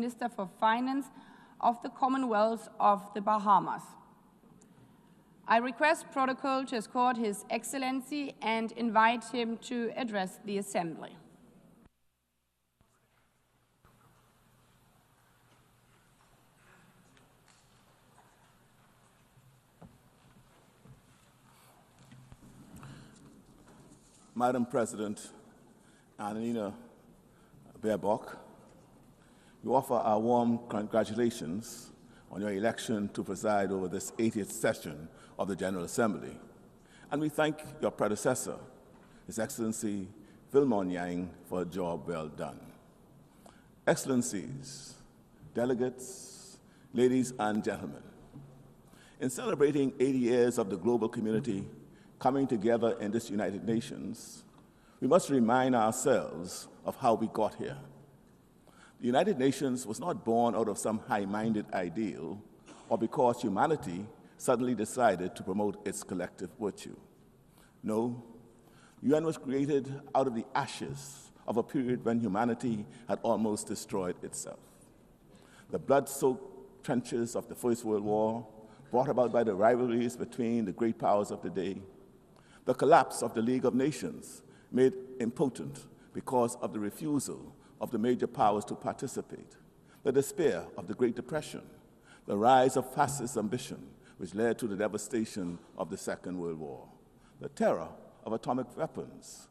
Minister for Finance of the Commonwealth of the Bahamas. I request Protocol to escort His Excellency and invite him to address the Assembly. Madam President Annalena Baerbock, we offer our warm congratulations on your election to preside over this 80th session of the General Assembly. And we thank your predecessor, His Excellency Philmon Yang, for a job well done. Excellencies, delegates, ladies and gentlemen, in celebrating 80 years of the global community coming together in this United Nations, we must remind ourselves of how we got here. The United Nations was not born out of some high-minded ideal or because humanity suddenly decided to promote its collective virtue. No, the UN was created out of the ashes of a period when humanity had almost destroyed itself. The blood-soaked trenches of the First World War, brought about by the rivalries between the great powers of the day, the collapse of the League of Nations, made impotent because of the refusal of the major powers to participate, the despair of the Great Depression, the rise of fascist ambition, which led to the devastation of the Second World War, the terror of atomic weapons.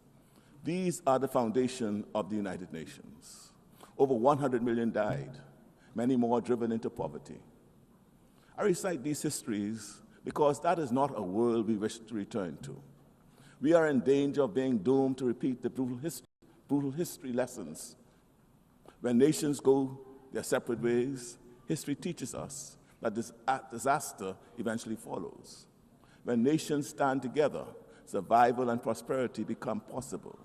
These are the foundation of the United Nations. Over 100 million died, many more driven into poverty. I recite these histories because that is not a world we wish to return to. We are in danger of being doomed to repeat the brutal history lessons. When nations go their separate ways, history teaches us that this disaster eventually follows. When nations stand together, survival and prosperity become possible.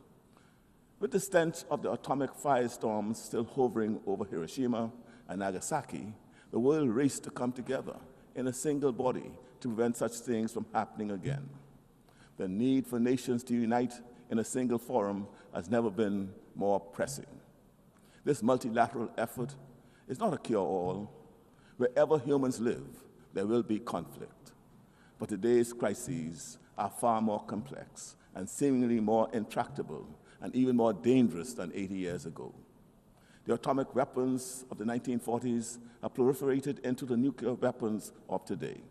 With the stench of the atomic firestorms still hovering over Hiroshima and Nagasaki, the world raced to come together in a single body to prevent such things from happening again. The need for nations to unite in a single forum has never been more pressing. This multilateral effort is not a cure-all. Wherever humans live, there will be conflict. But today's crises are far more complex and seemingly more intractable and even more dangerous than 80 years ago. The atomic weapons of the 1940s have proliferated into the nuclear weapons of today,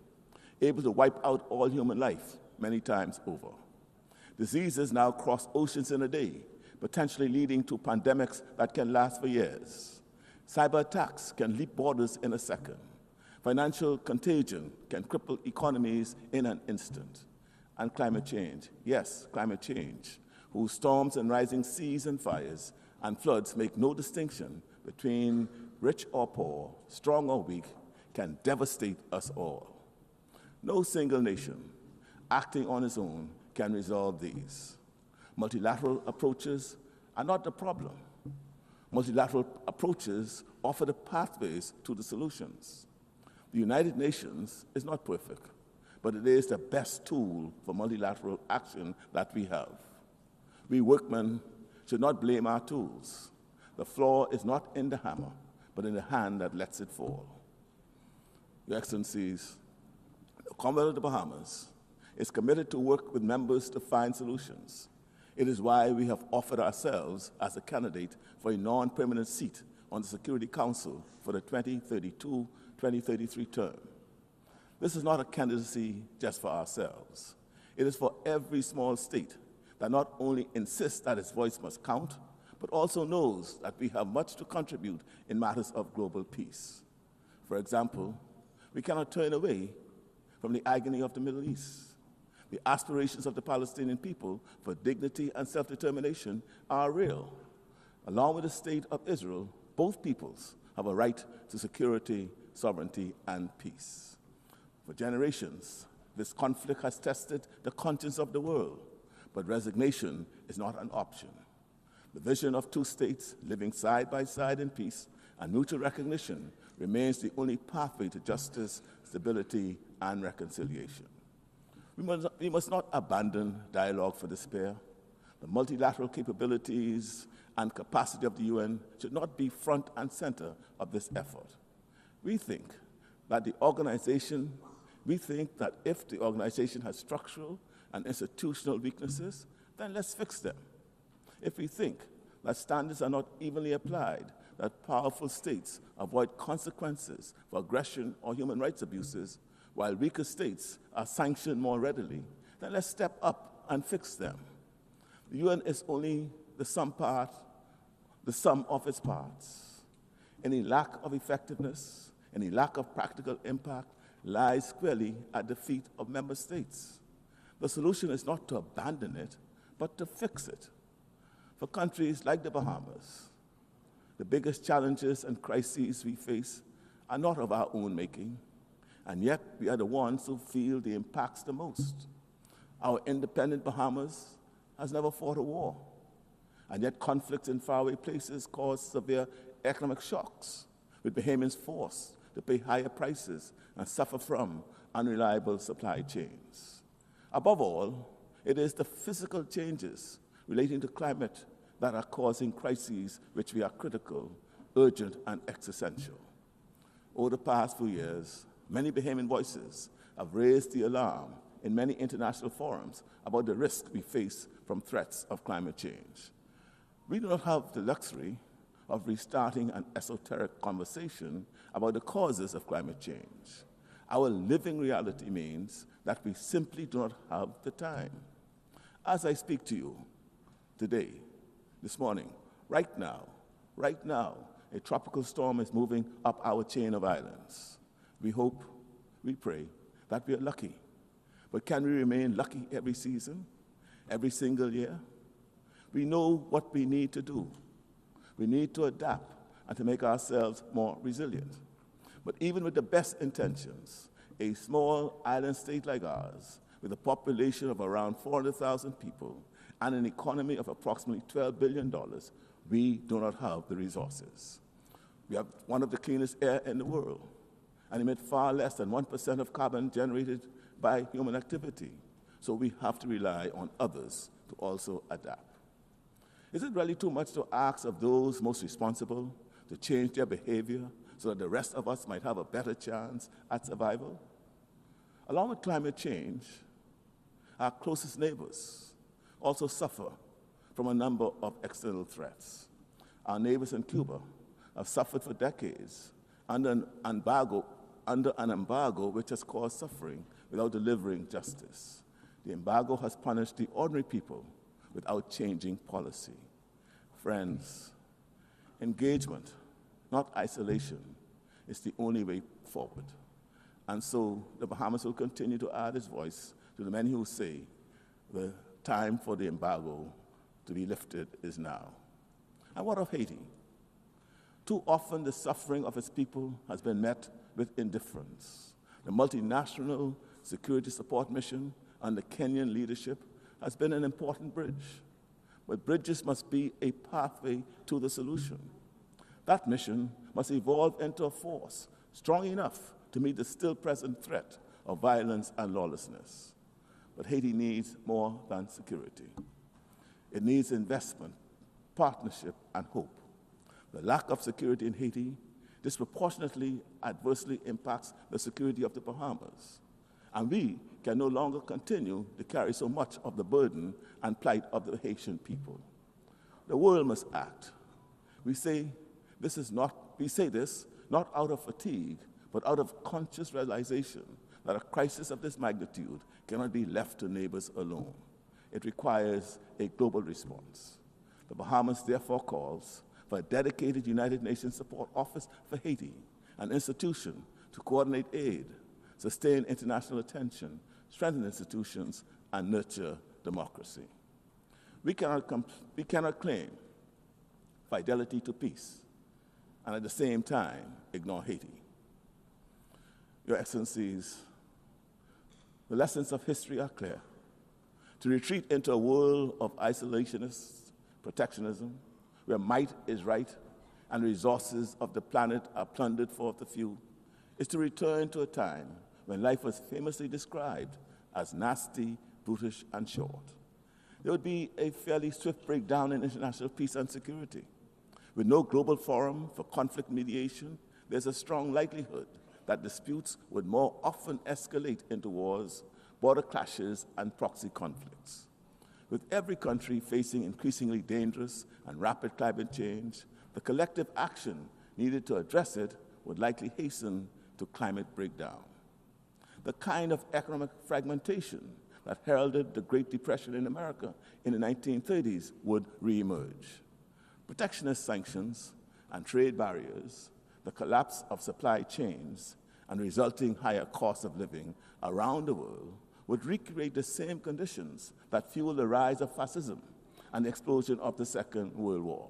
able to wipe out all human life many times over. Diseases now cross oceans in a day, potentially leading to pandemics that can last for years. Cyber attacks can leap borders in a second. Financial contagion can cripple economies in an instant. And climate change, yes, climate change, whose storms and rising seas and fires and floods make no distinction between rich or poor, strong or weak, can devastate us all. No single nation acting on its own can resolve these. Multilateral approaches are not the problem. Multilateral approaches offer the pathways to the solutions. The United Nations is not perfect, but it is the best tool for multilateral action that we have. We workmen should not blame our tools. The flaw is not in the hammer, but in the hand that lets it fall. Your Excellencies, the Commonwealth of the Bahamas is committed to work with members to find solutions. It is why we have offered ourselves as a candidate for a non-permanent seat on the Security Council for the 2032-2033 term. This is not a candidacy just for ourselves. It is for every small state that not only insists that its voice must count, but also knows that we have much to contribute in matters of global peace. For example, we cannot turn away from the agony of the Middle East. The aspirations of the Palestinian people for dignity and self-determination are real. Along with the state of Israel, both peoples have a right to security, sovereignty, and peace. For generations, this conflict has tested the conscience of the world, but resignation is not an option. The vision of two states living side by side in peace and mutual recognition remains the only pathway to justice, stability, and reconciliation. We must not abandon dialogue for despair. The multilateral capabilities and capacity of the UN should not be front and center of this effort. We think that if the organization has structural and institutional weaknesses, then let's fix them. If we think that standards are not evenly applied, that powerful states avoid consequences for aggression or human rights abuses, while weaker states are sanctioned more readily, then let's step up and fix them. The UN is only the sum of its parts. Any lack of effectiveness, any lack of practical impact lies squarely at the feet of member states. The solution is not to abandon it, but to fix it. For countries like the Bahamas, the biggest challenges and crises we face are not of our own making, and yet we are the ones who feel the impacts the most. Our independent Bahamas has never fought a war, and yet conflicts in faraway places cause severe economic shocks, with Bahamians forced to pay higher prices and suffer from unreliable supply chains. Above all, it is the physical changes relating to climate that are causing crises which we are critical, urgent, and existential. Over the past few years, many Bahamian voices have raised the alarm in many international forums about the risk we face from threats of climate change. We do not have the luxury of restarting an esoteric conversation about the causes of climate change. Our living reality means that we simply do not have the time. As I speak to you today, this morning, right now, a tropical storm is moving up our chain of islands. We hope, we pray that we are lucky. But can we remain lucky every season, every single year? We know what we need to do. We need to adapt and to make ourselves more resilient. But even with the best intentions, a small island state like ours, with a population of around 400,000 people and an economy of approximately $12 billion, we do not have the resources. We have one of the cleanest air in the world and emit far less than 1% of carbon generated by human activity. So we have to rely on others to also adapt. Is it really too much to ask of those most responsible to change their behavior so that the rest of us might have a better chance at survival? Along with climate change, our closest neighbors also suffer from a number of external threats. Our neighbors in Cuba have suffered for decades under an embargo which has caused suffering without delivering justice. The embargo has punished the ordinary people without changing policy. Friends, engagement, not isolation, is the only way forward. And so the Bahamas will continue to add its voice to the many who say the time for the embargo to be lifted is now. And what of Haiti? Too often the suffering of its people has been met with indifference. The multinational security support mission under Kenyan leadership has been an important bridge. But bridges must be a pathway to the solution. That mission must evolve into a force strong enough to meet the still present threat of violence and lawlessness. But Haiti needs more than security. It needs investment, partnership, and hope. The lack of security in Haiti disproportionately adversely impacts the security of the Bahamas. And we can no longer continue to carry so much of the burden and plight of the Haitian people. The world must act. We say this not out of fatigue, but out of conscious realization that a crisis of this magnitude cannot be left to neighbors alone. It requires a global response. The Bahamas therefore calls for a dedicated United Nations Support Office for Haiti, an institution to coordinate aid, sustain international attention, strengthen institutions, and nurture democracy. We cannot claim fidelity to peace and at the same time ignore Haiti. Your Excellencies, the lessons of history are clear. To retreat into a world of isolationist protectionism, where might is right and resources of the planet are plundered for the few, is to return to a time when life was famously described as nasty, brutish, and short. there would be a fairly swift breakdown in international peace and security. With no global forum for conflict mediation, there's a strong likelihood that disputes would more often escalate into wars, border clashes, and proxy conflicts. With every country facing increasingly dangerous and rapid climate change, the collective action needed to address it would likely hasten to climate breakdown. The kind of economic fragmentation that heralded the Great Depression in America in the 1930s would reemerge. Protectionist sanctions and trade barriers, the collapse of supply chains, and resulting higher costs of living around the world would recreate the same conditions that fueled the rise of fascism and the explosion of the Second World War.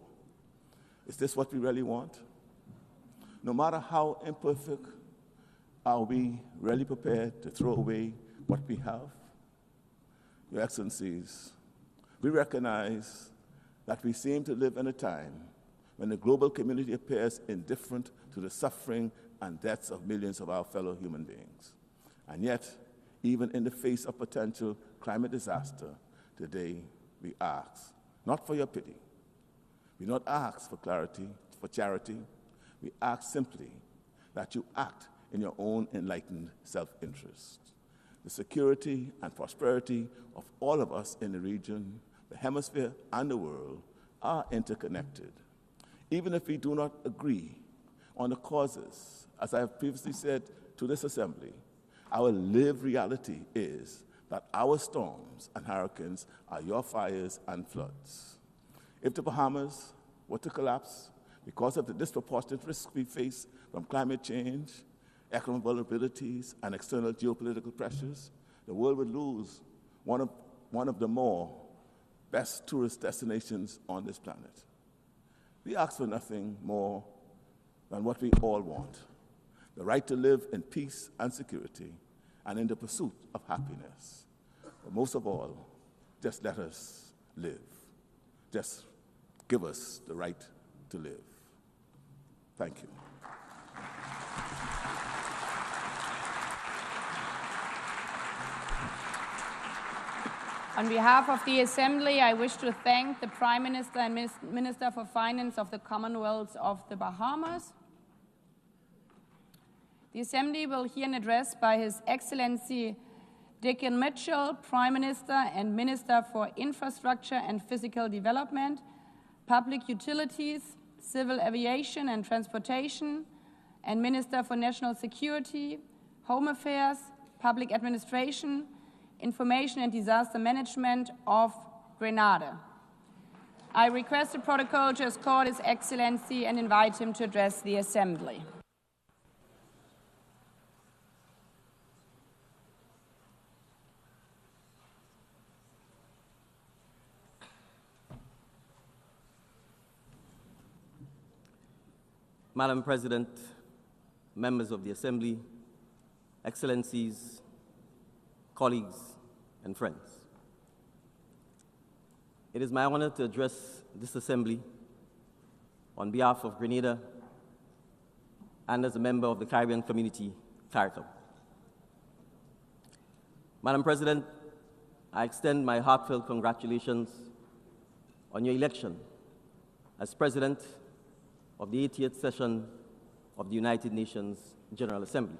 Is this what we really want? No matter how imperfect, are we really prepared to throw away what we have? Your Excellencies, we recognize that we seem to live in a time when the global community appears indifferent to the suffering and deaths of millions of our fellow human beings. And yet, even in the face of potential climate disaster, today we ask, not for your pity, we not ask for clarity, for charity, we ask simply that you act in your own enlightened self-interest. The security and prosperity of all of us in the region, the hemisphere, and the world are interconnected. Even if we do not agree on the causes, as I have previously said to this Assembly, our lived reality is that our storms and hurricanes are your fires and floods. If the Bahamas were to collapse because of the disproportionate risks we face from climate change, economic vulnerabilities, and external geopolitical pressures, the world would lose one of the more best tourist destinations on this planet. We ask for nothing more than what we all want: the right to live in peace and security and in the pursuit of happiness. But most of all, just let us live. Just give us the right to live. Thank you. On behalf of the Assembly, I wish to thank the Prime Minister and Minister for Finance of the Commonwealth of the Bahamas. The Assembly will hear an address by His Excellency Dickon Mitchell, Prime Minister and Minister for Infrastructure and Physical Development, Public Utilities, Civil Aviation and Transportation, and Minister for National Security, Home Affairs, Public Administration, Information and Disaster Management of Granada. I request the protocol to escort His Excellency and invite him to address the Assembly. Madam President, members of the Assembly, Excellencies, colleagues, and friends. It is my honor to address this Assembly on behalf of Grenada and as a member of the Caribbean Community CARICOM. Madam President, I extend my heartfelt congratulations on your election as President of the 80th session of the United Nations General Assembly.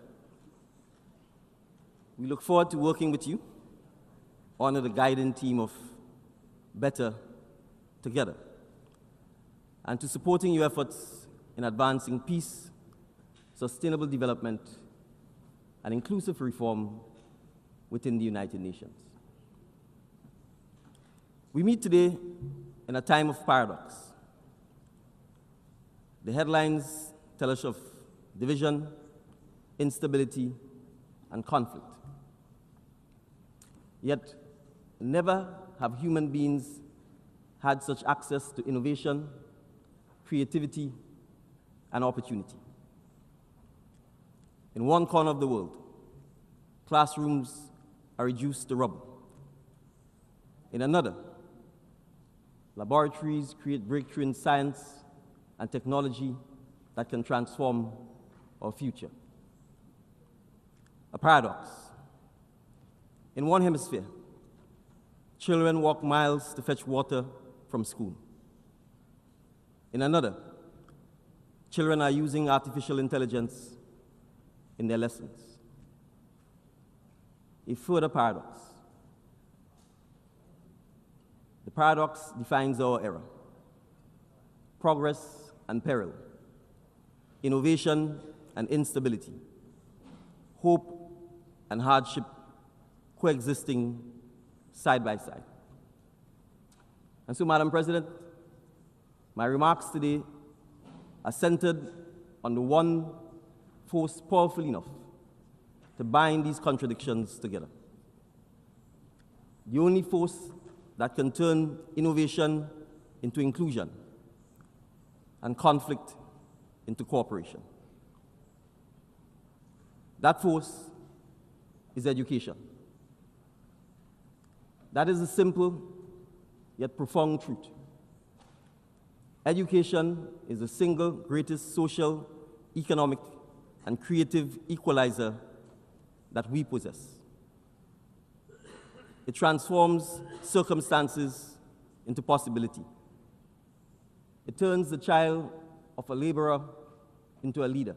We look forward to working with you under the guiding theme of Better Together, and to supporting your efforts in advancing peace, sustainable development, and inclusive reform within the United Nations. We meet today in a time of paradox. The headlines tell us of division, instability, and conflict. Yet, never have human beings had such access to innovation, creativity, and opportunity. In one corner of the world, classrooms are reduced to rubble. In another, laboratories create breakthrough in science and technology that can transform our future. A paradox. In one hemisphere, children walk miles to fetch water from school. In another, children are using artificial intelligence in their lessons. A further paradox. The paradox defines our era. Progress and peril, innovation and instability, hope and hardship coexisting side by side. And so, Madam President, my remarks today are centered on the one force powerful enough to bind these contradictions together. The only force that can turn innovation into inclusion and conflict into cooperation. That force is education. That is a simple yet profound truth. Education is the single greatest social, economic, and creative equalizer that we possess. It transforms circumstances into possibility. It turns the child of a laborer into a leader,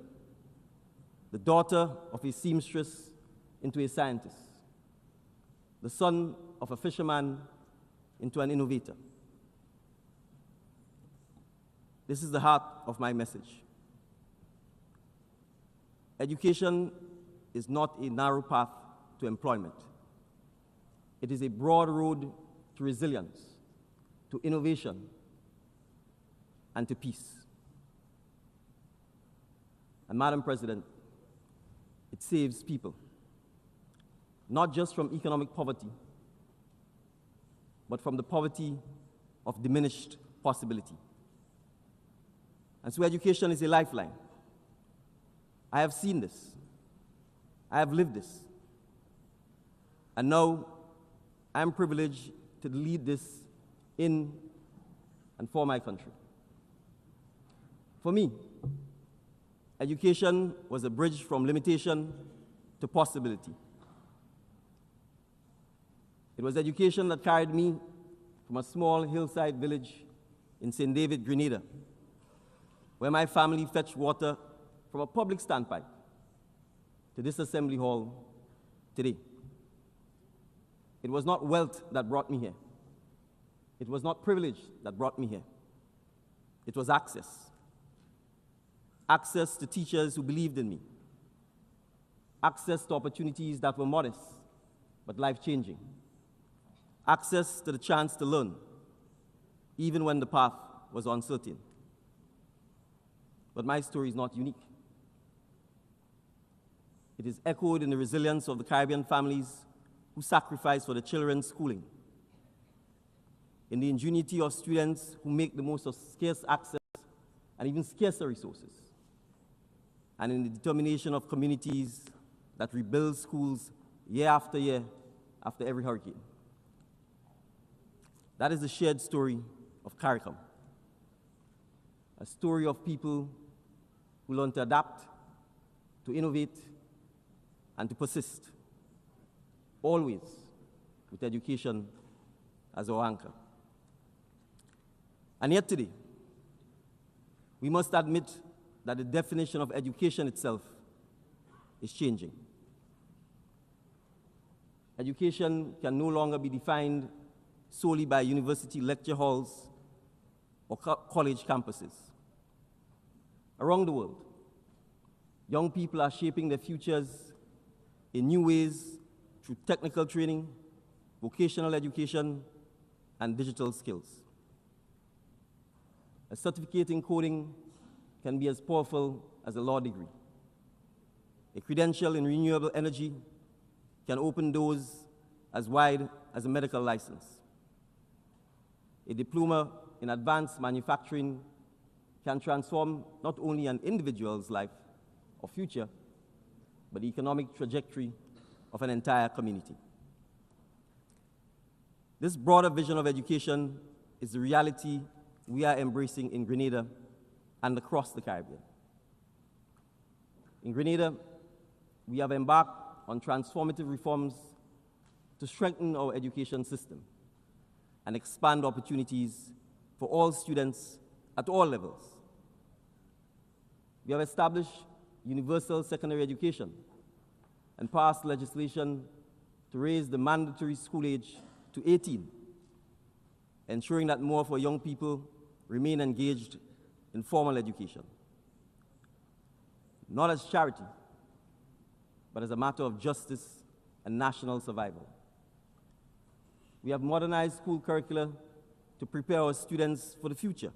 the daughter of a seamstress into a scientist, the son of a fisherman into an innovator. This is the heart of my message. Education is not a narrow path to employment. It is a broad road to resilience, to innovation, and to peace. And Madam President, it saves people, not just from economic poverty, but from the poverty of diminished possibility. And so education is a lifeline. I have seen this. I have lived this. And now I am privileged to lead this in and for my country. For me, education was a bridge from limitation to possibility. It was education that carried me from a small hillside village in St. David, Grenada, where my family fetched water from a public standpipe to this assembly hall today. It was not wealth that brought me here. It was not privilege that brought me here. It was access. Access to teachers who believed in me. Access to opportunities that were modest but life-changing. Access to the chance to learn, even when the path was uncertain. But my story is not unique. It is echoed in the resilience of the Caribbean families who sacrifice for the children's schooling, in the ingenuity of students who make the most of scarce access and even scarcer resources, and in the determination of communities that rebuild schools year after every hurricane. That is the shared story of CARICOM, a story of people who learn to adapt, to innovate, and to persist, always with education as our anchor. And yet today, we must admit that the definition of education itself is changing. Education can no longer be defined solely by university lecture halls or college campuses. Around the world, young people are shaping their futures in new ways through technical training, vocational education, and digital skills. A certificate in coding can be as powerful as a law degree. A credential in renewable energy can open doors as wide as a medical license. A diploma in advanced manufacturing can transform not only an individual's life or future, but the economic trajectory of an entire community. This broader vision of education is the reality we are embracing in Grenada and across the Caribbean. In Grenada, we have embarked on transformative reforms to strengthen our education system. and expand opportunities for all students at all levels. We have established universal secondary education and passed legislation to raise the mandatory school age to 18, ensuring that more of our young people remain engaged in formal education, not as charity, but as a matter of justice and national survival. We have modernized school curricula to prepare our students for the future.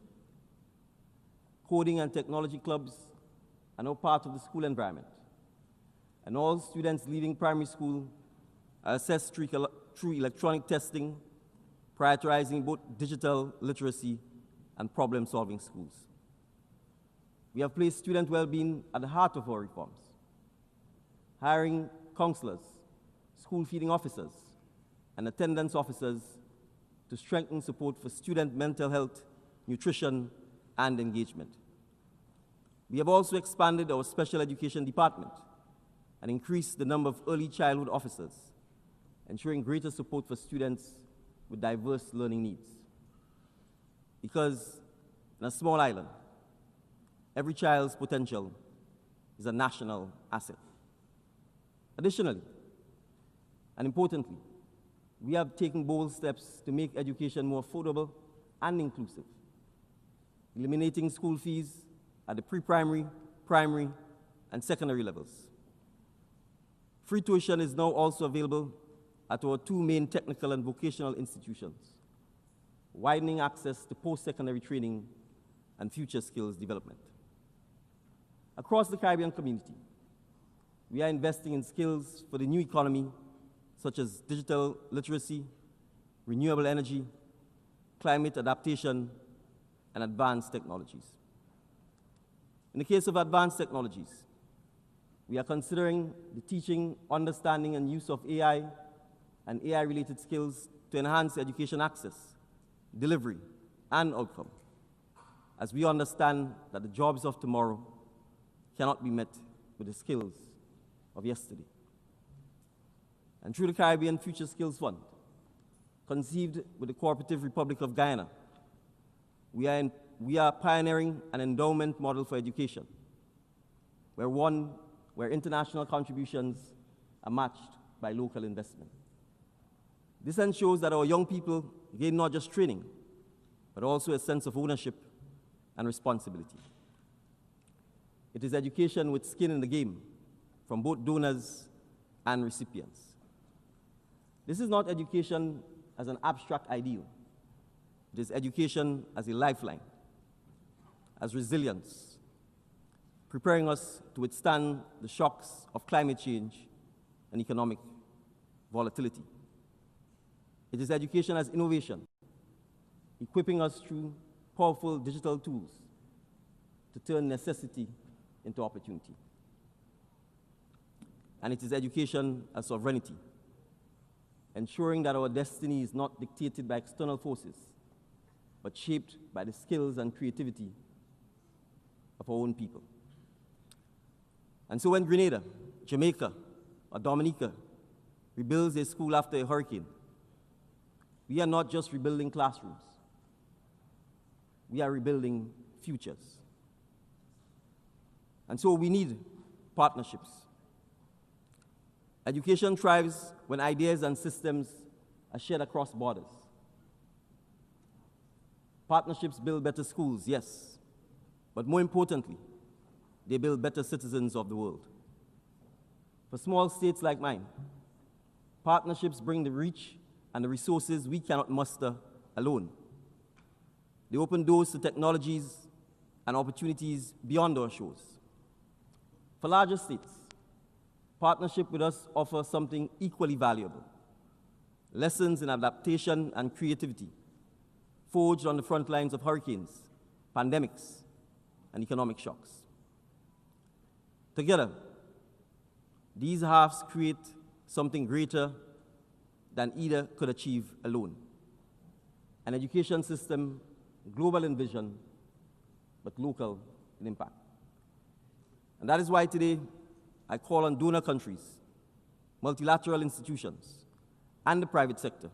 Coding and technology clubs are now part of the school environment, and all students leaving primary school are assessed through electronic testing, prioritizing both digital literacy and problem-solving schools. We have placed student well-being at the heart of our reforms, hiring counselors, school feeding officers, and attendance officers to strengthen support for student mental health, nutrition, and engagement. We have also expanded our special education department and increased the number of early childhood officers, ensuring greater support for students with diverse learning needs. Because in a small island, every child's potential is a national asset. Additionally, and importantly, we have taken bold steps to make education more affordable and inclusive, eliminating school fees at the pre-primary, primary, and secondary levels. Free tuition is now also available at our two main technical and vocational institutions, widening access to post-secondary training and future skills development. Across the Caribbean community, we are investing in skills for the new economy, such as digital literacy, renewable energy, climate adaptation, and advanced technologies. In the case of advanced technologies, we are considering the teaching, understanding, and use of AI and AI-related skills to enhance education access, delivery, and outcome, as we understand that the jobs of tomorrow cannot be met with the skills of yesterday. And through the Caribbean Future Skills Fund, conceived with the Cooperative Republic of Guyana, we are pioneering an endowment model for education, where international contributions are matched by local investment. This ensures that our young people gain not just training, but also a sense of ownership and responsibility. It is education with skin in the game from both donors and recipients. This is not education as an abstract ideal. It is education as a lifeline, as resilience, preparing us to withstand the shocks of climate change and economic volatility. It is education as innovation, equipping us through powerful digital tools to turn necessity into opportunity. And it is education as sovereignty, ensuring that our destiny is not dictated by external forces, but shaped by the skills and creativity of our own people. And so when Grenada, Jamaica, or Dominica rebuilds a school after a hurricane, we are not just rebuilding classrooms. We are rebuilding futures. And so we need partnerships. Education thrives when ideas and systems are shared across borders. Partnerships build better schools, yes, but more importantly, they build better citizens of the world. For small states like mine, partnerships bring the reach and the resources we cannot muster alone. They open doors to technologies and opportunities beyond our shores. For larger states, partnership with us offers something equally valuable: lessons in adaptation and creativity, forged on the front lines of hurricanes, pandemics, and economic shocks. Together, these halves create something greater than either could achieve alone: an education system global in vision, but local in impact. And that is why today I call on donor countries, multilateral institutions, and the private sector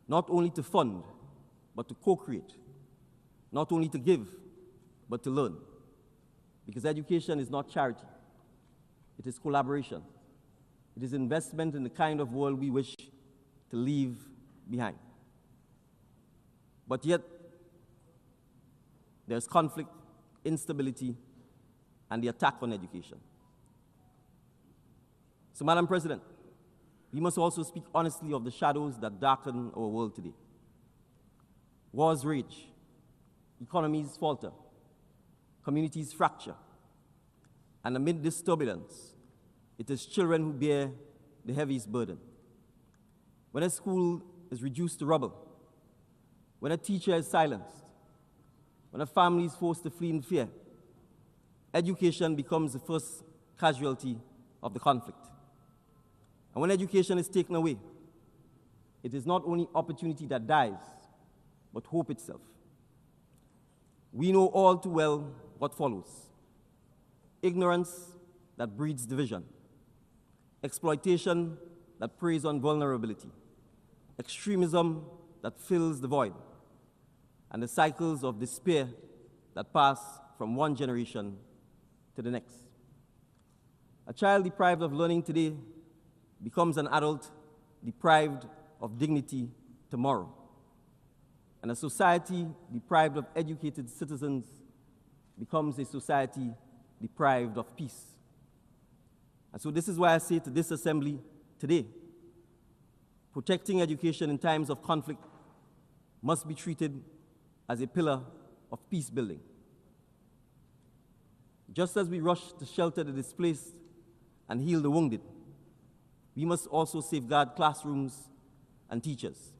not only to fund, but to co-create, not only to give, but to learn. Because education is not charity, it is collaboration. It is investment in the kind of world we wish to leave behind. But yet, there's conflict, instability, and the attack on education. So, Madam President, we must also speak honestly of the shadows that darken our world today. Wars rage, economies falter, communities fracture, and amid this turbulence, it is children who bear the heaviest burden. When a school is reduced to rubble, when a teacher is silenced, when a family is forced to flee in fear, education becomes the first casualty of the conflict. And when education is taken away, it is not only opportunity that dies, but hope itself. We know all too well what follows: ignorance that breeds division, exploitation that preys on vulnerability, extremism that fills the void, and the cycles of despair that pass from one generation to the next. A child deprived of learning today becomes an adult deprived of dignity tomorrow. And a society deprived of educated citizens becomes a society deprived of peace. And so this is why I say to this assembly today, protecting education in times of conflict must be treated as a pillar of peace building. Just as we rush to shelter the displaced and heal the wounded, we must also safeguard classrooms and teachers.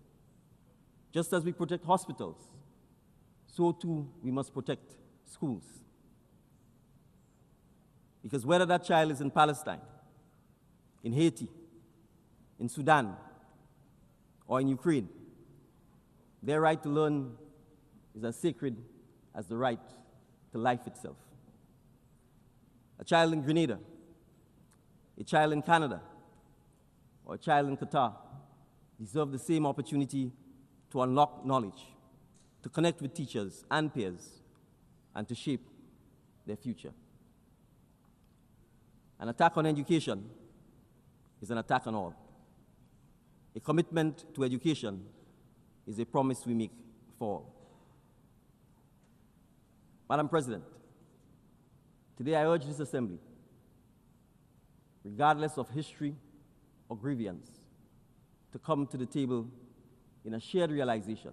Just as we protect hospitals, so too we must protect schools. Because whether that child is in Palestine, in Haiti, in Sudan, or in Ukraine, their right to learn is as sacred as the right to life itself. A child in Grenada, a child in Canada, or a child in Qatar deserve the same opportunity to unlock knowledge, to connect with teachers and peers, and to shape their future. An attack on education is an attack on all. A commitment to education is a promise we make for all. Madam President, today I urge this assembly, regardless of history or grievance, to come to the table in a shared realization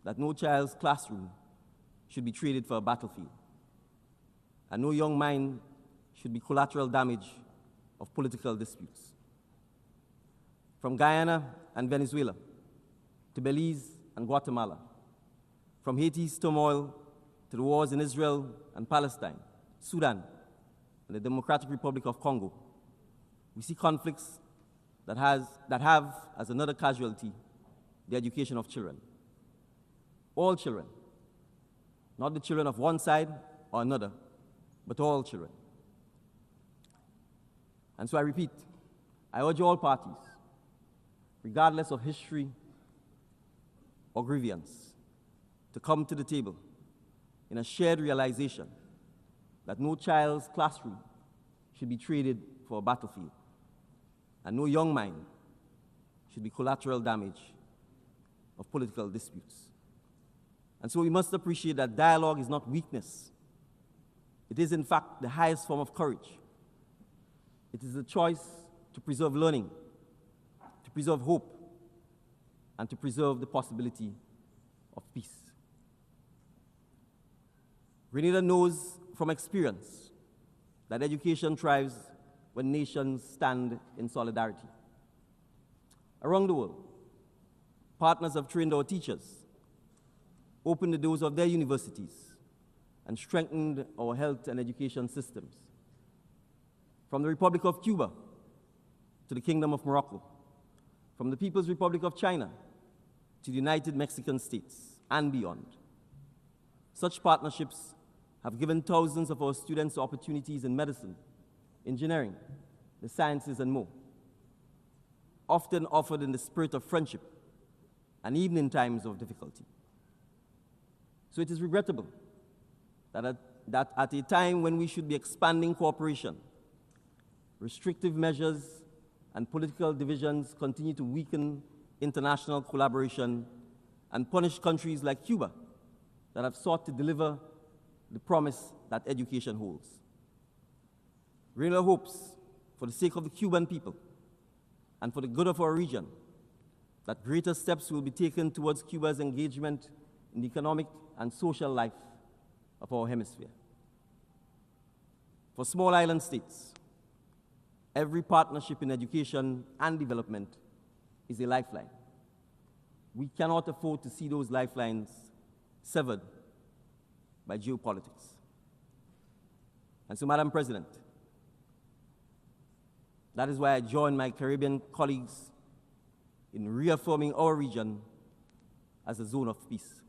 that no child's classroom should be traded for a battlefield, and no young mind should be collateral damage of political disputes. From Guyana and Venezuela to Belize and Guatemala, from Haiti's turmoil to the wars in Israel and Palestine, Sudan, and the Democratic Republic of Congo, we see conflicts that have as another casualty the education of children. All children, not the children of one side or another, but all children. And so I repeat, I urge all parties, regardless of history or grievance, to come to the table in a shared realization that no child's classroom should be traded for a battlefield, and no young mind should be collateral damage of political disputes. And so we must appreciate that dialogue is not weakness. It is, in fact, the highest form of courage. It is the choice to preserve learning, to preserve hope, and to preserve the possibility of peace. Grenada knows from experience that education thrives when nations stand in solidarity. Around the world, partners have trained our teachers, opened the doors of their universities, and strengthened our health and education systems. From the Republic of Cuba to the Kingdom of Morocco, from the People's Republic of China to the United Mexican States and beyond. Such partnerships have given thousands of our students opportunities in medicine, engineering, the sciences, and more, often offered in the spirit of friendship and even in times of difficulty. So it is regrettable that at a time when we should be expanding cooperation, restrictive measures and political divisions continue to weaken international collaboration and punish countries like Cuba that have sought to deliver the promise that education holds. Real hopes, for the sake of the Cuban people and for the good of our region, that greater steps will be taken towards Cuba's engagement in the economic and social life of our hemisphere. For small island states, every partnership in education and development is a lifeline. We cannot afford to see those lifelines severed by geopolitics. And so, Madam President, that is why I join my Caribbean colleagues in reaffirming our region as a zone of peace.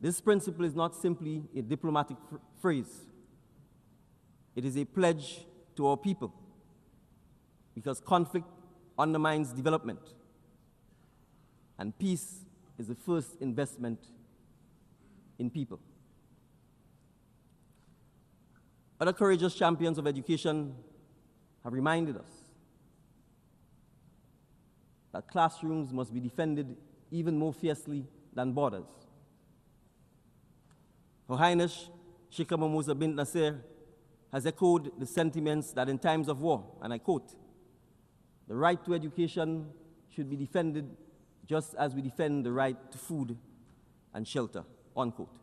This principle is not simply a diplomatic phrase. It is a pledge to our people, because conflict undermines development, and peace is the first investment in people. Other courageous champions of education have reminded us that classrooms must be defended even more fiercely than borders. Her Highness Sheikh Mahmouza bint Nasser has echoed the sentiments that in times of war, and I quote, "The right to education should be defended just as we defend the right to food and shelter," unquote.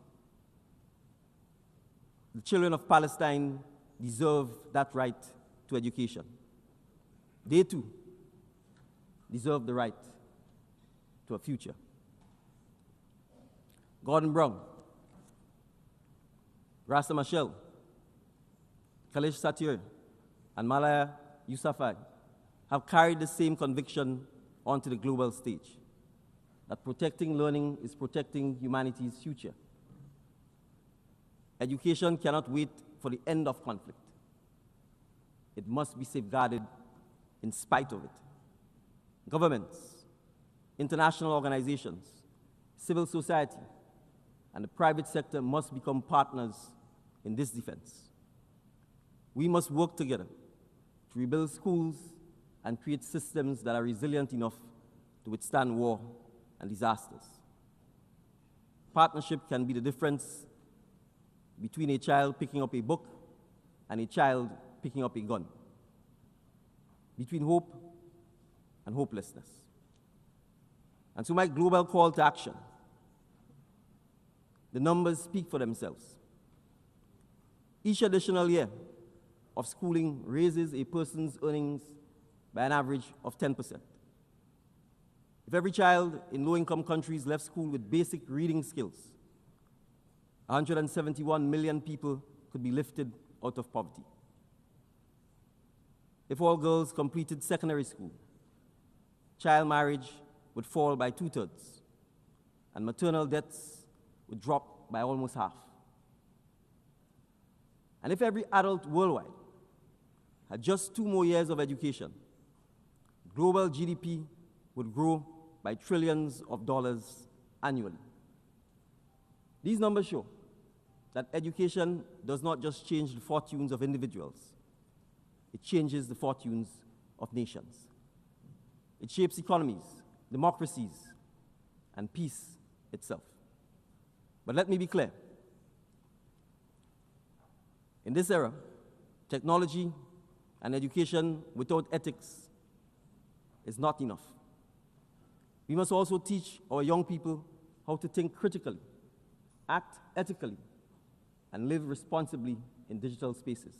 The children of Palestine deserve that right to education. They too deserve the right to a future. Gordon Brown, Rasta Machel, Kalish Satir, and Malaya Yousafzai have carried the same conviction onto the global stage, that protecting learning is protecting humanity's future. Education cannot wait for the end of conflict. It must be safeguarded in spite of it. Governments, international organizations, civil society, and the private sector must become partners in this defense. We must work together to rebuild schools and create systems that are resilient enough to withstand war and disasters. Partnership can be the difference between a child picking up a book and a child picking up a gun, between hope and hopelessness. And so my global call to action, the numbers speak for themselves. Each additional year of schooling raises a person's earnings by an average of 10%. If every child in low-income countries left school with basic reading skills, 171 million people could be lifted out of poverty. If all girls completed secondary school, child marriage would fall by 2/3, and maternal deaths would drop by almost half. And if every adult worldwide had just 2 more years of education, global GDP would grow by trillions of dollars annually. These numbers show that education does not just change the fortunes of individuals, it changes the fortunes of nations. It shapes economies, democracies, and peace itself. But let me be clear. In this era, technology and education without ethics is not enough. We must also teach our young people how to think critically, act ethically, and live responsibly in digital spaces.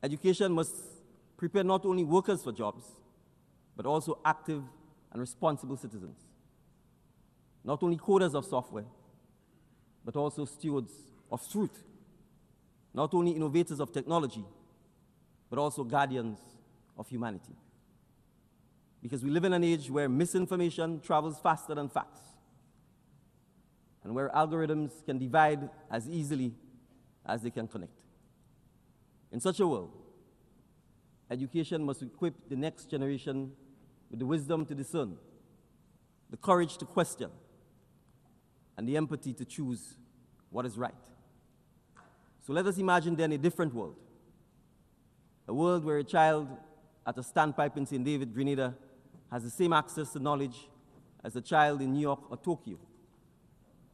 Education must prepare not only workers for jobs, but also active and responsible citizens. Not only coders of software, but also stewards of truth. Not only innovators of technology, but also guardians of humanity. Because we live in an age where misinformation travels faster than facts, and where algorithms can divide as easily as they can connect. In such a world, education must equip the next generation with the wisdom to discern the courage to question, and the empathy to choose what is right. So let us imagine then a different world. A world where a child at a standpipe in St. David, Grenada, has the same access to knowledge as a child in New York or Tokyo.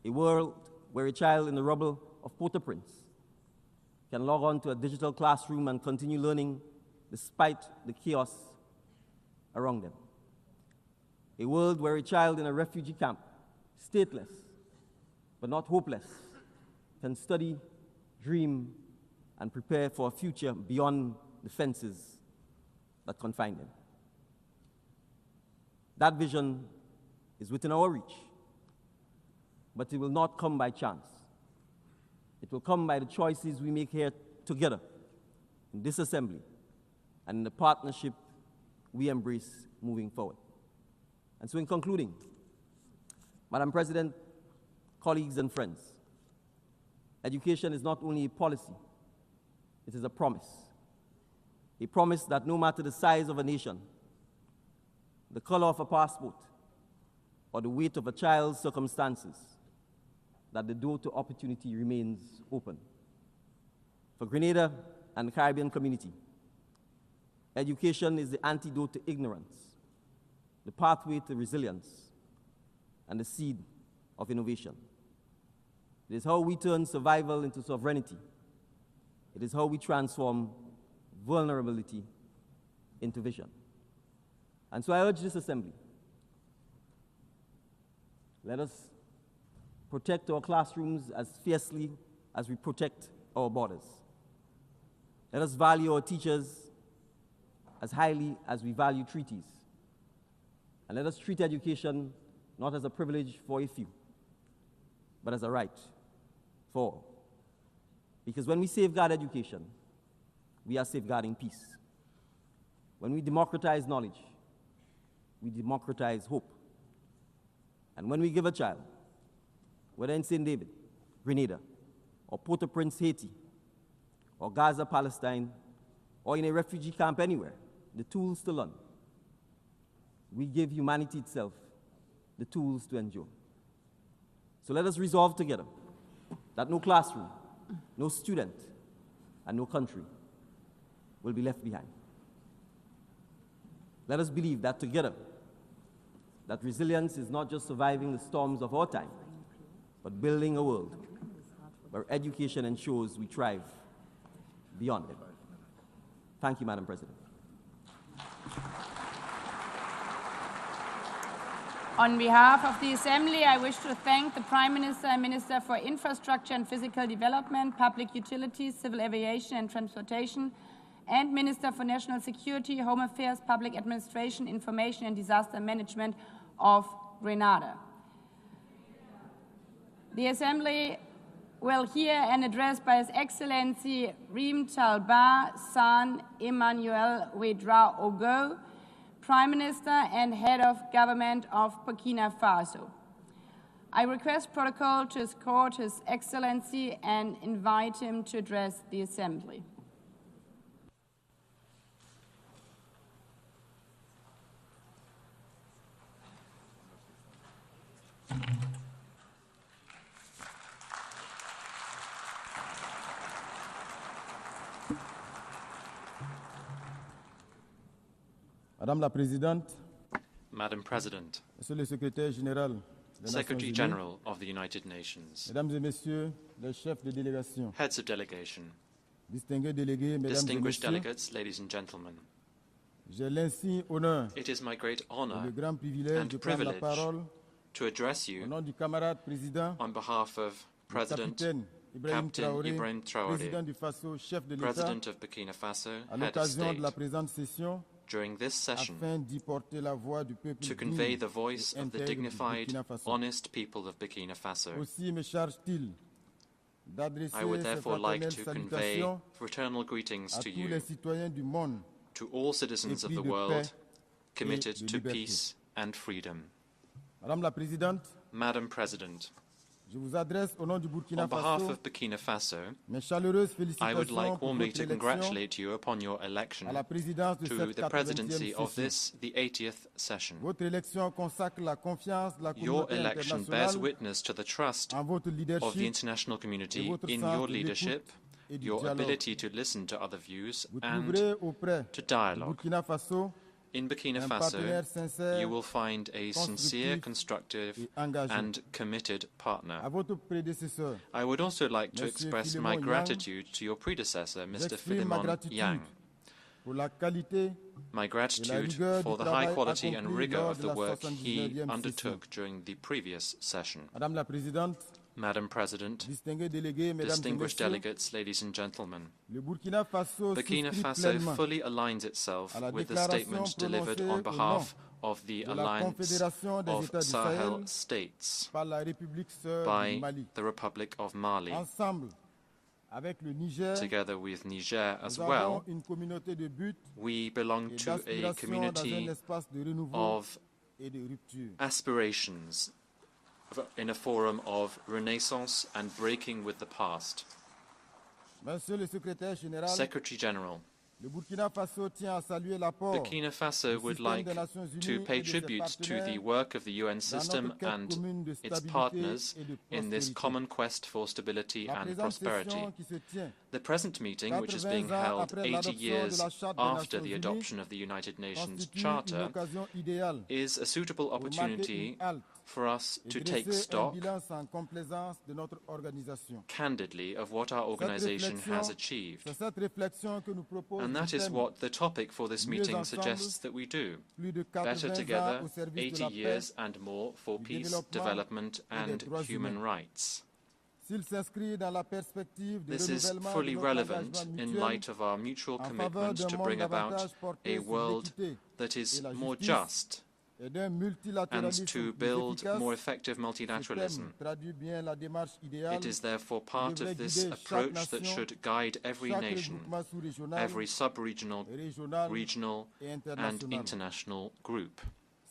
A world where a child in the rubble of Port-au-Prince can log on to a digital classroom and continue learning despite the chaos around them. A world where a child in a refugee camp, stateless but not hopeless, can study, dream, and prepare for a future beyond the fences that confine them. That vision is within our reach, but it will not come by chance. It will come by the choices we make here together in this assembly and in the partnership we embrace moving forward. And so in concluding, Madam President, colleagues and friends, education is not only a policy, it is a promise. A promise that no matter the size of a nation, the color of a passport, or the weight of a child's circumstances, that the door to opportunity remains open. For Grenada and the Caribbean community, education is the antidote to ignorance, the pathway to resilience, and the seed of innovation. It is how we turn survival into sovereignty. It is how we transform vulnerability into vision. And so I urge this assembly, let us protect our classrooms as fiercely as we protect our borders. Let us value our teachers as highly as we value treaties. And let us treat education not as a privilege for a few, but as a right for all. Because when we safeguard education, we are safeguarding peace. When we democratize knowledge, we democratize hope. And when we give a child, whether in St. David, Grenada, or Port-au-Prince, Haiti, or Gaza, Palestine, or in a refugee camp anywhere, the tools to learn, we give humanity itself the tools to endure. So let us resolve together that no classroom, no student, and no country will be left behind. Let us believe that together, that resilience is not just surviving the storms of our time, but building a world where education ensures we thrive beyond it. Thank you, Madam President. On behalf of the Assembly, I wish to thank the Prime Minister and Minister for Infrastructure and Physical Development, Public Utilities, Civil Aviation and Transportation, and Minister for National Security, Home Affairs, Public Administration, Information and Disaster Management of Grenada. The Assembly will hear an address by His Excellency Reem Talba San Emmanuel Wedra Ogo, Prime Minister and Head of Government of Burkina Faso. I request protocol to escort His Excellency and invite him to address the Assembly. Madame la Présidente, Madam President, Monsieur le Secrétaire Général des Secretary Nations Unies, General of the United Nations, Mesdames et Messieurs les chefs de délégation, Heads of Delegation, distingués délégués, Mesdames et distinguished Messieurs, delegates, ladies and gentlemen, j'ai l'insigne honneur it is my great et honor le grand privilège and de prendre la privilege parole to address au you nom du camarade président, on behalf of le President capitaine Ibrahim Captain Traoré, Ibrahim Traoré, président du Faso, chef de l'État, President of Burkina Faso, à Head of l'occasion State, de la présente session, during this session afin d'y porter la voix du peuple to convey digne the voice et of the intègre du dignified, Burkina Faso. honest people of Burkina Faso. Aussi me charge-t-il d'adresser I would ces therefore like fraternelles to convey salutations fraternal greetings à to tous you, les citoyens du monde, to all citizens of épris the de world, paix committed et de to liberté. peace and freedom. Madame la Présidente, Madam President, Je vous adresse au nom du Burkina On behalf Faso of Burkina Faso, mes chaleureuses I would félicitations like pour warmly votre to élection congratulate you upon your election à la présidence de to cette the 80e presidency of session. this, the 80th session. Votre élection consacre la confiance de la Your communauté election bears internationale witness to the trust en votre of the leadership international community votre in sens your de leadership, l'écoute et du your dialogue. ability to listen to other views, Vous and trouverez auprès to du dialogue. Burkina Faso In Burkina un Faso, partenaire sincère you will find a sincere, constructive, et engagé. and committed partner. À votre prédécesseur, I would also like to Monsieur express Philemon my Yang, gratitude to your predecessor, Mr. j'exprime ma Philemon gratitude Yang. pour la qualité My gratitude rigueur for du the high travail quality and accompli rigor lors of de the la work he 79e undertook during the previous session. Madame la Présidente, Madam President, distingués délégués, Mesdames et distinguished Messieurs, delegates, ladies and gentlemen, le Burkina Faso Burkina souscrit Faso pleinement fully aligns itself à la with the déclaration statement delivered prononcée on au behalf of the de la Alliance Confédération des of États du Sahel Sahel States par la République sœur du by Mali. the Republic of Mali, Ensemble, avec le Niger, together with Niger as nous well. avons une communauté de but We belong et to a d'aspiration dans un community espace de renouveau of et de rupture. aspirations in a forum of renaissance and breaking with the past. Monsieur le secrétaire général, Secretary General, le Burkina Faso tient à saluer l'apport Burkina Faso would système like des Nations Unies to pay et de ses tribute to the partenaires work of the UN dans system notre quête and commune de its stabilité partners et de in this prospérité. common quest for stability La and présente prosperity. session qui se tient The present meeting, which is 80 being ans held après 80 l'adoption de years la Charte des after Nations the Unies adoption of the United Nations constitue une Charter, occasion idéale is a suitable pour marquer opportunity une halte for us et to take dresser un stock bilan sans complaisance de notre organisation. candidly of what our organization has achieved. C'est cette réflexion que nous propose And le that is thème what the topic for this Mieux meeting ensemble, suggests that we do. plus de Better 80 together, ans au service de 80 la paix. years and more for du peace, développement development, et des and droits human humains. rights. S'il s'inscrit dans la perspective de This is renouvellement fully de notre relevant engagement in mutuel light of our mutual en faveur commitment d'un to monde bring about davantage porté a sur world l'équité that is et la more justice just et d'un and multilatéralisme to plus build efficace. more effective Ce multilateralism. thème traduit bien la démarche idéale It is therefore part devrait of this guider chaque approach that nation, should guide every chaque nation, regroupement sous-régional, every sub-regional, régional regional, et and international. international group.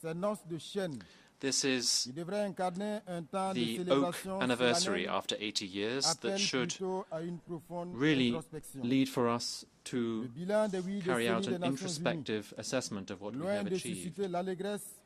Ces noces de chaîne This is qui devrait incarner un temps de the oak célébration anniversary solennelle after 80 years that appelle should plutôt à une profonde really introspection. lead for us Le to bilan des 8 carry out décennies des an Nations Unies, introspective assessment of what we loin have de achieved. susciter l'allégresse,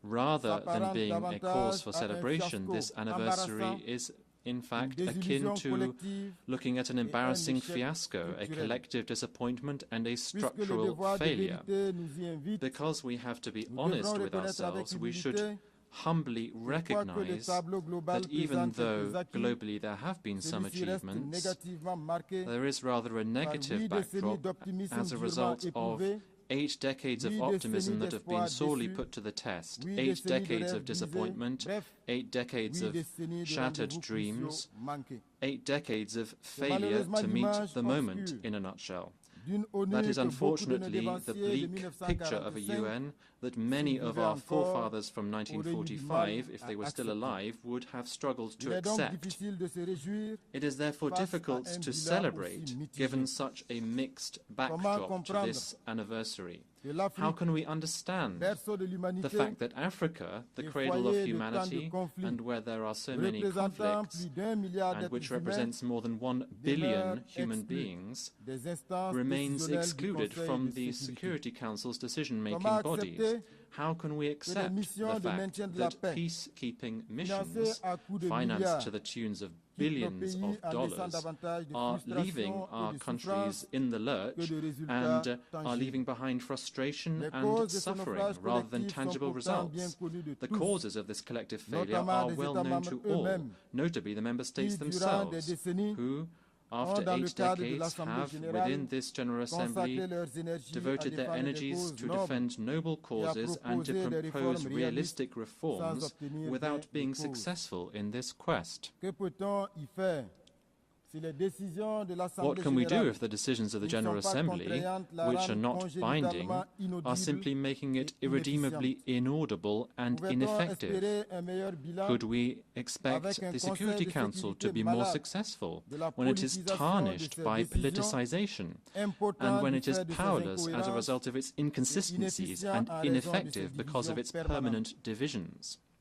Rather than s'apparente being a davantage cause for à un celebration, fiasco this anniversary embarrassant, is in une fact akin désillusion to collective, looking at an embarrassing échec fiasco, a structurel. collective disappointment, and a puisque le structural devoir de failure. vérité nous y invite. Because we have to be Nous honest devrons with reconnaître avec ourselves, we should humilité humbly que le recognize tableau global that even présente quelques though acquis, globally there have been some celui-ci reste achievements, négativement marqué there is rather a par negative 8 décennies backdrop d'optimisme as a durement result of éprouvé, 8 decades of 8 optimism décennies that have been d'espoir sorely déçus, put to the test, 8 8 décennies de decades rêves of disappointment, brisés, 8 decades 8 of décennies de shattered rendez-vous dreams, cruciaux manqués. 8 decades of C'est failure malheureusement to meet l'image the moment obscure in a nutshell. d'une ONU That is que beaucoup de nos unfortunately the dévanciers de bleak picture of a 1945 UN that many of vivaient our encore forefathers from auraient eu du 1945, mal if they à were still accepter. alive, would have struggled Il to est donc accept. difficile de se réjouir. It is therefore face à difficult un to bilan celebrate aussi mitigé. given such a mixed Comment backdrop to comprendre this anniversary. que How l'Afrique, can we understand berceau de the l'humanité, fact that Africa, the et cradle foyer of de tant de humanity, conflits, and where there are so many représentant conflicts, plus d'1 milliard and which d'êtres humains, represents more than 1 demeure billion human exclu beings, des instances remains décisionnelles du excluded Conseil from de the sécurité. Security Council's decision-making Comment bodies. accepter How can we accept missions the de fact maintien de la that paix, peacekeeping financées missions, à coups de financed milliards, to the tunes of quittent nos billions pays of en laissant dollars, davantage de are frustration leaving et our de countries souffrance in the que lurch de résultats and are tangibles. leaving behind frustration Les and causes de ce suffering naufrage rather than collectif sont tangible pourtant bien results. connues de The tous, causes of this collective failure notamment are des well États known membres to all, eux-mêmes, notably the member states qui, durant des themselves, décennies, who, ont, after dans le 8 cadre de decades, l'Assemblée have, Générale, within this General Assembly, consacré leurs énergies à devoted their défendre des energies causes to nobles defend noble causes and to proposer des propose réformes realistic sans reforms obtenir without gain de being cause. successful in this quest. Que peut-on y faire si les décisions de What l'Assemblée can we do Générale if the decisions of the qui ne General sont pas Assembly, contraignantes la which are rendent not binding, congénitalement are inaudible simply making it et irredeemably inaudible and Pouvait-on ineffective? espérer un meilleur bilan Could we expect avec un the Conseil Security de Council to sécurité be more malade successful de la when it is politisation de tarnished ses by décisions, politicization impotent and when du it is fait de ses powerless as a incohérences result of its inconsistencies inefficient and en raison de ses ineffective because of divisions its permanentes? permanent divisions?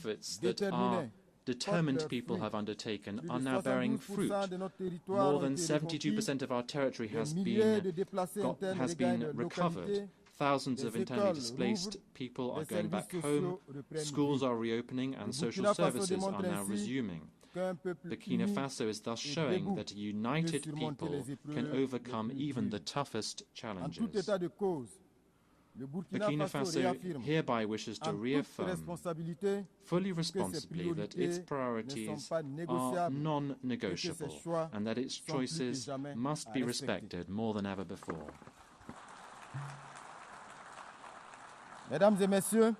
efforts that are déterminés determined people have undertaken are now bearing fruit. More than 72% of our territory has been recovered. Thousands of internally displaced people are going back home, schools are reopening, and social services are now resuming. Burkina Faso is thus showing that a united people can overcome even the toughest challenges. Burkina Faso hereby wishes to reaffirm fully responsibly that its priorities are non-negotiable and that its choices must be respected more than ever before. Mesdames et messieurs,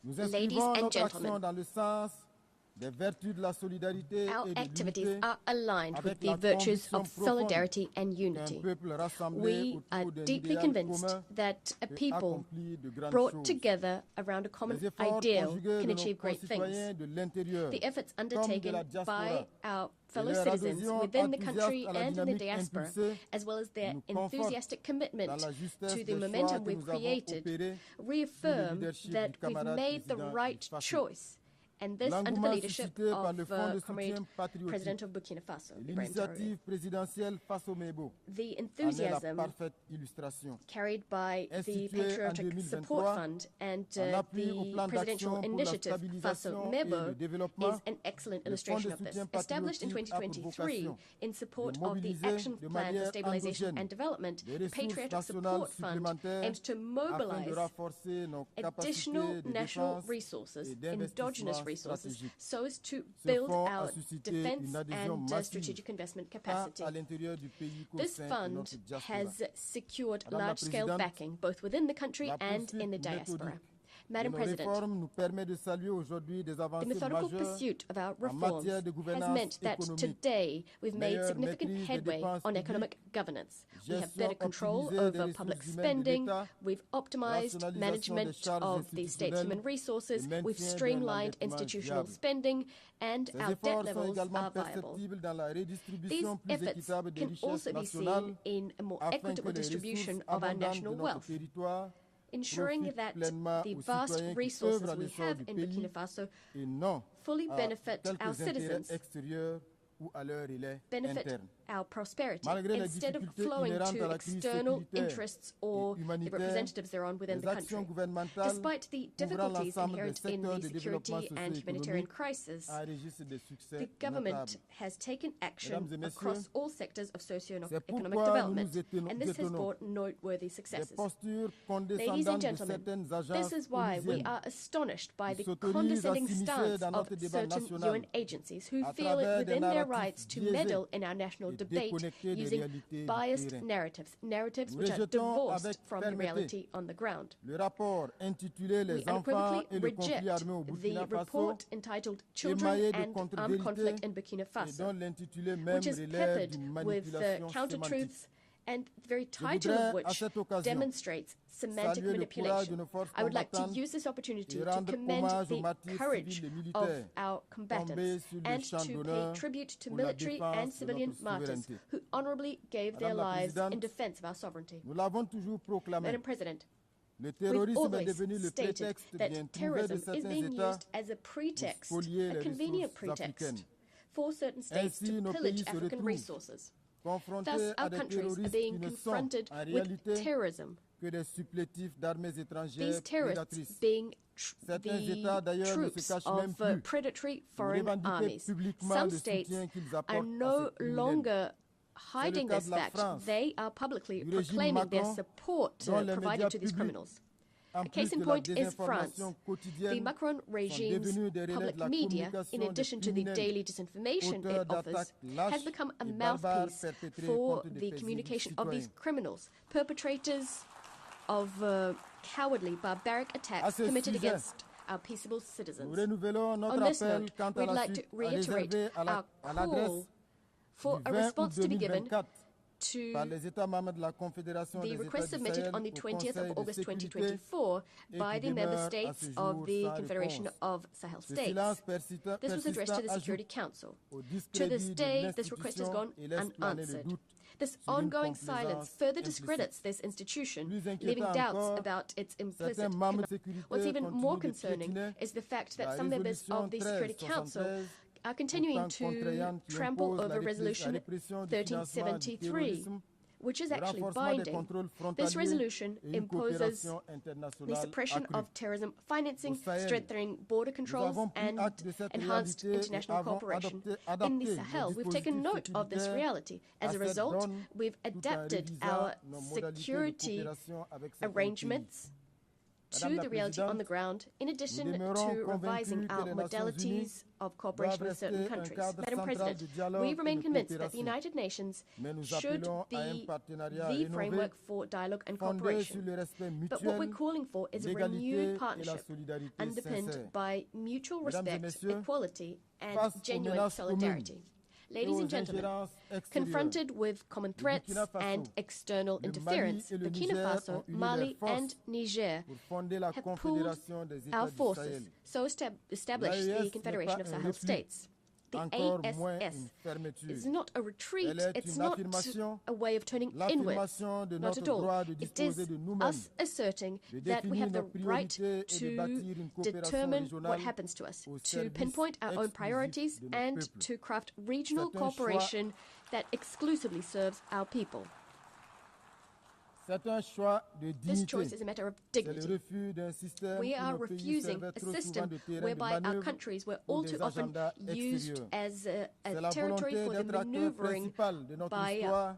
nous Ladies inscrivons and notre action gentlemen, dans le sens des vertus de la solidarité our et de activities l'unité are aligned with avec the la virtues conviction of solidarity and profonde unity. qu'un peuple rassemblé We are autour d'un deeply idéal convinced commun that a peut people accomplir de grandes brought choses. together around a common Les efforts ideal conjugués can de nos achieve great things. concitoyens de l'intérieur The efforts comme de la undertaken diaspora by our fellow leur citizens adhésion within the enthousiaste country à la and in the dynamique diaspora, impulsée as well as their nous conforte enthusiastic commitment dans la justesse to the des momentum choix que we've nous avons created, opérés reaffirm leadership that du we've camarade made the président right Burkina Faso. choice. And this under the L'engouement leadership suscité par le of Front de Comrade soutien patriotique President of Burkina Faso, et Ibrahim Traoré. l'initiative présidentielle face au Mebo The en est la enthusiasm parfaite illustration. carried by the Institué en Patriotic 2023, Support Fund and en appui au the plan Presidential d'action pour la Initiative stabilisation FASO et MEBO le développement, is an excellent le Fonds de illustration of this. soutien Established in patriotique a pour 2023 vocation in support de of the mobiliser Action de Plan for manière Stabilization endogène and Development, des the ressources Patriotic nationales Support Fund supplémentaires aims to afin de mobilize renforcer nos additional capacités de national défense resources, et d'investissement endogenous resources, stratégique. so as to Ce build fonds a our suscité defense une adhésion and massive strategic investment tant capacity. à l'intérieur du pays qu'au This sein de fund notre diaspora. has secured Madame la large-scale Présidente, backing, both within the country la and poursuite in the diaspora. méthodique Madam de nos President, réformes nous permet de saluer aujourd'hui des the avancées methodical majeures pursuit of our en reforms matière de has gouvernance meant that économique, today we've made meilleure significant maîtrise des headway dépenses on publiques, economic governance. We have gestion better control optimisée des over ressources public humaines de spending, l'État, we've optimized rationalisation des management charges of the state's institutionnelles human resources, et we've maintien d'un streamlined endettement institutional viable. spending, and Ces our debt efforts sont levels également are viable. perceptibles dans la These redistribution plus efforts équitable des can richesses also be seen nationales in a more afin equitable que les distribution ressources of our abondantes de national notre wealth, territoire ensuring profitent that pleinement the aux vast citoyens qui resources œuvrent à we l'essor have du in pays Burkina Faso et non fully à benefit quelques our intérêts citizens, extérieurs ou à leur relais benefit interne. our prosperity, Malgré les instead of difficultés flowing inhérentes à to la crise external sécuritaire interests or et the humanitaire, representatives thereon within les the actions country. gouvernementales Despite the couvrant difficulties l'ensemble des inherent in secteurs the de développement security and humanitarian socio-économique crisis, enregistrent des succès the government notables. has taken action Mesdames et messieurs, across all sectors of socio-economic c'est pourquoi nous development, nous étonnons- and this has étonnons brought noteworthy Les successes. postures Ladies and condescendantes de gentlemen, certaines agences this is why we onusiennes are astonished by the qui s'autorisent à condescending s'immiscer stance dans of notre débat certain national UN agencies who à feel it travers des within their narratifs rights to biaisés meddle in our national et debate déconnectés des using réalités biased terrain. narratives Nous which are rejetons divorced avec from the fermeté reality on the ground. le rapport intitulé We Les enfants unequivocally et le conflit reject armé au the Burkina Faso report entitled émaillé Children de and Armed contre-vérités Conflict in Burkina et Faso, dont l'intitulé même which is relève peppered d'une with manipulation sémantique. counter-truths, and the very title voudrais, of à which cette occasion, demonstrates semantic saluer le courage de manipulation. nos forces I would like to combattantes use this opportunity et to rendre commend hommage aux the martyrs courage civils et of militaires our tombés combatants sur le and champ to pay d'honneur tribute to pour la military défense and de civilian notre martyrs souveraineté. who honorably gave their Madame la lives in Présidente, defense of our sovereignty. Nous l'avons toujours proclamé. Madam President, Le we've terrorisme est always devenu le stated prétexte that bien trouvé de terrorism is certains being États used as a pretext, spolier a les convenient ressources pretext africaines. for certain states Ainsi, to nos pillage pays se African retrouvent resources. confrontés Thus, à our des countries are terroristes qui being ne sont confronted en with réalité terrorism. que des supplétifs d'armées étrangères These terrorists prédatrices. being Certains États, the d'ailleurs, ne se troops cachent même of plus predatory pour foreign revendiquer armies. publiquement Some le states soutien qu'ils are apportent à no ces criminels. longer hiding cas this de la fact. France, They are publicly du régime proclaiming their Macron, support dont les provided médias to these publics, criminals. En A case plus in de la point is France. désinformation The quotidienne, Macron regime's devenus des relais public de la media, in communication addition des to the criminels, daily disinformation auteurs it offers, d'attaques lâches has become a et barbares mouthpiece perpétrées for contre des the paisibles communication of these citoyens. criminals, perpetrators of cowardly, barbaric attacks ce committed sujet, against our peaceable Nous citizens. renouvelons notre On this appel note, quant à we'd la like to suite à reiterate réserver à our l'adresse call for du a 20 août response to be given 2024 to par les États membres de la Confédération the des request États du submitted Sahel on the au 20th Conseil of de August sécurité 2024 et by qui the member demeure à states ce of jour the sans Confederation réponse. of Sahel Ce States. silence This was addressed to the persistant Security ajoute Council. au To this discrédit de day, this request has l'institution gone et laisse planer le unanswered. doute This ongoing silence further discredits this institution, leaving doubts about its implicit commitment. What's even more concerning is the fact that some members of the Security Council are continuing to trample over Resolution 1373, which is actually binding. This resolution imposes the suppression of terrorism financing, strengthening border controls, and enhanced international cooperation. In the Sahel, we've taken note of this reality. As a result, we've adapted our security arrangements to the reality on the ground, in addition to revising our modalities of cooperation with certain countries. Madam President, we remain convinced that the United Nations should be the framework for dialogue and cooperation. But what we're calling for is a renewed partnership underpinned by mutual respect, equality, and genuine solidarity. Ladies and gentlemen, confronted with common threats and external interference, Burkina Faso, Mali, and Niger have pooled our forces, so established the Confederation of Sahel States. The ASS is not a retreat, it's not a way of turning inward, not at all. It is us asserting that we have the right to determine what happens to us, to pinpoint our own priorities, and to craft regional cooperation that exclusively serves our people. This choice is a matter of dignity. We are refusing a system whereby our countries were all too often used as a territory for the maneuvering by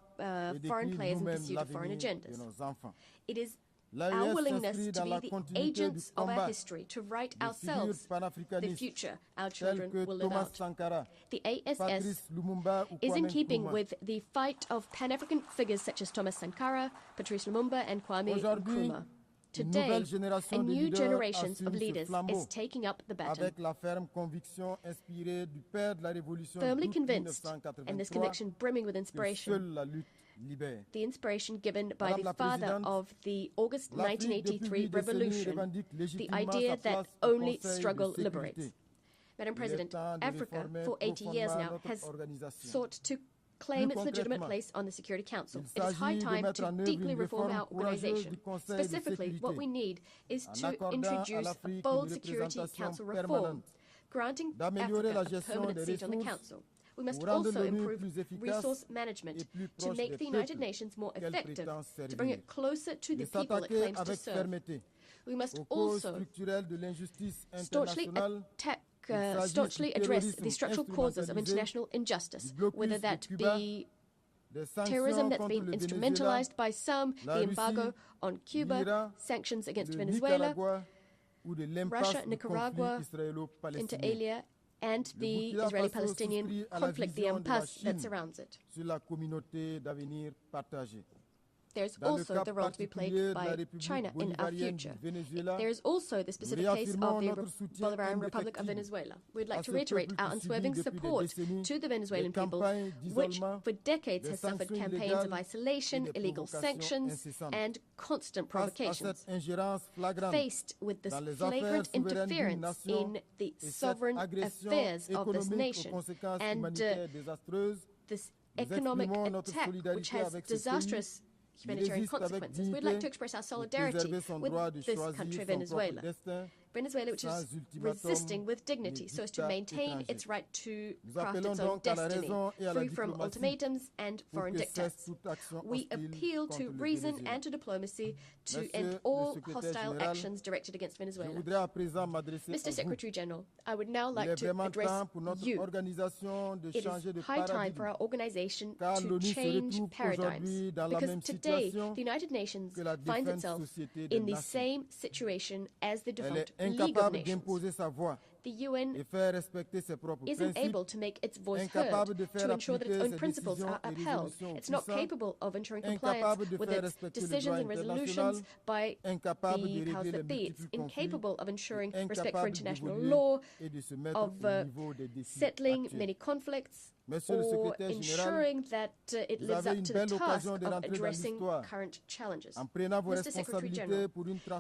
foreign players in pursuit of foreign agendas. It is our willingness to be the agents of our history, to write ourselves the future our children will live out. The ASS is in keeping with the fight of Pan-African figures such as Thomas Sankara, Patrice Lumumba, and Kwame Nkrumah. Today, a new generation of leaders is taking up the baton. Firmly convinced, and this conviction brimming with inspiration, the inspiration given by the father of the August 1983 revolution, the idea that only struggle liberates. Madam President, Africa, for 80 years now, has sought to claim its legitimate place on the Security Council. It is high time to deeply reform our organization. Specifically, what we need is to introduce a bold Security Council reform, granting Africa a permanent seat on the Council. We must also improve resource management to make the United Nations more effective, to bring it closer to the people it claims to serve. We must also staunchly address the structural causes of international injustice, whether that be terrorism that's been instrumentalized by some, the embargo on Cuba, sanctions against Venezuela, Russia, Nicaragua, inter alia, and the Israeli-Palestinian conflict, the impasse that surrounds it. There's also the role to be played by China in our future. There is also the specific case of the Bolivarian Republic of Venezuela. We'd like to reiterate our unswerving support to the Venezuelan people, which for decades has suffered campaigns of isolation, illegal sanctions, and constant provocations. Faced with this flagrant interference in the sovereign affairs of this nation and this economic attack, which has disastrous humanitarian consequences, we'd like to express our solidarity with this country, Venezuela. Venezuela, which is resisting with dignity so as to maintain its right to craft its own destiny, free from ultimatums and foreign diktats. We appeal to reason and to diplomacy to end all hostile actions directed against Venezuela. Mr. Secretary General, I would now like to address you. It is high time for our organization to change paradigms, because today the United Nations finds itself in the same situation as the defunct League of Nations. The UN isn't able to make its voice heard, to ensure that its own principles are upheld. It's not capable of ensuring compliance with its decisions and resolutions by the powers that be. It's incapable of ensuring respect for international law, of settling many conflicts, or ensuring that it lives up to the task of addressing current challenges. Mr. Secretary General,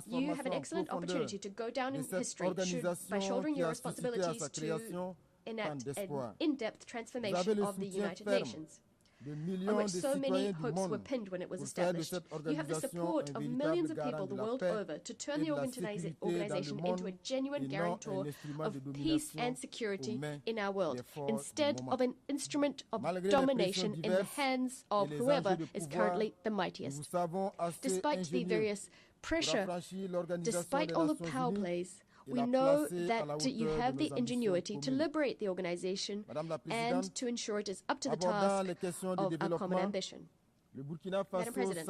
you have an excellent opportunity to go down in history by shouldering your responsibilities to enact an in-depth transformation of the United Nations. on which so many hopes were pinned when it was established. You have the support of millions of people the world over to turn the organization into a genuine guarantor of peace and security in our world, instead of an instrument of domination in the hands of whoever is currently the mightiest. Despite the various pressure, despite all the power plays, we know that you have the ingenuity to liberate the organization and to ensure it is up to the task of our common ambition. Madam President,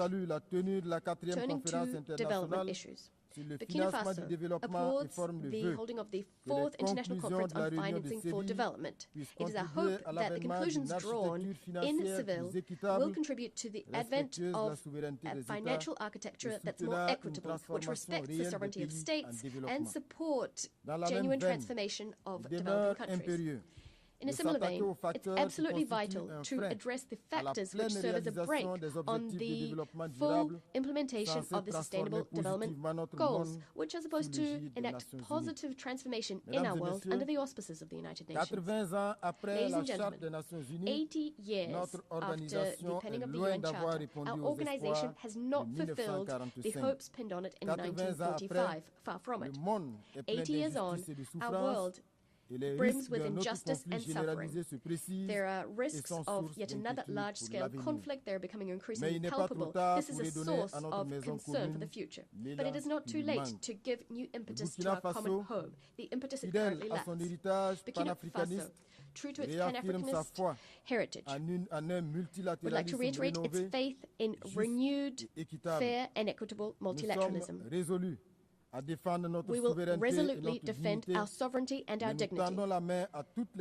turning to development issues. Burkina Faso applauds the holding of the 4th International Conference on Financing for Development. It is our hope that the conclusions drawn in Seville will contribute to the advent of a financial architecture that's more equitable, which respects the sovereignty of states and support genuine transformation of developing countries. In a similar vein, it's absolutely vital to address the factors which serve as a brake on the full implementation of the Sustainable Development Goals, which are supposed to enact positive transformation in our world under the auspices of the United Nations. Ladies and gentlemen, 80 years after the penning of the UN Charter, our organization has not fulfilled the hopes pinned on it in 1945, far from it. 80 years on, our world brims with injustice and suffering. There are risks of yet another large-scale conflict. They are becoming increasingly palpable. This is a source of concern for the future. But it is not too late to give new impetus to our common home, the impetus it currently lacks. Burkina Faso, true to its Pan-Africanist heritage, would like to reiterate its faith in renewed, fair and equitable multilateralism. We will resolutely defend our sovereignty and our dignity.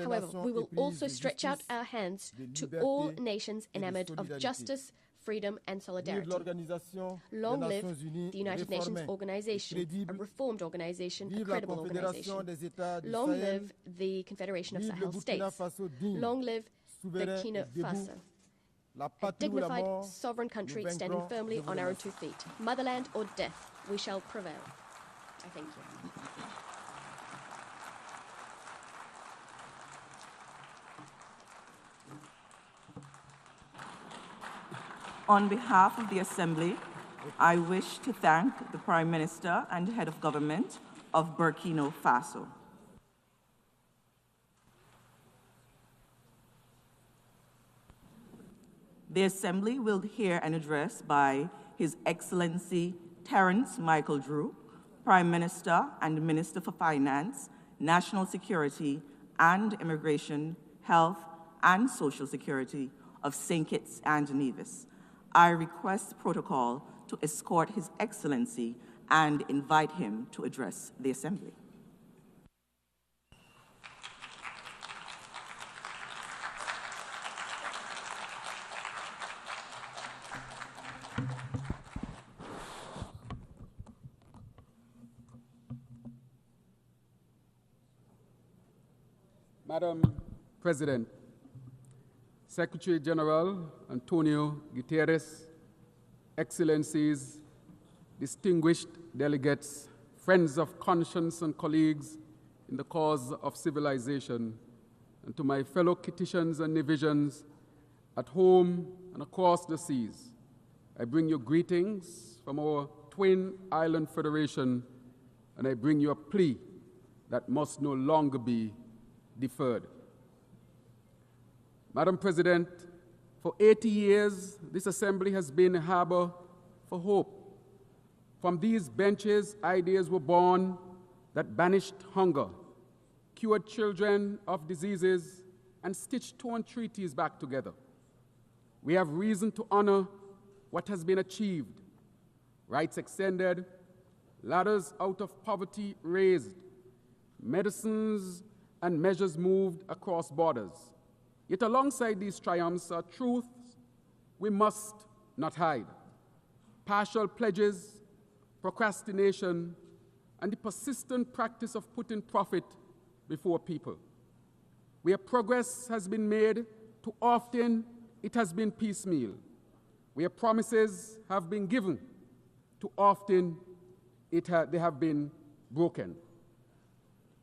However, we will also stretch out our hands to all nations enamored of justice, freedom and solidarity. Long live the United Nations Organization, a reformed organization, a credible organization. Long live the Confederation of Sahel States. Long live Burkina Faso, a dignified sovereign country standing firmly on our 2 feet. Motherland or death, we shall prevail. I thank you. On behalf of the Assembly, I wish to thank the Prime Minister and Head of Government of Burkina Faso. The Assembly will hear an address by His Excellency Terence Michael Drew, Prime Minister and Minister for Finance, National Security and Immigration, Health and Social Security of St. Kitts and Nevis. I request protocol to escort His Excellency and invite him to address the Assembly. Madam President, Secretary General Antonio Guterres, Excellencies, distinguished delegates, friends of conscience and colleagues in the cause of civilization, and to my fellow Kittitians and Nevisians at home and across the seas, I bring you greetings from our twin island federation, and I bring you a plea that must no longer be deferred. Madam President, for 80 years, this Assembly has been a harbor for hope. From these benches, ideas were born that banished hunger, cured children of diseases, and stitched torn treaties back together. We have reason to honor what has been achieved: rights extended, ladders out of poverty raised, medicines and measures moved across borders. Yet alongside these triumphs are truths we must not hide: partial pledges, procrastination, and the persistent practice of putting profit before people. Where progress has been made, too often it has been piecemeal. Where promises have been given, too often they have been broken.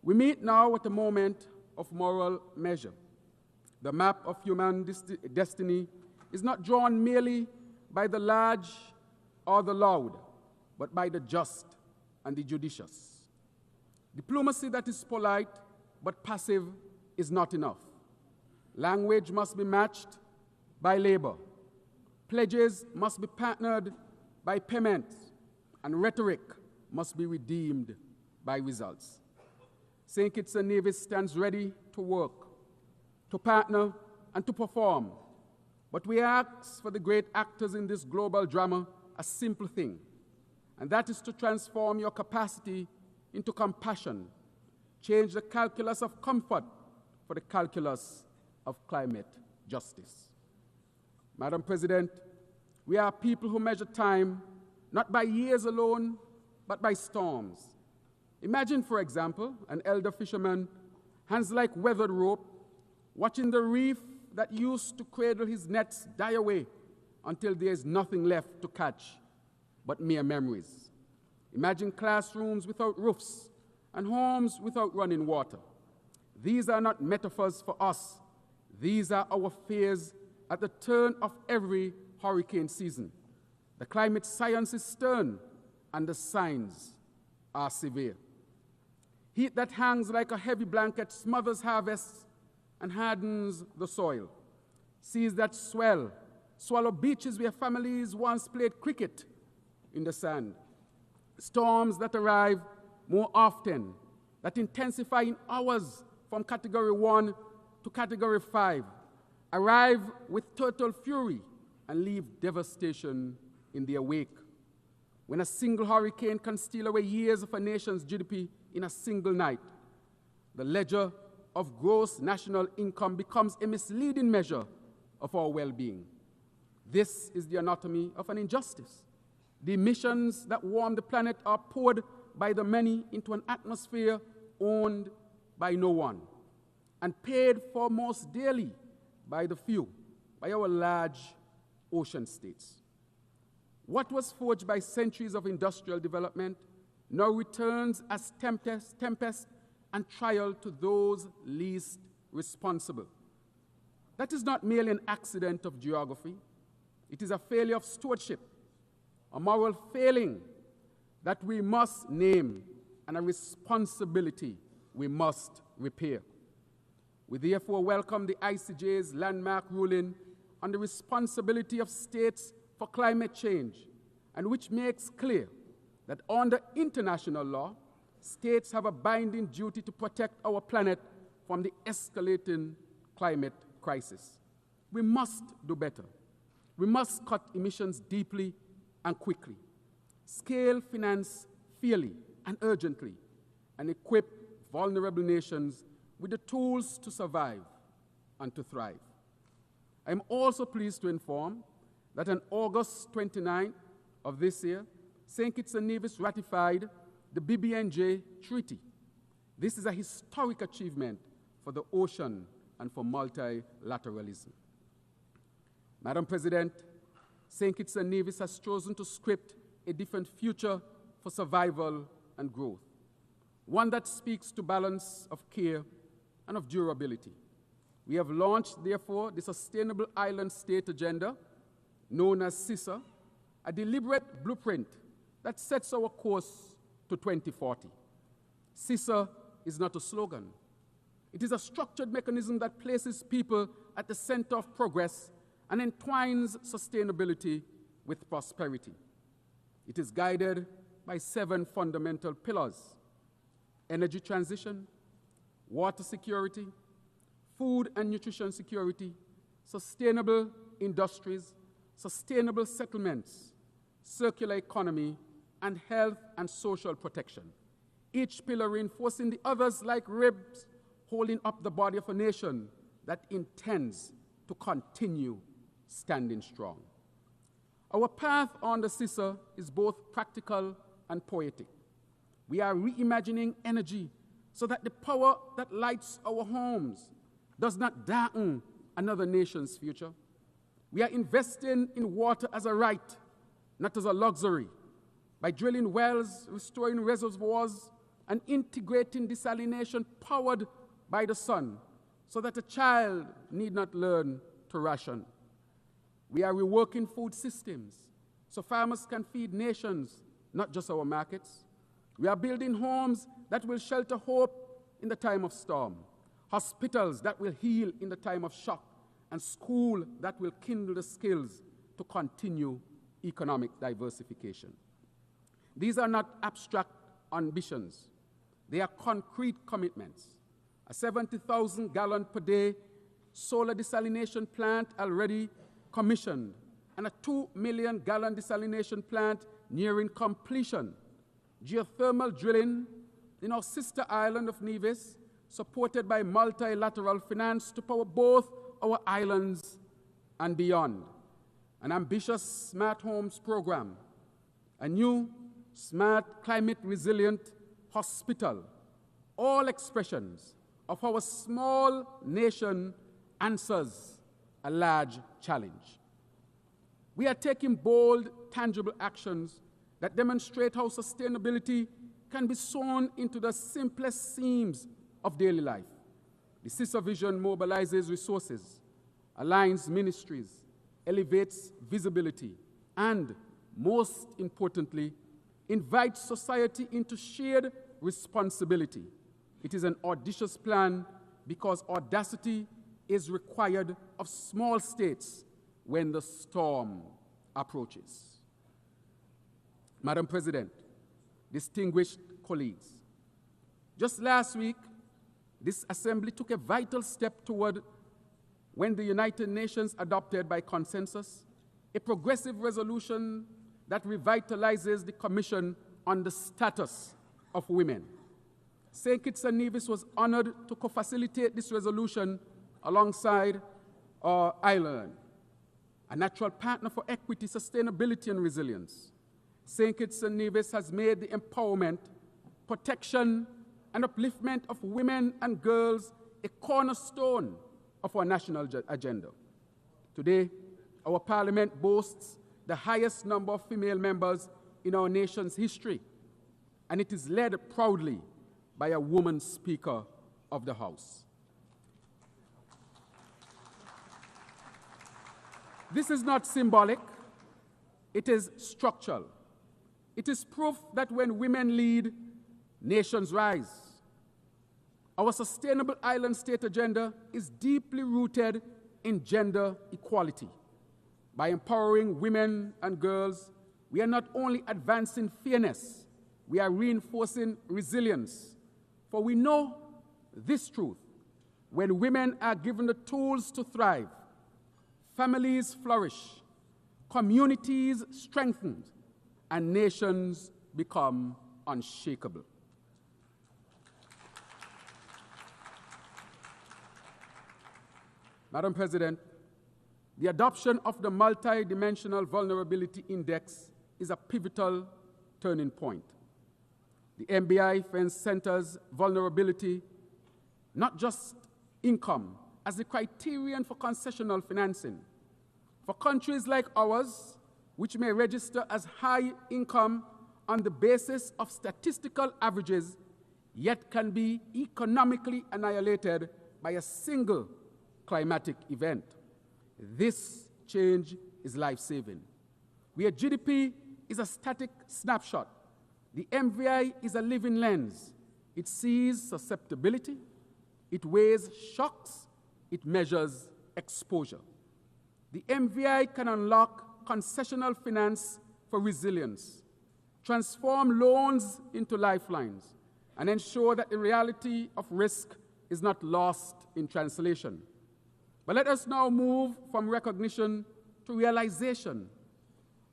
We meet now at a moment of moral measure. The map of human destiny is not drawn merely by the large or the loud, but by the just and the judicious. Diplomacy that is polite but passive is not enough. Language must be matched by labor. Pledges must be partnered by payments, and rhetoric must be redeemed by results. St. Kitts and Nevis stands ready to work, to partner, and to perform. But we ask for the great actors in this global drama a simple thing, and that is to transform your capacity into compassion, change the calculus of comfort for the calculus of climate justice. Madam President, we are people who measure time not by years alone, but by storms. Imagine, for example, an elder fisherman, hands like weathered rope, watching the reef that used to cradle his nets die away until there is nothing left to catch but mere memories. Imagine classrooms without roofs and homes without running water. These are not metaphors for us. These are our fears at the turn of every hurricane season. The climate science is stern, and the signs are severe. Heat that hangs like a heavy blanket smothers harvests and hardens the soil. Seas that swallow beaches where families once played cricket in the sand. Storms that arrive more often, that intensify in hours from Category 1 to Category 5, arrive with total fury and leave devastation in their wake. When a single hurricane can steal away years of a nation's GDP in a single night, the ledger of gross national income becomes a misleading measure of our well-being. This is the anatomy of an injustice. The emissions that warm the planet are poured by the many into an atmosphere owned by no one, and paid for most dearly by the few, by our large ocean states. What was forged by centuries of industrial development now returns as tempest and trial to those least responsible. That is not merely an accident of geography. It is a failure of stewardship, a moral failing that we must name, and a responsibility we must repair. We therefore welcome the ICJ's landmark ruling on the responsibility of states for climate change, and which makes clear that under international law, states have a binding duty to protect our planet from the escalating climate crisis. We must do better. We must cut emissions deeply and quickly, scale finance fairly and urgently, and equip vulnerable nations with the tools to survive and to thrive. I am also pleased to inform that on August 29th of this year, St. Kitts and Nevis ratified the BBNJ Treaty. This is a historic achievement for the ocean and for multilateralism. Madam President, St. Kitts and Nevis has chosen to script a different future for survival and growth, one that speaks to balance of care and of durability. We have launched, therefore, the Sustainable Island State Agenda, known as SISA, a deliberate blueprint that sets our course to 2040. SISA is not a slogan. It is a structured mechanism that places people at the center of progress and entwines sustainability with prosperity. It is guided by 7 fundamental pillars: energy transition, water security, food and nutrition security, sustainable industries, sustainable settlements, circular economy, and health and social protection. Each pillar reinforcing the others like ribs holding up the body of a nation that intends to continue standing strong. Our path on the SISA is both practical and poetic. We are reimagining energy so that the power that lights our homes does not darken another nation's future. We are investing in water as a right, not as a luxury, by drilling wells, restoring reservoirs, and integrating desalination powered by the sun so that a child need not learn to ration. We are reworking food systems so farmers can feed nations, not just our markets. We are building homes that will shelter hope in the time of storm, hospitals that will heal in the time of shock, and schools that will kindle the skills to continue economic diversification. These are not abstract ambitions. They are concrete commitments. A 70,000 gallon per day solar desalination plant already commissioned, and a 2 million gallon desalination plant nearing completion. Geothermal drilling in our sister island of Nieves, supported by multilateral finance to power both our islands and beyond. An ambitious smart homes program, a new smart climate resilient hospital, all expressions of our small nation answers a large challenge. We are taking bold, tangible actions that demonstrate how sustainability can be sewn into the simplest seams of daily life. The CISA vision mobilizes resources, aligns ministries, elevates visibility, and, most importantly, invites society into shared responsibility. It is an audacious plan because audacity is required of small states when the storm approaches. Madam President, distinguished colleagues, just last week, this Assembly took a vital step toward when the United Nations adopted by consensus a progressive resolution that revitalizes the Commission on the Status of Women. St. Kitts and Nevis was honored to co-facilitate this resolution alongside Ireland, a natural partner for equity, sustainability, and resilience. St. Kitts and Nevis has made the empowerment, protection, and upliftment of women and girls a cornerstone of our national agenda. Today, our parliament boasts the highest number of female members in our nation's history, and it is led proudly by a woman Speaker of the House. This is not symbolic, it is structural. It is proof that when women lead, nations rise. Our sustainable island state agenda is deeply rooted in gender equality. By empowering women and girls, we are not only advancing fairness, we are reinforcing resilience. For we know this truth: when women are given the tools to thrive, families flourish, communities strengthen, and nations become unshakable. Madam President, the adoption of the Multidimensional Vulnerability Index is a pivotal turning point. The MBI centers vulnerability, not just income, as the criterion for concessional financing. For countries like ours, which may register as high income on the basis of statistical averages, yet can be economically annihilated by a single climatic event. This change is life-saving. Where GDP is a static snapshot, the MVI is a living lens. It sees susceptibility, it weighs shocks, it measures exposure. The MVI can unlock concessional finance for resilience, transform loans into lifelines, and ensure that the reality of risk is not lost in translation. But let us now move from recognition to realization,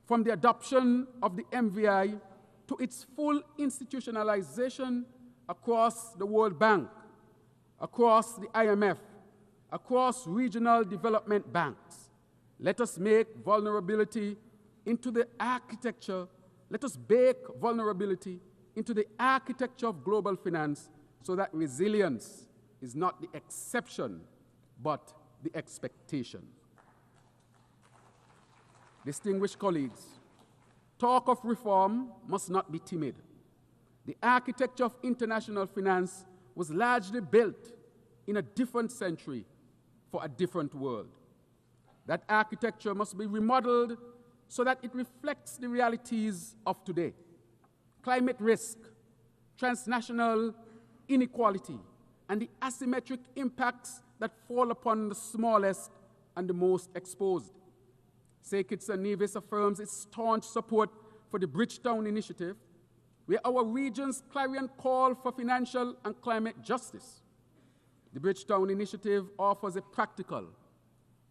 from the adoption of the MVI to its full institutionalization across the World Bank, across the IMF, across regional development banks. Let us make vulnerability into the architecture, let us bake vulnerability into the architecture of global finance so that resilience is not the exception, but the expectation. Distinguished colleagues, talk of reform must not be timid. The architecture of international finance was largely built in a different century for a different world. That architecture must be remodeled so that it reflects the realities of today. Climate risk, transnational inequality, and the asymmetric impacts that fall upon the smallest and the most exposed. Síguenos and Nieves affirms its staunch support for the Bridgetown Initiative, where our region's clarion call for financial and climate justice. The Bridgetown Initiative offers a practical,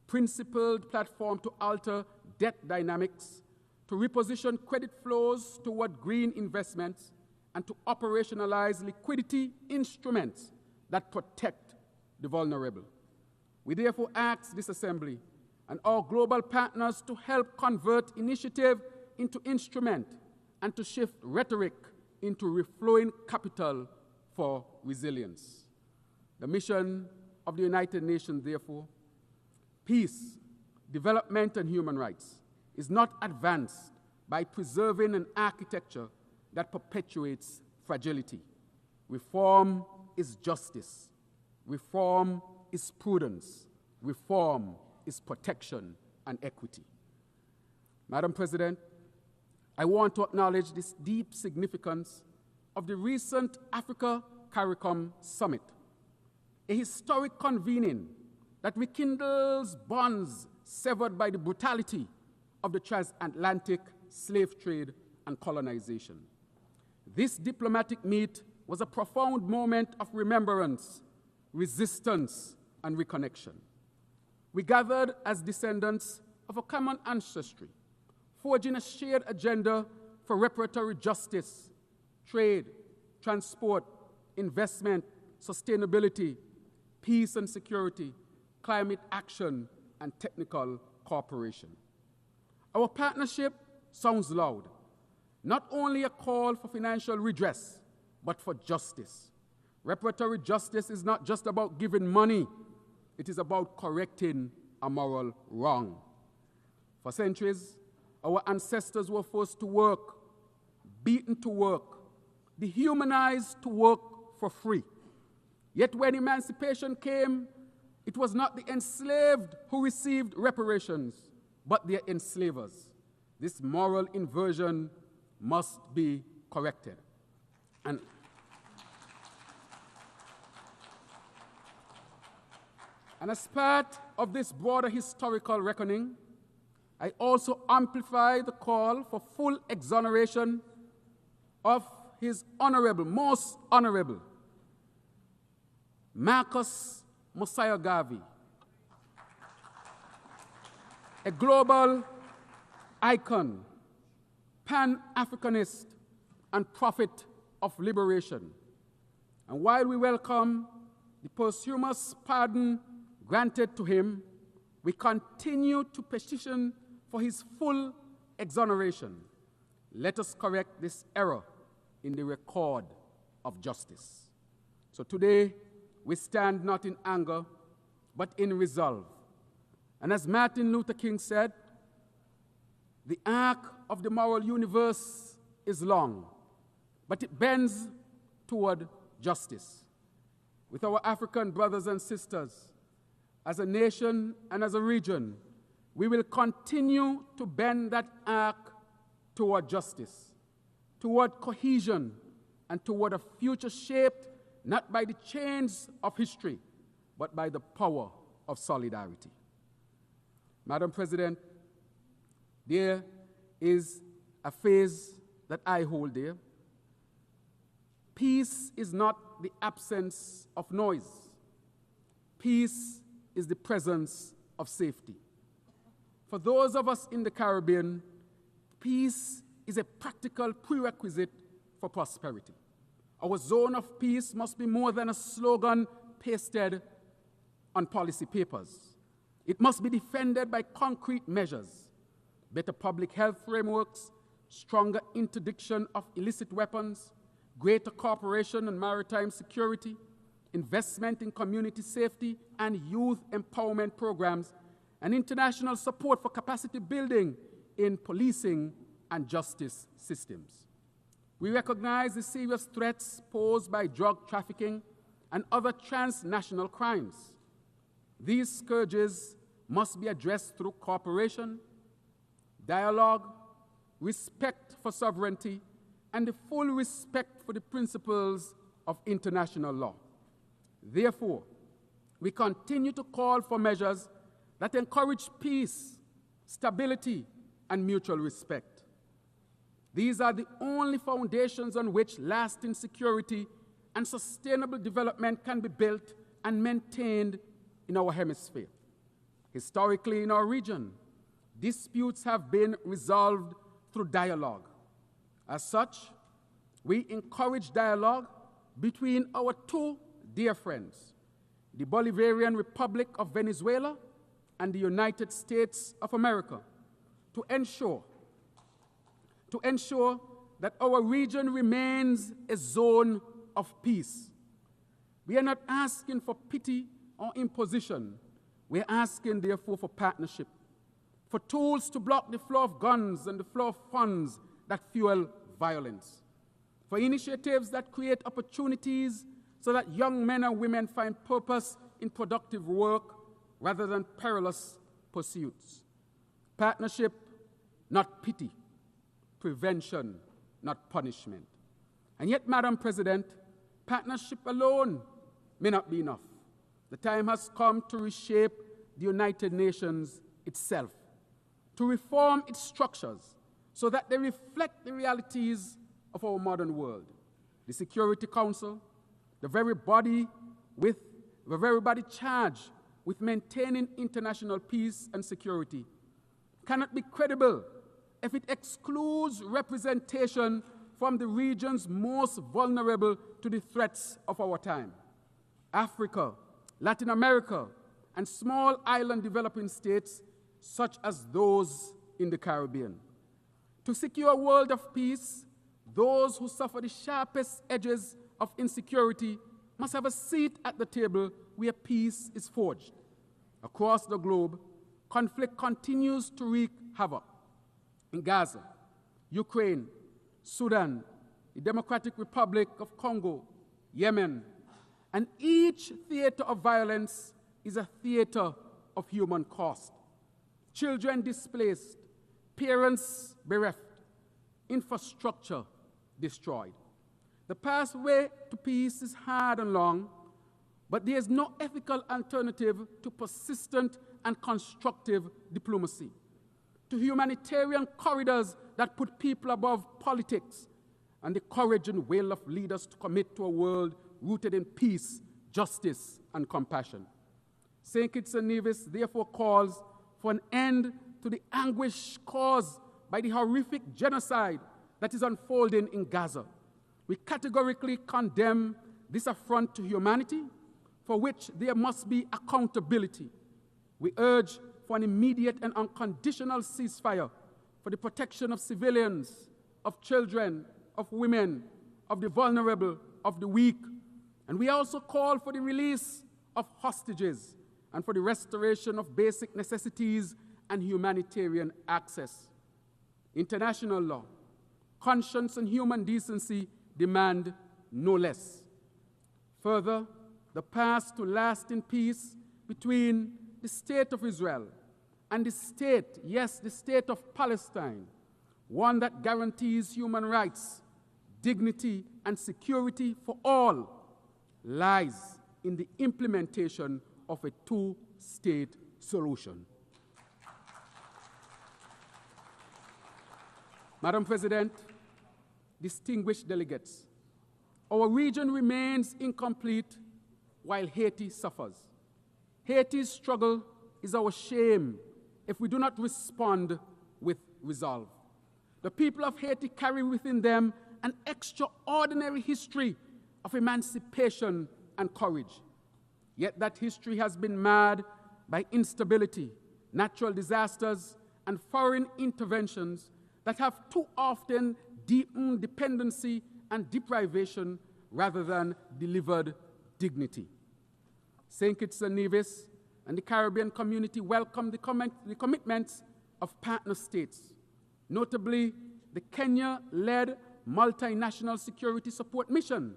principled platform to alter debt dynamics, to reposition credit flows toward green investments, and to operationalize liquidity instruments that protect the vulnerable. We therefore ask this Assembly and our global partners to help convert initiative into instrument and to shift rhetoric into reflowing capital for resilience. The mission of the United Nations, therefore, peace, development, and human rights, is not advanced by preserving an architecture that perpetuates fragility. Reform is justice. Reform is prudence. Reform is protection and equity. Madam President, I want to acknowledge this deep significance of the recent Africa CARICOM Summit, a historic convening that rekindles bonds severed by the brutality of the transatlantic slave trade and colonization. This diplomatic meet was a profound moment of remembrance, resistance, and reconnection. We gathered as descendants of a common ancestry, forging a shared agenda for reparatory justice, trade, transport, investment, sustainability, peace and security, climate action, and technical cooperation. Our partnership sounds loud, not only a call for financial redress, but for justice. Reparatory justice is not just about giving money, it is about correcting a moral wrong. For centuries, our ancestors were forced to work, beaten to work, dehumanized to work for free. Yet when emancipation came, it was not the enslaved who received reparations, but their enslavers. This moral inversion must be corrected. And as part of this broader historical reckoning, I also amplify the call for full exoneration of His Honorable, Most Honorable, Marcus Mosiah Garvey, a global icon, Pan-Africanist, and prophet of liberation. And while we welcome the posthumous pardon granted to him, we continue to petition for his full exoneration. Let us correct this error in the record of justice. So today, we stand not in anger, but in resolve. And as Martin Luther King said, the arc of the moral universe is long, but it bends toward justice. With our African brothers and sisters, as a nation and as a region, we will continue to bend that arc toward justice, toward cohesion, and toward a future shaped not by the chains of history, but by the power of solidarity. Madam President, there is a phrase that I hold dear. Peace is not the absence of noise. Peace is the presence of safety. For those of us in the Caribbean, peace is a practical prerequisite for prosperity. Our zone of peace must be more than a slogan pasted on policy papers. It must be defended by concrete measures, better public health frameworks, stronger interdiction of illicit weapons, greater cooperation on maritime security, investment in community safety and youth empowerment programs, and international support for capacity building in policing and justice systems. We recognize the serious threats posed by drug trafficking and other transnational crimes. These scourges must be addressed through cooperation, dialogue, respect for sovereignty, and the full respect for the principles of international law. Therefore, we continue to call for measures that encourage peace, stability, and mutual respect. These are the only foundations on which lasting security and sustainable development can be built and maintained in our hemisphere. Historically, in our region, disputes have been resolved through dialogue. As such, we encourage dialogue between our two dear friends, the Bolivarian Republic of Venezuela and the United States of America, to ensure that our region remains a zone of peace. We are not asking for pity or imposition. We are asking, therefore, for partnership, for tools to block the flow of guns and the flow of funds that fuel violence, for initiatives that create opportunities so that young men and women find purpose in productive work rather than perilous pursuits. Partnership, not pity. Prevention, not punishment. And yet, Madam President, partnership alone may not be enough. The time has come to reshape the United Nations itself, to reform its structures so that they reflect the realities of our modern world. The Security Council, the very body charged with maintaining international peace and security, cannot be credible if it excludes representation from the regions most vulnerable to the threats of our time: Africa, Latin America, and small island developing states such as those in the Caribbean. To secure a world of peace, those who suffer the sharpest edges of insecurity must have a seat at the table where peace is forged. Across the globe, conflict continues to wreak havoc. In Gaza, Ukraine, Sudan, the Democratic Republic of Congo, Yemen, and each theater of violence is a theater of human cost. Children displaced, parents bereft, infrastructure destroyed. The pathway to peace is hard and long, but there is no ethical alternative to persistent and constructive diplomacy, to humanitarian corridors that put people above politics, and the courage and will of leaders to commit to a world rooted in peace, justice, and compassion. St. Kitts and Nevis therefore calls for an end to the anguish caused by the horrific genocide that is unfolding in Gaza. We categorically condemn this affront to humanity, for which there must be accountability. We urge for an immediate and unconditional ceasefire for the protection of civilians, of children, of women, of the vulnerable, of the weak. And we also call for the release of hostages and for the restoration of basic necessities and humanitarian access. International law, conscience, and human decency demand no less. Further, the path to lasting peace between the State of Israel and the state, yes, the State of Palestine, one that guarantees human rights, dignity, and security for all, lies in the implementation of a two-state solution. Madam President, distinguished delegates, our region remains incomplete while Haiti suffers. Haiti's struggle is our shame if we do not respond with resolve. The people of Haiti carry within them an extraordinary history of emancipation and courage. Yet that history has been marred by instability, natural disasters, and foreign interventions that have too often deepened dependency and deprivation rather than delivered dignity. St. Kitts and Nevis and the Caribbean community welcome the commitments of partner states, notably the Kenya-led multinational security support mission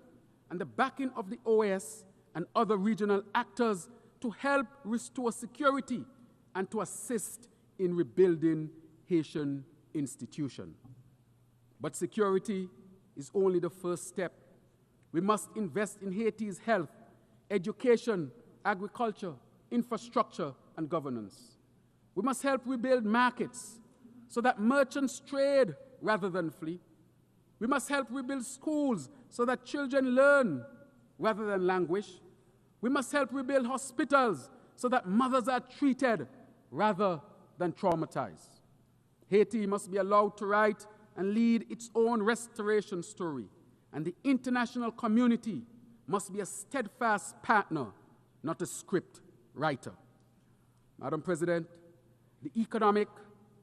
and the backing of the OAS and other regional actors to help restore security and to assist in rebuilding Haitian institutions. But security is only the first step. We must invest in Haiti's health, education, agriculture, infrastructure, and governance. We must help rebuild markets so that merchants trade rather than flee. We must help rebuild schools so that children learn rather than languish. We must help rebuild hospitals so that mothers are treated rather than traumatized. Haiti must be allowed to write and lead its own restoration story, and the international community must be a steadfast partner, not a script writer. Madam President, the economic,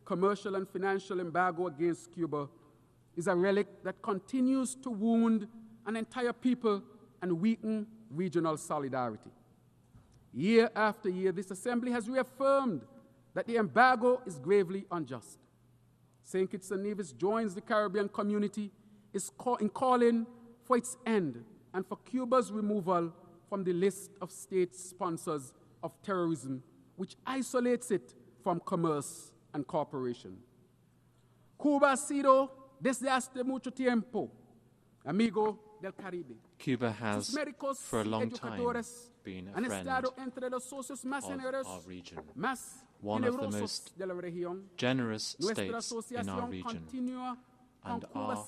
commercial, and financial embargo against Cuba is a relic that continues to wound an entire people and weaken regional solidarity. Year after year, this Assembly has reaffirmed that the embargo is gravely unjust. St. Kitts and Nevis joins the Caribbean community in calling for its end and for Cuba's removal from the list of state sponsors of terrorism, which isolates it from commerce and cooperation. Cuba ha sido desde hace mucho tiempo amigo del Caribe. Cuba has, for a long time, been a friend of our region, one of the most generous states in our region, and our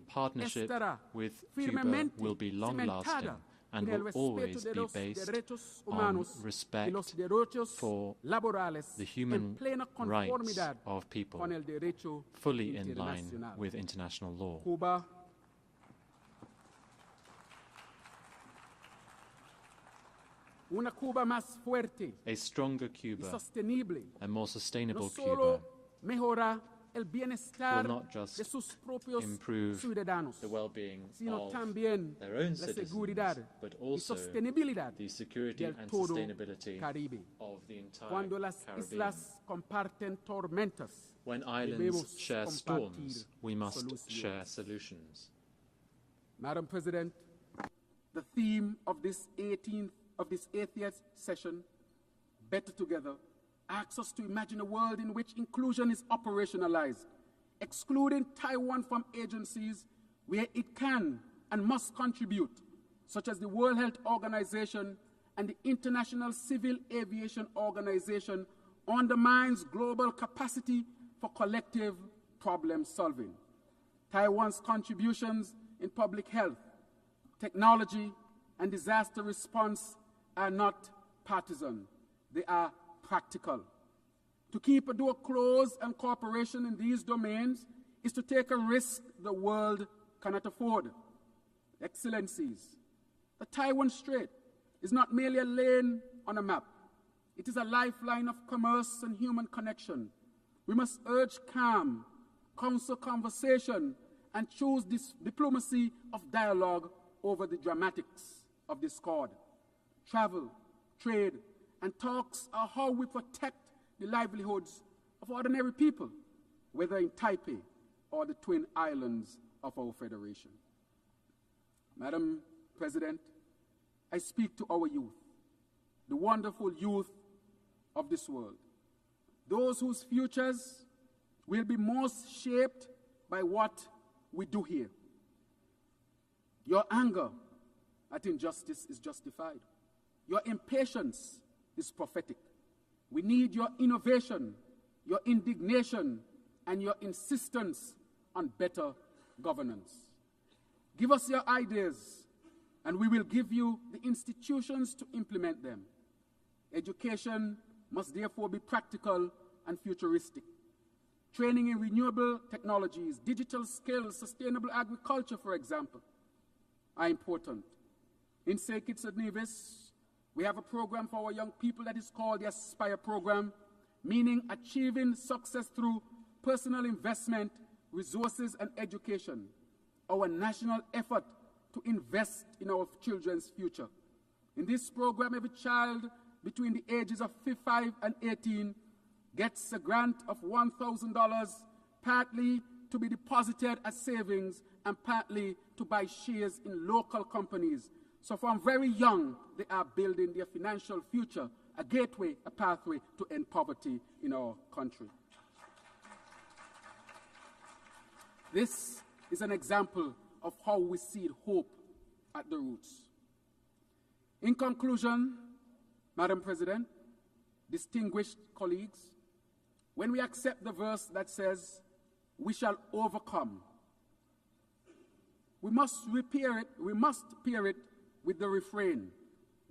partnership with Cuba will be long-lasting and will always be based on respect for the human rights of people, fully in line with international law. A stronger Cuba, a more sustainable Cuba, will not just improve the well-being of their own citizens, but also the security and sustainability of the entire Caribbean. When islands share storms, we must share solutions. Madam President, the theme of this 80th session, Better Together, asks us to imagine a world in which inclusion is operationalized, excluding Taiwan from agencies where it can and must contribute, such as the World Health Organization and the International Civil Aviation Organization, undermines global capacity for collective problem solving. Taiwan's contributions in public health, technology, and disaster response are not partisan. They are practical. To keep a door closed and cooperation in these domains is to take a risk the world cannot afford. Excellencies, the Taiwan Strait is not merely a lane on a map. It is a lifeline of commerce and human connection. We must urge calm, counsel conversation, and choose this diplomacy of dialogue over the dramatics of discord. Travel, trade, and talks are how we protect the livelihoods of ordinary people, whether in Taipei or the twin islands of our federation. Madam President, I speak to our youth, the wonderful youth of this world, those whose futures will be most shaped by what we do here. Your anger at injustice is justified. Your impatience is prophetic. We need your innovation, your indignation, and your insistence on better governance. Give us your ideas, and we will give you the institutions to implement them. Education must therefore be practical and futuristic. Training in renewable technologies, digital skills, sustainable agriculture, for example, are important. In St. Kitts and Nevis, we have a program for our young people that is called the Aspire Program, meaning achieving success through personal investment, resources, and education. Our national effort to invest in our children's future. In this program, every child between the ages of 5 and 18 gets a grant of $1,000, partly to be deposited as savings and partly to buy shares in local companies. So from very young, they are building their financial future a gateway, a pathway to end poverty in our country. This is an example of how we seed hope at the roots. In conclusion, Madam President, distinguished colleagues, when we accept the verse that says, "We shall overcome," we must pair it with the refrain,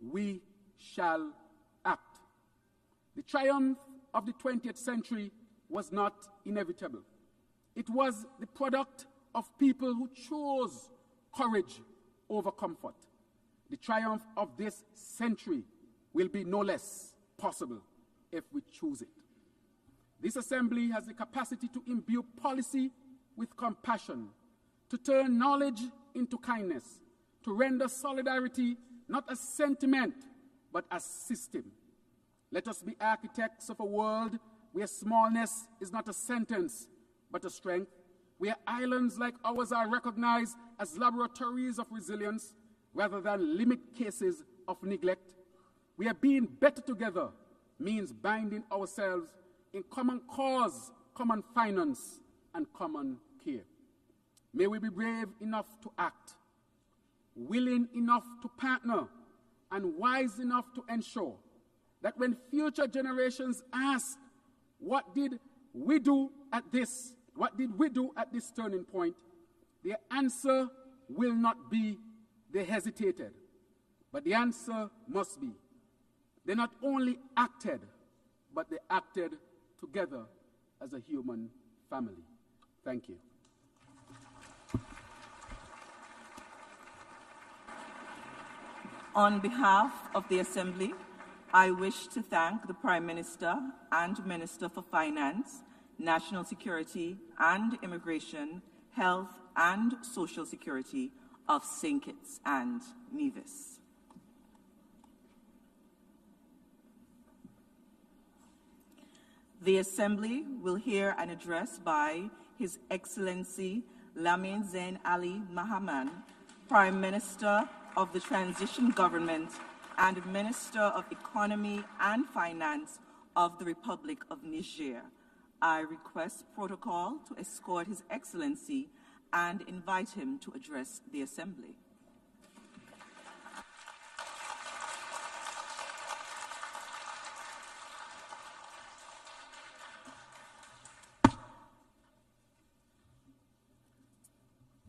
"We shall act." The triumph of the 20th century was not inevitable. It was the product of people who chose courage over comfort. The triumph of this century will be no less possible if we choose it. This assembly has the capacity to imbue policy with compassion, to turn knowledge into kindness, to render solidarity not as sentiment, but as system. Let us be architects of a world where smallness is not a sentence, but a strength, where islands like ours are recognized as laboratories of resilience rather than limit cases of neglect, where being better together means binding ourselves in common cause, common finance, and common care. May we be brave enough to act, willing enough to partner, and wise enough to ensure that when future generations ask, what did we do at this turning point, their answer will not be they hesitated, but the answer must be they not only acted, but they acted together as a human family. Thank you. On behalf of the Assembly, I wish to thank the Prime Minister and Minister for Finance, National Security and Immigration, Health and Social Security of St. Kitts and Nevis. The Assembly will hear an address by His Excellency Lamin Zain Ali Mahaman, Prime Minister of the Transition Government and Minister of Economy and Finance of the Republic of Niger. I request protocol to escort His Excellency and invite him to address the Assembly.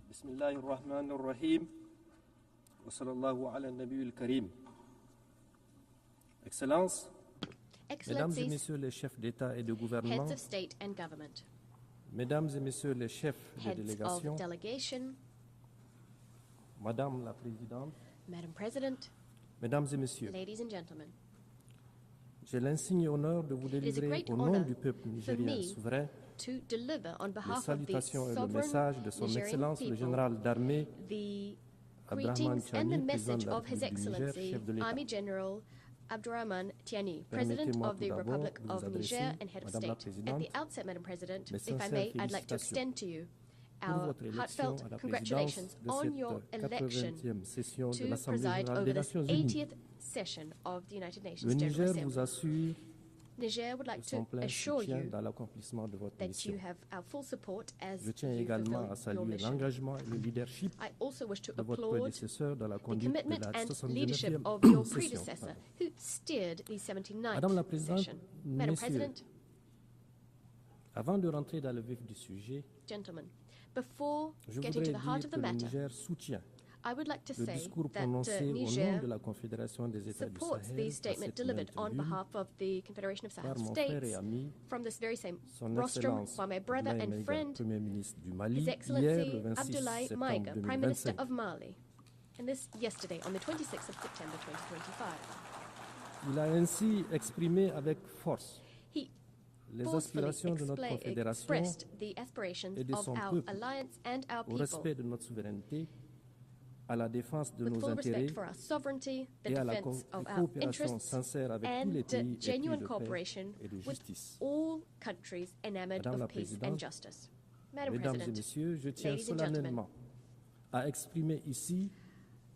Bismillah ar-Rahman ar-Rahim. Wa sallallahu ala nabi al-Karim. Excellences, Mesdames et Messieurs les chefs d'État et de gouvernement, heads of state and government, Mesdames et Messieurs les chefs de délégation, Madame la Présidente, Madam President, Mesdames et Messieurs, ladies and gentlemen, j'ai l'insigne honneur de vous délivrer au nom du peuple nigérien souverain les salutations et le message de son Excellence le général d'armée Abdrahman Tiani, président de la République du Niger, chef de l'État. Abdurrahman Tiani, President of the Republic of Niger and Head of State. At the outset, Madam President, if I may, I'd like to extend to you our heartfelt congratulations on your election to preside over this 80th session of the United Nations General Assembly. Niger would like to assure you that you have our full support as you fulfill your mission. I also wish to applaud the commitment and leadership of your predecessor, who steered the 79th session. Madam President, avant de rentrer dans le vif du sujet, gentlemen, before getting to the heart of the matter, I would like to say that Niger supports the statement delivered on behalf of the Confederation of Sahel States from this very same rostrum by my brother and friend, His Excellency Abdoulaye Maïga, Prime Minister of Mali, and this yesterday on the 26th of September 2025. Il a ainsi exprimé avec force les aspirations de notre confédération et de son peuple au respect de notre souveraineté, à la défense de nos intérêts et à la coopération sincère avec tous les pays épris de paix et de justice. Madame la Présidente, Mesdames et Messieurs, je tiens solennellement à exprimer ici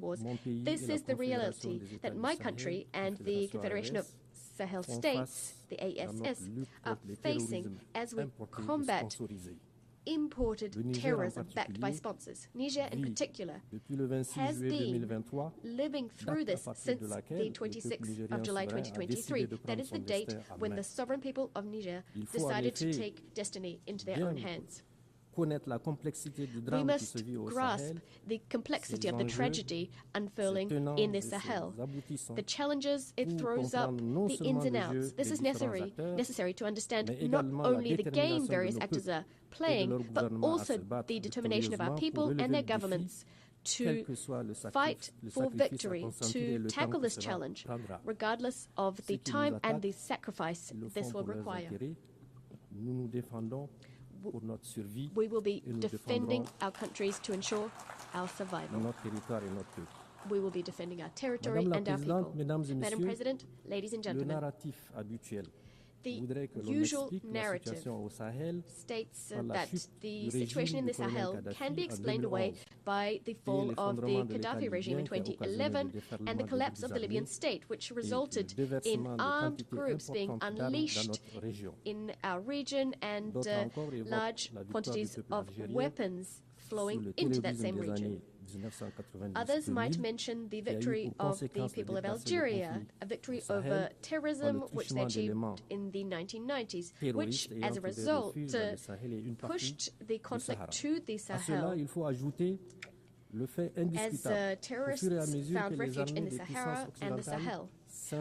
colonization wars. This is the reality that my country and the Confederation of Sahel States, the ASS, are facing as we combat imported terrorism backed by sponsors. Niger, in particular, has been living through this since the 26th of July 2023. That is the date when the sovereign people of Niger decided to take destiny into their own hands. We must grasp the complexity of the tragedy unfurling in the Sahel, the challenges it throws up, the ins and outs. This is necessary to understand not only the game various actors are playing, but also the determination of our people and their governments to fight for victory, to tackle this challenge, regardless of the time and the sacrifice this will require. We will be defending our countries to ensure our survival. We will be defending our territory and our people. Madam President, ladies and gentlemen, the usual narrative states that the situation in the Sahel can be explained away by the fall of the Gaddafi regime in 2011 and the collapse of the Libyan state, which resulted in armed groups being unleashed in our region and large quantities of weapons flowing into that same region. Others might mention the victory of the people of Algeria, a victory over terrorism which they achieved in the 1990s, which, as a result, pushed the conflict to the Sahel as terrorists found refuge in the Sahara and the Sahel.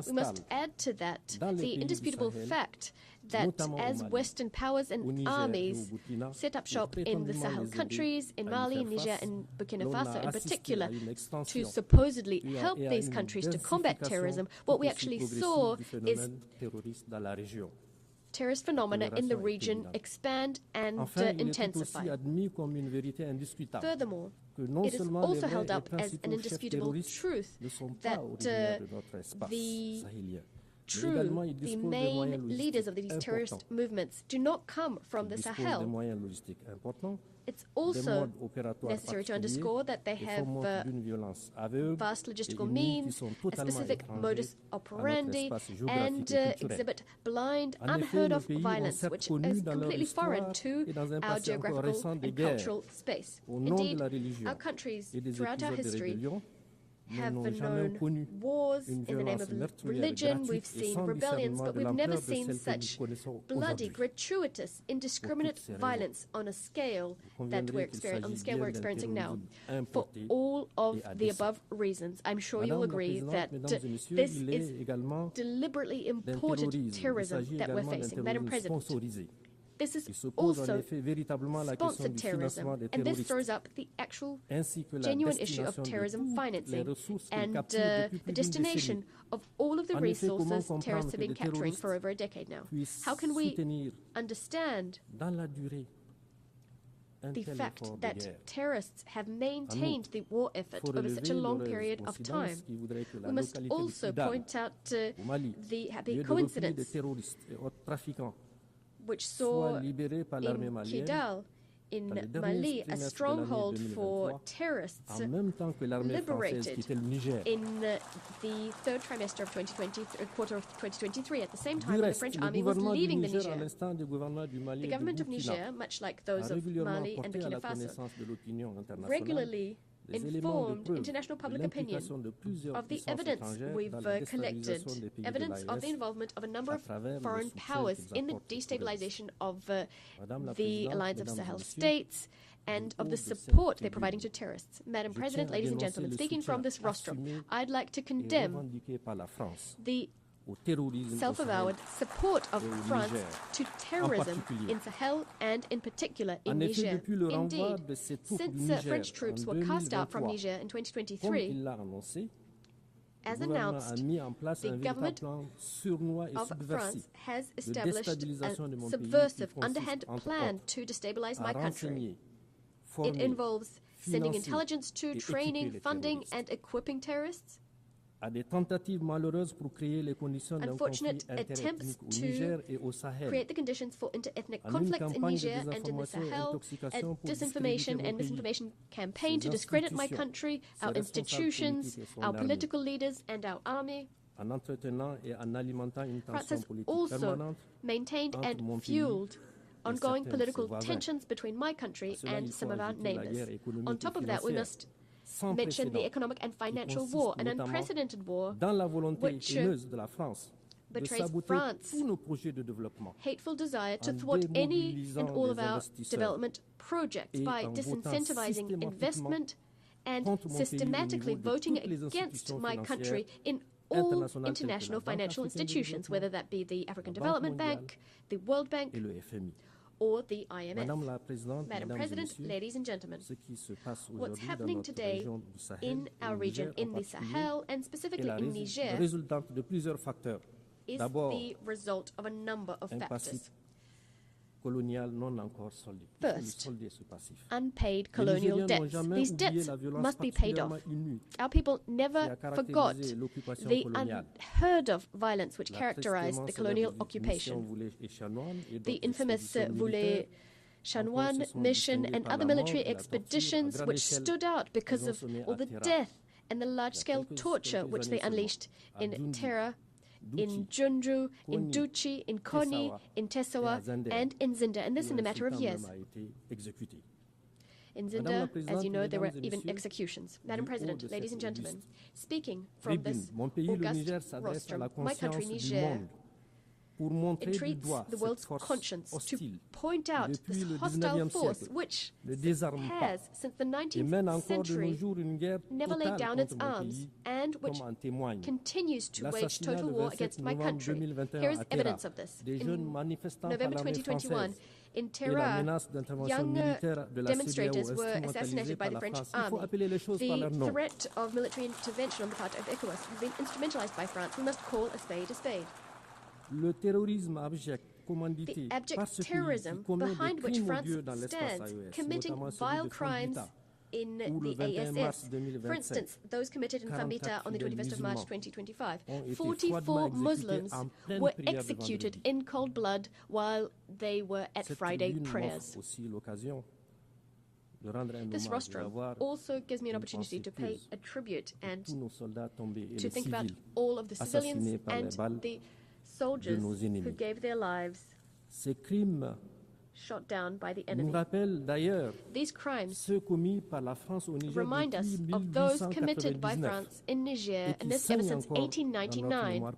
We must add to that the indisputable fact that as Western powers and armies set up shop in the Sahel countries, in Mali, Niger, and Burkina Faso in particular, to supposedly help these countries to combat terrorism, what we actually saw is terrorist phenomena in the region expand and intensify. Furthermore, it is also held up as an indisputable truth that the main leaders of these terrorist movements do not come from the Sahel. It's also necessary to underscore that they have vast logistical means, a specific modus operandi, and exhibit blind, unheard-of violence, which is completely foreign to our geographical and cultural space. Indeed, our countries, throughout our history, have known wars in the name of religion, we've seen rebellions, but we've never seen such bloody, gratuitous, indiscriminate violence on a scale that we're experiencing now. For all of the above reasons, I'm sure you'll agree that this is deliberately imported terrorism that we're facing. Madam President, this is also sponsored terrorism, and this throws up the actual genuine issue of terrorism financing and the destination of all of the resources terrorists have been capturing for over a decade now. How can we understand the fact that terrorists have maintained the war effort over such a long period of time? We must also point out the happy coincidence which saw in Kidal, in Mali, a stronghold for terrorists liberated in the third trimester of 2023, quarter of 2023, at the same time when the French army was leaving the Niger. The government of Niger, much like those of Mali and Burkina Faso, regularly informed international public opinion of the evidence we've collected, evidence of the involvement of a number of foreign powers in the destabilization of the alliance of Sahel states and of the support they're providing to terrorists. Madam President, ladies and gentlemen, speaking from this rostrum, I'd like to condemn the self-avowed support of France to terrorism in Sahel and in particular in Niger. Indeed, since French troops were cast out from Niger in 2023, as announced, the government of France has established a subversive, underhand plan to destabilize my country. It involves sending intelligence to training, funding, and equipping terrorists, unfortunate attempts to create the conditions for inter-ethnic conflicts in Niger and in the Sahel, a disinformation and misinformation campaign to discredit my country, our institutions, our political leaders, and our army. France has also maintained and fueled ongoing political tensions between my country and some of our neighbors. On top of that, we must mention the economic and financial war, an unprecedented war which betrays France's hateful desire to thwart any and all of our development projects by disincentivizing investment and systematically voting against my country in all international financial institutions, whether that be the African Development Bank, the World Bank, or the IMF. Madam President, ladies and gentlemen, what's happening today in our region, in the Sahel, and specifically in Niger, is the result of a number of factors. First, unpaid colonial debts. These debts must be paid off. Our people never forgot the unheard of violence which characterized the colonial occupation. The infamous Voulez Chanoine mission and other military expeditions which stood out because of all the death and the large-scale torture which they unleashed in Terra, in Junju, in Duchi, in Koni, in Tessawa, and in Zinda, and this in a matter of years. In Zinda, as you know, there were even executions. Madam President, ladies and gentlemen, speaking from this august rostrum, my country, Niger, entreats the world's conscience to point out this hostile force which has, since the 19th century, never laid down its arms and which continues to wage total war against my country. Here is evidence of this. In November 2021, in Terra, young demonstrators were assassinated by the French army. The threat of military intervention on the part of ECOWAS has been instrumentalized by France. We must call a spade a spade. The abject terrorism behind which France stands, committing vile crimes in the ASS. For instance, those committed in Fambita on the 21st of March 2025. 44 Muslims were executed in cold blood while they were at Friday prayers. This rostrum also gives me an opportunity to pay a tribute and to think about all of the civilians and the soldiers who gave their lives shot down by the enemy. These crimes remind us of those committed by France in Niger, and this ever since 1899,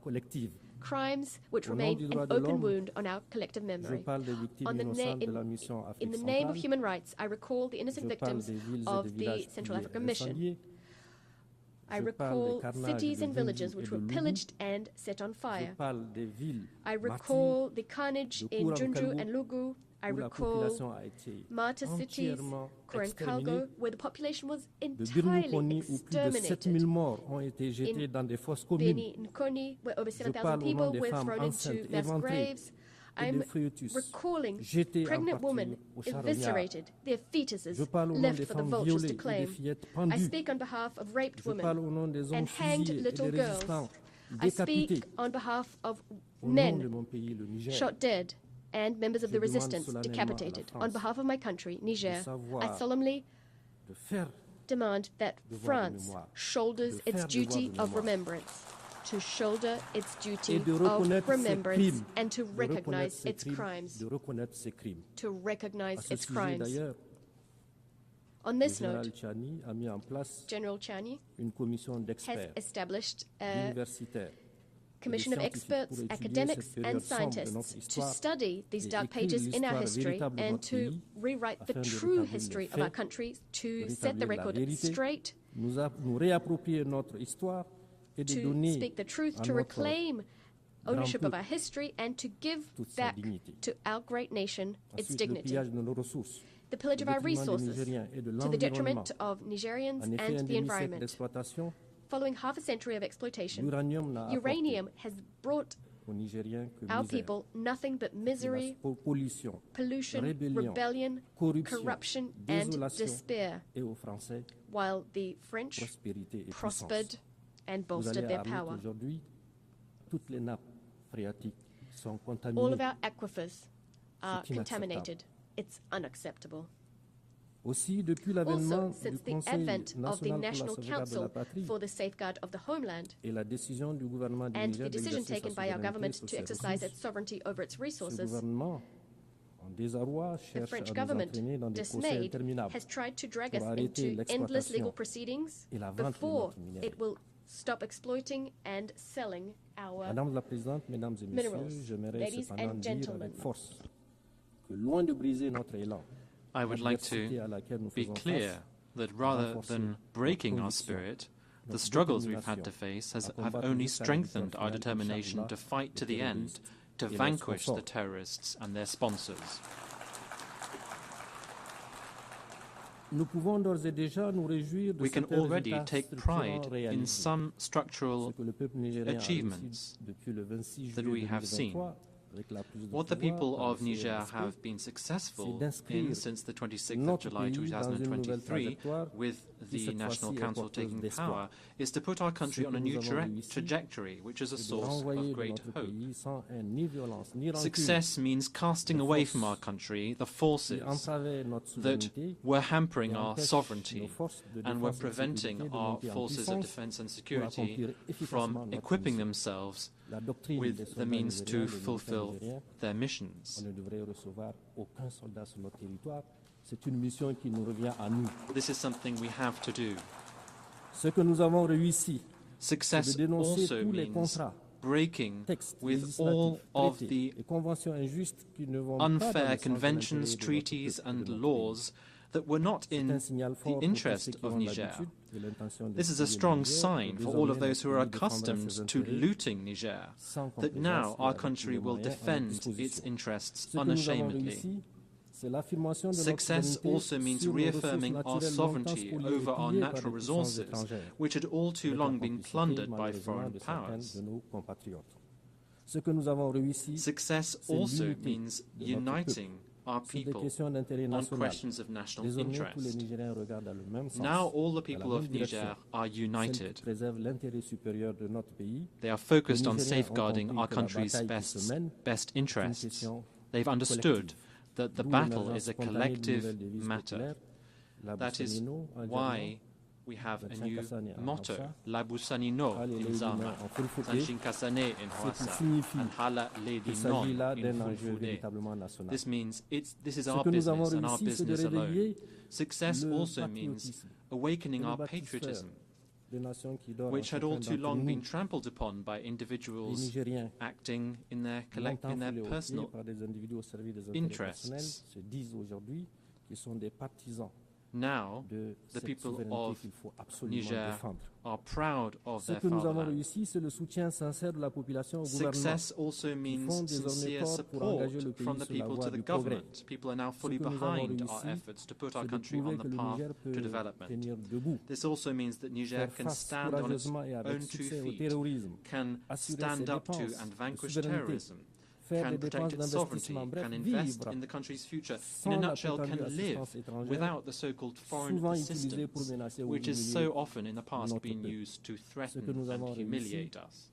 crimes which remain an open wound on our collective memory. In the name of human rights, I recall the innocent victims of the Central African Mission. I recall cities and villages which were pillaged and set on fire. I recall the carnage in Junju and Lugu. I recall martyr cities, Korenkalgo, where the population was entirely exterminated. In Beni Nkoni, where over 7,000 people were thrown into mass graves. I'm recalling pregnant women eviscerated, their fetuses left for the vultures to claim. I speak on behalf of raped women and hanged little girls. I speak on behalf of men shot dead and members of the resistance decapitated. On behalf of my country, Niger, I solemnly demand that France shoulders its duty of remembrance. To shoulder its duty of remembrance and to recognize its crimes. To recognize its crimes. On this note, General Chani has established a commission of experts, academics, and scientists to study these dark pages in our history and to rewrite the true history of our country, to set the record straight, to speak the truth, to reclaim ownership of our history, and to give back to our great nation its dignity. The pillage of our resources to the detriment of Nigerians and the environment. Following half a century of exploitation, uranium has brought our people nothing but misery, pollution, rebellion, corruption, and despair, while the French prospered and bolstered their power. All of our aquifers are contaminated. It's unacceptable. Also, since the advent of the National Council for the Safeguard of the Homeland and the decision taken by our government to exercise its sovereignty over its resources, The French government, dismayed, has tried to drag us into endless legal proceedings before it will stop exploiting and selling our minerals. Ladies and gentlemen, I would like to be clear that rather than breaking our spirit, the struggles we've had to face have only strengthened our determination to fight to the end, to vanquish the terrorists and their sponsors. We can already take pride in some structural achievements that we have seen. What the people of Niger have been successful in since the 26th of July 2023, with the National Council taking power, is to put our country on a new trajectory, which is a source of great hope. Success means casting away from our country the forces that were hampering our sovereignty and were preventing our forces of defense and security from equipping themselves with the means to fulfill their missions. This is something we have to do. Success also means breaking with all of the unfair conventions, treaties and laws that were not in the interest of Niger. This is a strong sign for all of those who are accustomed to looting Niger, that now our country will defend its interests unashamedly. Success also means reaffirming our sovereignty over our natural resources, which had all too long been plundered by foreign powers. Success also means uniting our people on questions of national interest. Now all the people of Niger are united. They are focused on safeguarding our country's best interests. They've understood that the battle is a collective matter. That is why we have a new motto, Labusanino in Zama, Sanshinkasane in Hwasa, and Hala Ledi Non in Fulfulde. This means this is our business and our business alone. Success also means awakening our patriotism, which had all too long been trampled upon by individuals acting in their personal interests. Now, the people of Niger are proud of their fatherland. Success also means sincere support from the people to the government. People are now fully behind our efforts to put our country on the path to development. This also means that Niger can stand on its own 2 feet, can stand up to and vanquish terrorism, can protect its sovereignty, can invest in the country's future, in a nutshell, can live without the so-called foreign assistance, which is so often in the past been used to threaten and humiliate us.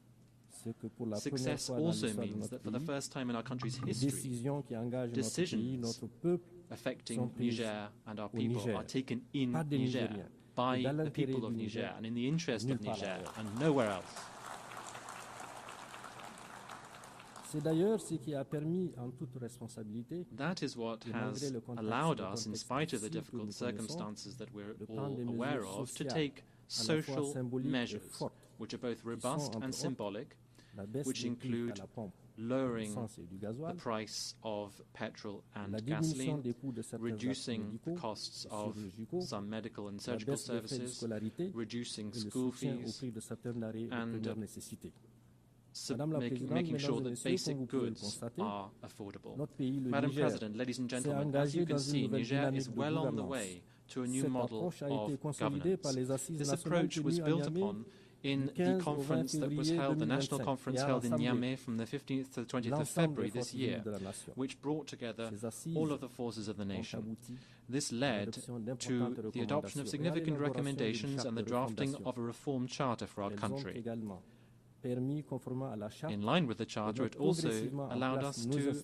Success also means that for the first time in our country's history, decisions affecting Niger and our people are taken in Niger, by the people of Niger, and in the interest of Niger, and nowhere else. That is what has allowed us, in spite of the difficult circumstances that we're all aware of, to take social measures, which are both robust and symbolic, which include lowering the price of petrol and gasoline, reducing the costs of some medical and surgical services, reducing school fees, and making sure that basic goods are affordable. Madam President, ladies and gentlemen, as you can see, Niger is well on the way to a new model of governance. This approach was built upon in the conference that was held, the national conference held in Niamey from the 15th to the 20th of February this year, which brought together all of the forces of the nation. This led to the adoption of significant recommendations and the drafting of a reform charter for our country. In line with the Charter, it also allowed us to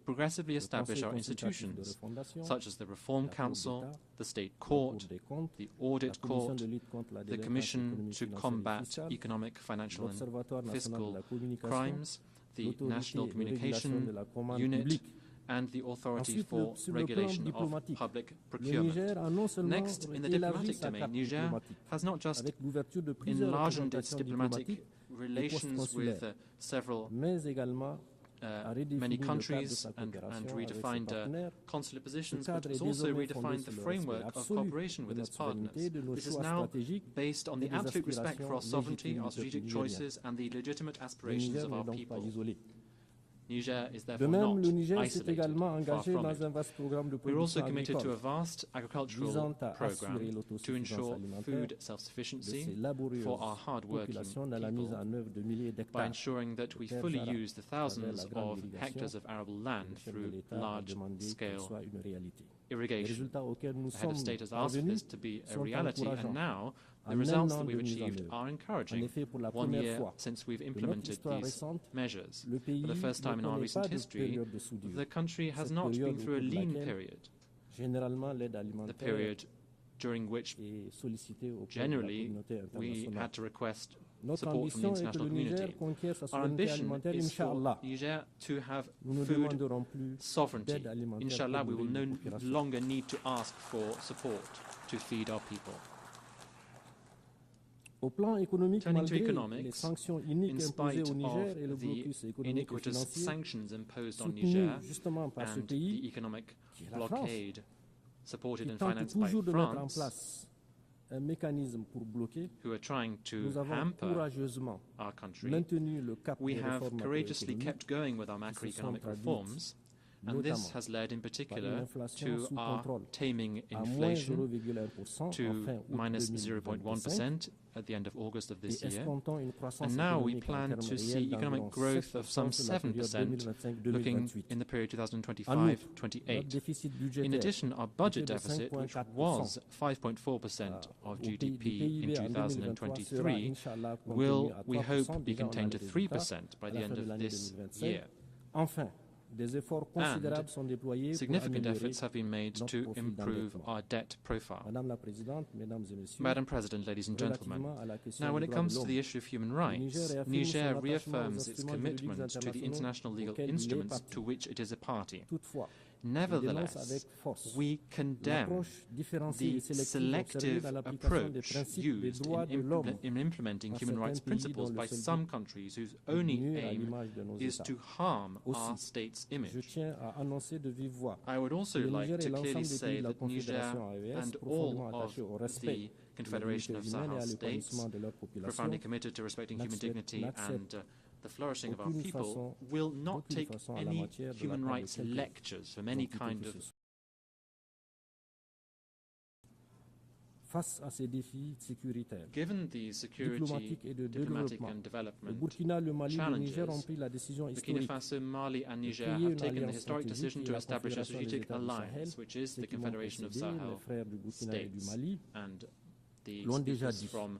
progressively establish our institutions, such as the Reform Council, the State Court, the Audit Court, the Commission to Combat Economic, Financial and Fiscal Crimes, the National Communication Unit, and the Authority for Regulation of Public Procurement. Next, in the diplomatic domain, Niger has not just enlarged its diplomatic relations with many countries and redefined consular positions, but it's also redefined the framework of cooperation with its partners. This is now based on the absolute respect for our sovereignty, our strategic choices, and the legitimate aspirations of our people. Niger is therefore not isolated, far from it. We're also committed to a vast agricultural program to ensure food self-sufficiency for our hard-working people by ensuring that we fully use the thousands of hectares of arable land through large-scale irrigation. The head of state has asked for this to be a reality, and now the results that we've achieved are encouraging. 1 year since we've implemented these measures, for the first time in our recent history, the country has not been through a lean period, the period during which generally we had to request support from the international community. Our ambition is for Niger to have food sovereignty. Inshallah, we will no longer need to ask for support to feed our people. Turning to economics, in spite of the iniquitous sanctions imposed on Niger and the economic blockade supported and financed by France, who are trying to hamper our country, we have courageously kept going with our macroeconomic reforms, and this has led in particular to our taming inflation to minus 0.1% at the end of August of this year. And now we plan to see economic growth of some 7% looking in the period 2025-28. In addition, our budget deficit, which was 5.4% of GDP in 2023, will, we hope, be contained to 3% by the end of this year. And significant efforts have been made to improve our debt profile. Madam President, ladies and gentlemen, now when it comes to the issue of human rights, Niger reaffirms its commitment to the international legal instruments to which it is a party. Nevertheless, we condemn the selective approach used in implementing human rights principles by some countries whose only aim is to harm our state's image. I would also like to clearly say that Niger and all of the Confederation of Sahel states, profoundly committed to respecting human dignity and the flourishing of our people, will not take any human rights lectures from any kind of Given the security, diplomatic and development challenges, Burkina Faso, Mali and Niger have taken the historic decision to establish a strategic alliance, which is the Confederation of Sahel states. And the speakers from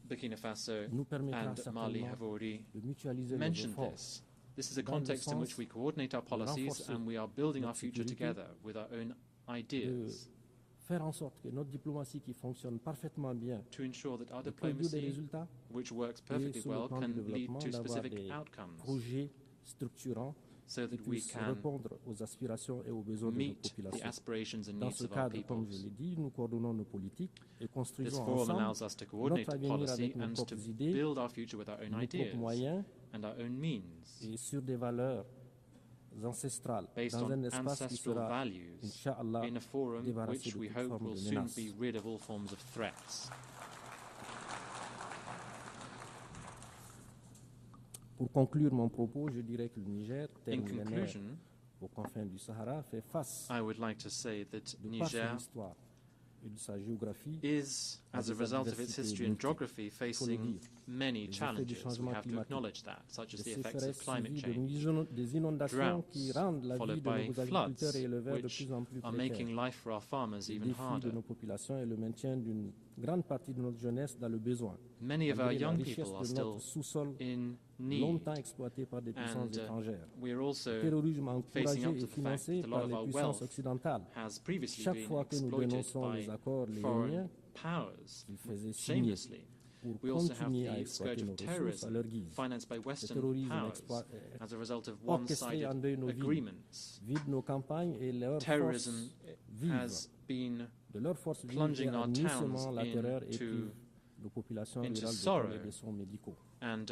Burkina Faso and Mali have already mentioned this. This is a context in which we coordinate our policies and we are building our future together with our own ideas to ensure that our diplomacy, which works perfectly well, can lead to specific outcomes, so that we can meet the aspirations and needs of our peoples. This forum allows us to coordinate our policy and to build our future with our own ideas and our own means, based on ancestral values, in a forum which we hope will soon be rid of all forms of threats. Pour conclure mon propos, je dirais que le Niger, in conclusion, aux confins du Sahara, fait face I would like to say that Niger is, as a result of its history and geography, facing many challenges. We have to acknowledge that, such as the effects of climate change, droughts, followed by floods, which are making life for our farmers even harder. Many of our young people are still in need, and we're also facing up to the fact that a lot of our wealth has previously been exploited by foreign powers shamelessly. We also have the scourge of terrorism, financed by Western powers as a result of one-sided agreements. Terrorism has been plunging our towns into sorrow, and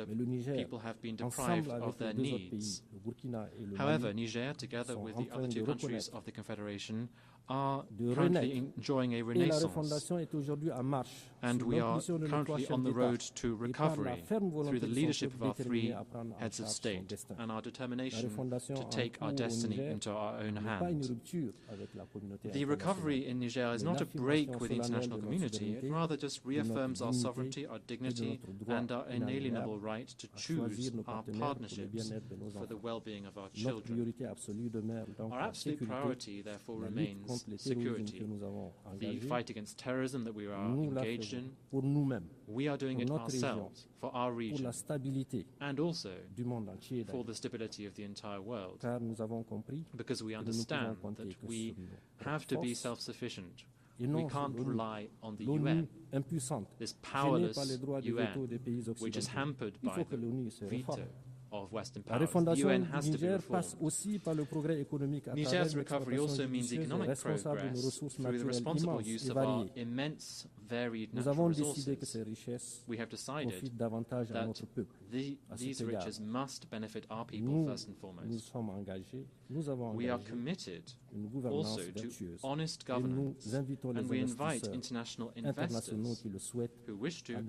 people have been deprived of their needs. However, Niger, together with the other two countries of the Confederation, are currently enjoying a renaissance, and we are currently on the road to recovery through the leadership of our three heads of state and our determination to take our destiny into our own hands. The recovery in Niger is not a break with the international community, it rather just reaffirms our sovereignty, our dignity, and our inalienable right to choose our partnerships for the well-being of our children. Our absolute priority, therefore, remains security. The fight against terrorism that we are engaged in, we are doing it ourselves, for our region, and also for the stability of the entire world, because we understand that we have to be self-sufficient. We can't rely on the UN, this powerless UN, which is hampered by the veto of Western powers. The UN has to be reformed. Niger's recovery also means economic progress through the responsible use of our immense, varied natural resources. We have decided that these riches must benefit our people first and foremost. We are committed also to honest governance, and we invite international investors who wish to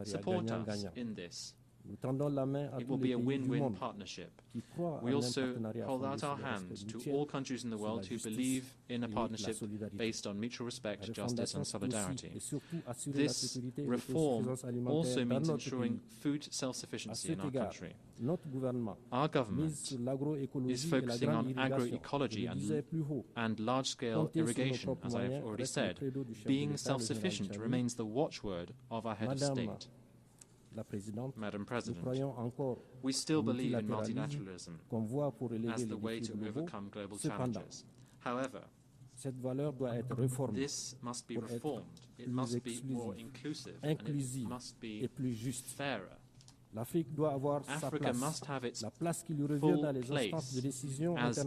support us in this. It will be a win-win partnership. We also hold out our hand to all countries in the world who believe in a partnership based on mutual respect, justice and solidarity. This reform also means ensuring food self-sufficiency in our country. Our government is focusing on agroecology and large-scale irrigation, as I have already said. Being self-sufficient remains the watchword of our head of state. Madam President, we still believe in multilateralism as the way to overcome global challenges. However, this must be reformed. It must be more inclusive, and it must be fairer. Africa must have its full place as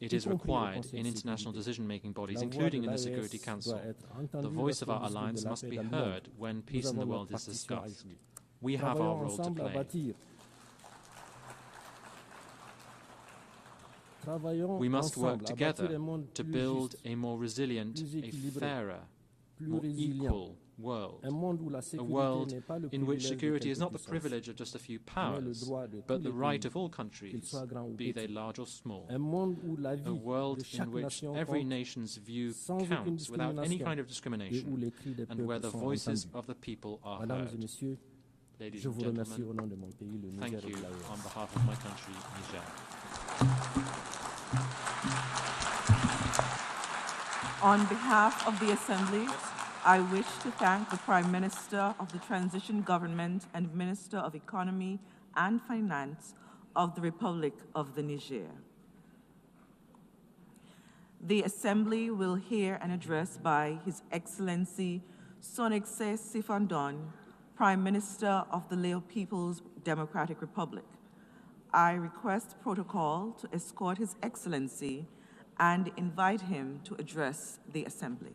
it is required in international decision-making bodies, including in the Security Council. The voice of our alliance must be heard when peace in the world is discussed. We have our role to play. We must work together to build a more resilient, a fairer, more equal world. A world in which security is not the privilege of just a few powers, but the right of all countries, be they large or small. A world in which every nation's view counts without any kind of discrimination, and where the voices of the people are heard. Ladies and gentlemen, thank you on behalf of my country, Niger. On behalf of the Assembly, I wish to thank the Prime Minister of the Transition Government and Minister of Economy and Finance of the Republic of the Niger. The Assembly will hear an address by His Excellency Sonexay Sifandon, Prime Minister of the Lao People's Democratic Republic. I request protocol to escort His Excellency and invite him to address the Assembly.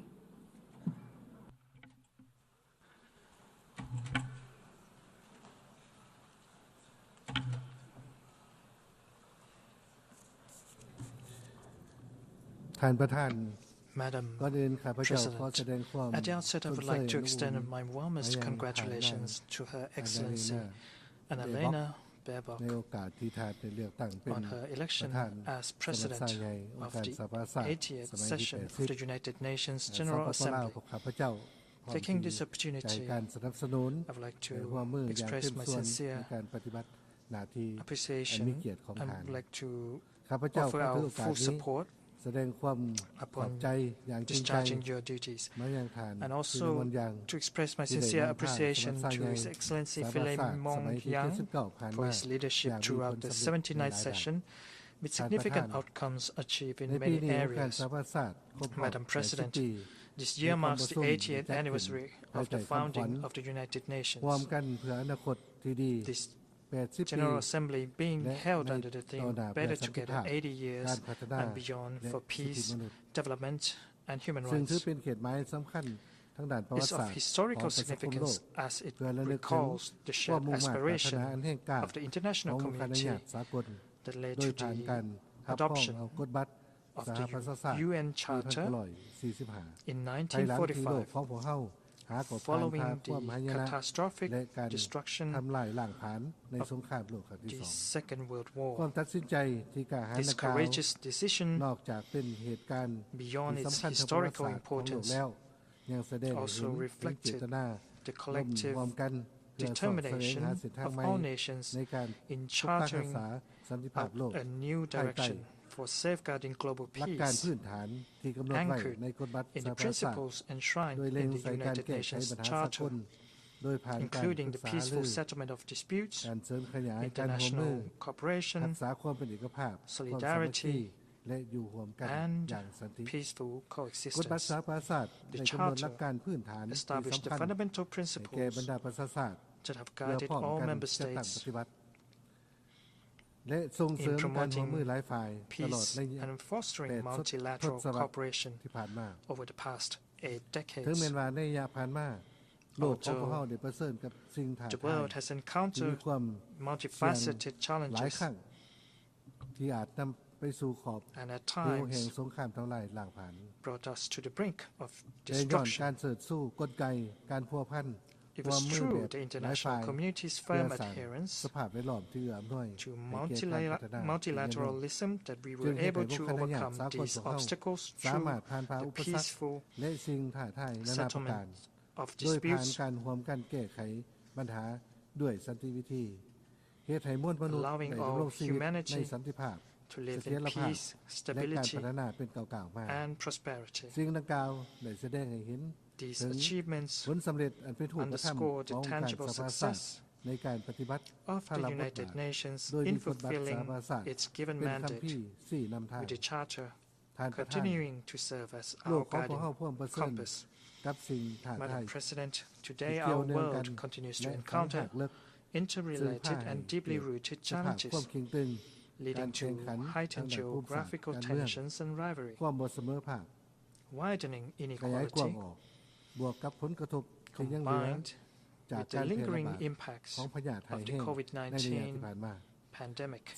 Madam President, at the outset I would like to extend my warmest congratulations to Her Excellency Annalena Baerbock on her election as President of the 80th session of the United Nations General Assembly. Taking this opportunity, I would like to express my sincere appreciation and would like to offer our full support upon discharging your duties, and also to express my sincere appreciation to His Excellency Philemon Yang for his leadership throughout the 79th session, with significant outcomes achieved in many areas. Madam President, This year marks the 80th anniversary of the founding of the United Nations. This General Assembly being held under the theme Better Together 80 Years and Beyond for Peace, Development and Human Rights is of historical significance as it recalls the shared aspiration of the international community that led to the adoption of the UN Charter in 1945, following the catastrophic destruction of the Second World War. This courageous decision, beyond its historical importance, also reflected the collective determination of all nations in charting out a new direction for safeguarding global peace, anchored in the principles enshrined in the United Nations Charter, including the peaceful settlement of disputes, international cooperation, solidarity, and peaceful coexistence. The Charter established the fundamental principles that have guided all member states in promoting peace and fostering multilateral cooperation over the past 8 decades. Although the world has encountered multifaceted challenges and at times brought us to the brink of destruction, it was through the international community's firm adherence to multilateralism that we were able to overcome these obstacles through the peaceful settlement of disputes, allowing all humanity to live in peace, stability, and prosperity. These achievements underscore the tangible success of the United Nations in fulfilling its given mandate, with the Charter continuing to serve as our guiding compass. Madam President, today our world continues to encounter interrelated and deeply rooted challenges, leading to heightened geographical tensions and rivalry, widening inequality, combined with the lingering impacts of the COVID-19 pandemic.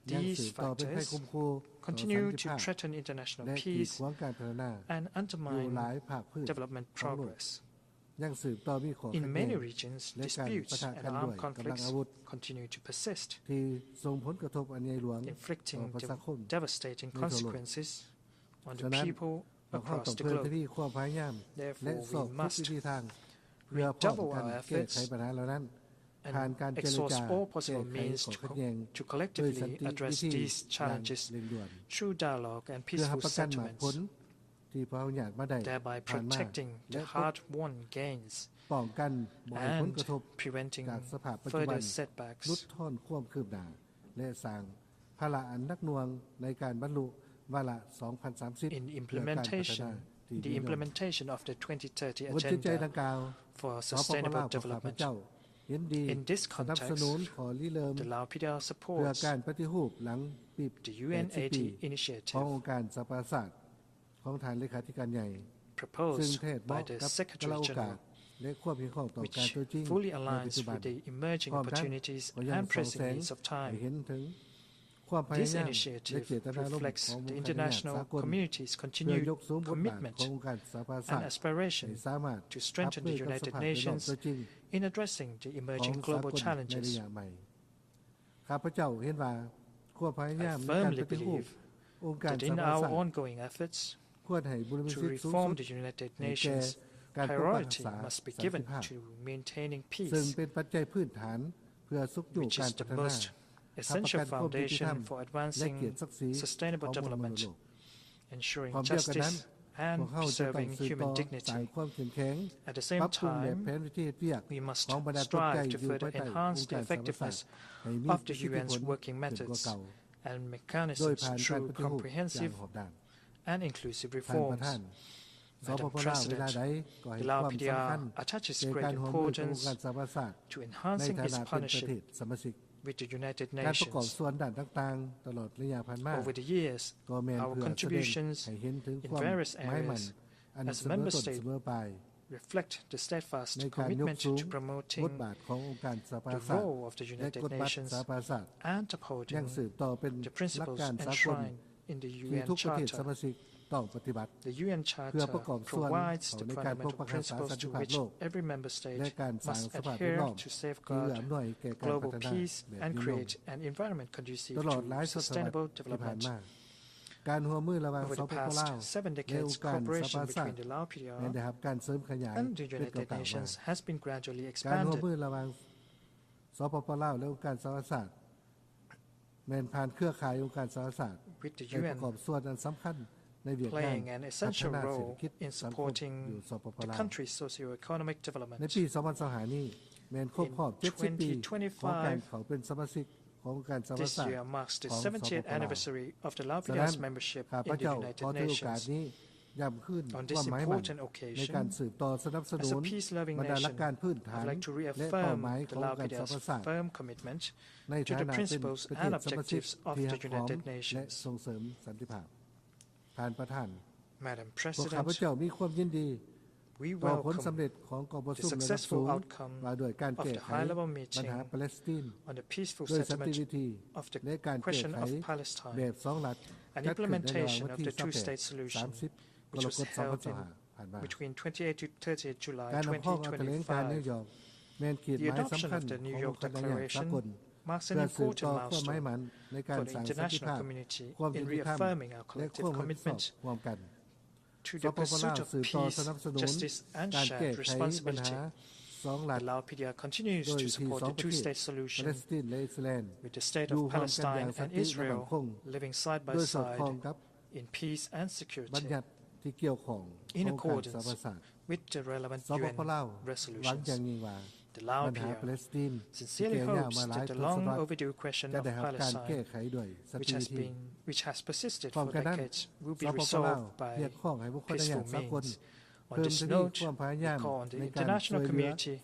These factors continue to threaten international peace and undermine development progress. In many regions, disputes and armed conflicts continue to persist, inflicting devastating consequences on the people across the globe. Therefore, we must redouble our efforts and exhaust all possible means to collectively address these challenges through dialogue and peaceful settlements, thereby protecting the hard-won gains and preventing further setbacks. In the implementation of the 2030 Agenda for Sustainable Development. In this context, the Lao PDR supports the UN 80 initiative proposed by the Secretary General, which fully aligns with the emerging opportunities and pressing needs of time. This initiative reflects the international community's continued commitment and aspiration to strengthen the United Nations in addressing the emerging global challenges. I firmly believe that in our ongoing efforts to reform the United Nations, priority must be given to maintaining peace, which is the most essential foundation for advancing sustainable development, ensuring justice and preserving human dignity. At the same time, we must strive to further enhance the effectiveness of the UN's working methods and mechanisms through comprehensive and inclusive reforms. Madam President, the Lao PDR attaches great importance to enhancing its partnership with the United Nations. Over the years, our contributions in various areas as a member state reflect the steadfast commitment to promoting the role of the United Nations and upholding the principles enshrined in the UN Charter. The UN Charter provides the fundamental principles to which every member state must adhere to safeguard global peace and create an environment conducive to sustainable development. Over the past 7 decades, cooperation between the Lao PDR and the United Nations has been gradually expanded. With the UN playing an essential role in supporting the country's socio-economic development. In 2025, this year marks the 70th anniversary of the Lao PDR's membership in the United Nations. On this important occasion, as a peace-loving nation, I'd like to reaffirm the Lao PDR's firm commitment to the principles and objectives of the United Nations. Madam President, we welcome the successful outcome of the high-level meeting on the peaceful settlement of the question of Palestine and implementation of the two-state solution, which was held between 28 to 30 July 2025. The adoption of the New York Declaration marks an important milestone for the international community in reaffirming our collective commitment to the pursuit of peace, justice, and shared responsibility. The Lao PDR continues to support the two-state solution with the state of Palestine and Israel living side by side in peace and security in accordance with the relevant UN resolutions. The Lao PDR sincerely hopes that the long overdue question of Palestine, which has persisted for decades, will be resolved by peaceful means. On this note, we call on the international community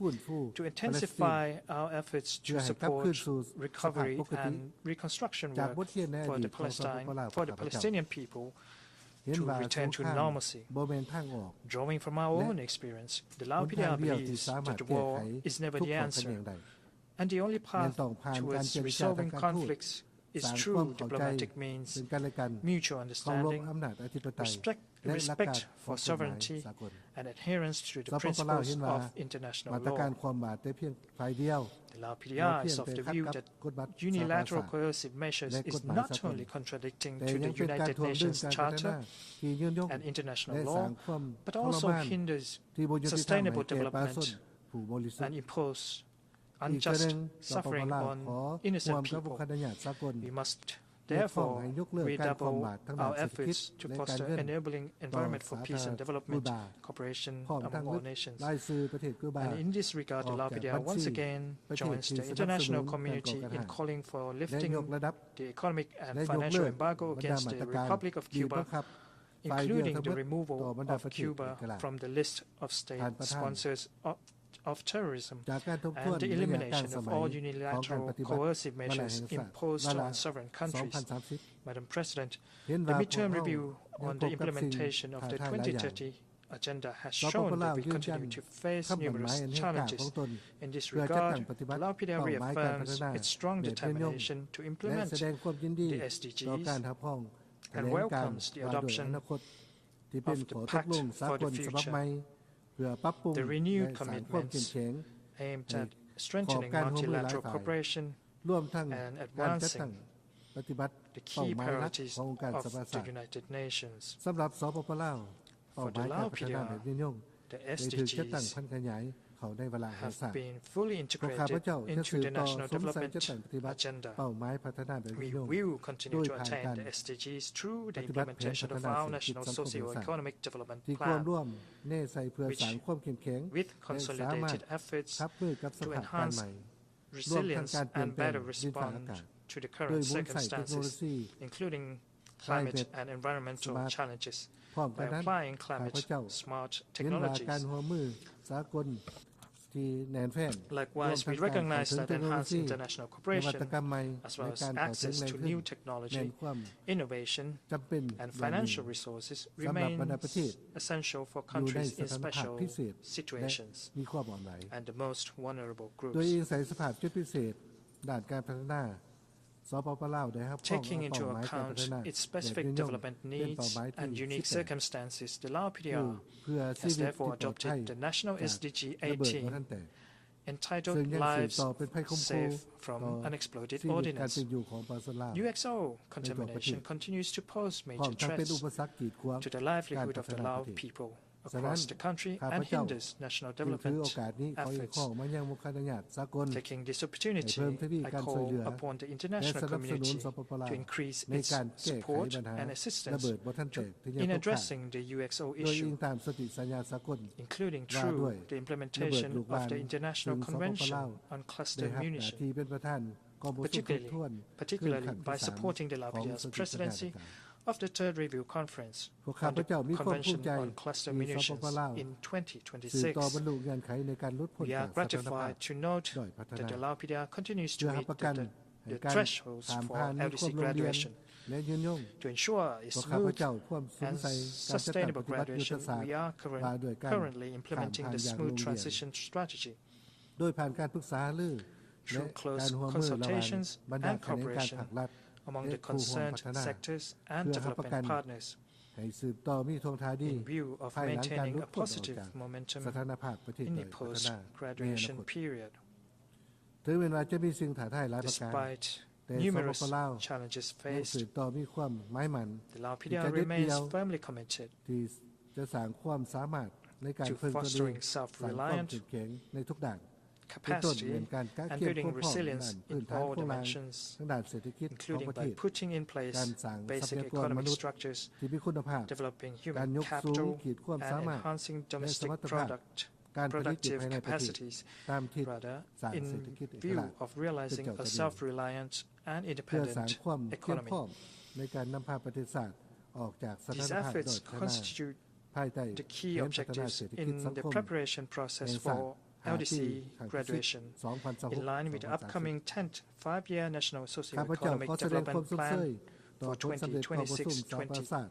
to intensify our efforts to support recovery and reconstruction work for the Palestinian people to return to normalcy. Drawing from our own experience, the Lao PDR believes that the war is never the answer, and the only path towards resolving conflicts is through diplomatic means, mutual understanding, respect for sovereignty, and adherence to the principles of international law. The Lao PDR is of the view that unilateral coercive measures is not only contradicting to the United Nations Charter and international law, but also hinders sustainable development and impose unjust suffering on innocent people. We must therefore redouble our efforts to foster an enabling environment for peace and development cooperation among all nations. And in this regard, the Lao PDR once again joins the international community in calling for lifting the economic and financial embargo against the Republic of Cuba, including the removal of Cuba from the list of state sponsors of terrorism and the elimination of all unilateral coercive measures imposed on sovereign countries. Madam President, the midterm review on the implementation of the 2030 agenda has shown that we continue to face numerous challenges. In this regard, the Lao PDR reaffirms its strong determination to implement the SDGs and welcomes the adoption of the Pact for the Future. The renewed commitments aimed at strengthening multilateral cooperation and advancing the key priorities of the United Nations. For the Lao PDR, the SDGs have been fully integrated into the national development agenda. We will continue to attain the SDGs through the implementation of our national socio-economic development plan, which, with consolidated efforts to enhance resilience and better respond to the current circumstances, including climate and environmental challenges by applying climate-smart technologies. Likewise, we recognize that enhanced international cooperation, as well as access to new technology, innovation, and financial resources remains essential for countries in special situations and the most vulnerable groups. Taking into account its specific development needs and unique circumstances, the Laos PDR has therefore adopted the national SDG 18 entitled Lives Safe from Unexploded Ordnance. UXO contamination continues to pose major threats to the livelihood of the Lao people across the country and hinders national development efforts. Taking this opportunity, I call upon the international community to increase its support and assistance in addressing the UXO issue, including through the implementation of the International Convention on Cluster Munition, particularly by supporting the Lao PDR's presidency of the Third Review Conference on the Convention on Cluster Munitions in 2026. We are gratified to note that the Lao PDR continues to meet the thresholds for LDC graduation. To ensure a smooth and sustainable graduation, we are currently implementing the smooth transition strategy through close consultations and cooperation among the concerned sectors and development partners, in view of maintaining a positive momentum in the post-graduation period. Despite numerous challenges faced, the Lao PDR remains firmly committed to fostering self-reliant capacity and building resilience in all dimensions, including by putting in place basic economic structures, developing human capital, and enhancing domestic productive capacities, in view of realizing a self-reliant and independent economy. These efforts constitute the key objectives in the preparation process for LDC graduation, in line with the upcoming 10th Five-Year National Socio-Economic Development Plan for 2026-2030.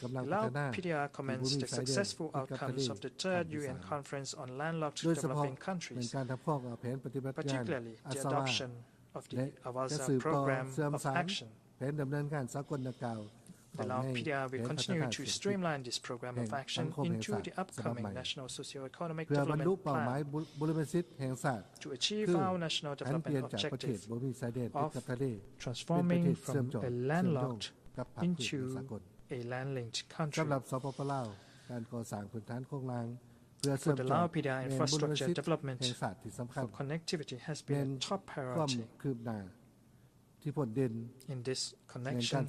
The Lao PDR commends the successful outcomes of the Third UN Conference on Landlocked Developing Countries, particularly the adoption of the Awaza Program of Action. The Lao PDR will continue to streamline this program of action into the upcoming National Socio-Economic Development Plan to achieve our national development objective of transforming from a landlocked into a land-linked country. For the Lao PDR, infrastructure development for connectivity has been a top priority. In this connection,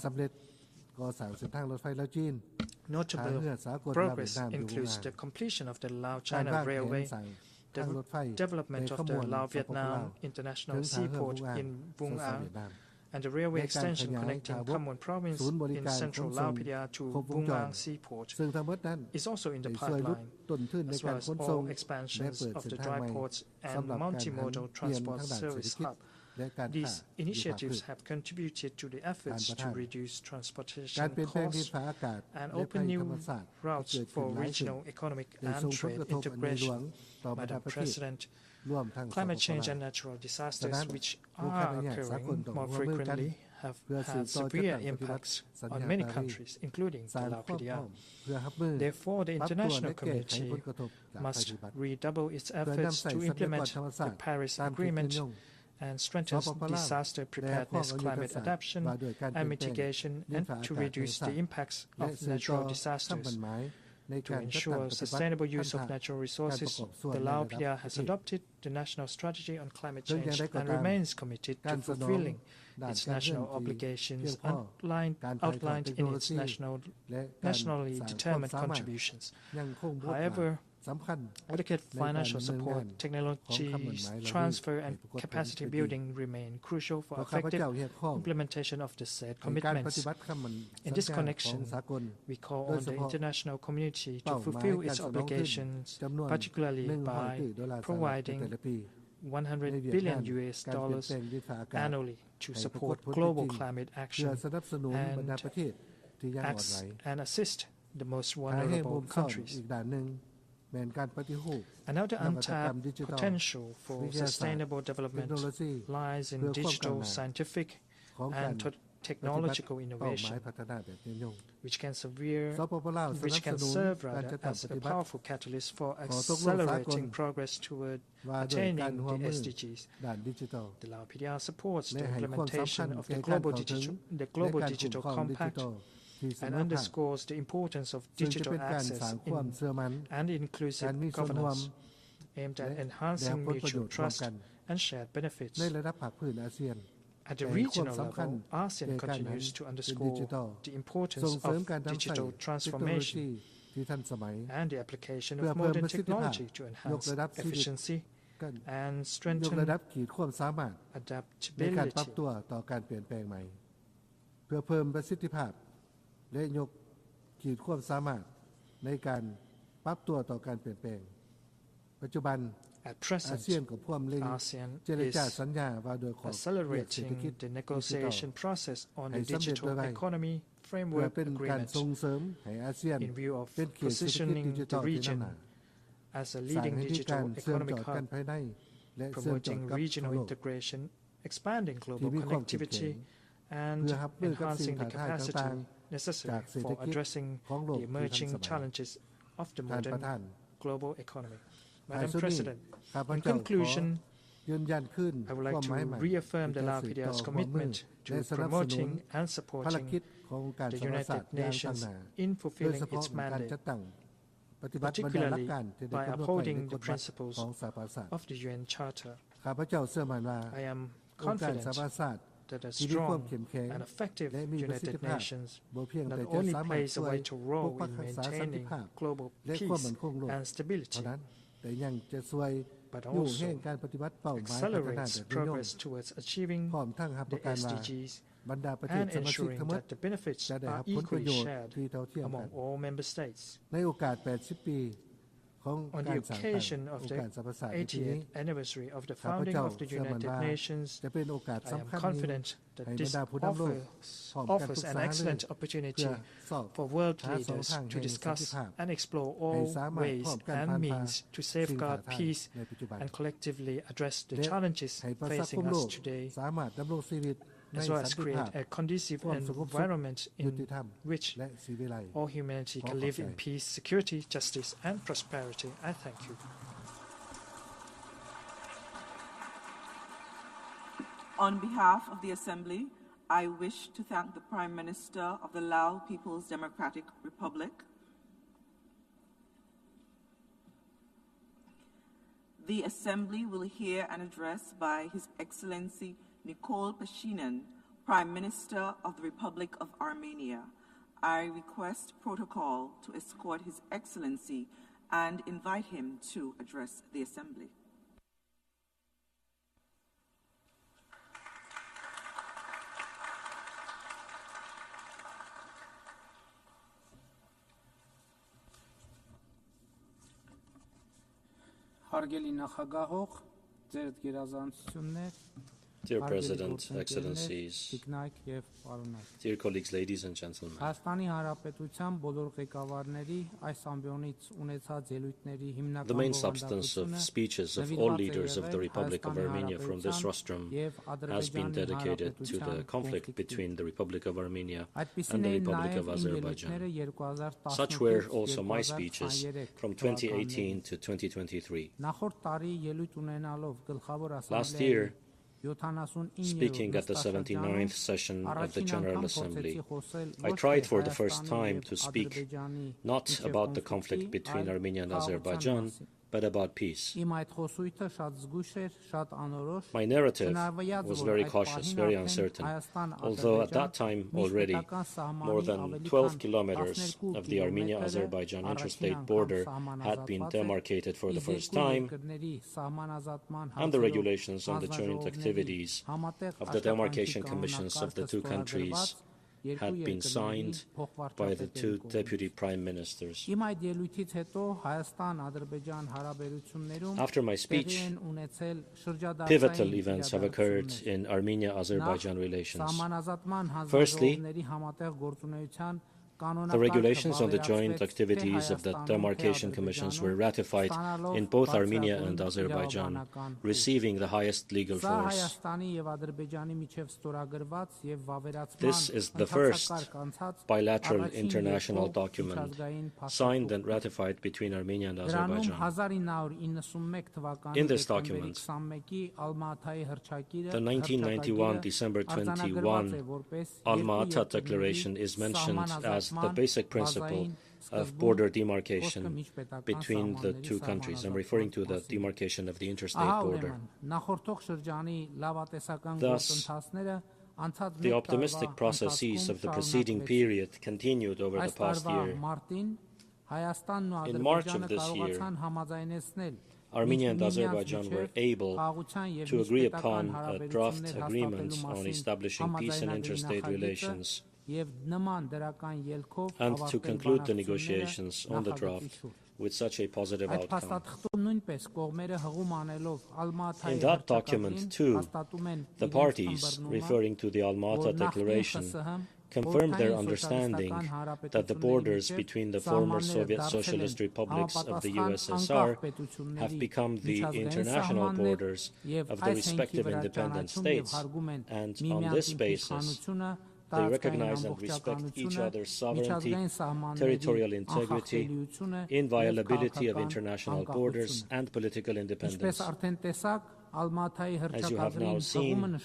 notable progress includes the completion of the Lao-China Railway, the development of the Lao-Vietnam International Seaport in Vung Ang, and the railway extension connecting Kham Muon Province in central Lao PDR to Vung Ang Seaport is also in the pipeline, as well as all expansions of the dry ports and multimodal transport service hub. These initiatives have contributed to the efforts to reduce transportation costs and open new routes for regional economic and trade integration. Madam President, climate change and natural disasters, which are occurring more frequently, have had severe impacts on many countries, including the Lao PDR. Therefore, the international community must redouble its efforts to implement the Paris Agreement and strengthens disaster preparedness, climate adaptation, and mitigation, and to reduce the impacts of natural disasters. To ensure sustainable use of natural resources, the Lao PDR has adopted the National Strategy on Climate Change and remains committed to fulfilling its national obligations outlined in its nationally determined contributions. However, Adequate financial support, technologies transfer and capacity building remain crucial for effective implementation of the said commitments. In this connection, we call on the international community to fulfill its obligations, particularly by providing $100 billion annually to support global climate action and assist the most vulnerable countries. Another untapped potential for sustainable development lies in digital, scientific, and technological innovation, which can serve as a powerful catalyst for accelerating progress toward attaining the SDGs. The Lao PDR supports the implementation of the Global Digital Compact and underscores the importance of digital access and inclusive governance aimed at enhancing mutual trust and shared benefits. At the regional level, ASEAN continues to underscore the importance of digital transformation and the application of modern technology to enhance efficiency and strengthen adaptability. และยกขีดความสามารถในการปรับตัวต่อการเปลี่ยนแปลงปัจจุบันอาเซียนกับพวมเล็งเจรจาสัญญาว่าโดยขอบเขตเศรษฐกิจดิจิทัลให้สำเร็จโดยไวเพื่อเป็นการส่งเสริมให้อาเซียนเป็นเขตเศรษฐกิจดิจิทัลที่นำหน้าสร้างให้มีการเชื่อมต่อกันภายในและเชื่อมต่อกับทั่วโลกที่มีความเข้มแข็ง and enhancing the capacity necessary for addressing the emerging challenges of the modern global economy. Madam President, in conclusion, I would like to reaffirm the Lao PDR's commitment to promoting and supporting the United Nations in fulfilling its mandate, particularly by upholding the principles of the UN Charter. I am confident that a strong and effective United Nations not only plays a vital role in maintaining global peace and stability, but also accelerates progress towards achieving the SDGs and ensuring that the benefits are equally shared among all member states. On the occasion of the 80th anniversure of the founding of the United Nations, I am confident that this offers an excellent opportunity for world leaders to discuss and explore all ways and means to safeguard peace and collectively address the challenges facing us today, as well as create a conducive environment in which all humanity can live in peace, security, justice, and prosperity. I thank you. On behalf of the Assembly, I wish to thank the Prime Minister of the Lao People's Democratic Republic, the Assembly will hear an address by His Excellency Nikol Pashinyan, Prime Minister of the Republic of Armenia. I request protocol to escort His Excellency and invite him to address the Assembly. Հարգելի նախագահող, ձեր գերազանցություններ, Dear President, Excellencies, dear colleagues, ladies and gentlemen, the main substance of speeches of all leaders of the Republic of Armenia from this rostrum has been dedicated to the conflict between the Republic of Armenia and the Republic of Azerbaijan. Such were also my speeches from 2018 to 2023. Last year, speaking at the 79th session of the General Assembly, I tried for the first time to speak not about the conflict between Armenia and Azerbaijan, but about peace. My narrative was very cautious, very uncertain, although at that time already more than 12 kilometers of the Armenia-Azerbaijan interstate border had been demarcated for the first time, and the regulations on the joint activities of the demarcation commissions of the two countries had been signed by the two deputy prime ministers. After my speech, pivotal events have occurred in Armenia-Azerbaijan relations. Firstly, the regulations on the joint activities of the demarcation commissions were ratified in both Armenia and Azerbaijan, receiving the highest legal force. This is the first bilateral international document signed and ratified between Armenia and Azerbaijan. In this document, the 1991 December 21 Alma-Ata Declaration is mentioned as the basic principle of border demarcation between the two countries. I'm referring to the demarcation of the interstate border. Thus, the optimistic processes of the preceding period continued over the past year. In March of this year, Armenia and Azerbaijan were able to agree upon a draft agreement on establishing peace and interstate relations and to conclude the negotiations on the draft with such a positive outcome. In that document, too, the parties, referring to the Alma-Ata Declaration, confirmed their understanding that the borders between the former Soviet Socialist republics of the USSR have become the international borders of the respective independent states, and on this basis, they recognize and respect each other's sovereignty, territorial integrity, inviolability of international borders, and political independence. As you have now seen,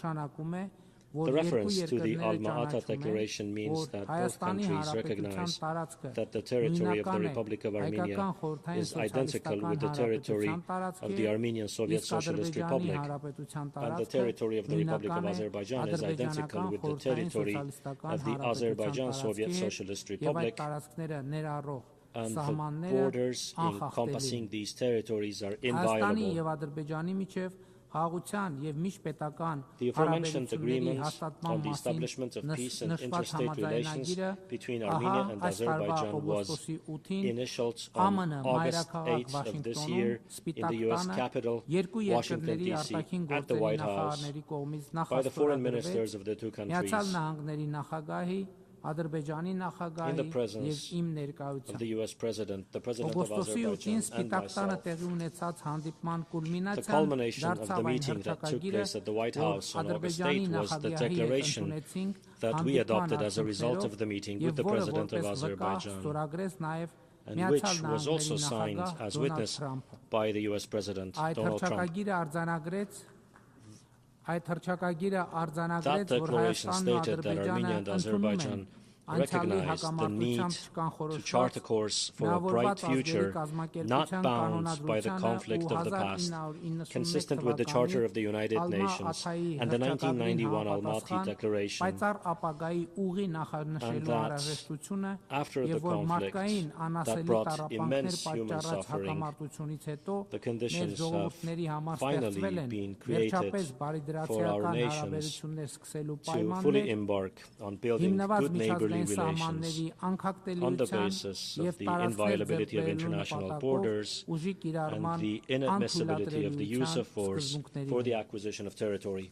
the reference to the Alma-Ata Declaration means that both countries recognize that the territory of the Republic of Armenia is identical with the territory of the Armenian Soviet Socialist Republic, and the territory of the Republic of Azerbaijan is identical with the territory of the Azerbaijan Soviet Socialist Republic, and the borders encompassing these territories are inviolable. The aforementioned agreement on the establishment of peace and interstate relations between Armenia and Azerbaijan was initialed on August 8th of this year in the U.S. Capital, Washington, D.C., at the White House, by the foreign ministers of the two countries, in the presence of the U.S. President, the President of Azerbaijan, and myself. The culmination of the meeting that took place at the White House on August 8 was the declaration that we adopted as a result of the meeting with the President of Azerbaijan, and which was also signed as witness by the U.S. President Donald Trump. That declaration stated that Armenia and Azerbaijan recognize the need to chart a course for a bright future, not bound by the conflict of the past, consistent with the Charter of the United Nations and the 1991 Almaty Declaration, and that after the conflict that brought immense human suffering, the conditions have finally been created for our nations to fully embark on building good neighborly relations on the basis of the inviolability of international borders and the inadmissibility of the use of force for the acquisition of territory.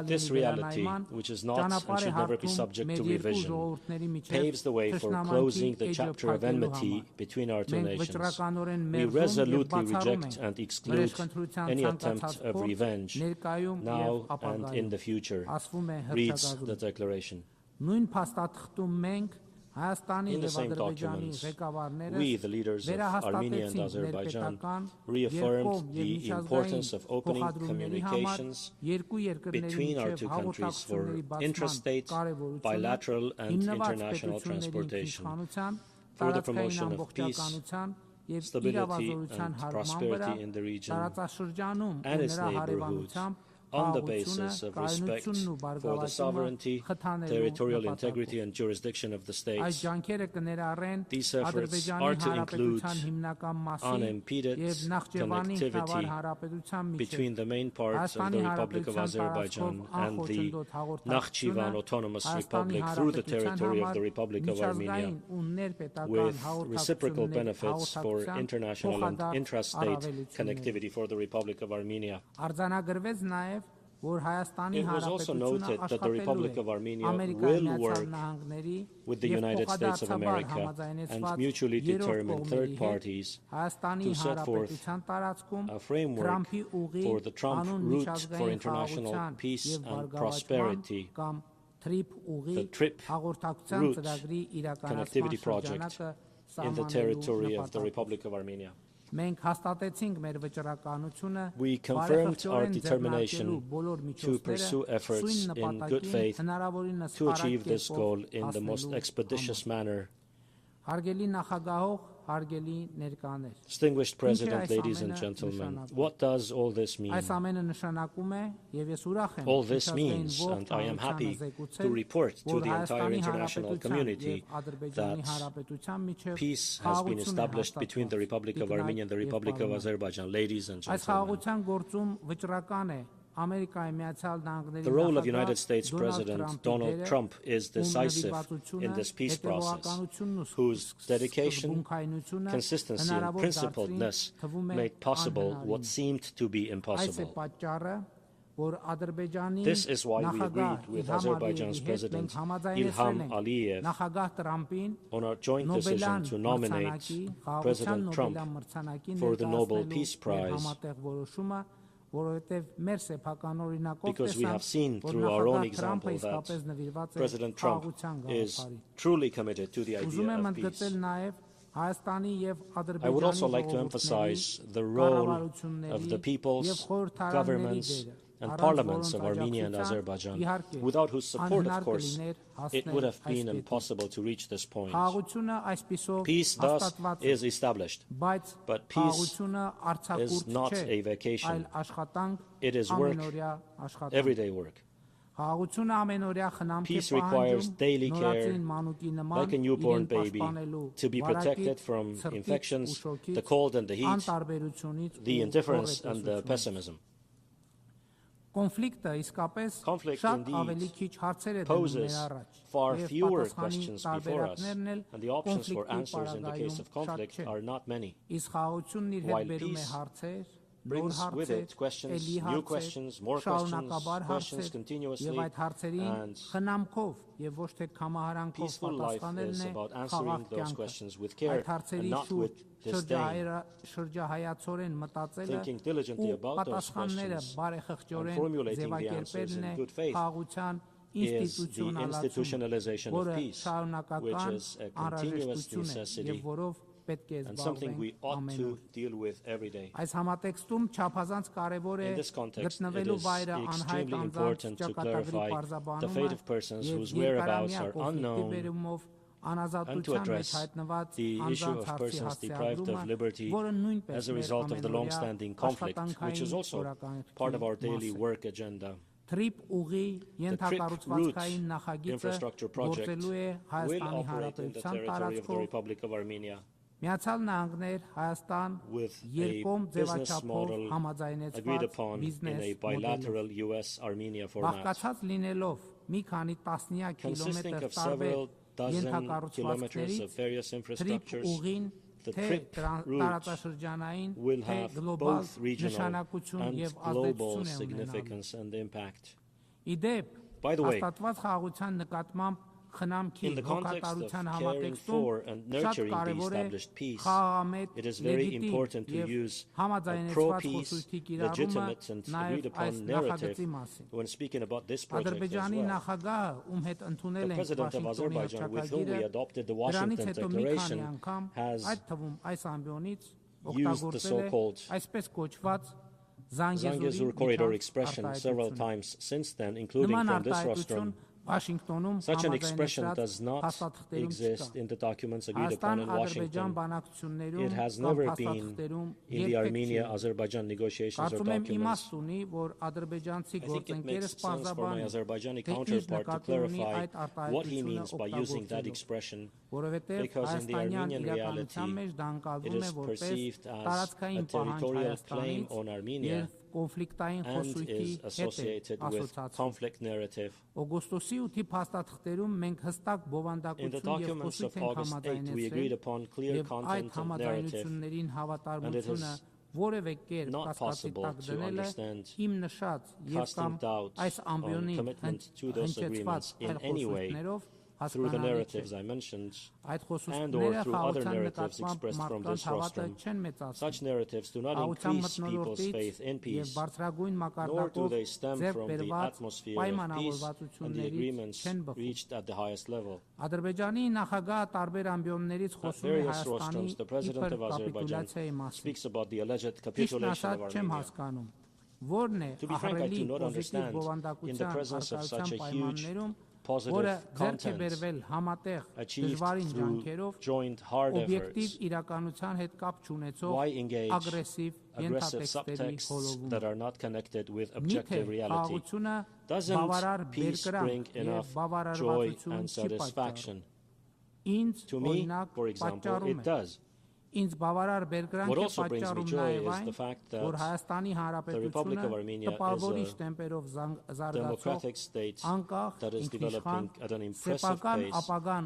This reality, which is not and should never be subject to revision, paves the way for closing the chapter of enmity between our two nations. We resolutely reject and exclude any attempt of revenge, now and in the future, reads the declaration. In the same document, we, the leaders of Armenia and Azerbaijan, reaffirmed the importance of opening communications between our two countries for intrastate, bilateral, and international transportation, through the promotion of peace, stability and prosperity in the region and its neighborhoods, on the basis of respect for the sovereignty, territorial integrity and jurisdiction of the states. These efforts are to include unimpeded connectivity between the main parts of the Republic of Azerbaijan and the Nakhchivan Autonomous Republic through the territory of the Republic of Armenia, with reciprocal benefits for international and intrastate connectivity for the Republic of Armenia. It was also noted that the Republic of Armenia will work with the United States of America and mutually determined third parties to set forth a framework for the Trump route for international peace and prosperity, the TRIP route connectivity project in the territory of the Republic of Armenia. We confirmed our determination to pursue efforts in good faith to achieve this goal in the most expeditious manner. Distinguished President, ladies and gentlemen, what does all this mean? All this means, and I am happy to report to the entire international community, that peace has been established between the Republic of Armenia and the Republic of Azerbaijan. Ladies and gentlemen, the role of United States President Donald Trump is decisive in this peace process, whose dedication, consistency and principledness made possible what seemed to be impossible. This is why we agreed with Azerbaijan's President Ilham Aliyev on our joint decision to nominate President Trump for the Nobel Peace Prize, because we have seen through our own example that President Trump is truly committed to the idea of peace. I would also like to emphasize the role of the peoples, governments, and parliaments of Armenia and Azerbaijan, without whose support, of course, it would have been impossible to reach this point. Peace, thus, is established, but peace is not a vacation. It is work, everyday work. Peace requires daily care, like a newborn baby, to be protected from infections, the cold and the heat, the indifference and the pessimism. Conflict indeed poses far fewer questions before us, and the options for answers in the case of conflict are not many. While peace brings with it questions, new questions, more questions, questions continuously, and peaceful life is about answering those questions with care and not with disdain, thinking diligently about those questions and formulating the answers in good faith is the institutionalization of peace, which is a continuous necessity and something we ought to deal with every day. In this context, it is extremely important to clarify the fate of persons whose whereabouts are unknown and to address the issue of persons deprived of liberty as a result of the long-standing conflict, which is also part of our daily work agenda. The TRIP route infrastructure project will operate in the territory of the Republic of Armenia with a business model agreed upon in a bilateral US-Armenia format, consisting of several dozen kilometers of various infrastructures. The TRIP route will have both regional and global significance and impact. By the way, in the context of caring for and nurturing the established peace, it is very important to use a pro-peace, legitimate and agreed-upon narrative when speaking about this project as well. The President of Azerbaijan, with whom we adopted the Washington Declaration, has used the so-called Zangezur corridor expression several times since then, including from this rostrum Such an expression does not exist in the documents agreed upon in Washington. It has never been in the Armenia-Azerbaijan negotiations or documents. I think it makes sense for my Azerbaijani counterpart to clarify what he means by using that expression, because in the Armenian reality, it is perceived as a territorial claim on Armenia and is associated with conflict narrative. In the documents of August 8, we agreed upon clear content and narrative, and it is not possible to understand, casting doubt on commitment to those agreements in any way through the narratives I mentioned and or through other narratives expressed from this rostrum. Such narratives do not increase people's faith in peace, nor do they stem from the atmosphere of peace and the agreements reached at the highest level. At various rostrums, the President of Azerbaijan speaks about the alleged capitulation of Armenia. To be frank, I do not understand, in the presence of such a huge positive content achieved through joint hard efforts, why engage aggressive subtexts that are not connected with objective reality? Doesn't peace bring enough joy and satisfaction? To me, for example, it does. What also brings me joy is the fact that the Republic of Armenia is a democratic state that is developing at an impressive pace,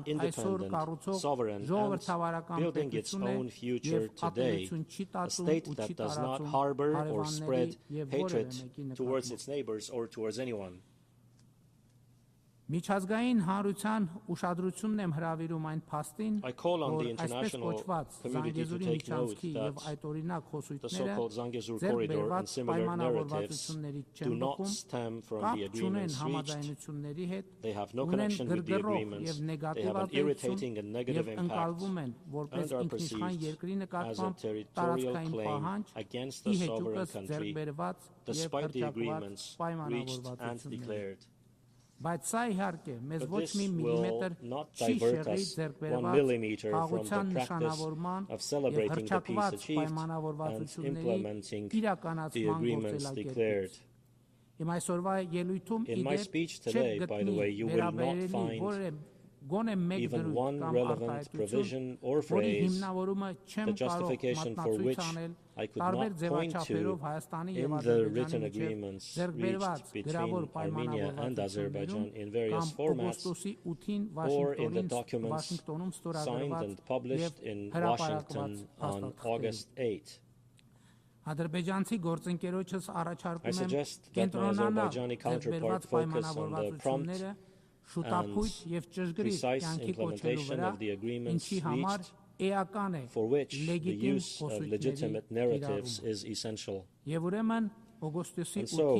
independent, sovereign, and building its own future today, a state that does not harbor or spread hatred towards its neighbors or towards anyone. I call on the international community to take note that the so-called Zangezur corridor and similar narratives do not stem from the agreements reached. They have no connection with the agreements. They have an irritating and negative impact and are perceived as a territorial claim against a sovereign country, despite the agreements reached and declared. But this will not divert us 1 millimeter from the practice of celebrating the peace achieved and implementing the agreements declared. In my speech today, by the way, you will not find even one relevant provision or phrase, the justification for which I could not point to in the written agreements reached between Armenia and Azerbaijan in various formats, or in the documents signed and published in Washington on August 8. I suggest that my Azerbaijani counterpart focus on the prompt and precise implementation of the agreements reached, for which the use of legitimate narratives is essential. And so,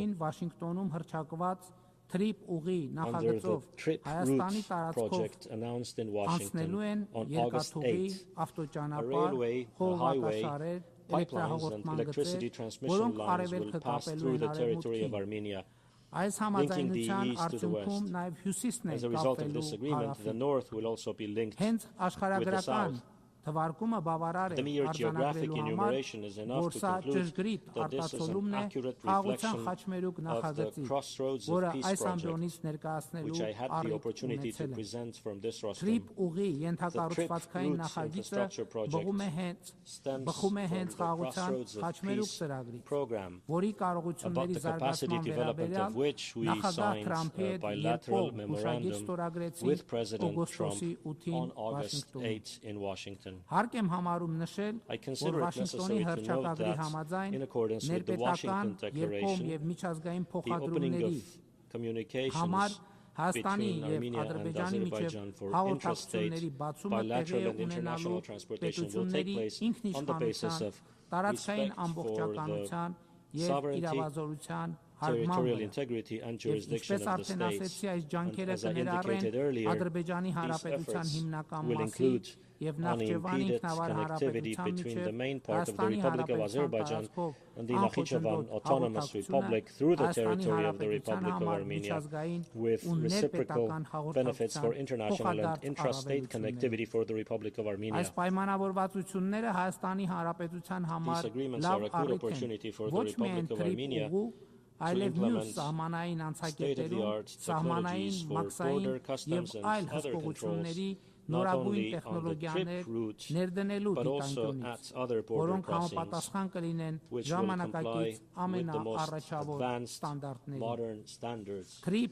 under the TRIP route project announced in Washington on August 8, a railway, a highway, pipelines and electricity transmission lines will pass through the territory of Armenia, linking the east to the west. As a result of this agreement, the north will also be linked with the south. The mere geographic enumeration is enough to conclude that this is an accurate reflection of the Crossroads of Peace project, which I had the opportunity to present from this rostrum. The TRIP Routes Infrastructure Project stems from the Crossroads of Peace program, about the capacity development of which we signed a bilateral memorandum with President Trump on August 8 in Washington. I consider it necessary to note that, in accordance with the Washington Declaration, the opening of communications between Armenia and Azerbaijan for intrastate, bilateral and international transportation will take place on the basis of respect for the sovereignty territorial integrity and jurisdiction of the states. And as I indicated earlier, these efforts will include unimpeded connectivity between the main part of the Republic of Azerbaijan and the Nakhichevan Autonomous Republic through the territory of the Republic of Armenia, with reciprocal benefits for international and intrastate connectivity for the Republic of Armenia. These agreements are a good opportunity for the Republic of Armenia to implement state-of-the-art technologies for border, customs and other controls, not only on the trip route, but also at other border crossings, which will comply with the most advanced modern standards. The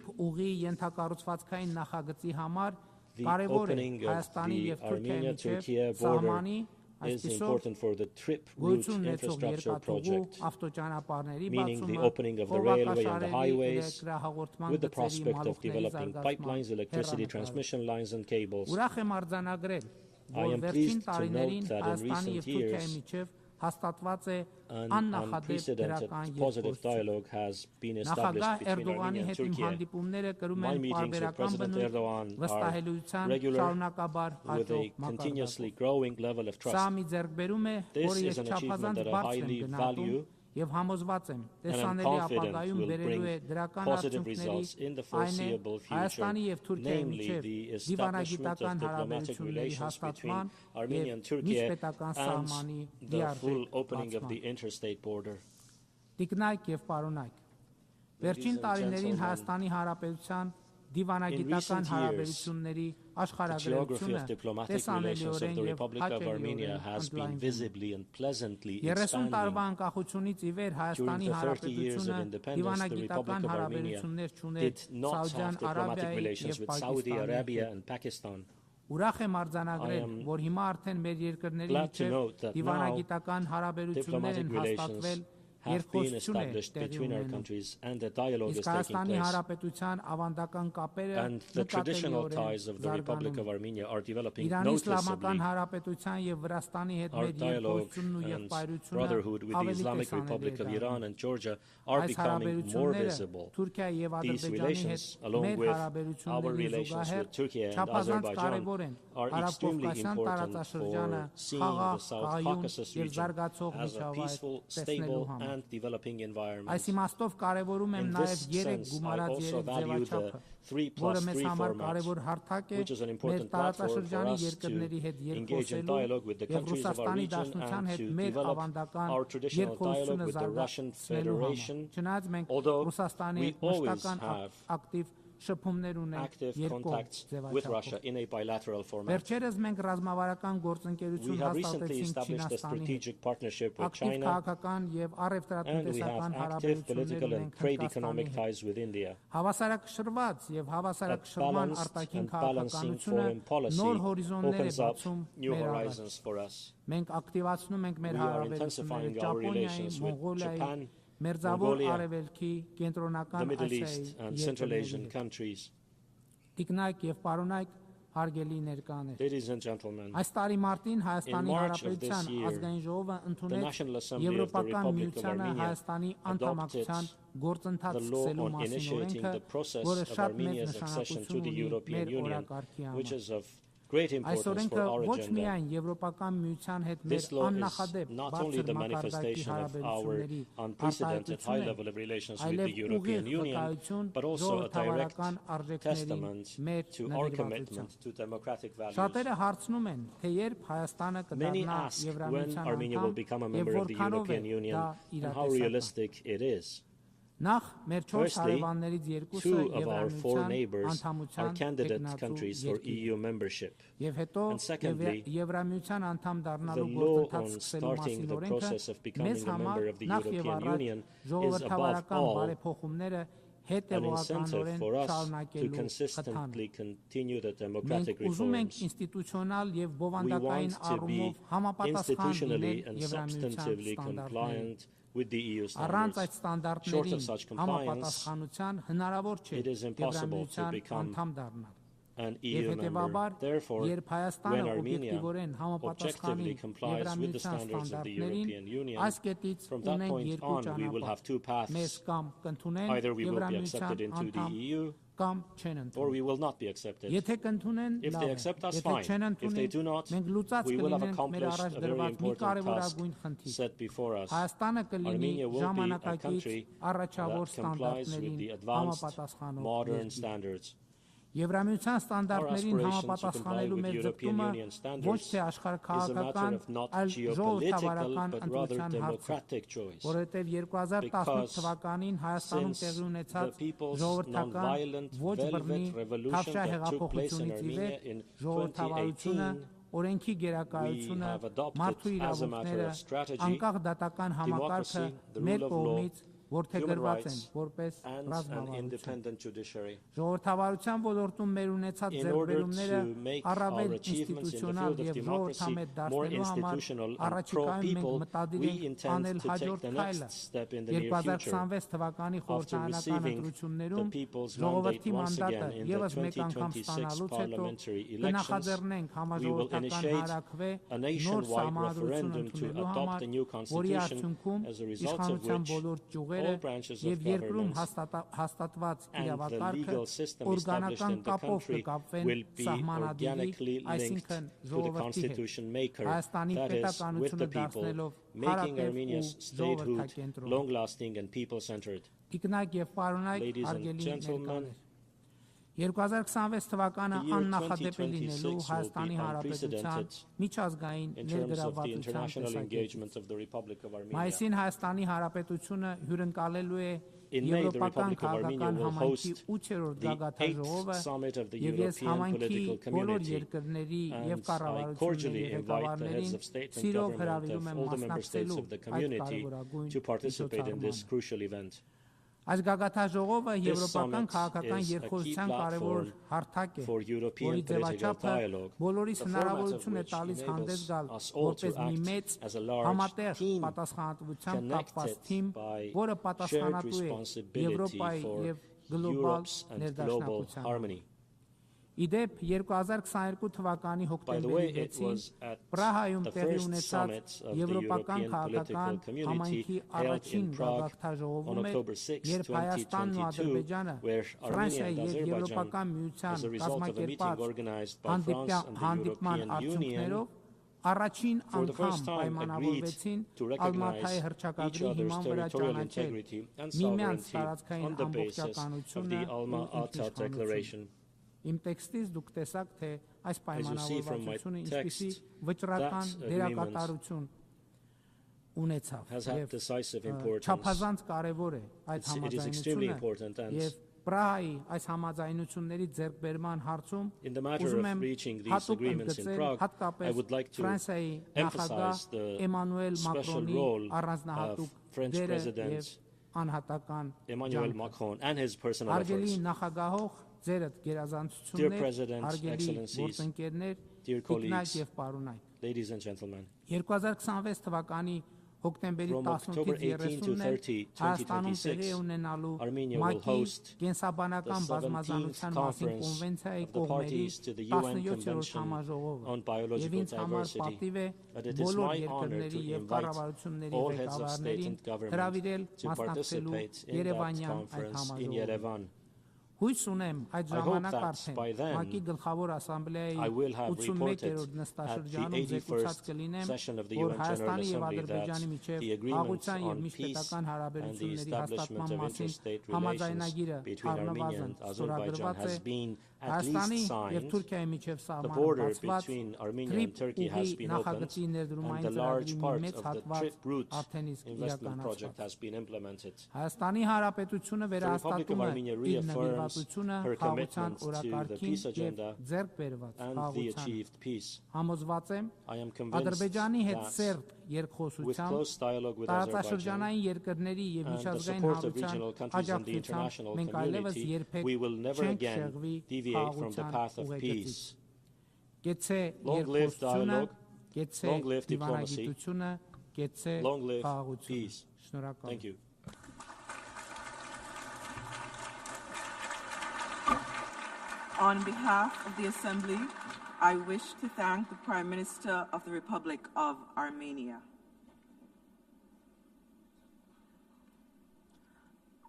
opening of the Armenia-Turkey border is important for the trip route infrastructure project, meaning the opening of the railway and the highways, with the prospect of developing pipelines, electricity transmission lines and cables. I am pleased to note that in recent years, an unprecedented positive dialogue has been established between Armenia and Turkey. My meetings with President Erdogan are regular, with a continuously growing level of trust. This is an achievement that I highly value, and I'm confident will bring positive results in the foreseeable future, namely the establishment of diplomatic relations between Armenia and Turkey and the full opening of the interstate border. Ladies and gentlemen, in recent years, the geography of diplomatic relations of the Republic of Armenia has been visibly and pleasantly expanding. During the 30 years of independence, the Republic of Armenia did not have diplomatic relations with Saudi Arabia and Pakistan. I am glad to note that now diplomatic relations have been established between our countries and the dialogue is taking place. And the traditional ties of the Republic of Armenia are developing noticeably. Our dialogue and brotherhood with the Islamic Republic of Iran and Georgia are becoming more visible. These relations, along with our relations with Turkey and Azerbaijan, are extremely important for seeing the South Caucasus region as a peaceful, stable, and developing environment. In this sense, I also value the 3+3 format, which is an important platform for us to engage in dialogue with the countries of our region and to develop our traditional dialogue with the Russian Federation, although we always have active contacts with Russia in a bilateral format. We have recently established a strategic partnership with China, and we have active political and trade economic ties with India. A balanced and balancing foreign policy opens up new horizons for us. We are intensifying our relations with Japan, Mongolia, the Middle East and Central Asian countries. Ladies and gentlemen, in March of this year, the National Assembly of the Republic of Armenia adopted the law on initiating the process of Armenia's accession to the European Union, which is of great importance for our agenda. This law is not only the manifestation of our unprecedented high level of relations with the European Union, but also a direct testament to our commitment to democratic values. Many ask when Armenia will become a member of the European Union and how realistic it is. Firstly, 2 of our 4 neighbors are candidate countries for EU membership. And secondly, the law on starting the process of becoming a member of the European Union is above all an incentive for us to consistently continue the democratic reforms. We want to be institutionally and substantively compliant with the EU standards. Short of such compliance, it is impossible to become an EU member. Therefore, when Armenia objectively complies with the standards of the European Union, from that point on we will have two paths. Either we will be accepted into the EU, or we will not be accepted. If they accept us, fine. If they do not, we will have accomplished a very important task set before us. Armenia will be a country that complies with the advanced modern standards. Եվրամիության ստանդարտներին համապատասխանելու մեր ձգտումը ոչ թե աշխարհաքաղաքական, այլ ժողովրդավարական ընտրության հարց է, որովհետև 2018 թվականին Հայաստանում տեղի ունեցած ժողովրդական ոչ բռնի թավշյա հեղափոխությունից ի վեր ժողովրդավարությունը, օրենքի գերակայությունը, մարդու իրավունքները, անկախ դատական համակարգը մեր կողմից որդեգրված են որպես ռազմավարություն։ Ժողովրդավարության ոլորտում մեր ունեցած ձեռքբերումները առավել ինստիտուցիոնալ եւ ժողովրդամետ դարձնելու համար առաջիկայում մենք մտադիր ենք անել հաջորդ քայլը։ 2026 թվականի խորհրդարանական ընտրություններում ժողովրդի մանդատը եւս մեկ անգամ ստանալուց հետո կնախաձեռնենք համաժողովրդական հարաքվե նոր սահմանադրություն ընդունելու համար, որի արդյունքում իշխանության բոլոր ճյուղերը եւ երկրում հաստատված իրավակարգը օրգանական կապով կկապվեն սահմանադիրի, այսինքն ժողովրդի հետ, Հայաստանի պետականությունը դարձնելով հարաբերական ու ժողովրդակենտրոն։ Տիկնակ եւ պարոնայք, հարգելի ներկաներ, 2026 թվականը աննախադեպ է լինելու Հայաստանի Հանրապետության միջազգային ներգրավվածության տեսակետից։ Մայիսին Հայաստանի Հանրապետությունը հյուրընկալելու է Եվրոպական քաղաքական համայնքի 8-րդ գագաթաժողովը եւ ես համայնքի բոլոր երկրների եւ կառավարությունների ղեկավարներին սիրով հրավիրում եմ մասնակցելու այդ կարևորագույն միջոցառմանը։ Այս գագաթաժողովը եվրոպական քաղաքական երկխոսության կարևոր հարթակ է, որի ձևաչափը բոլորիս հնարավորություն է տալիս հանդես գալ որպես մի մեծ համատեղ պատասխանատվությամբ կապված թիմ, որը պատասխանատու է Եվրոպայի եւ գլոբալ ներդաշնակությանը։ Իդեպ 2022 թվականի հոկտեմբերի 6-ին Պրահայում տեղի ունեցած Եվրոպական քաղաքական համայնքի առաջին գագաթաժողովում էր, երբ Հայաստանն ու Ադրբեջանը Ֆրանսիայի եւ Եվրոպական միության կազմակերպած հանդիպման արդյունքներով առաջին անգամ պայմանավորվեցին Ալմաթայի հռչակագրի հիման վրա ճանաչել միմյանց տարածքային ամբողջականությունը ու ինքնիշխանությունը։ Իմ տեքստից դուք տեսաք, թե այս պայմանավորվածությունը ինչպիսի վճռական դերակատարություն ունեցավ եւ չափազանց կարեւոր է այդ համաձայնությունը եւ Պրահայի այս համաձայնությունների ձեռքբերման հարցում ուզում եմ հատուկ ընդգծել հատկապես Ֆրանսիայի նախագահ Էմանուել Մակրոնի առանձնահատուկ դերը եւ անհատական ջանքը։ Հարգելի նախագահող, ձերդ գերազանցություններ, հարգելի գործընկերներ, տիկնակ եւ պարոնայք, 2026 թվականի հոկտեմբերի 18-ից 30-ին Հայաստանում տեղի ունենալու ՄԱԿ-ի կենսաբանական բազմազանության մասին կոնվենցիայի կողմերի 17-րդ համաժողովը եւ ինձ համար պատիվ է բոլոր երկրների եւ կառավարությունների ղեկավարներին հրավիրել մասնակցելու Երևանյան այդ համաժողովին։ Հույս ունեմ այդ ժամանակ արդեն ՄԱԿ-ի գլխավոր ասամբլեայի 81-րդ նստաշրջանում զեկուցած կլինեմ, որ Հայաստանի եւ Ադրբեջանի միջև հաղորդության եւ միջպետական հարաբերությունների հաստատման մասին համաձայնագիրը առնվազն ստորագրված է, Հայաստանի եւ Թուրքիայի միջև սահմանը բացված, Թրիպ նախագծի ներդրումային ծրագրի մեծ հատված արդեն իսկ իրականացված։ Հայաստանի Հանրապետությունը վերահաստատում է իր նվիրվածությունը խաղաղության օրակարգին եւ ձեռք բերված խաղաղության։ Համոզված եմ, Ադրբեջանի հետ սերտ երկխոսությամբ, տարածաշրջանային երկրների եւ միջազգային հանրության աջակցությամբ մենք այլևս երբեք չենք շեղվի խաղաղության ուղեկցից։ Կեցե երկխոսությունը, կեցե դիվանագիտությունը, կեցե խաղաղությունը։ Շնորհակալ եմ։ On behalf of the Assembly, I wish to thank the Prime Minister of the Republic of Armenia.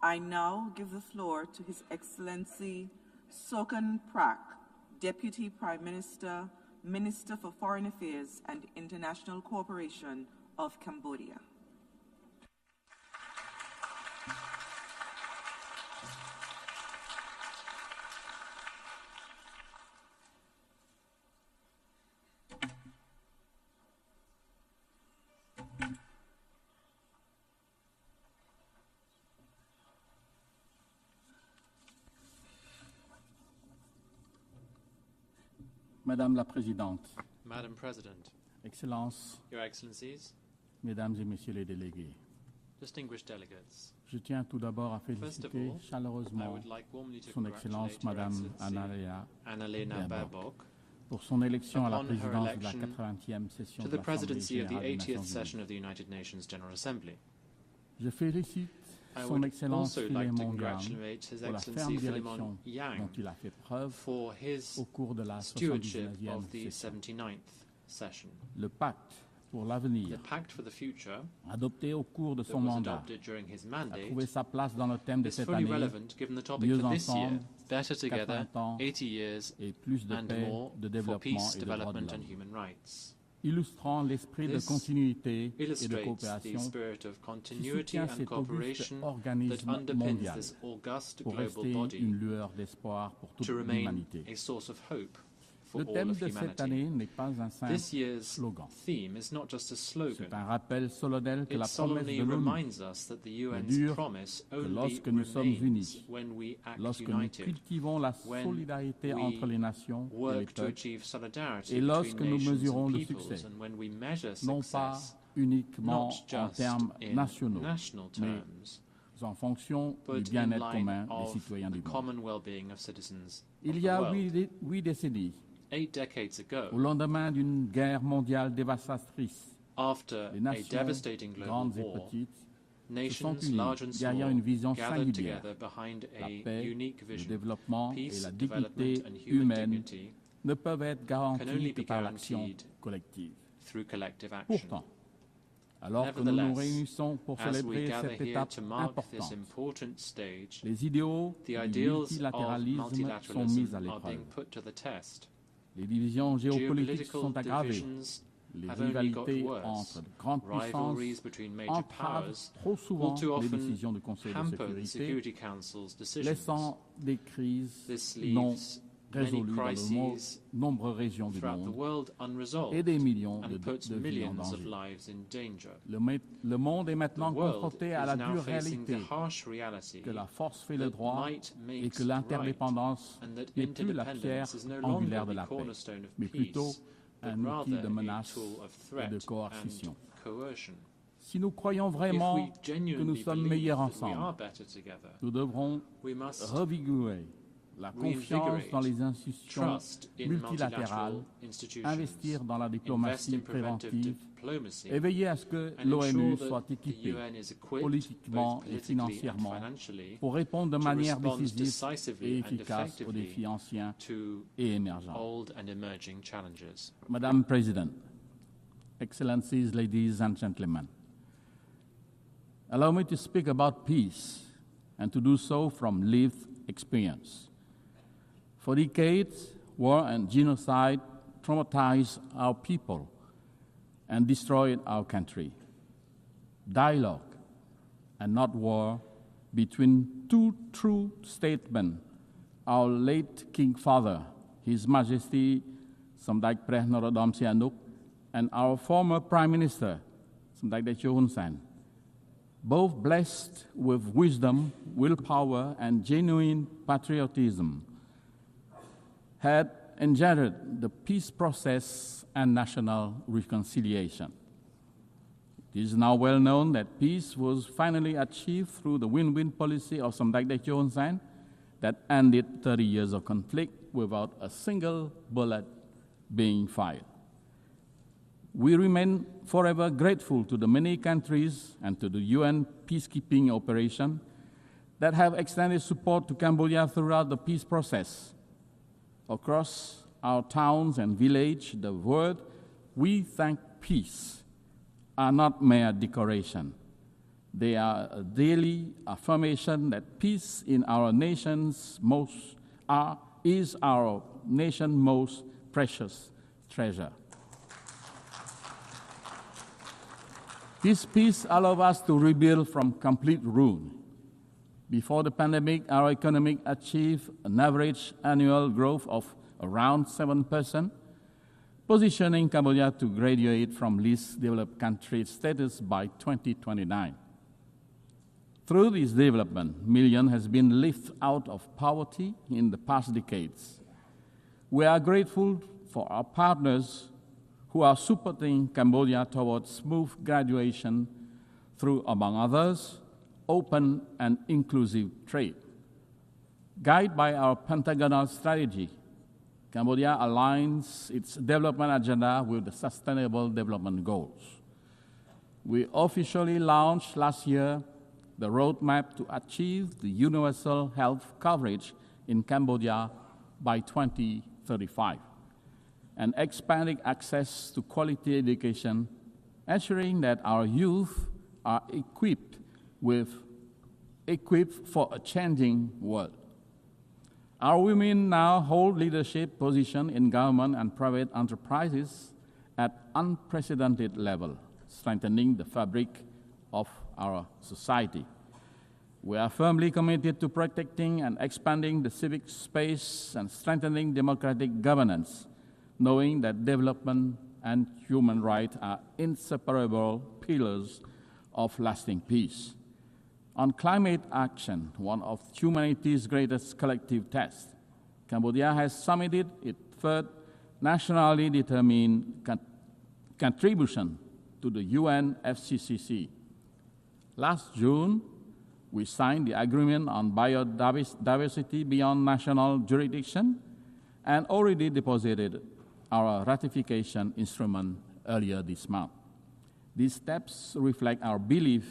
I now give the floor to His Excellency Sokan Prak, Deputy Prime Minister, Minister for Foreign Affairs and International Cooperation of Cambodia. Madame la Présidente, Madam President, Excellences, Your Excellencies, Mesdames et Messieurs les délégués, distinguished delegates, je tiens tout d'abord à first of féliciter all, I chaleureusement would like warmly to Son Excellence congratulate Her Madame Excellency Annalena Annalena Baerbock Baerbock pour son élection à la upon her présidence de la election 80e session to de the l'Assemblée presidency of the Générale des 80th Nations session Unies. of the United Nations General Assembly. Je félicite I Son would Excellence also Philémon like to Yang congratulate His pour la Excellency ferme Philemon direction Yang dont il a fait preuve for his au cours de la stewardship 79e of the session. 79th session. Le pacte pour l'avenir, The Pact for the Future, adopté au cours de that son was mandat, adopted during his a mandate, trouvé sa place dans le thème de is cette fully année, relevant given the topic mieux for this year, ensemble, Better Together, 80 ans 80 years et plus de and paix, more de for développement peace, et de droits de development and l'homme. human rights. Illustrant l'esprit de This continuité et de illustrates the coopération spirit of qui continuity soutient and cet auguste cooperation that organisme underpins mondial this august pour global rester body une lueur d'espoir pour toute to remain l'humanité. a source of hope for Le all thème of de cette humanity. année n'est pas un simple This year's slogan. theme is not just a slogan. C'est un rappel solennel que It la promesse solemnly de l'ONU reminds us that the ne UN's dure promise que only lorsque nous sommes remains unis, when we act lorsque nous united, cultivons la when solidarité we entre les nations et les work to peuples, achieve solidarity et lorsque between nous nations mesurons and le peoples, succès, and when we measure non pas success uniquement not en just termes in nationaux, national mais terms, en fonction du but in bien-être light commun des of citoyens the du monde. common well-being of citizens Il of y the a world. 8 décennies, 8 decades ago, au lendemain d'une guerre mondiale dévastatrice, after les a nations, devastating global grandes et war, petites, se sont nations unies large and derrière small une vision gathered singulière. together behind La a paix, unique le vision. développement et Peace, la development, dignité and human humaine dignity ne peuvent être can only garantis que be par l'action guaranteed collective. through collective action. Pourtant, alors que nous nous Nevertheless, réunissons pour as we célébrer gather cette here étape to mark this importante, important stage, les idéaux the du ideals of multilatéralisme sont mis à multilateralism are being l'épreuve. put to the test. Les divisions géopolitiques Geopolitical sont aggravées. divisions Les have only got rivalités worse. entre de grandes Rivalries puissances between major entravent powers trop souvent all too les often décisions du Conseil de hamper the sécurité, Security Council's decisions. laissant des crises This non leaves many résolues dans de crises nombreuses régions du throughout the monde world unresolved et des millions and de puts vies en millions of danger. lives in danger. Le monde est The maintenant world confronté à la is now dure facing réalité the harsh reality que la force fait le that droit might et makes que l'interdépendance right, and that n'est plus la pierre interdependence is no angulaire longer de la the paix, cornerstone of mais plutôt peace, un but outil rather de a menace tool of et threat de and coercition. coercion. Si nous croyons If vraiment we que nous genuinely sommes believe meilleurs that we are ensemble, better together, nous devrons we must revigorer la confiance dans les institutions trust in multilatérales, multilateral institutions, investir dans la invest diplomatie in preventive préventive diplomacy, et veiller à ce que and l'ONU ensure that soit the équipée UN is equipped, politiquement both et politically and financièrement financially, pour répondre de to manière respond décisive decisively et and efficace aux effectively défis anciens to et émergents. old and emerging challenges. Madame President, Excellencies, ladies and gentlemen, allow me to speak about peace and to do so from lived experience. For decades, war and genocide traumatized our people and destroyed our country. Dialogue and not war between two true statesmen, our late King Father, His Majesty Samdechព្រះ Norodom Sihanouk, and our former Prime Minister, Samdech Techo Hun Sen, both blessed with wisdom, willpower, and genuine patriotism, had engendered the peace process and national reconciliation. It is now well known that peace was finally achieved through the win-win policy of Samdech Techo Hun Sen that ended 30 years of conflict without a single bullet being fired. We remain forever grateful to the many countries and to the UN peacekeeping operation that have extended support to Cambodia throughout the peace process. Across our towns and villages, the word "we thank peace" are not mere decoration. They are a daily affirmation that peace in our nation's is our nation's most precious treasure. This peace allows us to rebuild from complete ruin. Before the pandemic, our economy achieved an average annual growth of around 7%, positioning Cambodia to graduate from least developed country status by 2029. Through this development, millions have been lifted out of poverty in the past decades. We are grateful for our partners who are supporting Cambodia towards smooth graduation through, among others, open and inclusive trade. Guided by our pentagonal strategy, Cambodia aligns its development agenda with the Sustainable Development Goals. We officially launched last year the roadmap to achieve the universal health coverage in Cambodia by 2035, and expanding access to quality education, ensuring that our youth are equipped for a changing world. Our women now hold leadership positions in government and private enterprises at unprecedented level, strengthening the fabric of our society. We are firmly committed to protecting and expanding the civic space and strengthening democratic governance, knowing that development and human rights are inseparable pillars of lasting peace. On climate action, one of humanity's greatest collective tests, Cambodia has submitted its third nationally determined contribution to the UN FCCC. Last June, we signed the agreement on biodiversity beyond national jurisdiction and already deposited our ratification instrument earlier this month. These steps reflect our belief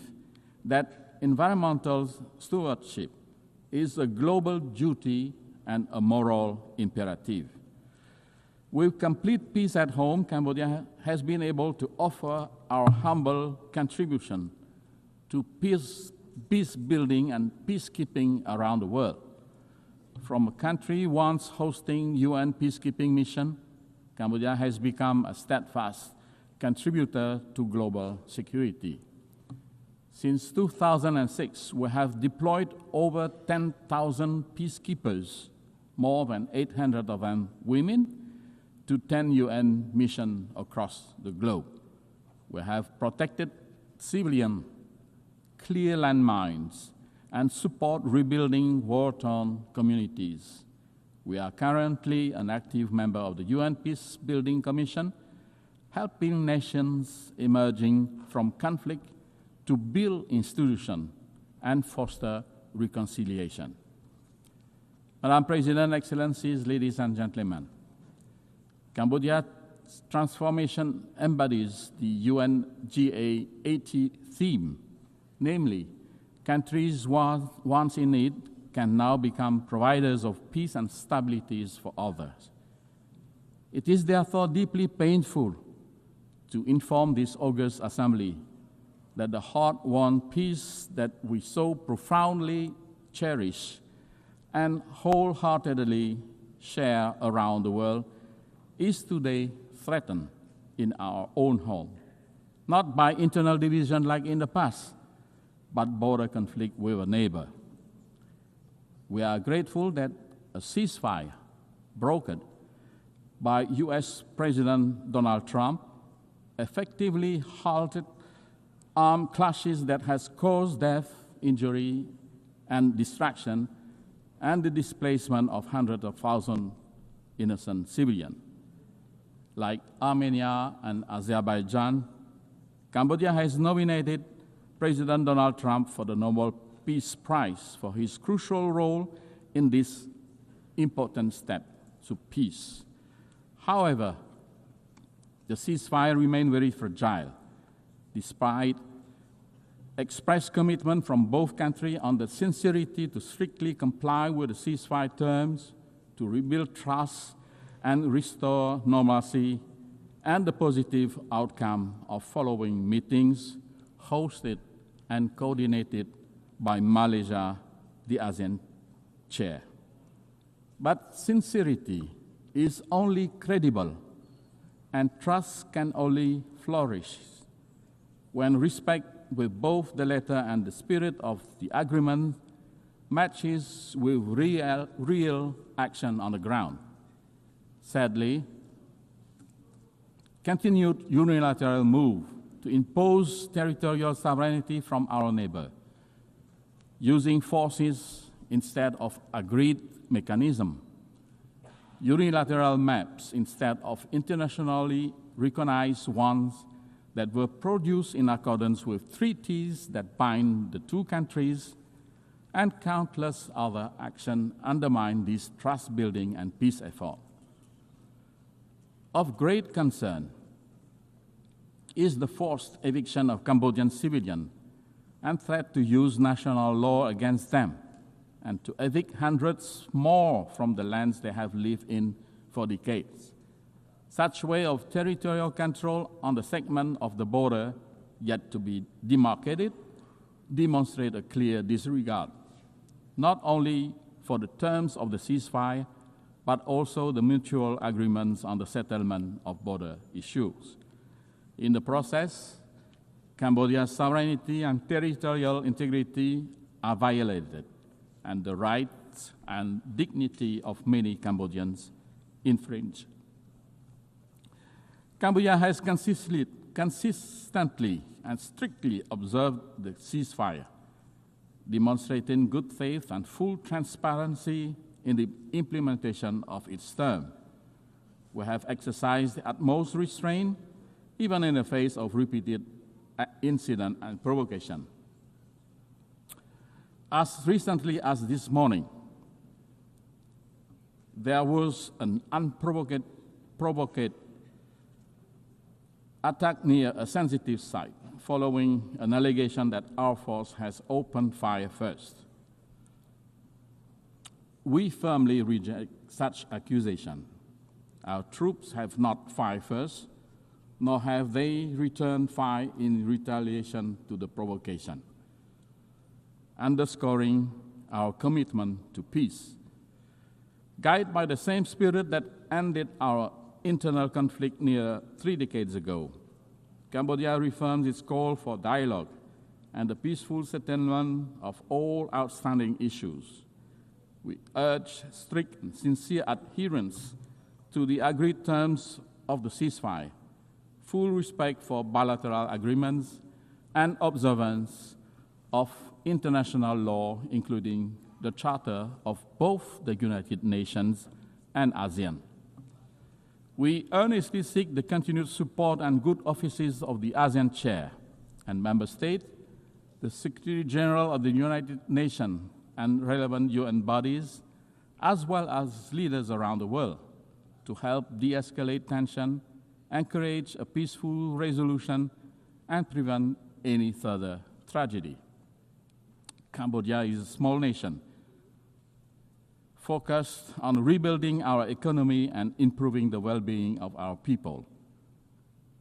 that environmental stewardship is a global duty and a moral imperative. With complete peace at home, Cambodia has been able to offer our humble contribution to peace building and peacekeeping around the world. From a country once hosting UN peacekeeping mission, Cambodia has become a steadfast contributor to global security. Since 2006, we have deployed over 10,000 peacekeepers, more than 800 of them women, to 10 UN missions across the globe. We have protected civilians, clear landmines, and support rebuilding war-torn communities. We are currently an active member of the UN Peace Building Commission, helping nations emerging from conflict to build institutions and foster reconciliation. Madam President, Excellencies, ladies and gentlemen, Cambodia's transformation embodies the UNGA 80 theme, namely, countries once in need can now become providers of peace and stability for others. It is therefore deeply painful to inform this august assembly that the hard-won peace that we so profoundly cherish and wholeheartedly share around the world is today threatened in our own home, not by internal division like in the past, but border conflict with a neighbor. We are grateful that a ceasefire brokered by US President Donald Trump effectively halted armed clashes that has caused death, injury, and destruction, and the displacement of hundreds of thousands innocent civilians. Like Armenia and Azerbaijan, Cambodia has nominated President Donald Trump for the Nobel Peace Prize for his crucial role in this important step to peace. However, the ceasefire remains very fragile, despite expressed commitment from both countries on the sincerity to strictly comply with the ceasefire terms. to rebuild trust and restore normalcy, and the positive outcome of following meetings hosted and coordinated by Malaysia, the ASEAN chair. But sincerity is only credible, and trust can only flourish when respect with both the letter and the spirit of the agreement matches with real action on the ground. Sadly, continued unilateral move to impose territorial sovereignty from our neighbor, using forces instead of agreed mechanism, unilateral maps instead of internationally recognized ones that were produced in accordance with treaties that bind the two countries, and countless other actions undermine this trust-building and peace effort. Of great concern is the forced eviction of Cambodian civilians and threat to use national law against them, and to evict hundreds more from the lands they have lived in for decades. Such way of territorial control on the segment of the border yet to be demarcated demonstrate a clear disregard, not only for the terms of the ceasefire, but also the mutual agreements on the settlement of border issues. In the process, Cambodia's sovereignty and territorial integrity are violated, and the rights and dignity of many Cambodians infringed. Cambodia has consistently and strictly observed the ceasefire, demonstrating good faith and full transparency in the implementation of its term. We have exercised the utmost restraint, even in the face of repeated incident and provocation. As recently as this morning, there was an unprovoked attack near a sensitive site, following an allegation that our force has opened fire first. We firmly reject such accusation. Our troops have not fired first, nor have they returned fire in retaliation to the provocation, underscoring our commitment to peace. Guided by the same spirit that ended our internal conflict near 3 decades ago, Cambodia reaffirms its call for dialogue and the peaceful settlement of all outstanding issues. We urge strict and sincere adherence to the agreed terms of the ceasefire, full respect for bilateral agreements, and observance of international law, including the Charter of both the United Nations and ASEAN. We earnestly seek the continued support and good offices of the ASEAN Chair and Member State, the Secretary General of the United Nations and relevant UN bodies, as well as leaders around the world, to help de-escalate tension, encourage a peaceful resolution, and prevent any further tragedy. Cambodia is a small nation focused on rebuilding our economy and improving the well-being of our people.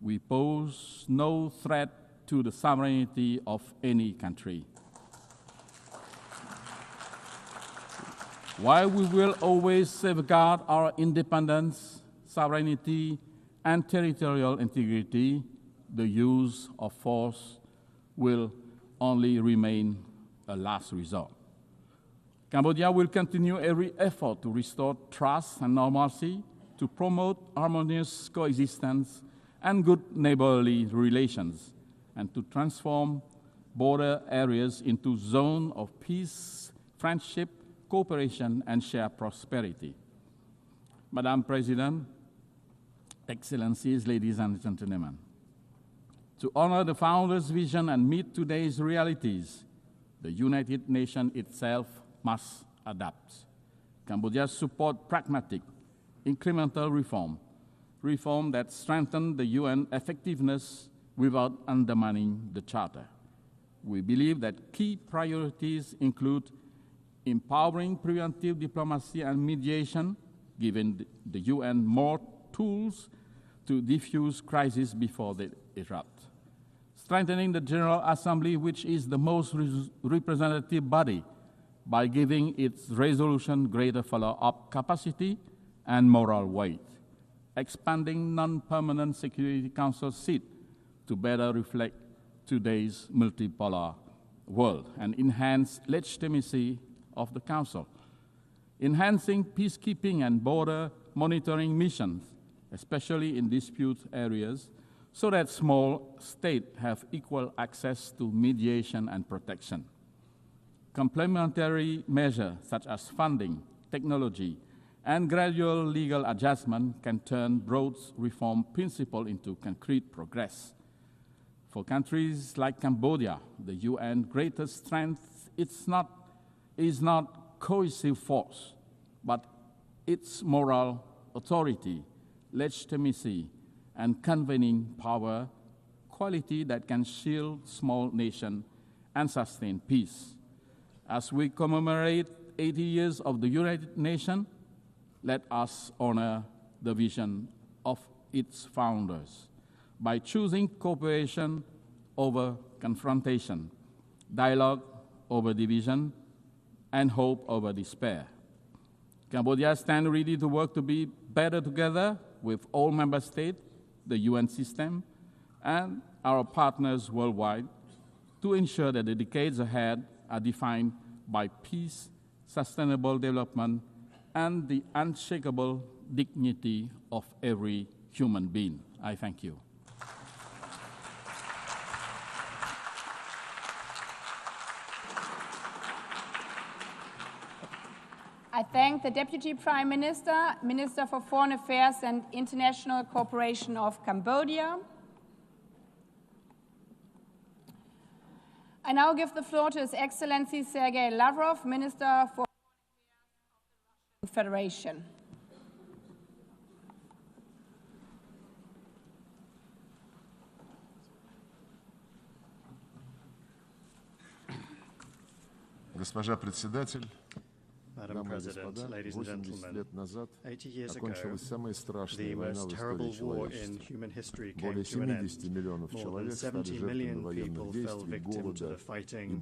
We pose no threat to the sovereignty of any country. While we will always safeguard our independence, sovereignty, and territorial integrity, the use of force will only remain a last resort. Cambodia will continue every effort to restore trust and normalcy, to promote harmonious coexistence and good neighborly relations, and to transform border areas into zones of peace, friendship, cooperation, and shared prosperity. Madam President, Excellencies, ladies and gentlemen, to honor the founder's vision and meet today's realities, the United Nations itself must adapt. Cambodia support pragmatic, incremental reform that strengthen the UN effectiveness without undermining the Charter. We believe that key priorities include empowering preventive diplomacy and mediation, giving the UN more tools to diffuse crises before they erupt, strengthening the General Assembly, which is the most representative body, by giving its resolution greater follow-up capacity and moral weight, expanding non-permanent Security Council seat to better reflect today's multipolar world and enhance legitimacy of the Council, enhancing peacekeeping and border monitoring missions, especially in dispute areas, so that small states have equal access to mediation and protection. Complementary measures such as funding, technology, and gradual legal adjustment can turn broad reform principles into concrete progress. For countries like Cambodia, the UN greatest strength is not cohesive force, but its moral authority, legitimacy, and convening power, quality that can shield small nations and sustain peace. As we commemorate 80 years of the United Nations, let us honor the vision of its founders by choosing cooperation over confrontation, dialogue over division, and hope over despair. Cambodia stands ready to work to be better together with all member states, the UN system, and our partners worldwide to ensure that the decades ahead are defined by peace, sustainable development, and the unshakable dignity of every human being. I thank you. I thank the Deputy Prime Minister, Minister for Foreign Affairs and International Cooperation of Cambodia. I now give the floor to His Excellency Sergei Lavrov, Minister for Foreign Affairs of the Russian Federation. Госпожа председатель, Madam President, ladies and gentlemen, 80 years ago, the most terrible war in human history came to an end. More than 70 million people fell victim to the fighting,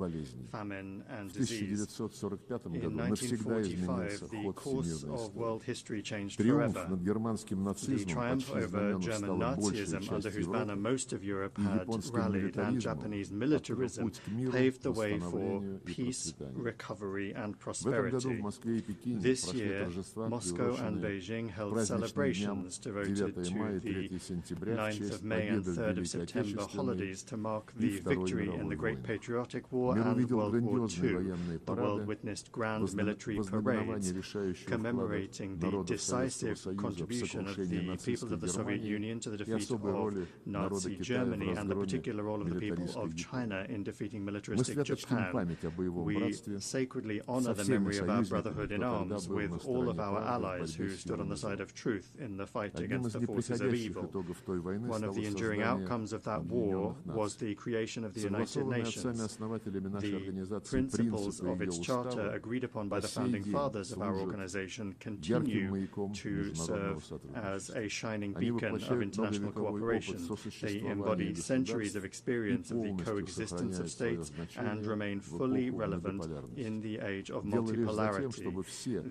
famine, and disease. In 1945, the course of world history changed forever. The triumph over German Nazism, under whose banner most of Europe had rallied, and Japanese militarism paved the way for peace, recovery, and prosperity. This year, Moscow and Beijing held celebrations devoted to the 9th of May and 3rd of September holidays to mark the victory in the Great Patriotic War and World War II. The world witnessed grand military parades commemorating the decisive contribution of the peoples of the Soviet Union to the defeat of Nazi Germany and the particular role of the people of China in defeating militaristic Japan. We sacredly honor the memory of our brotherhood in arms with all of our allies who stood on the side of truth in the fight against the forces of evil. One of the enduring outcomes of that war was the creation of the United Nations. The principles of its charter agreed upon by the founding fathers of our organization continue to serve as a shining beacon of international cooperation. They embody centuries of experience of the coexistence of states and remain fully relevant in the age of multipolarity.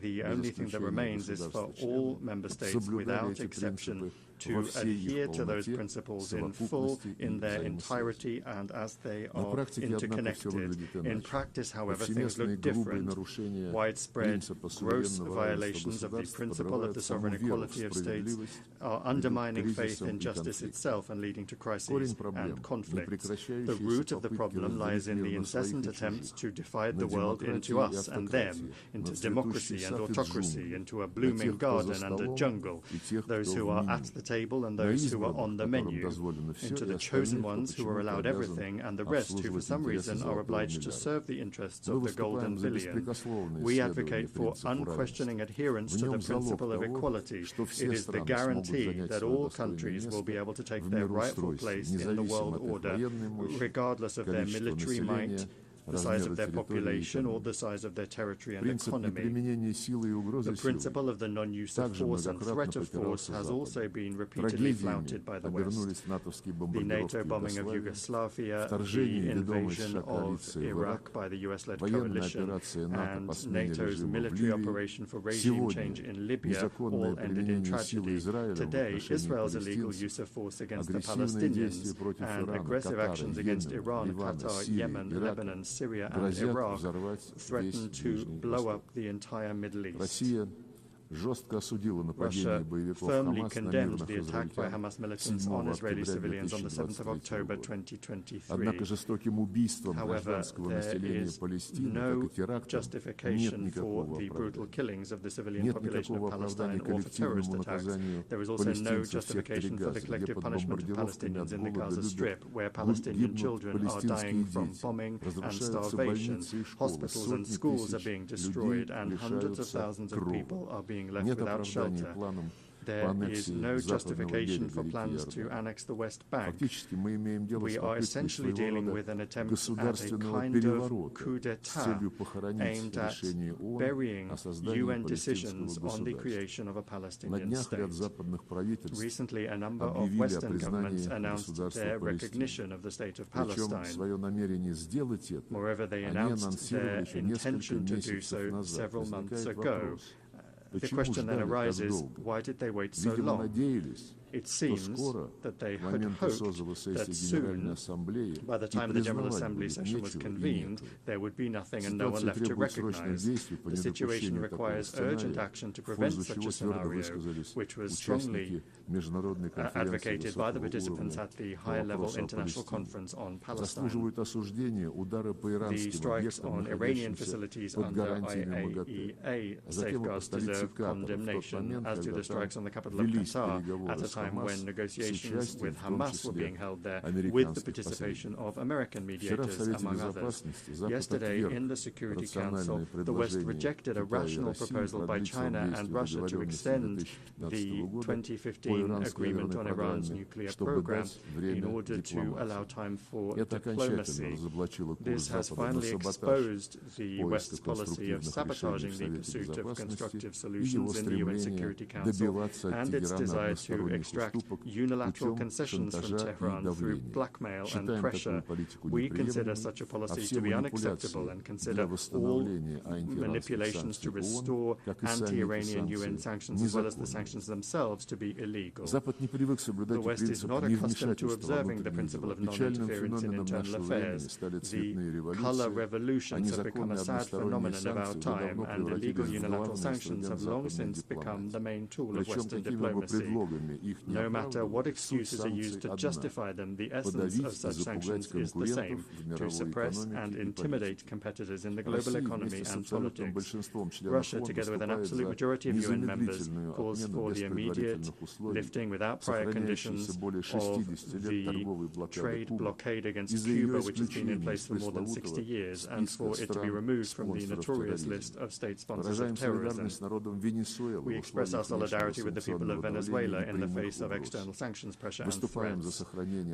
The only thing that remains is for all member states, without exception, to adhere to those principles in full, in their entirety, and as they are interconnected. In practice, however, things look different. Widespread, gross violations of the principle of the sovereign equality of states are undermining faith in justice itself and leading to crises and conflicts. The root of the problem lies in the incessant attempts to divide the world into us and them, into democracy and autocracy, into a blooming garden and a jungle, those who are at the table and those who are on the menu, into the chosen ones who are allowed everything and the rest who for some reason are obliged to serve the interests of the golden billion. We advocate for unquestioning adherence to the principle of equality. It is the guarantee that all countries will be able to take their rightful place in the world order, regardless of their military might the size of their population or the size of their territory and economy. The principle of the non-use of force and threat of force has also been repeatedly flouted by the West. The NATO bombing of Yugoslavia, the invasion of Iraq by the US-led coalition, and NATO's military operation for regime change in Libya all ended in tragedy. Today, Israel's illegal use of force against the Palestinians and aggressive actions against Iran, Qatar, Yemen, Lebanon, Syria, and Iraq threaten to blow up the entire Middle East. Russia firmly condemned the attack by Hamas militants on Israeli civilians on the 7th of October 2023. However, there is no justification for the brutal killings of the civilian population of Palestine or for terrorist attacks. There is also no justification for the collective punishment of Palestinians in the Gaza Strip, where Palestinian children are dying from bombing and starvation. Hospitals and schools are being destroyed, and hundreds of thousands of people are being left without shelter. There is no justification for plans to annex the West Bank. We are essentially dealing with an attempt at a kind of coup d'etat aimed at burying UN decisions on the creation of a Palestinian state. Recently, a number of Western governments announced their recognition of the state of Palestine. Moreover, they announced their intention to do so several months ago. The question then arises, why did they wait so long? It seems that they had hoped that soon, by the time the General Assembly session was convened, there would be nothing and no one left to recognize. The situation requires urgent action to prevent such a scenario, which was strongly advocated by the participants at the high-level international conference on Palestine. The strikes on Iranian facilities under IAEA safeguards deserve condemnation, as do the strikes on the capital of Qatar at a time when negotiations with Hamas were being held there with the participation of American mediators, among others. Yesterday, in the Security Council, the West rejected a rational proposal by China and Russia to extend the 2015 agreement on Iran's nuclear program in order to allow time for diplomacy. This has finally exposed the West's policy of sabotaging the pursuit of constructive solutions in the UN Security Council and its desire to extract unilateral concessions from Tehran through blackmail and pressure. We consider such a policy to be unacceptable and consider all manipulations to restore anti-Iranian UN sanctions as well as the sanctions themselves to be illegal. The West is not accustomed to observing the principle of non-interference in internal affairs. The color revolutions have become a sad phenomenon of our time, and illegal unilateral sanctions have long since become the main tool of Western diplomacy. No matter what excuses are used to justify them, the essence of such sanctions is the same: to suppress and intimidate competitors in the global economy and politics. Russia, together with an absolute majority of UN members, calls for the immediate lifting without prior conditions of the trade blockade against Cuba, which has been in place for more than 60 years, and for it to be removed from the notorious list of state sponsors of terrorism. We express our solidarity with the people of Venezuela in the face of external sanctions, pressure, and threats.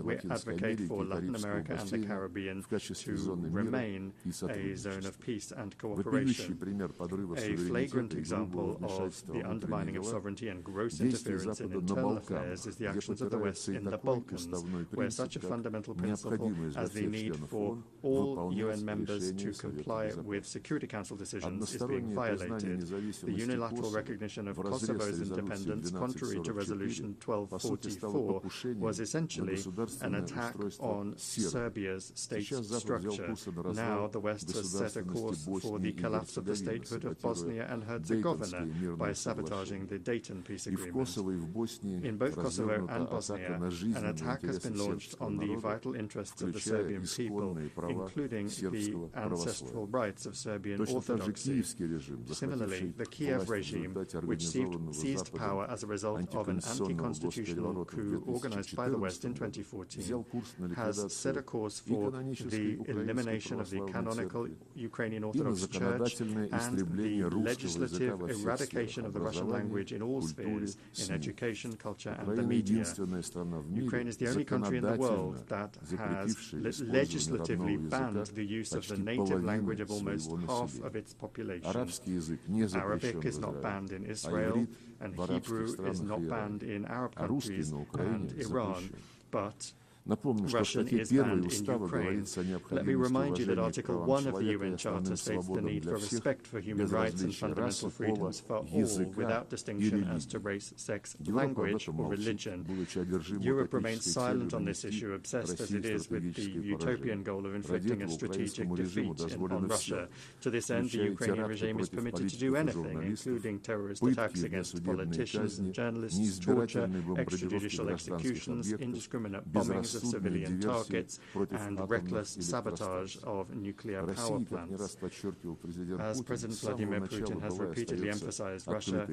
We advocate for Latin America and the Caribbean to remain a zone of peace and cooperation. A flagrant example of the undermining of sovereignty and gross interference in internal affairs is the actions of the West in the Balkans, where such a fundamental principle as the need for all UN members to comply with Security Council decisions is being violated. The unilateral recognition of Kosovo's independence, contrary to Resolution 1244, was essentially an attack on Serbia's state structure. Now the West has set a course for the collapse of the statehood of Bosnia and Herzegovina by sabotaging the Dayton peace agreement. In both Kosovo and Bosnia, an attack has been launched on the vital interests of the Serbian people, including the ancestral rights of Serbian Orthodoxy. Similarly, the Kiev regime, which seized power as a result of an anti-constitutional constitutional coup organized by the West in 2014 has set a course for the elimination of the canonical Ukrainian Orthodox Church and the legislative eradication of the Russian language in all spheres, in education, culture, and the media. Ukraine is the only country in the world that has legislatively banned the use of the native language of almost half of its population. Arabic is not banned in Israel, and Hebrew is not banned in Arab countries and Iran, but Russian is banned in Ukraine. Let me remind you that Article 1 of the UN Charter states the need for respect for human rights and fundamental freedoms for all, without distinction as to race, sex, language, or religion. Europe remains silent on this issue, obsessed as it is with the utopian goal of inflicting a strategic defeat on Russia. To this end, the Ukrainian regime is permitted to do anything, including terrorist attacks against politicians and journalists, torture, extrajudicial executions, indiscriminate bombings of civilian targets, and reckless sabotage of nuclear power plants. As President Vladimir Putin has repeatedly emphasized, Russia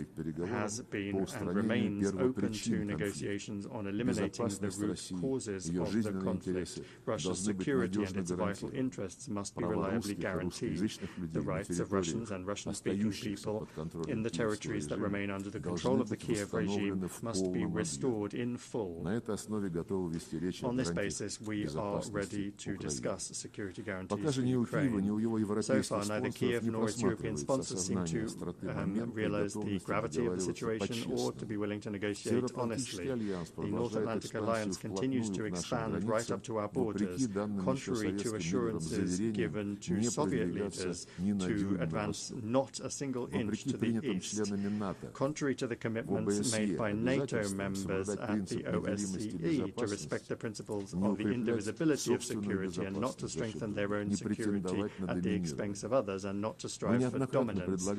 has been and remains open to negotiations on eliminating the root causes of the conflict. Russia's security and its vital interests must be reliably guaranteed. The rights of Russians and Russian-speaking people in the territories that remain under the control of the Kiev regime must be restored in full. On this basis, we are ready to discuss security guarantees for Ukraine. So far, neither Kiev nor its European sponsors seem to realize the gravity of the situation or to be willing to negotiate honestly. The North Atlantic Alliance continues to expand right up to our borders, contrary to assurances given to Soviet leaders to advance not a single inch to the east. Contrary to the commitments made by NATO members at the OSCE to respect the principles of the indivisibility of security and not to strengthen their own security at the expense of others and not to strive for dominance.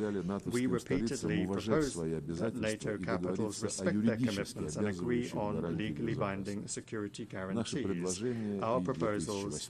We repeatedly propose that NATO capitals respect their commitments and agree on legally binding security guarantees. Our proposals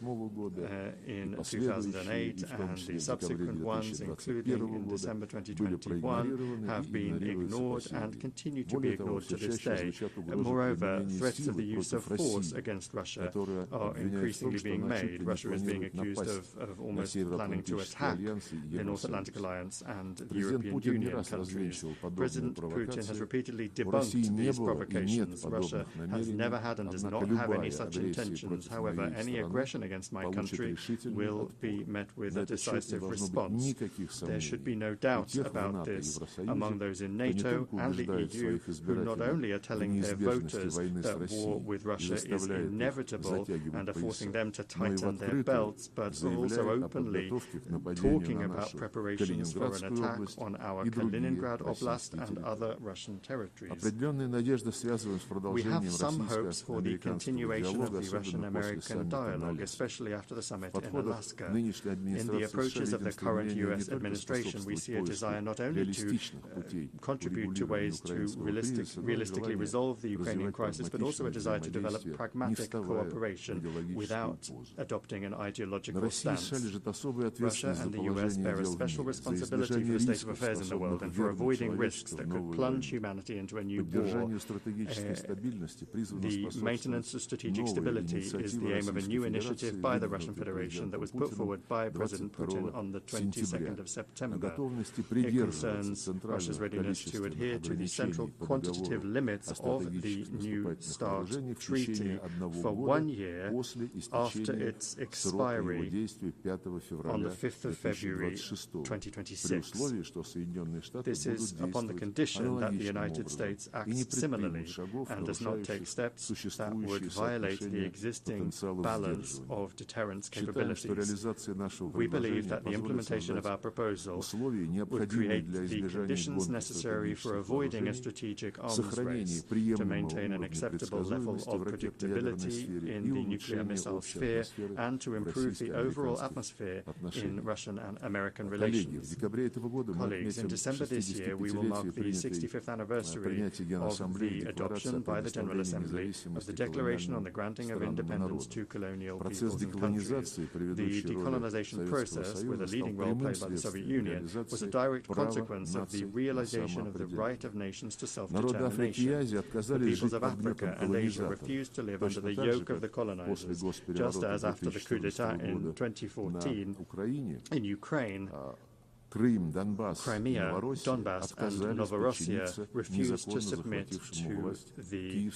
in 2008 and the subsequent ones, including in December 2021, have been ignored and continue to be ignored to this day. Moreover, threats of the use of force against Russia are increasingly being made. Russia is being accused of almost planning to attack the North Atlantic Alliance and the European Union countries. President Putin has repeatedly debunked these provocations. Russia has never had and does not have any such intentions. However, any aggression against my country will be met with a decisive response. There should be no doubt about this among those in NATO and the EU, who not only are telling their voters that war with Russia is inevitable and are forcing them to tighten their belts, but are also openly talking about preparations for an attack on our Kaliningrad Oblast and other Russian territories. We have some hopes for the continuation of the Russian-American dialogue, especially after the summit in Alaska. In the approaches of the current U.S. administration, we see a desire not only to contribute to ways to realistically resolve the Ukrainian crisis, but also a desire to develop pragmatic cooperation without adopting an ideological stance. Russia and the U.S. bear a special responsibility for the state of affairs in the world and for avoiding risks that could plunge humanity into a new war. The maintenance of strategic stability is the aim of a new initiative by the Russian Federation that was put forward by President Putin on the 22nd of September. It concerns Russia's readiness to adhere to the central quantitative limits of the New START Treaty for 1 year after its expiry on the 5th of February 2026. This is upon the condition that the United States acts similarly and does not take steps that would violate the existing balance of deterrence capabilities. We believe that the implementation of our proposal would create the conditions necessary for avoiding a strategic arms race to maintain an acceptable level of predictability stability in the nuclear missile sphere and to improve the overall atmosphere in Russian and American relations. Colleagues, in December this year, we will mark the 65th anniversary of the adoption by the General Assembly of the Declaration on the Granting of Independence to Colonial Peoples and Countries. The decolonization process, with a leading role played by the Soviet Union, was a direct consequence of the realization of the right of nations to self-determination. The peoples of Africa and Asia refused to live under the yoke of the colonizers, just as after the coup d'etat in 2014 in Ukraine, Crimea, Donbass, and Novorossiya refused to submit to the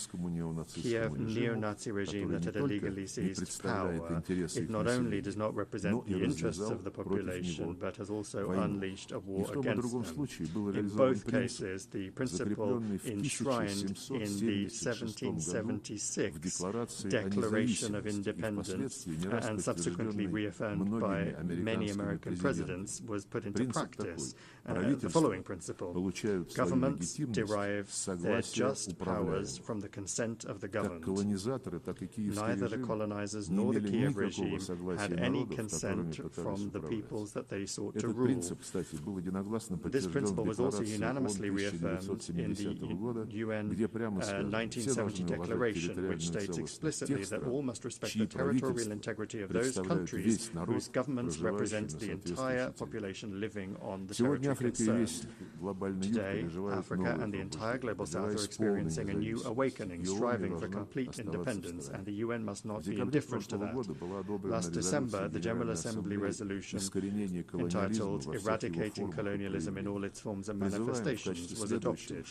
Kiev neo-Nazi regime that had illegally seized power. It not only does not represent the interests of the population, but has also unleashed a war against them. In both cases, the principle enshrined in the 1776 Declaration of Independence and subsequently reaffirmed by many American presidents was put into practice. The following principle: governments derive their just powers from the consent of the governed. Neither the colonizers nor the Kiev regime had any consent from the peoples that they sought to rule. This principle was also unanimously reaffirmed in the UN 1970 Declaration, which states explicitly that all must respect the territorial integrity of those countries whose governments represent the entire population living on the territory concerned. Today, Africa and the entire global south are experiencing a new awakening, striving for complete independence, and the UN must not be indifferent to that. Last December, the General Assembly resolution entitled Eradicating Colonialism in All Its Forms and Manifestations was adopted.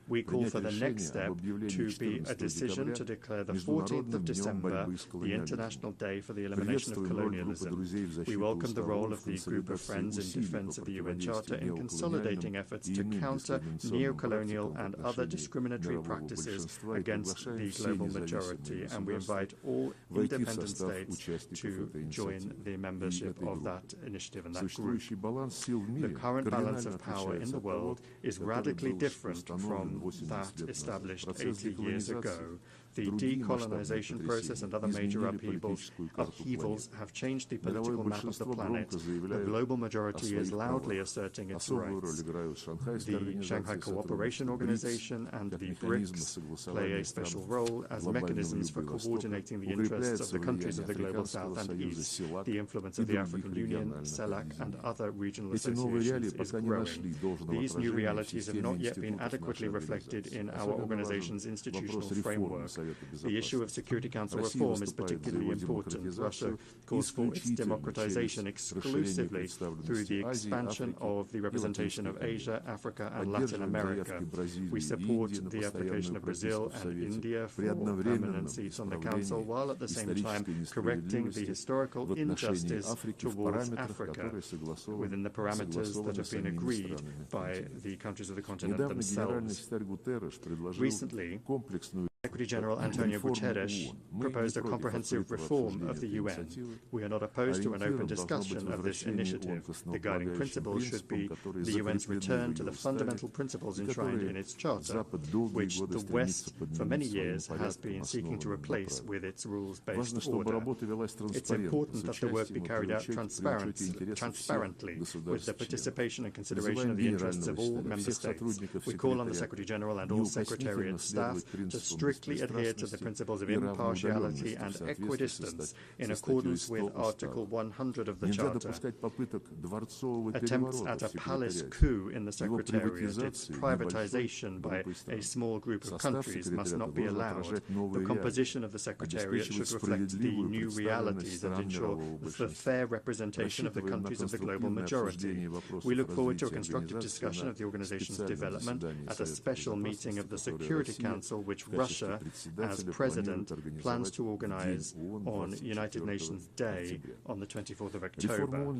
We call for the next step to be a decision to declare the 14th of December the International Day for the Elimination of Colonialism. We welcome the role of the Group of Friends in defense of the UN Charter in consolidating efforts to counter neo-colonial and other discriminatory practices against the global majority, and we invite all independent states to join the membership of that initiative and that group. The current balance of power in the world is radically different from that established 80 years ago. The decolonization process and other major upheavals have changed the political map of the planet. The global majority is loudly asserting its rights. The Shanghai Cooperation Organization and the BRICS play a special role as mechanisms for coordinating the interests of the countries of the global south and east. The influence of the African Union, CELAC, and other regional associations is growing. These new realities have not yet been adequately reflected in our organization's institutional framework. The issue of Security Council reform is particularly important. Russia calls for its democratization exclusively through the expansion of the representation of Asia, Africa, and Latin America. We support the application of Brazil and India for permanent seats on the Council, while at the same time correcting the historical injustice towards Africa within the parameters that have been agreed by the countries of the continent themselves. Recently, Secretary General Antonio Guterres proposed a comprehensive reform of the UN. We are not opposed to an open discussion of this initiative. The guiding principle should be the UN's return to the fundamental principles enshrined in its charter, which the West for many years has been seeking to replace with its rules-based order. It's important that the work be carried out transparently with the participation and consideration of the interests of all member states. We call on the Secretary General and all Secretariat staff to strictly adhere to the principles of impartiality and equidistance in accordance with Article 100 of the Charter. Attempts at a palace coup in the Secretariat, its privatization by a small group of countries, must not be allowed. The composition of the Secretariat should reflect the new realities and ensure the fair representation of the countries of the global majority. We look forward to a constructive discussion of the organization's development at a special meeting of the Security Council, which Russia, as President, plans to organize on United Nations Day on the 24th of October.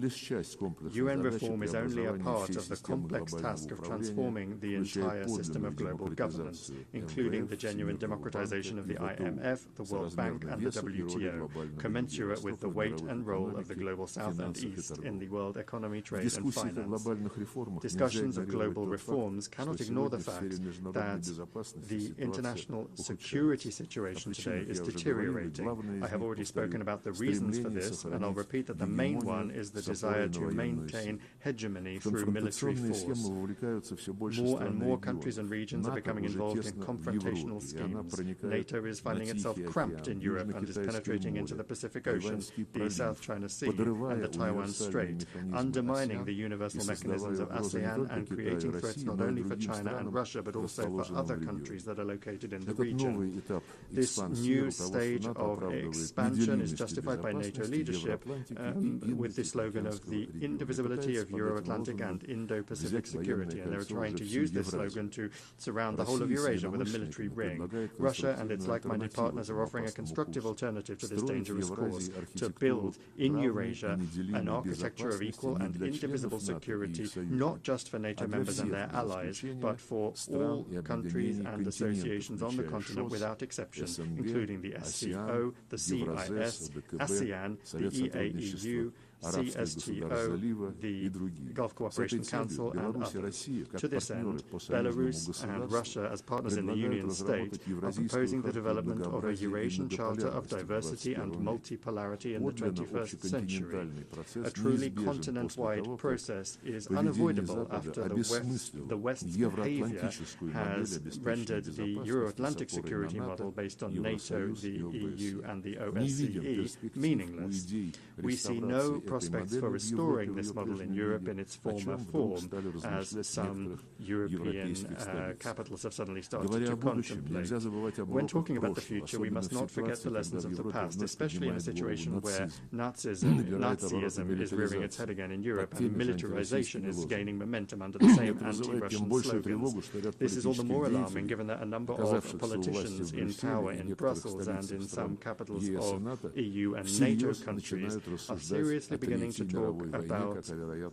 UN reform is only a part of the complex task of transforming the entire system of global governance, including the genuine democratization of the IMF, the World Bank, and the WTO, commensurate with the weight and role of the global South and East in the world economy, trade, and finance. Discussions of global reforms cannot ignore the fact that the international security situation today is deteriorating. I have already spoken about the reasons for this, and I'll repeat that the main one is the desire to maintain hegemony through military force. More and more countries and regions are becoming involved in confrontational schemes. NATO is finding itself cramped in Europe and is penetrating into the Pacific Ocean, the South China Sea, and the Taiwan Strait, undermining the universal mechanisms of ASEAN and creating threats not only for China and Russia, but also for other countries that are located in the region. This new stage of expansion is justified by NATO leadership with the slogan of the indivisibility of Euro-Atlantic and Indo-Pacific security, and they're trying to use this slogan to surround the whole of Eurasia with a military ring. Russia and its like-minded partners are offering a constructive alternative to this dangerous course, to build in Eurasia an architecture of equal and indivisible security, not just for NATO members and their allies, but for all countries and associations on the continent without exception, including the SCO, the CIS, ASEAN, the EAEU, CSTO, the Gulf Cooperation Council, and others. To this end, Belarus and Russia, as partners in the Union State, are proposing the development of a Eurasian Charter of Diversity and Multipolarity in the 21st century. A truly continent-wide process is unavoidable after the West's behavior has rendered the Euro-Atlantic security model based on NATO, the EU, and the OSCE meaningless. We see no prospects for restoring this model in Europe in its former form, as some European capitals have suddenly started to contemplate. When talking about the future, we must not forget the lessons of the past, especially in a situation where Nazism is rearing its head again in Europe and militarization is gaining momentum under the same anti-Russian slogans. This is all the more alarming given that a number of politicians in power in Brussels and in some capitals of EU and NATO countries are seriously beginning to talk about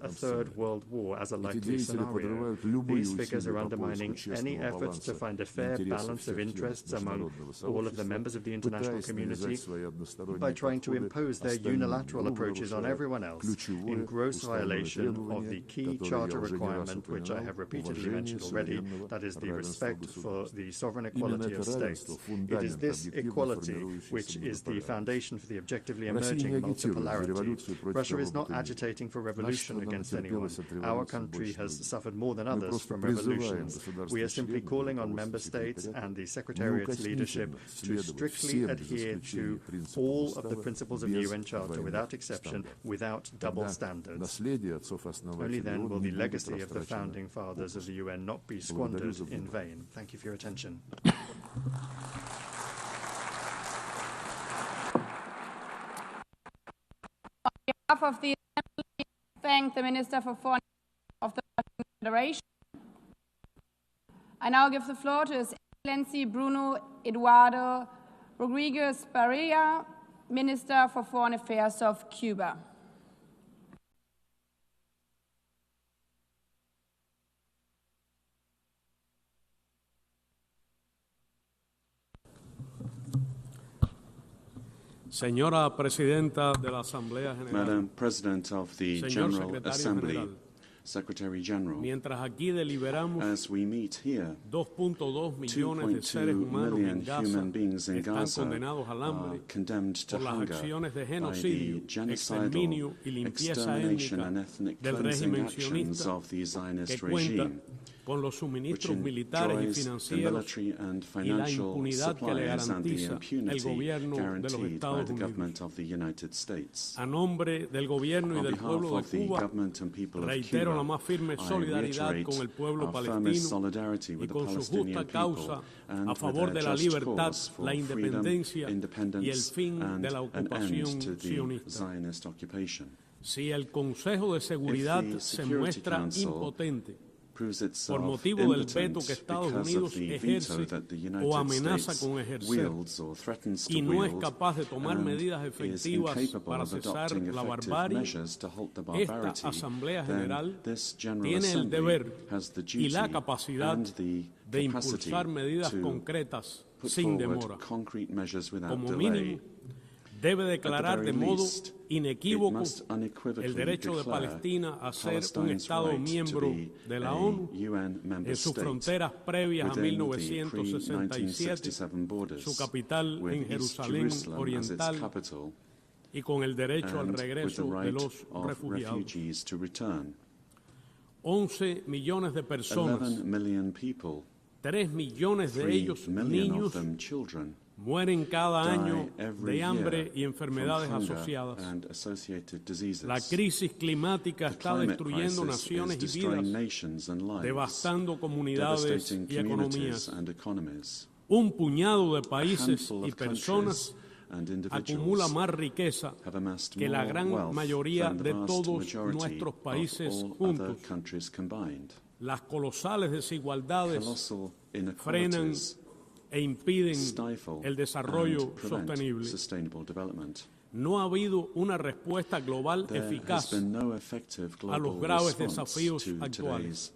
a third world war as a likely scenario. These figures are undermining any efforts to find a fair balance of interests among all of the members of the international community by trying to impose their unilateral approaches on everyone else in gross violation of the key charter requirement, which I have repeatedly mentioned already, that is the respect for the sovereign equality of states. It is this equality which is the foundation for the objectively emerging multipolarity. Russia is not agitating for revolution against anyone. Our country has suffered more than others from revolutions. We are simply calling on member states and the Secretariat's leadership to strictly adhere to all of the principles of the UN Charter without exception, without double standards. Only then will the legacy of the founding fathers of the UN not be squandered in vain. Thank you for your attention. On behalf of the Assembly, I thank the Minister for Foreign Affairs of the Russian Federation. I now give the floor to His Excellency Bruno Eduardo Rodriguez Barea, Minister for Foreign Affairs of Cuba. Señora Presidenta de la Asamblea General, Madam President of the General Assembly, Secretary General, as we meet here, 2.2 million human beings in Gaza are condemned to hunger by the genocidal extermination and ethnic cleansing actions of the Zionist regime, which enjoys the military and financial supplies and the impunity guaranteed by the government of the United States. On behalf of the government and people of Cuba, I reiterate our firmest solidarity with the Palestinian people and with their just cause for freedom, independence, and an end to the Zionist occupation. If the Security Council por motivo del veto que Estados Unidos ejerce o amenaza con ejercer y no es capaz de tomar medidas efectivas para cesar la barbarie, esta Asamblea General tiene el deber y la capacidad de impulsar medidas concretas sin demora. Como mínimo, debe declarar de modo inequívoco el derecho de Palestina a ser un Estado miembro de la ONU en sus fronteras previas a 1967, su capital en Jerusalén Oriental y con el derecho al regreso de los refugiados. 11 millones de personas, 3 millones de ellos niños, mueren cada año de hambre y enfermedades asociadas. La crisis climática está destruyendo naciones y vidas, devastando comunidades y economías. Un puñado de países y personas acumula más riqueza que la gran mayoría de todos nuestros países juntos. Las colosales desigualdades frenan e impiden el desarrollo sostenible. No ha habido una respuesta global eficaz a los graves desafíos actuales.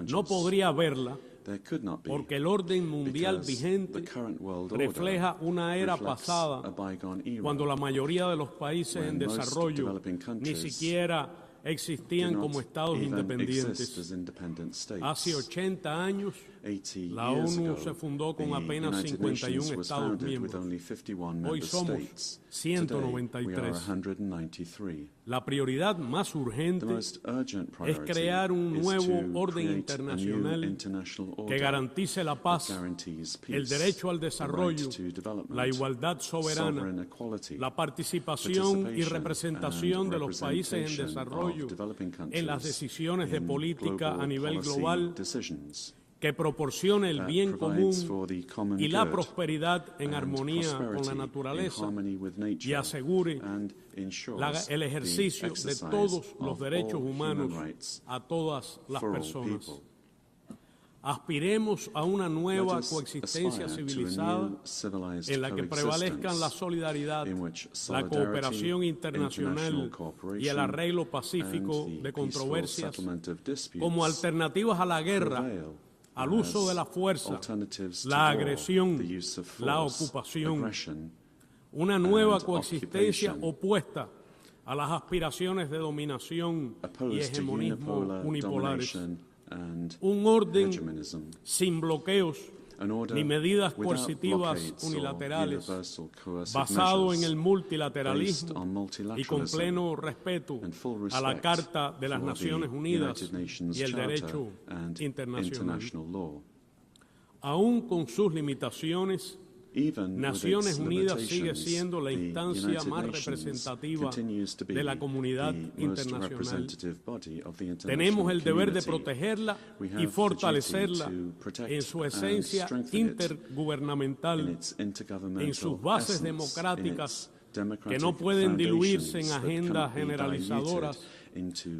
No podría haberla porque el orden mundial vigente refleja una era pasada cuando la mayoría de los países en desarrollo ni siquiera existían como estados independientes. Hace 80 años, la ONU se fundó con apenas 51 estados miembros. Hoy somos 193. La prioridad más urgente es crear un nuevo orden internacional que garantice la paz, el derecho al desarrollo, la igualdad soberana, la participación y representación de los países en desarrollo en las decisiones de política a nivel global, que proporcione el bien común y la prosperidad en armonía con la naturaleza y asegure el ejercicio de todos los derechos humanos a todas las personas. Aspiremos a una nueva coexistencia civilizada en la que prevalezcan la solidaridad, la cooperación internacional y el arreglo pacífico de controversias como alternativas a la guerra, al uso de la fuerza, la agresión, la ocupación, una nueva coexistencia opuesta a las aspiraciones de dominación y hegemonismo unipolares, un orden sin bloqueos ni medidas coercitivas unilaterales, basado en el multilateralismo y con pleno respeto a la Carta de las Naciones Unidas y el derecho internacional. Aún con sus limitaciones, Naciones Unidas sigue siendo la instancia más representativa de la comunidad internacional. Tenemos el deber de protegerla y fortalecerla en su esencia intergubernamental, en sus bases democráticas que no pueden diluirse en agendas generalizadoras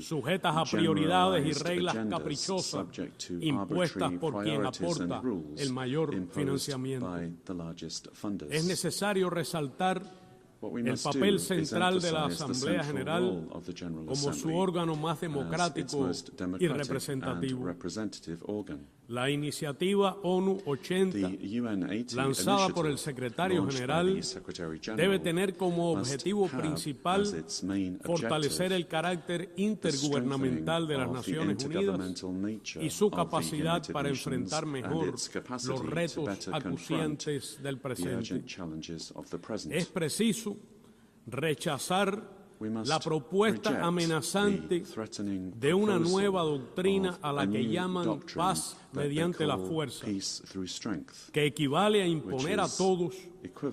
sujetas a prioridades y reglas caprichosas impuestas por quien aporta el mayor financiamiento. Es necesario resaltar el papel central de la Asamblea General como su órgano más democrático y representativo. La iniciativa ONU 80, lanzada por el secretario general, debe tener como objetivo principal fortalecer el carácter intergubernamental de las Naciones Unidas y su capacidad para enfrentar mejor los retos acuciantes del presente. Es preciso rechazar la propuesta amenazante de una nueva doctrina a la que llaman paz mediante la fuerza, que equivale a imponer a todos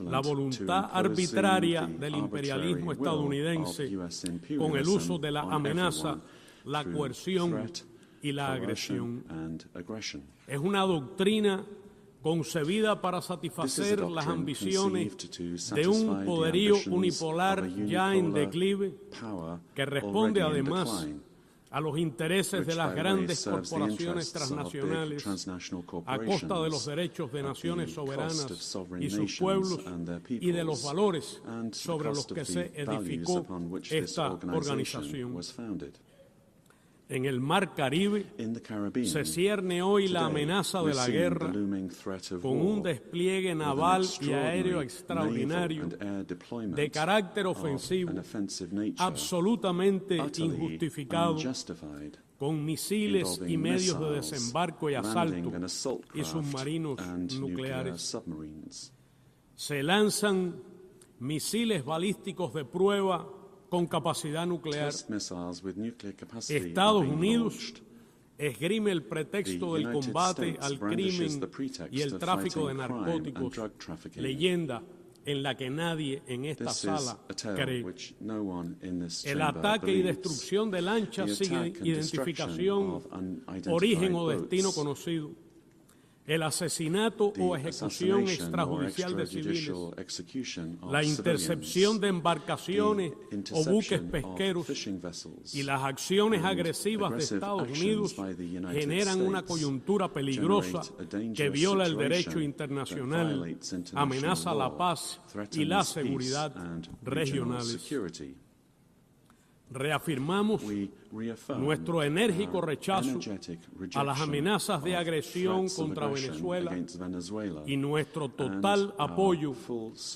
la voluntad arbitraria del imperialismo estadounidense con el uso de la amenaza, la coerción y la agresión. Es una doctrina concebida para satisfacer las ambiciones de un poderío unipolar ya en declive, que responde además a los intereses de las grandes corporaciones transnacionales a costa de los derechos de naciones soberanas y sus pueblos y de los valores sobre los que se edificó esta organización. En el Mar Caribe se cierne hoy la amenaza de la guerra con un despliegue naval y aéreo extraordinario de carácter ofensivo, absolutamente injustificado, con misiles y medios de desembarco y asalto y submarinos nucleares. Se lanzan misiles balísticos de prueba con capacidad nuclear. Estados Unidos esgrime el pretexto del combate al crimen y el tráfico de narcóticos, leyenda en la que nadie en esta sala cree. El ataque y destrucción de lanchas sin identificación, origen o destino conocido. El asesinato o ejecución extrajudicial de civiles, la intercepción de embarcaciones o buques pesqueros y las acciones agresivas de Estados Unidos generan una coyuntura peligrosa que viola el derecho internacional, amenaza la paz y la seguridad regionales. Reafirmamos nuestro enérgico rechazo a las amenazas de agresión contra Venezuela y nuestro total apoyo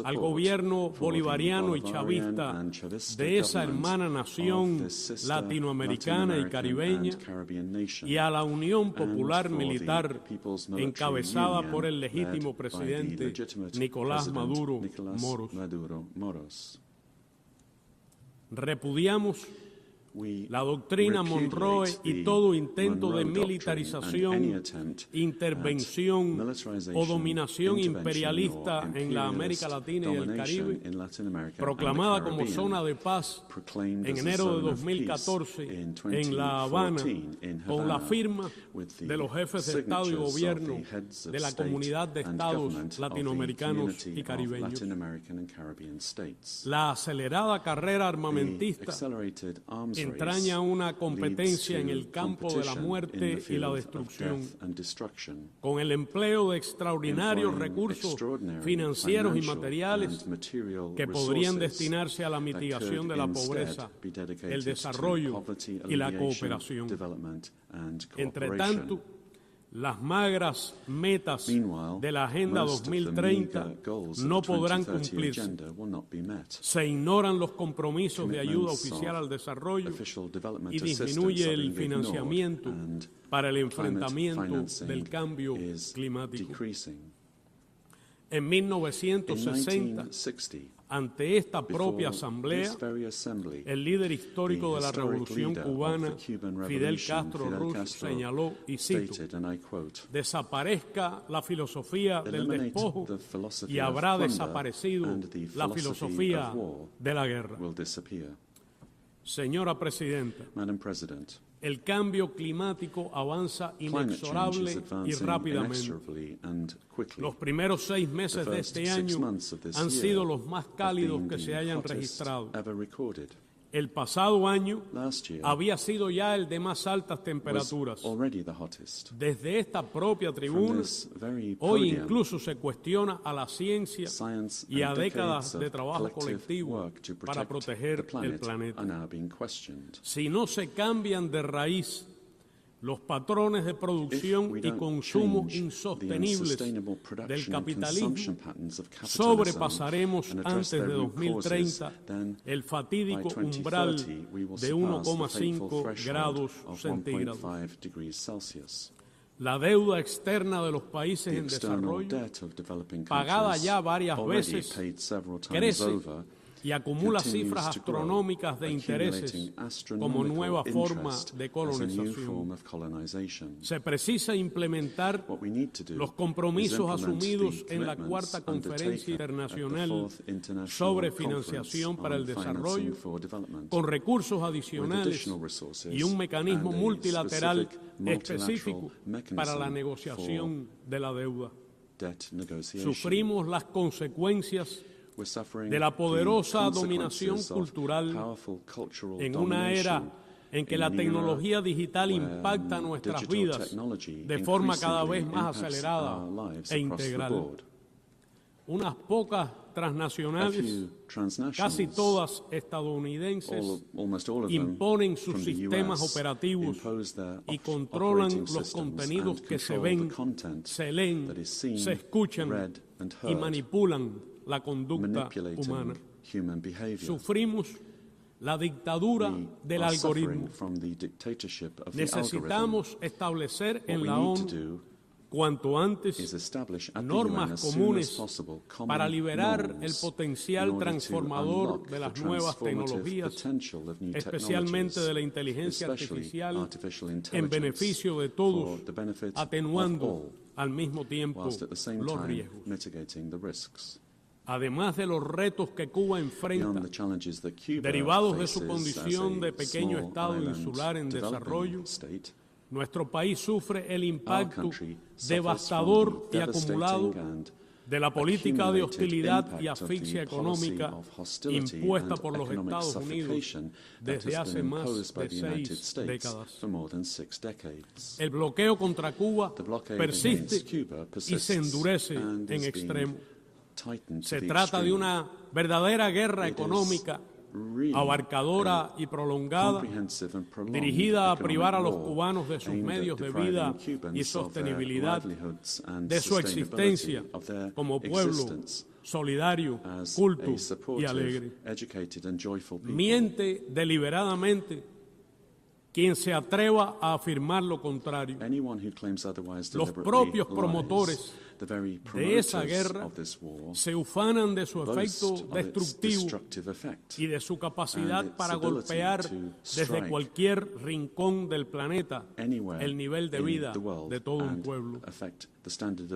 al gobierno bolivariano y chavista de esa hermana nación latinoamericana y caribeña y a la Unión Popular Militar encabezada por el legítimo presidente Nicolás Maduro Moros. Repudiamos la doctrina Monroe y todo intento de militarización, intervención o dominación imperialista en la América Latina y el Caribe, proclamada como zona de paz en enero de 2014 en La Habana, con la firma de los jefes de Estado y Gobierno de la Comunidad de Estados Latinoamericanos y Caribeños. La acelerada carrera armamentista entraña una competencia en el campo de la muerte y la destrucción, con el empleo de extraordinarios recursos financieros y materiales que podrían destinarse a la mitigación de la pobreza, el desarrollo y la cooperación. Entre tanto, las magras metas de la Agenda 2030 no podrán cumplirse. Se ignoran los compromisos de ayuda oficial al desarrollo y disminuye el financiamiento para el enfrentamiento del cambio climático. En 1960, ante esta propia Asamblea, el líder histórico de la Revolución Cubana, Fidel Castro Ruz, señaló, y cito: desaparezca la filosofía del despojo y habrá desaparecido la filosofía de la guerra. Señora Presidenta, el cambio climático avanza inexorable y rápidamente. Los primeros 6 meses de este año han sido los más cálidos que se hayan registrado. El pasado año había sido ya el de más altas temperaturas. Desde esta propia tribuna, hoy incluso se cuestiona a la ciencia y a décadas de trabajo colectivo para proteger el planeta. Si no se cambian de raíz los patrones de producción y consumo insostenibles del capitalismo, sobrepasaremos antes de 2030 el fatídico umbral de 1,5 grados centígrados. La deuda externa de los países en desarrollo, pagada ya varias veces, crece y acumula cifras astronómicas de intereses como nueva forma de colonización. Se precisa implementar los compromisos asumidos en la Cuarta Conferencia Internacional sobre Financiación para el Desarrollo, con recursos adicionales y un mecanismo multilateral específico para la negociación de la deuda. Sufrimos las consecuencias de la poderosa dominación cultural en una era en que la tecnología digital impacta nuestras vidas de forma cada vez más acelerada e integral. unas pocas transnacionales, casi todas estadounidenses, imponen sus sistemas operativos y controlan los contenidos que se ven, se leen, se escuchan y manipulan la conducta humana. Sufrimos la dictadura del algoritmo. Necesitamos establecer en la ONU cuanto antes normas comunes para liberar el potencial transformador de las nuevas tecnologías, especialmente de la inteligencia artificial, en beneficio de todos, atenuando al mismo tiempo los riesgos. Además de los retos que Cuba enfrenta, derivados de su condición de pequeño estado insular en desarrollo, nuestro país sufre el impacto devastador y acumulado de la política de hostilidad y asfixia económica impuesta por los Estados Unidos desde hace más de 6 décadas. El bloqueo contra Cuba persiste y se endurece en extremo. Se trata de una verdadera guerra económica abarcadora y prolongada, dirigida a privar a los cubanos de sus medios de vida y sostenibilidad, de su existencia como pueblo solidario, culto y alegre. Miente deliberadamente quien se atreva a afirmar lo contrario. Los propios promotores de esa guerra se ufanan de su efecto destructivo y de su capacidad para golpear desde cualquier rincón del planeta el nivel de vida de todo un pueblo.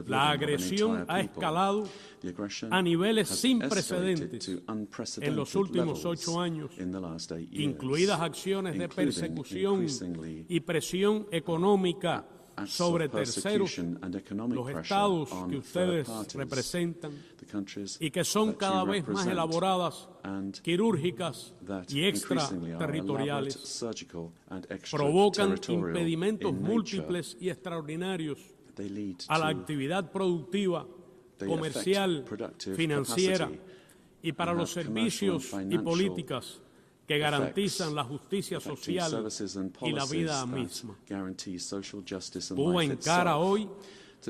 La agresión ha escalado a niveles sin precedentes en los últimos 8 años, incluidas acciones de persecución y presión económica sobre terceros, los estados que ustedes representan y que son cada vez más elaboradas, quirúrgicas y extraterritoriales, provocan impedimentos múltiples y extraordinarios a la actividad productiva, comercial, financiera y para los servicios y políticas que garantizan la justicia social y la vida misma. Cuba encara hoy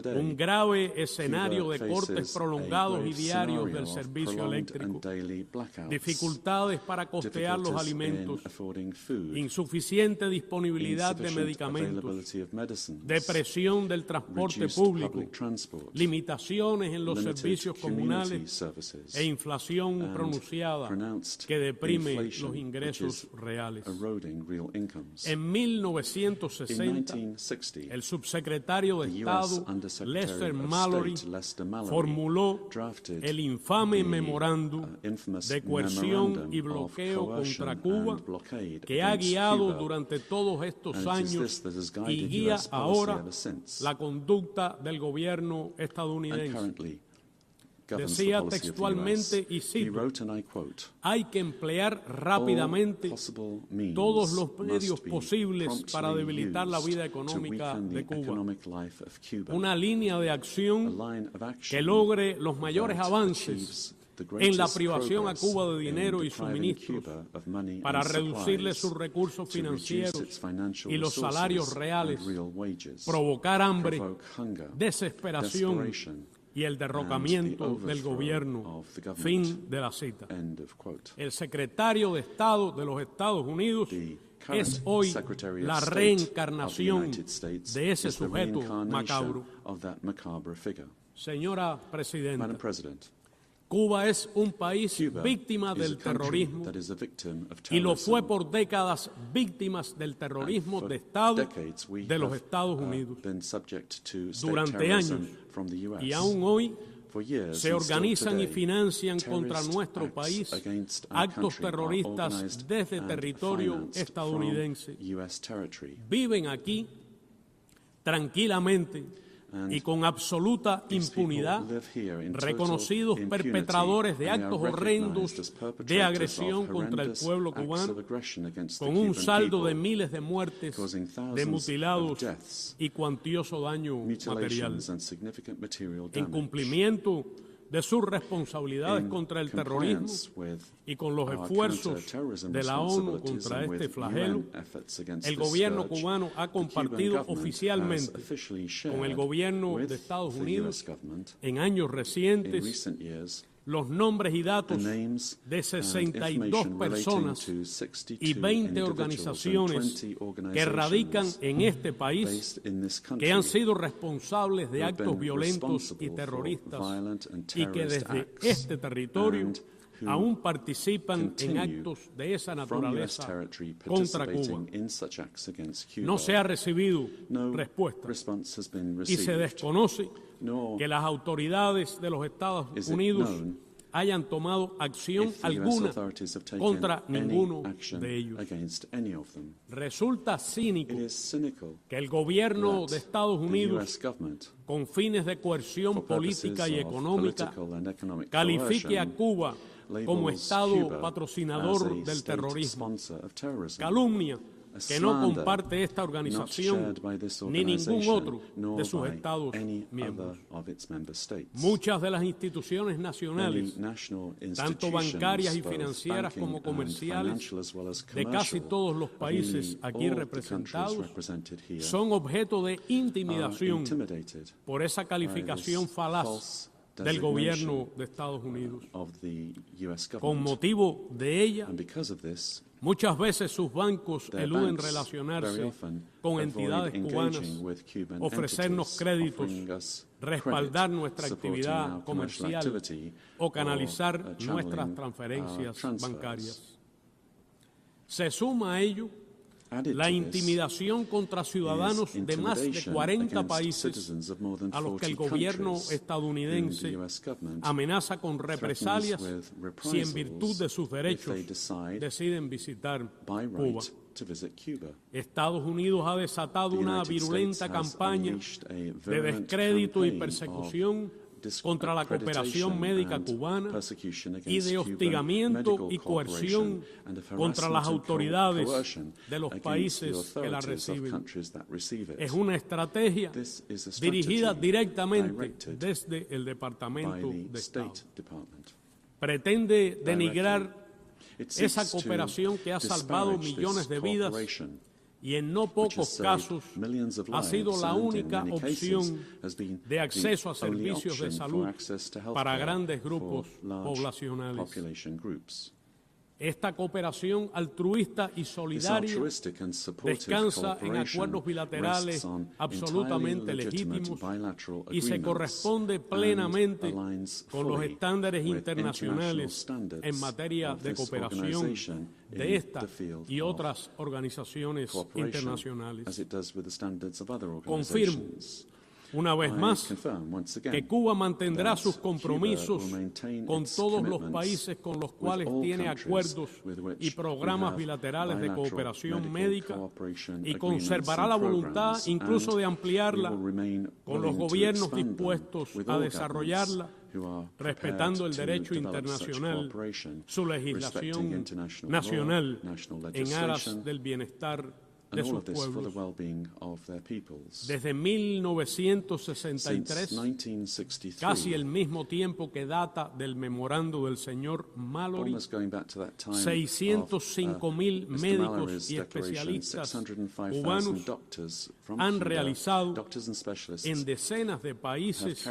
un grave escenario de cortes prolongados y diarios del servicio eléctrico, dificultades para costear los alimentos, insuficiente disponibilidad de medicamentos, depresión del transporte público, limitaciones en los servicios comunales e inflación pronunciada que deprime los ingresos reales. En 1960, el subsecretario de Estado Lester Mallory formuló el infame memorándum de coerción y bloqueo contra Cuba que ha guiado durante todos estos años y guía ahora la conducta del gobierno estadounidense. Decía textualmente, y cito, hay que emplear rápidamente todos los medios posibles para debilitar la vida económica de Cuba. Una línea de acción que logre los mayores avances en la privación a Cuba de dinero y suministros para reducirle sus recursos financieros y los salarios reales, provocar hambre, desesperación y el derrocamiento del gobierno. Fin de la cita. El secretario de Estado de los Estados Unidos es hoy la reencarnación de ese sujeto macabro. Señora Presidenta, Cuba es un país víctima del terrorismo y lo fue por décadas víctimas del terrorismo de Estado de los Estados Unidos. Durante años y aún hoy se organizan y financian contra nuestro país actos terroristas desde territorio estadounidense. Viven aquí tranquilamente y con absoluta impunidad, reconocidos perpetradores de actos horrendos de agresión contra el pueblo cubano, con un saldo de miles de muertes, de mutilados y cuantioso daño material. En cumplimiento de sus responsabilidades contra el terrorismo y con los esfuerzos de la ONU contra este flagelo, el gobierno cubano ha compartido oficialmente con el gobierno de Estados Unidos en años recientes los nombres y datos de 62 personas y 20 organizaciones que radican en este país que han sido responsables de actos violentos y terroristas y que desde este territorio aún participan en actos de esa naturaleza contra Cuba. No se ha recibido respuesta y se desconoce que las autoridades de los Estados Unidos hayan tomado acción alguna contra ninguno de ellos. Resulta cínico que el gobierno de Estados Unidos, con fines de coerción política y económica, califique a Cuba como Estado patrocinador del terrorismo. Calumnia que no comparte esta organización ni ningún otro de sus Estados miembros. Muchas de las instituciones nacionales, tanto bancarias y financieras como comerciales, de casi todos los países aquí representados, son objeto de intimidación por esa calificación falaz del gobierno de Estados Unidos. Con motivo de ella, muchas veces sus bancos eluden relacionarse con entidades cubanas, ofrecernos créditos, respaldar nuestra actividad comercial o canalizar nuestras transferencias bancarias. Se suma a ello la intimidación contra ciudadanos de más de 40 países a los que el gobierno estadounidense amenaza con represalias si en virtud de sus derechos deciden visitar Cuba. Estados Unidos ha desatado una virulenta campaña de descrédito y persecución contra la cooperación médica cubana y de hostigamiento y coerción contra las autoridades de los países que la reciben. Es una estrategia dirigida directamente desde el Departamento de Estado. Pretende denigrar esa cooperación que ha salvado millones de vidas y en no pocos casos ha sido la única opción de acceso a servicios de salud para grandes grupos poblacionales. Esta cooperación altruista y solidaria descansa en acuerdos bilaterales absolutamente legítimos y se corresponde plenamente con los estándares internacionales en materia de cooperación de esta y otras organizaciones internacionales. Confirmo una vez más que Cuba mantendrá sus compromisos con todos los países con los cuales tiene acuerdos y programas bilaterales de cooperación médica y conservará la voluntad incluso de ampliarla con los gobiernos dispuestos a desarrollarla, respetando el derecho internacional, su legislación nacional en aras del bienestar de sus pueblos. Desde 1963, casi el mismo tiempo que data del memorando del señor Mallory, 605,000 médicos y especialistas cubanos han realizado en decenas de países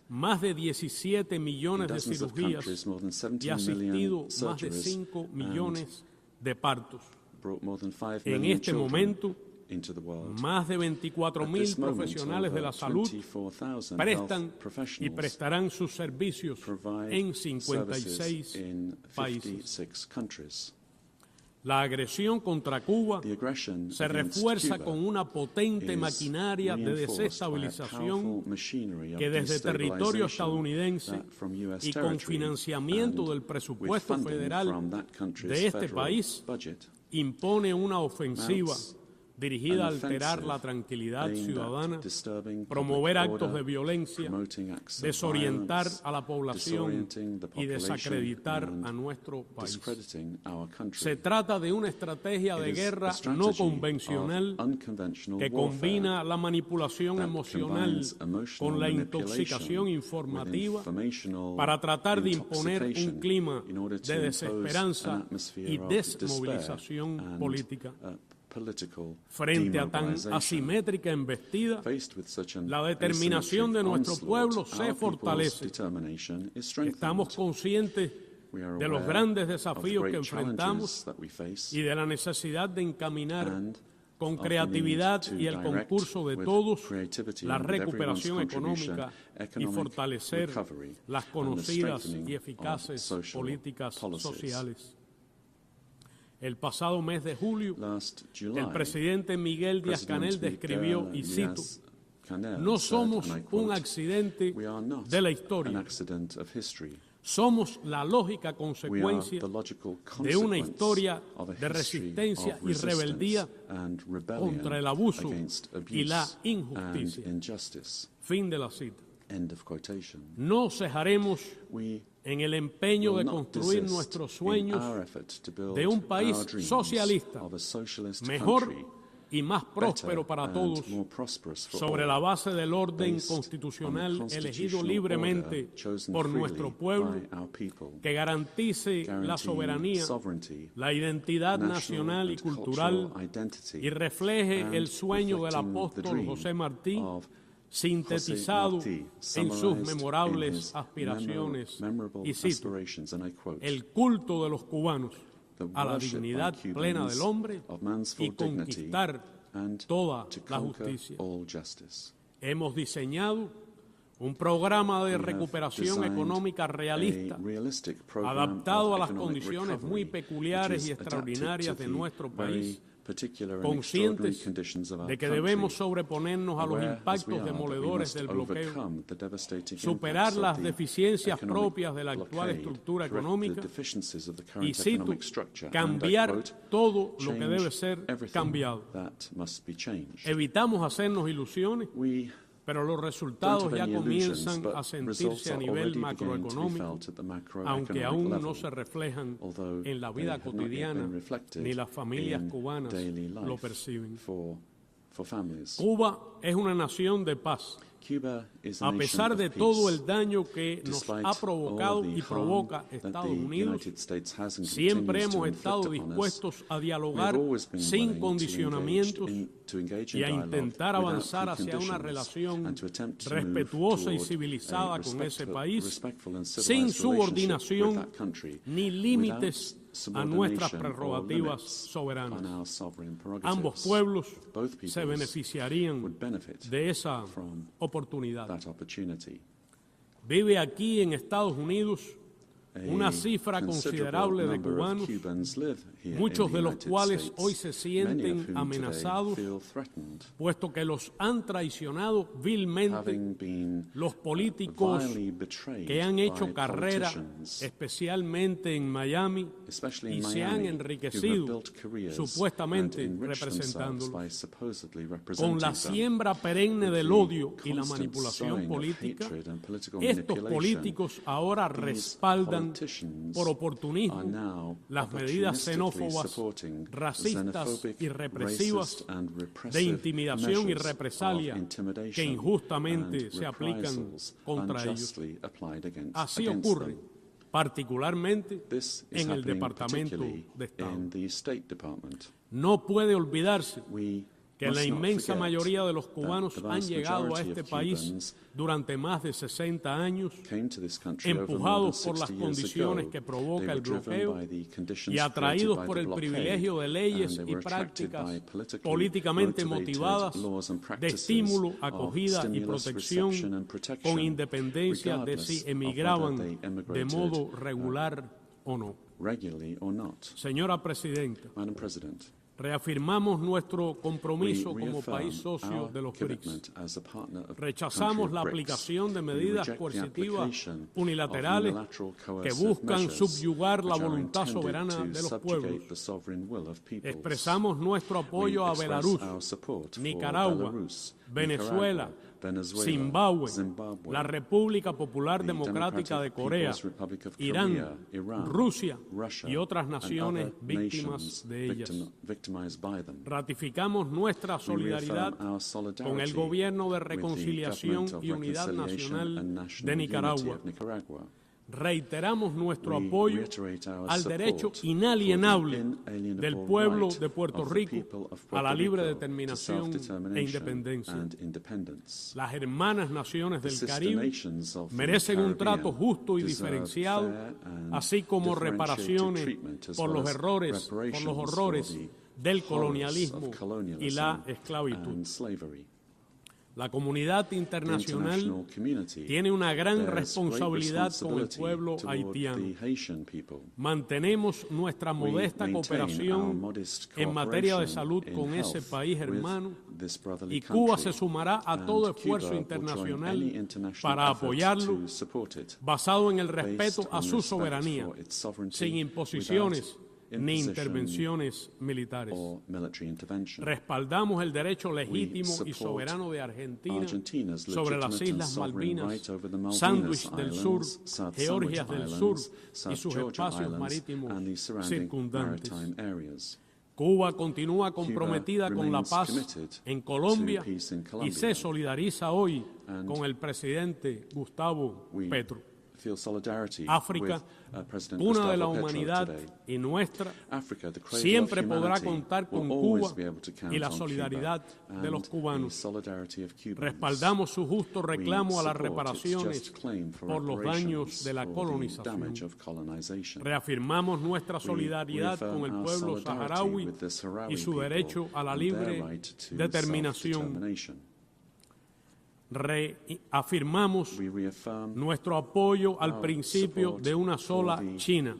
más de 17 millones de cirugías y asistido más de 5 millones de partos. En este momento, más de 24,000 profesionales de la salud prestan y prestarán sus servicios en 56 países. La agresión contra Cuba se refuerza con una potente maquinaria de desestabilización que desde territorio estadounidense y con financiamiento del presupuesto federal de este país impone una ofensiva dirigida a alterar la tranquilidad ciudadana, promover actos de violencia, desorientar a la población y desacreditar a nuestro país. Se trata de una estrategia de guerra no convencional que combina la manipulación emocional con la intoxicación informativa para tratar de imponer un clima de desesperanza y desmovilización política. Frente a tan asimétrica embestida, la determinación de nuestro pueblo se fortalece. Estamos conscientes de los grandes desafíos que enfrentamos y de la necesidad de encaminar con creatividad y el concurso de todos la recuperación económica y fortalecer las conocidas y eficaces políticas sociales. El pasado mes de julio, el presidente Miguel Díaz-Canel describió, y cito, "No somos un accidente de la historia. Somos la lógica consecuencia de una historia de resistencia y rebeldía contra el abuso y la injusticia". Fin de la cita. No cejaremos en el empeño de construir nuestros sueños de un país socialista, mejor y más próspero para todos, sobre la base del orden constitucional elegido libremente por nuestro pueblo, que garantice la soberanía, la identidad nacional y cultural y refleje el sueño del apóstol José Martí, sintetizado en sus memorables aspiraciones, y cito, "El culto de los cubanos a la dignidad plena del hombre y conquistar toda la justicia". Hemos diseñado un programa de recuperación económica realista, adaptado a las condiciones muy peculiares y extraordinarias de nuestro país, conscientes de que debemos sobreponernos a los impactos demoledores del bloqueo, superar las deficiencias propias de la actual estructura económica y, cito, "cambiar todo lo que debe ser cambiado". Evitamos hacernos ilusiones, pero los resultados ya comienzan a sentirse a nivel macroeconómico, aunque aún no se reflejan en la vida cotidiana, ni las familias cubanas lo perciben. Cuba es una nación de paz. A pesar de todo el daño que nos ha provocado y provoca Estados Unidos, siempre hemos estado dispuestos a dialogar sin condicionamientos y a intentar avanzar hacia una relación respetuosa y civilizada con ese país, sin subordinación ni límites a nuestras prerrogativas soberanas. Ambos pueblos se beneficiarían de esa oportunidad. Vive aquí en Estados Unidos una cifra considerable de cubanos, muchos de los cuales hoy se sienten amenazados, puesto que los han traicionado vilmente los políticos que han hecho carrera, especialmente en Miami, y se han enriquecido supuestamente representándolos. Con la siembra perenne del odio y la manipulación política, estos políticos ahora respaldan por oportunismo las medidas xenófobas, racistas y represivas de intimidación y represalia que injustamente se aplican contra ellos. Así ocurre particularmente en el Departamento de Estado. No puede olvidarse que la inmensa mayoría de los cubanos han llegado a este país durante más de 60 años, empujados por las condiciones que provoca el bloqueo y atraídos por el privilegio de leyes y prácticas políticamente motivadas de estímulo, acogida y protección, con independencia de si emigraban de modo regular o no. Señora Presidenta, Reafirmamos nuestro compromiso como país socio de los BRICS. Rechazamos la aplicación de medidas coercitivas unilaterales que buscan subyugar la voluntad soberana de los pueblos. Expresamos nuestro apoyo a Belarus, Nicaragua, Venezuela, Zimbabue, la República Popular Democrática de Corea, Irán, Rusia y otras naciones víctimas de ellas. Ratificamos nuestra solidaridad con el Gobierno de Reconciliación y Unidad Nacional de Nicaragua. Reiteramos nuestro apoyo al derecho inalienable del pueblo de Puerto Rico a la libre determinación e independencia. Las hermanas naciones del Caribe merecen un trato justo y diferenciado, así como reparaciones por los horrores del colonialismo y la esclavitud. La comunidad internacional tiene una gran responsabilidad con el pueblo haitiano. Mantenemos nuestra modesta cooperación en materia de salud con ese país hermano y Cuba se sumará a todo esfuerzo internacional para apoyarlo, basado en el respeto a su soberanía, sin imposiciones ni intervenciones militares. Respaldamos el derecho legítimo y soberano de Argentina sobre las Islas Malvinas, Sándwich del Sur, Georgias del Sur y sus espacios marítimos circundantes. Cuba continúa comprometida con la paz en Colombia y se solidariza hoy con el presidente Gustavo Petro. África, una de la humanidad y nuestra, siempre podrá contar con Cuba y la solidaridad de los cubanos. Respaldamos su justo reclamo a las reparaciones por los daños de la colonización. Reafirmamos nuestra solidaridad con el pueblo saharaui y su derecho a la libre determinación. Reafirmamos nuestro apoyo al principio de una sola China.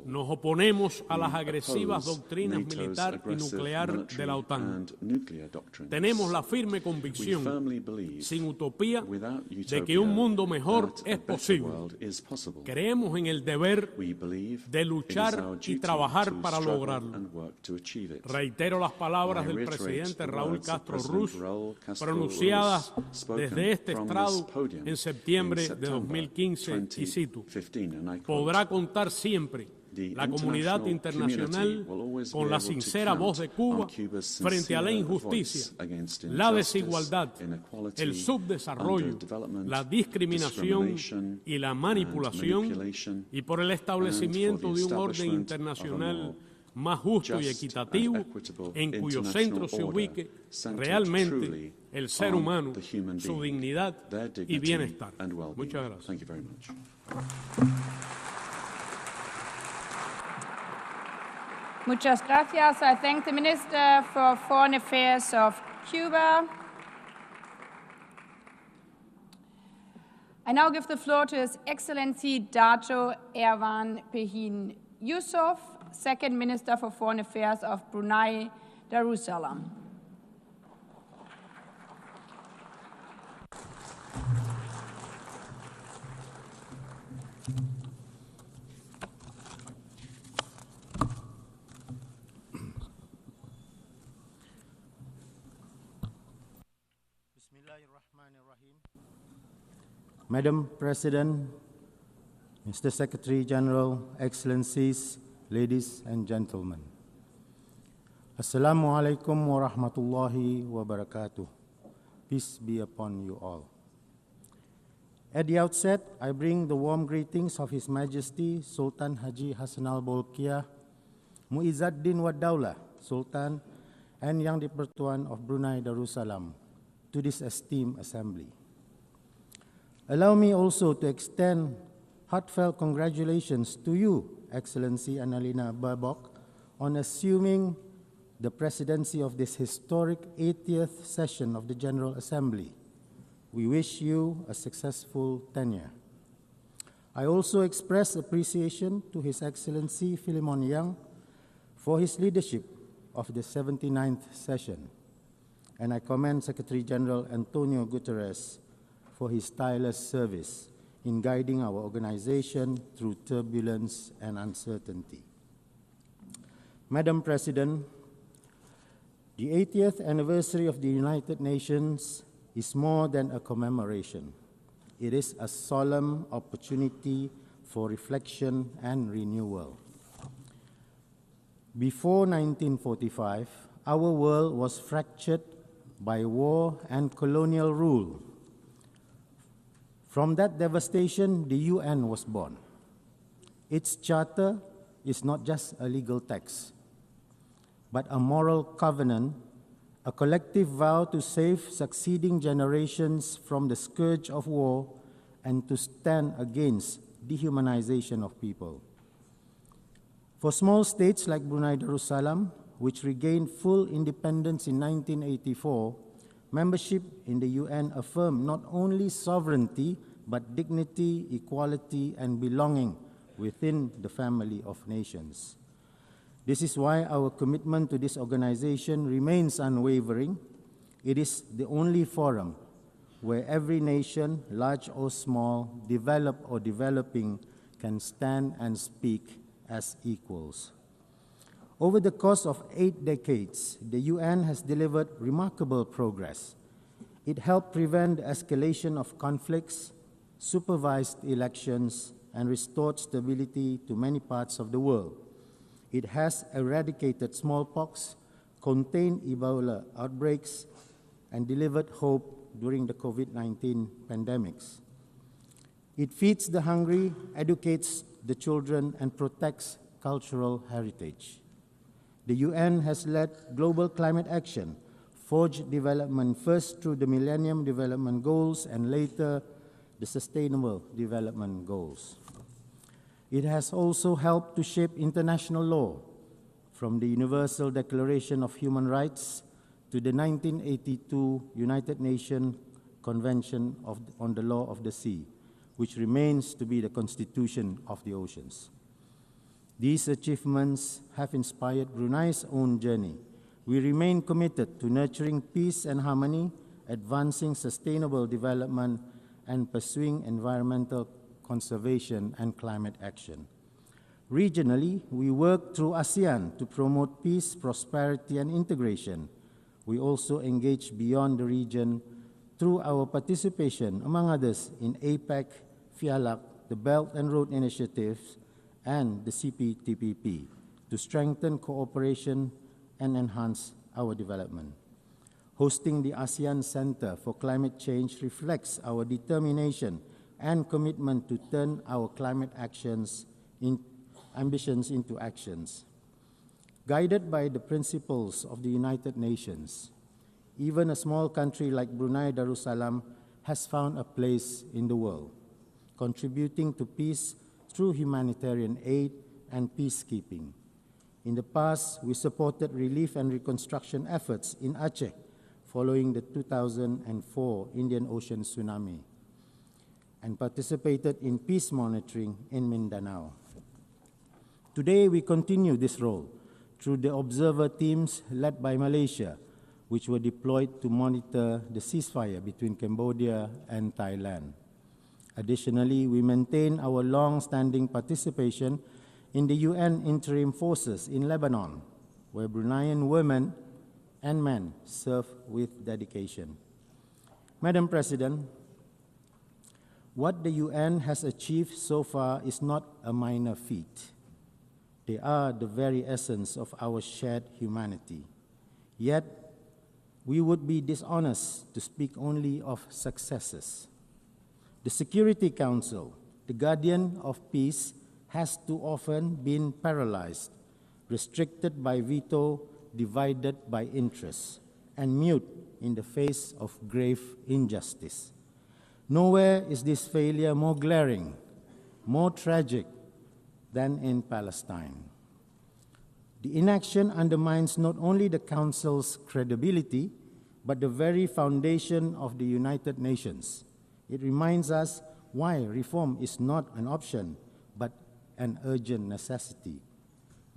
Nos oponemos a las agresivas doctrinas militar y nuclear de la OTAN. Tenemos la firme convicción, sin utopía, de que un mundo mejor es posible. Creemos en el deber de luchar y trabajar para lograrlo. Reitero las palabras del presidente Raúl Castro Ruz, pronunciadas desde este estrado en septiembre de 2015, y cito: podrá contar siempre la comunidad internacional con la sincera voz de Cuba frente a la injusticia, la desigualdad, el subdesarrollo, la discriminación y la manipulación, y por el establecimiento de un orden internacional más justo y equitativo, en cuyo centro se ubique realmente el ser humano, su dignidad y bienestar. Muchas gracias. Muchas gracias. I thank the Minister for Foreign Affairs of Cuba. I now give the floor to His Excellency Dato Erwan Pehin Yusuf, Second Minister for Foreign Affairs of Brunei Darussalam. Madam President, Mr. Secretary General, Excellencies, ladies and gentlemen. Assalamu alaikum wa rahmatullahi wa barakatuh. Peace be upon you all. At the outset, I bring the warm greetings of His Majesty Sultan Haji Hassan al-Bolkiah, Muizzaddin wa Daulah, Sultan and Yang di-Pertuan of Brunei Darussalam, to this esteemed assembly. Allow me also to extend heartfelt congratulations to you, Excellency Annalena Baerbock, on assuming the presidency of this historic 80th session of the General Assembly. We wish you a successful tenure. I also express appreciation to His Excellency Philemon Yang for his leadership of the 79th session, and I commend Secretary General Antonio Guterres for his tireless service in guiding our organization through turbulence and uncertainty. Madam President, the 80th anniversary of the United Nations is more than a commemoration. It is a solemn opportunity for reflection and renewal. Before 1945, our world was fractured by war and colonial rule. From that devastation, the UN was born. Its charter is not just a legal text, but a moral covenant, a collective vow to save succeeding generations from the scourge of war and to stand against dehumanization of people. For small states like Brunei Darussalam, which regained full independence in 1984, membership in the UN affirmed not only sovereignty, but dignity, equality, and belonging within the family of nations. This is why our commitment to this organization remains unwavering. It is the only forum where every nation, large or small, developed or developing, can stand and speak as equals. Over the course of 8 decades, the UN has delivered remarkable progress. It helped prevent the escalation of conflicts, supervised elections, and restored stability to many parts of the world. It has eradicated smallpox, contained Ebola outbreaks, and delivered hope during the COVID-19 pandemics. It feeds the hungry, educates the children, and protects cultural heritage. The UN has led global climate action, forged development first through the Millennium Development Goals and later the Sustainable Development Goals. It has also helped to shape international law, from the Universal Declaration of Human Rights to the 1982 United Nations Convention on the Law of the Sea, which remains to be the constitution of the oceans. These achievements have inspired Brunei's own journey. We remain committed to nurturing peace and harmony, advancing sustainable development, and pursuing environmental conservation and climate action. Regionally, we work through ASEAN to promote peace, prosperity, and integration. We also engage beyond the region through our participation, among others, in APEC, FIALAC, the Belt and Road Initiatives, and the CPTPP to strengthen cooperation and enhance our development. Hosting the ASEAN Center for Climate Change reflects our determination and commitment to turn our climate ambitions into actions. Guided by the principles of the United Nations, even a small country like Brunei Darussalam has found a place in the world, contributing to peace through humanitarian aid and peacekeeping. In the past, we supported relief and reconstruction efforts in Aceh following the 2004 Indian Ocean tsunami, and participated in peace monitoring in Mindanao. Today, we continue this role through the observer teams led by Malaysia, which were deployed to monitor the ceasefire between Cambodia and Thailand. Additionally, we maintain our long-standing participation in the UN interim forces in Lebanon, where Bruneian women and men serve with dedication. Madam President, what the UN has achieved so far is not a minor feat. They are the very essence of our shared humanity. Yet, we would be dishonest to speak only of successes. The Security Council, the guardian of peace, has too often been paralyzed, restricted by veto, divided by interests, and mute in the face of grave injustice. Nowhere is this failure more glaring, more tragic than in Palestine. The inaction undermines not only the Council's credibility, but the very foundation of the United Nations. It reminds us why reform is not an option, but an urgent necessity.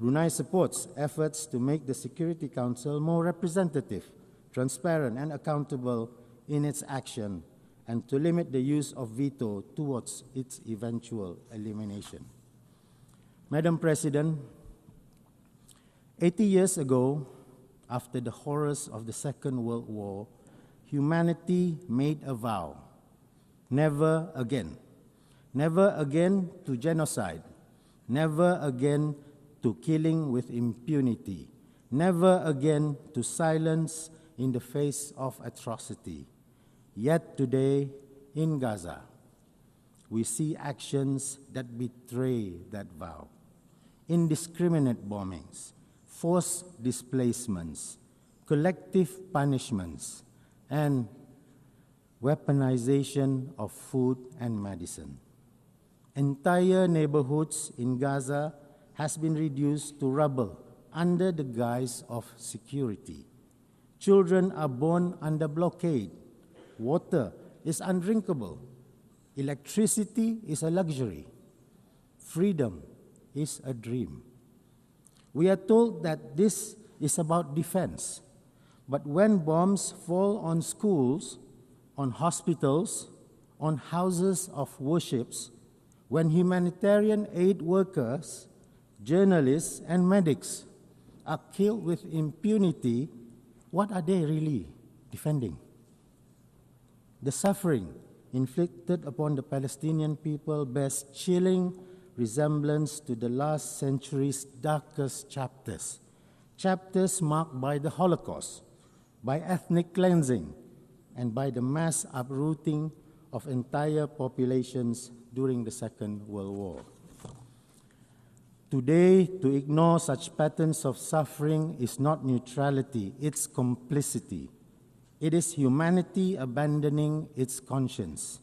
Brunei supports efforts to make the Security Council more representative, transparent, and accountable in its action, and to limit the use of veto towards its eventual elimination. Madam President, 80 years ago, after the horrors of the Second World War, humanity made a vow: never again. Never again to genocide. Never again to killing with impunity. Never again to silence in the face of atrocity. Yet today, in Gaza, we see actions that betray that vow. Indiscriminate bombings, forced displacements, collective punishments, and weaponization of food and medicine. Entire neighborhoods in Gaza has been reduced to rubble under the guise of security. Children are born under blockade. Water is undrinkable. Electricity is a luxury. Freedom is a dream. We are told that this is about defense, but when bombs fall on schools, on hospitals, on houses of worships, when humanitarian aid workers, journalists, and medics are killed with impunity, what are they really defending? The suffering inflicted upon the Palestinian people bears chilling resemblance to the last century's darkest chapters, chapters marked by the Holocaust, by ethnic cleansing, and by the mass uprooting of entire populations during the Second World War. Today, to ignore such patterns of suffering is not neutrality, it's complicity. It is humanity abandoning its conscience.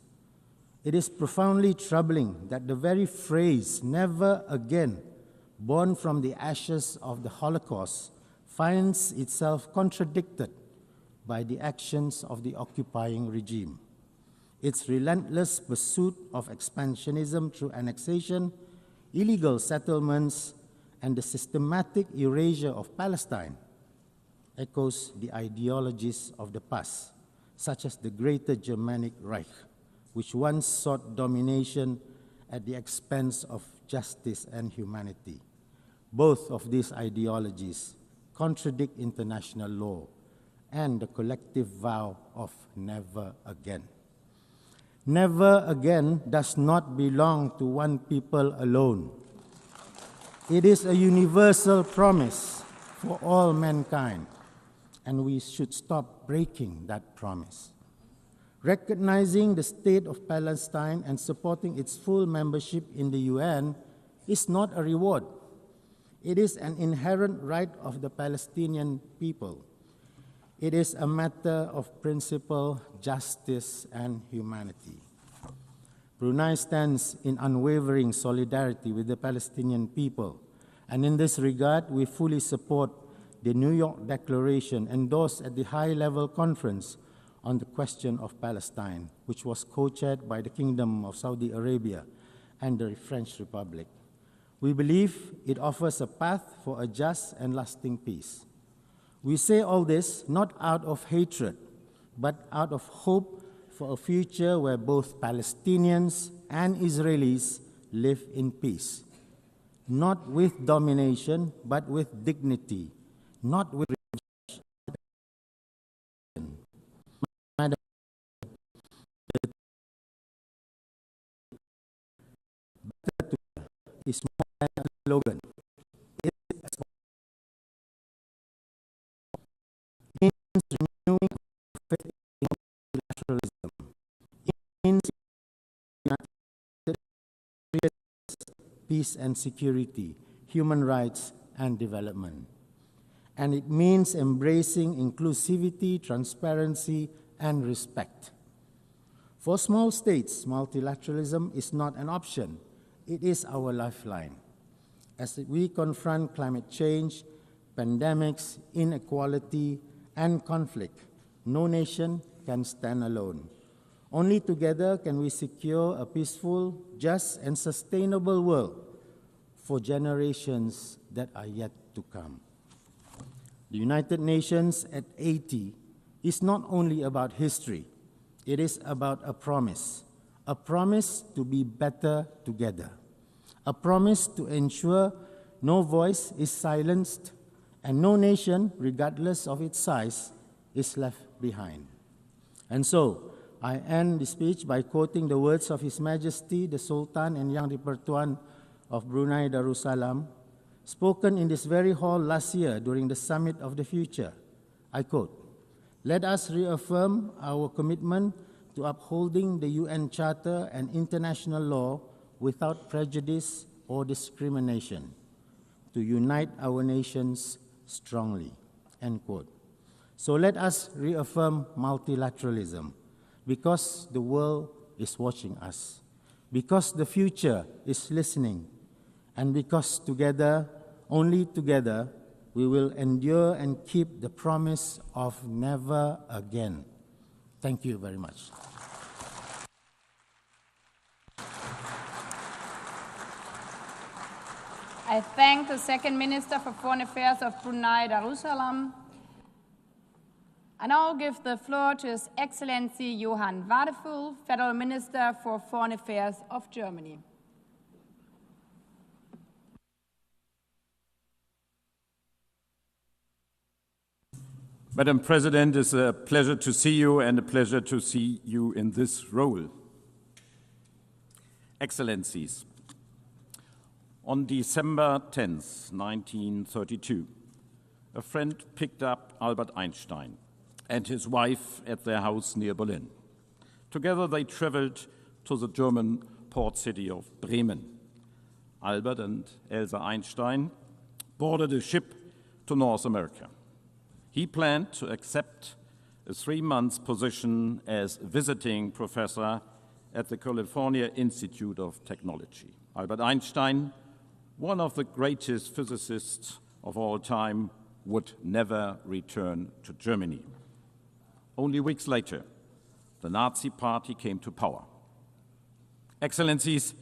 It is profoundly troubling that the very phrase, never again, born from the ashes of the Holocaust, finds itself contradicted by the actions of the occupying regime. Its relentless pursuit of expansionism through annexation, illegal settlements, and the systematic erasure of Palestine echoes the ideologies of the past, such as the Greater Germanic Reich, which once sought domination at the expense of justice and humanity. Both of these ideologies contradict international law and the collective vow of never again. Never again does not belong to one people alone. It is a universal promise for all mankind, and we should stop breaking that promise. Recognizing the state of Palestine and supporting its full membership in the UN is not a reward. It is an inherent right of the Palestinian people. It is a matter of principle, justice, and humanity. Brunei stands in unwavering solidarity with the Palestinian people, and in this regard, we fully support the New York Declaration endorsed at the high-level conference on the question of Palestine, which was co-chaired by the Kingdom of Saudi Arabia and the French Republic. We believe it offers a path for a just and lasting peace. We say all this not out of hatred, but out of hope for a future where both Palestinians and Israelis live in peace, not with domination, but with dignity, not with revenge. Madam, better together is more than a slogan. It means renewing faith in multilateralism. It means peace and security, human rights and development. And it means embracing inclusivity, transparency, and respect. For small states, multilateralism is not an option. It is our lifeline. As we confront climate change, pandemics, inequality, and conflict, no nation can stand alone. Only together can we secure a peaceful, just, and sustainable world for generations that are yet to come. The United Nations at 80 is not only about history, it is about a promise to be better together, a promise to ensure no voice is silenced and no nation, regardless of its size, is left behind. And so, I end the speech by quoting the words of His Majesty, the Sultan and Yang di-Pertuan of Brunei Darussalam, spoken in this very hall last year during the Summit of the Future. I quote, "Let us reaffirm our commitment to upholding the UN Charter and international law without prejudice or discrimination, to unite our nations strongly," end quote. So let us reaffirm multilateralism, because the world is watching us, because the future is listening, and because together, only together, we will endure and keep the promise of never again. Thank you very much. I thank the Second Minister for Foreign Affairs of Brunei Darussalam. I now give the floor to His Excellency Johann Wadefull, Federal Minister for Foreign Affairs of Germany. Madam President, it's a pleasure to see you and a pleasure to see you in this role. Excellencies, on December 10th, 1932, a friend picked up Albert Einstein and his wife at their house near Berlin. Together they traveled to the German port city of Bremen. Albert and Elsa Einstein boarded a ship to North America. He planned to accept a 3-month position as visiting professor at the California Institute of Technology. Albert Einstein, one of the greatest physicists of all time, would never return to Germany. Only weeks later, the Nazi Party came to power. Excellencies,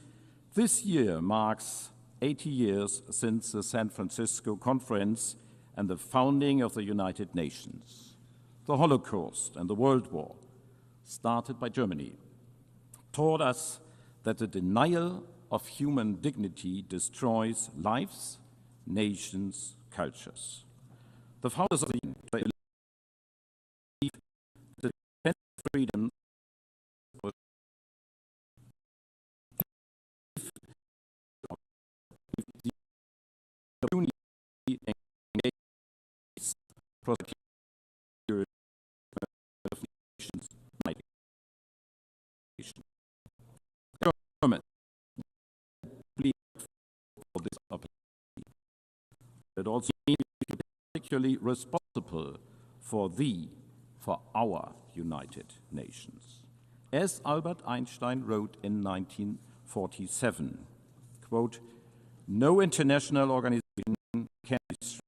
this year marks 80 years since the San Francisco Conference and the founding of the United Nations. The Holocaust and the World War, started by Germany, taught us that the denial of human dignity destroys lives, nations, cultures. The founders of the UN believed that freedom was the unity of nations. Government for this opportunity. It also means we are particularly responsible for our United Nations. As Albert Einstein wrote in 1947, quote, "No international organization can destroy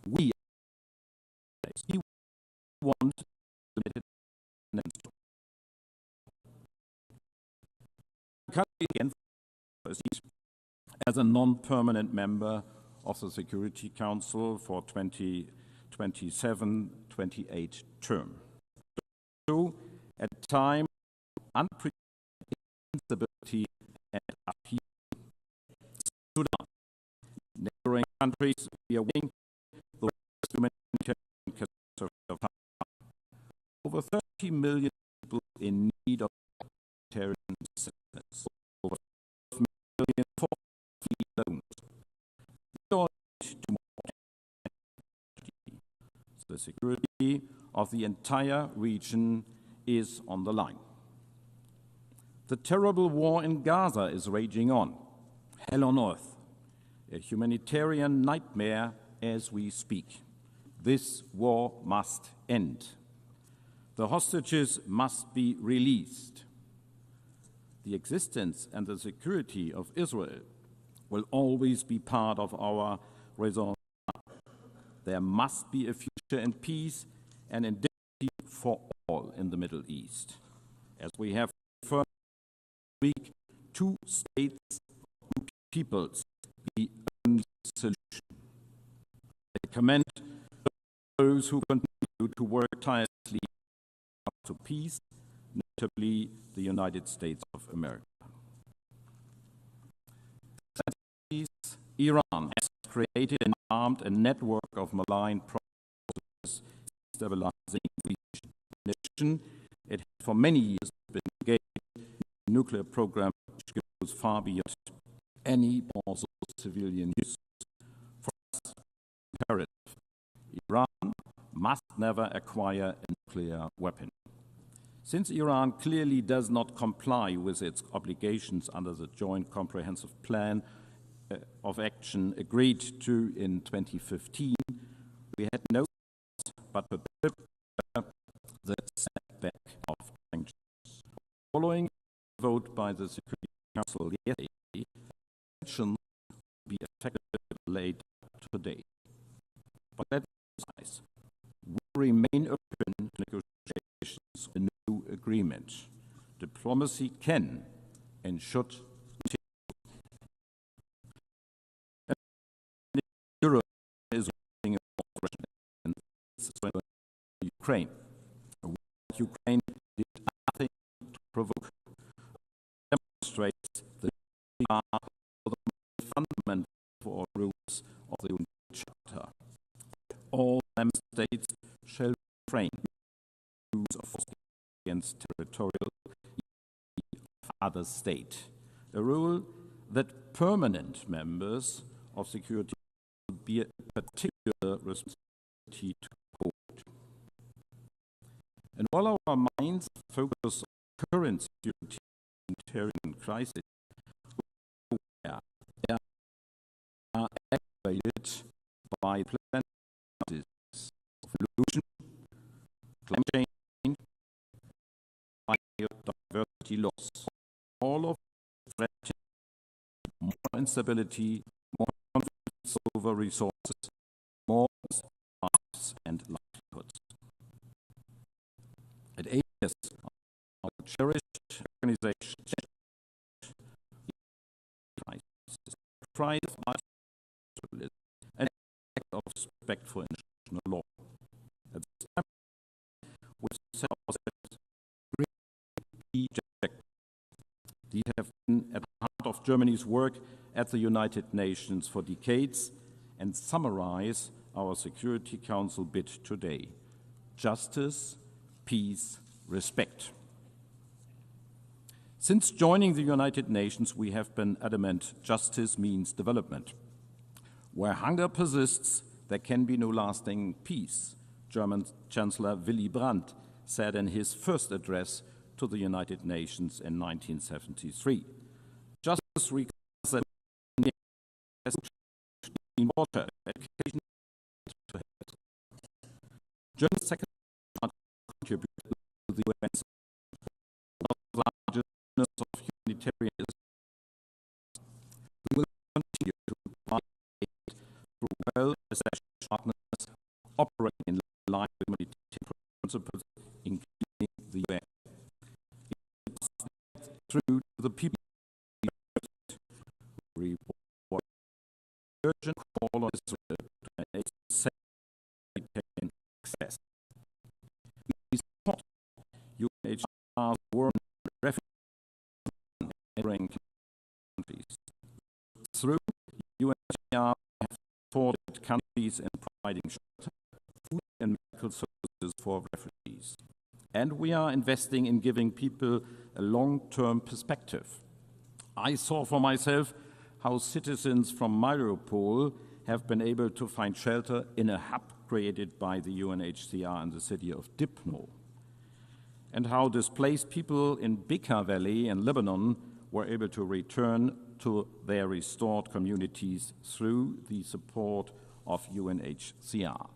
we want the country again as a non-permanent member of the Security Council for 2027-28 term. So, at a time of unprecedented instability and upheaval, Sudan, neighboring countries, we are waiting the worst humanitarian catastrophe of time. Over 30 million people in need of humanitarian assistance. Over 12 million for loans. We all need to more. The security of the entire region is on the line. The terrible war in Gaza is raging on. Hell on earth. A humanitarian nightmare as we speak. This war must end. The hostages must be released. The existence and the security of Israel will always be part of our raison d'être. There must be a future in peace and in dignity for all in the Middle East. As we have confirmed this week, 2 states, 2 peoples, the only solution. I commend those who continue to work tirelessly to peace, notably the United States of America. Iran has created and armed a network of malign processes stabilizing the region. In addition, it has for many years been engaged in a nuclear program which goes far beyond any possible civilian use. For us, imperative, Iran must never acquire a nuclear weapon. Since Iran clearly does not comply with its obligations under the Joint Comprehensive Plan of Action agreed to in 2015, we had no choice but to prepare the setback of sanctions. Following the vote by the Security Council yesterday, sanctions will be effective late today. But let me emphasize, we remain open to negotiations of a new agreement. Diplomacy can and should continue. Europe is waging a war in Ukraine. Ukraine did nothing to provoke, demonstrates the fundamental for rules of the UN Charter. All member states shall refrain from use of force against territorial of other state. A rule that permanent members of security will be a particular responsibility to uphold. And while our minds focus on current security and humanitarian crisis, we are aggravated by planetary of pollution, climate change, biodiversity loss. All of threaten more instability, more conflicts over resources, more lives and livelihoods. At AES, our cherished organization, pride of life and act of respect for international law. At this time, we set ourselves key objectives. These have been at the heart of Germany's work at the United Nations for decades and summarize our Security Council bid today: justice, peace, respect. Since joining the United Nations, we have been adamant justice means development. Where hunger persists, there can be no lasting peace, German Chancellor Willy Brandt said in his first address to the United Nations in 1973. Justice requires that clean water, education, to health. Germany's second contributed to the UN's largest of humanitarianism. We will continue to provide aid through well-established partners operating in line with humanitarian principles, including the UN. Through the people who report urgent call on Israel to enable safe humanitarian access. We support UNHCR's war on refugees in neighboring countries. Through UNHCR, we have supported countries in providing shelter, food and medical services for refugees. And we are investing in giving people a long-term perspective. I saw for myself how citizens from Mariupol have been able to find shelter in a hub created by the UNHCR in the city of Dipno, and how displaced people in Bekaa Valley in Lebanon were able to return to their restored communities through the support of UNHCR.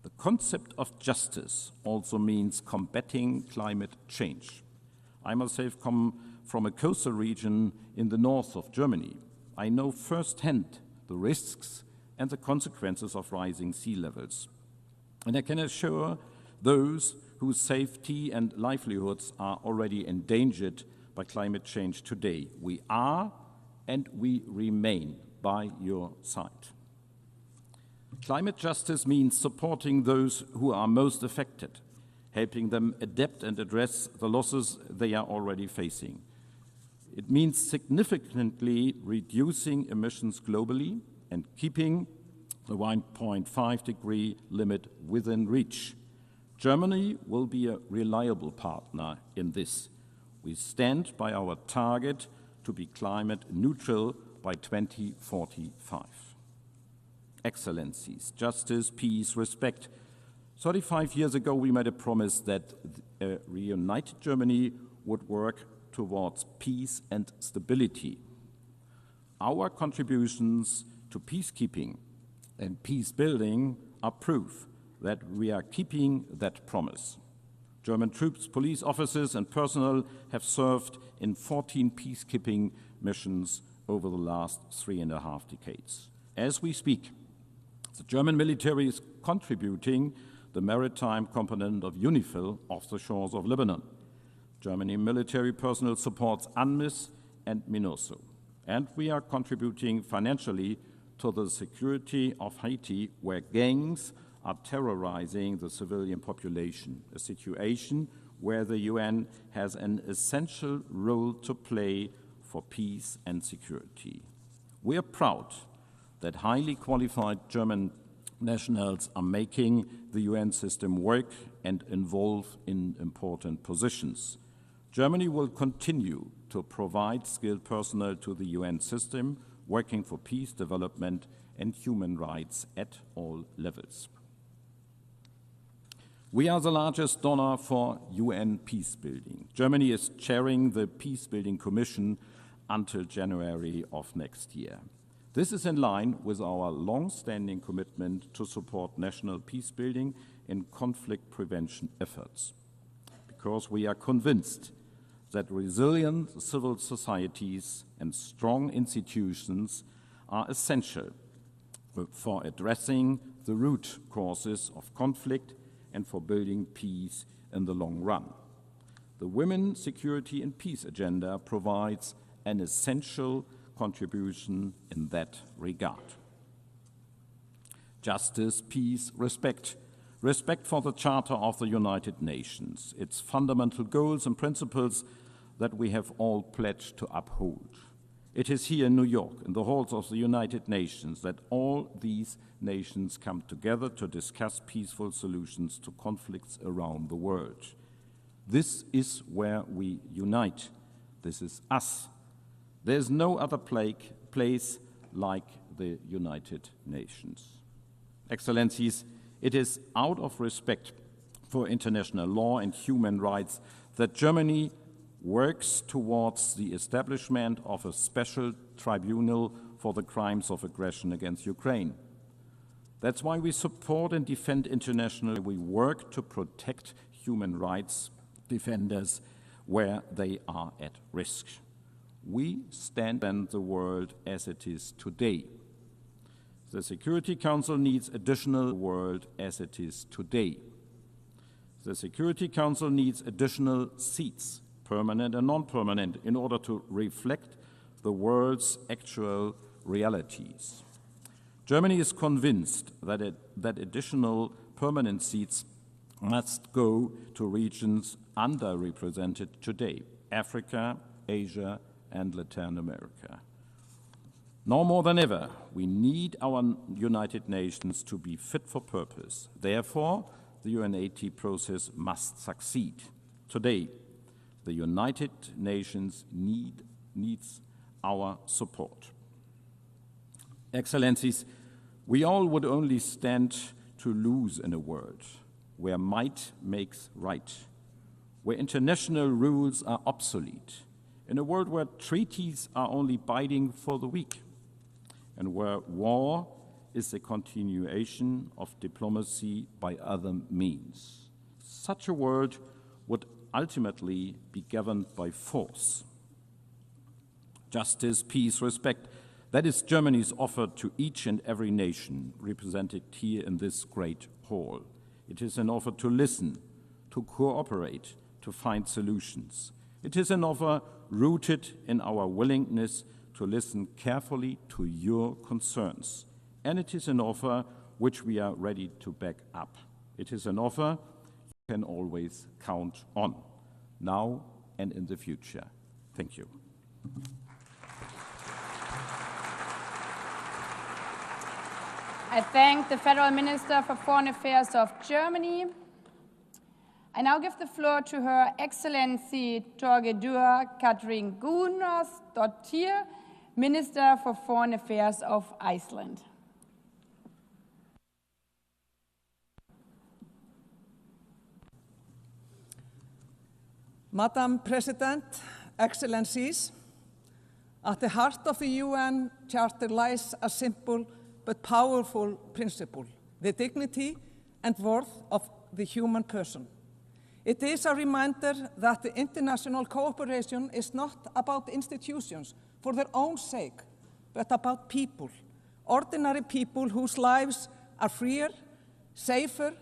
The concept of justice also means combating climate change. I myself come from a coastal region in the north of Germany. I know firsthand the risks and the consequences of rising sea levels. And I can assure those whose safety and livelihoods are already endangered by climate change today. We are and we remain by your side. Climate justice means supporting those who are most affected, helping them adapt and address the losses they are already facing. It means significantly reducing emissions globally and keeping the 1.5-degree limit within reach. Germany will be a reliable partner in this. We stand by our target to be climate neutral by 2045. Excellencies, justice, peace, respect. 35 years ago, we made a promise that a reunited Germany would work towards peace and stability. Our contributions to peacekeeping and peace building are proof that we are keeping that promise. German troops, police officers, and personnel have served in 14 peacekeeping missions over the last 3.5 decades. As we speak, the German military is contributing the maritime component of UNIFIL off the shores of Lebanon. Germany military personnel supports UNMISS and MINURSO. And we are contributing financially to the security of Haiti, where gangs are terrorizing the civilian population, a situation where the UN has an essential role to play for peace and security. We are proud that highly qualified German nationals are making the UN system work and involve in important positions. Germany will continue to provide skilled personnel to the UN system, working for peace, development, and human rights at all levels. We are the largest donor for UN peacebuilding. Germany is chairing the Peacebuilding Commission until January of next year. This is in line with our long-standing commitment to support national peacebuilding and conflict prevention efforts, because we are convinced that resilient civil societies and strong institutions are essential for addressing the root causes of conflict and for building peace in the long run. The Women, Security and Peace agenda provides an essential contribution in that regard. Justice, peace, respect. Respect for the Charter of the United Nations, its fundamental goals and principles that we have all pledged to uphold. It is here in New York, in the halls of the United Nations, that all these nations come together to discuss peaceful solutions to conflicts around the world. This is where we unite. This is us. There is no other place like the United Nations. Excellencies, it is out of respect for international law and human rights that Germany works towards the establishment of a special tribunal for the crimes of aggression against Ukraine. That's why we support and defend international. We work to protect human rights defenders where they are at risk. We stand in the world as it is today. The Security Council needs additional world as it is today. The Security Council needs additional seats, permanent and non-permanent, in order to reflect the world's actual realities. Germany is convinced that additional permanent seats must go to regions underrepresented today: Africa, Asia, and Latin America. Now more than ever, we need our United Nations to be fit for purpose. Therefore, the UNAT process must succeed. Today, the United Nations needs our support. Excellencies, we all would only stand to lose in a world where might makes right, where international rules are obsolete, in a world where treaties are only binding for the weak, and where war is a continuation of diplomacy by other means. Such a world would ultimately be governed by force. Justice, peace, respect, that is Germany's offer to each and every nation represented here in this great hall. It is an offer to listen, to cooperate, to find solutions. It is an offer rooted in our willingness to listen carefully to your concerns. And it is an offer which we are ready to back up. It is an offer you can always count on, now and in the future. Thank you. I thank the Federal Minister for Foreign Affairs of Germany. I now give the floor to Her Excellency Thorgerður Katrín Gunnarsdóttir, Minister for Foreign Affairs of Iceland. Madam President, Excellencies, at the heart of the UN Charter lies a simple but powerful principle, the dignity and worth of the human person. It is a reminder that the international cooperation is not about institutions for their own sake, but about people, ordinary people whose lives are freer, safer,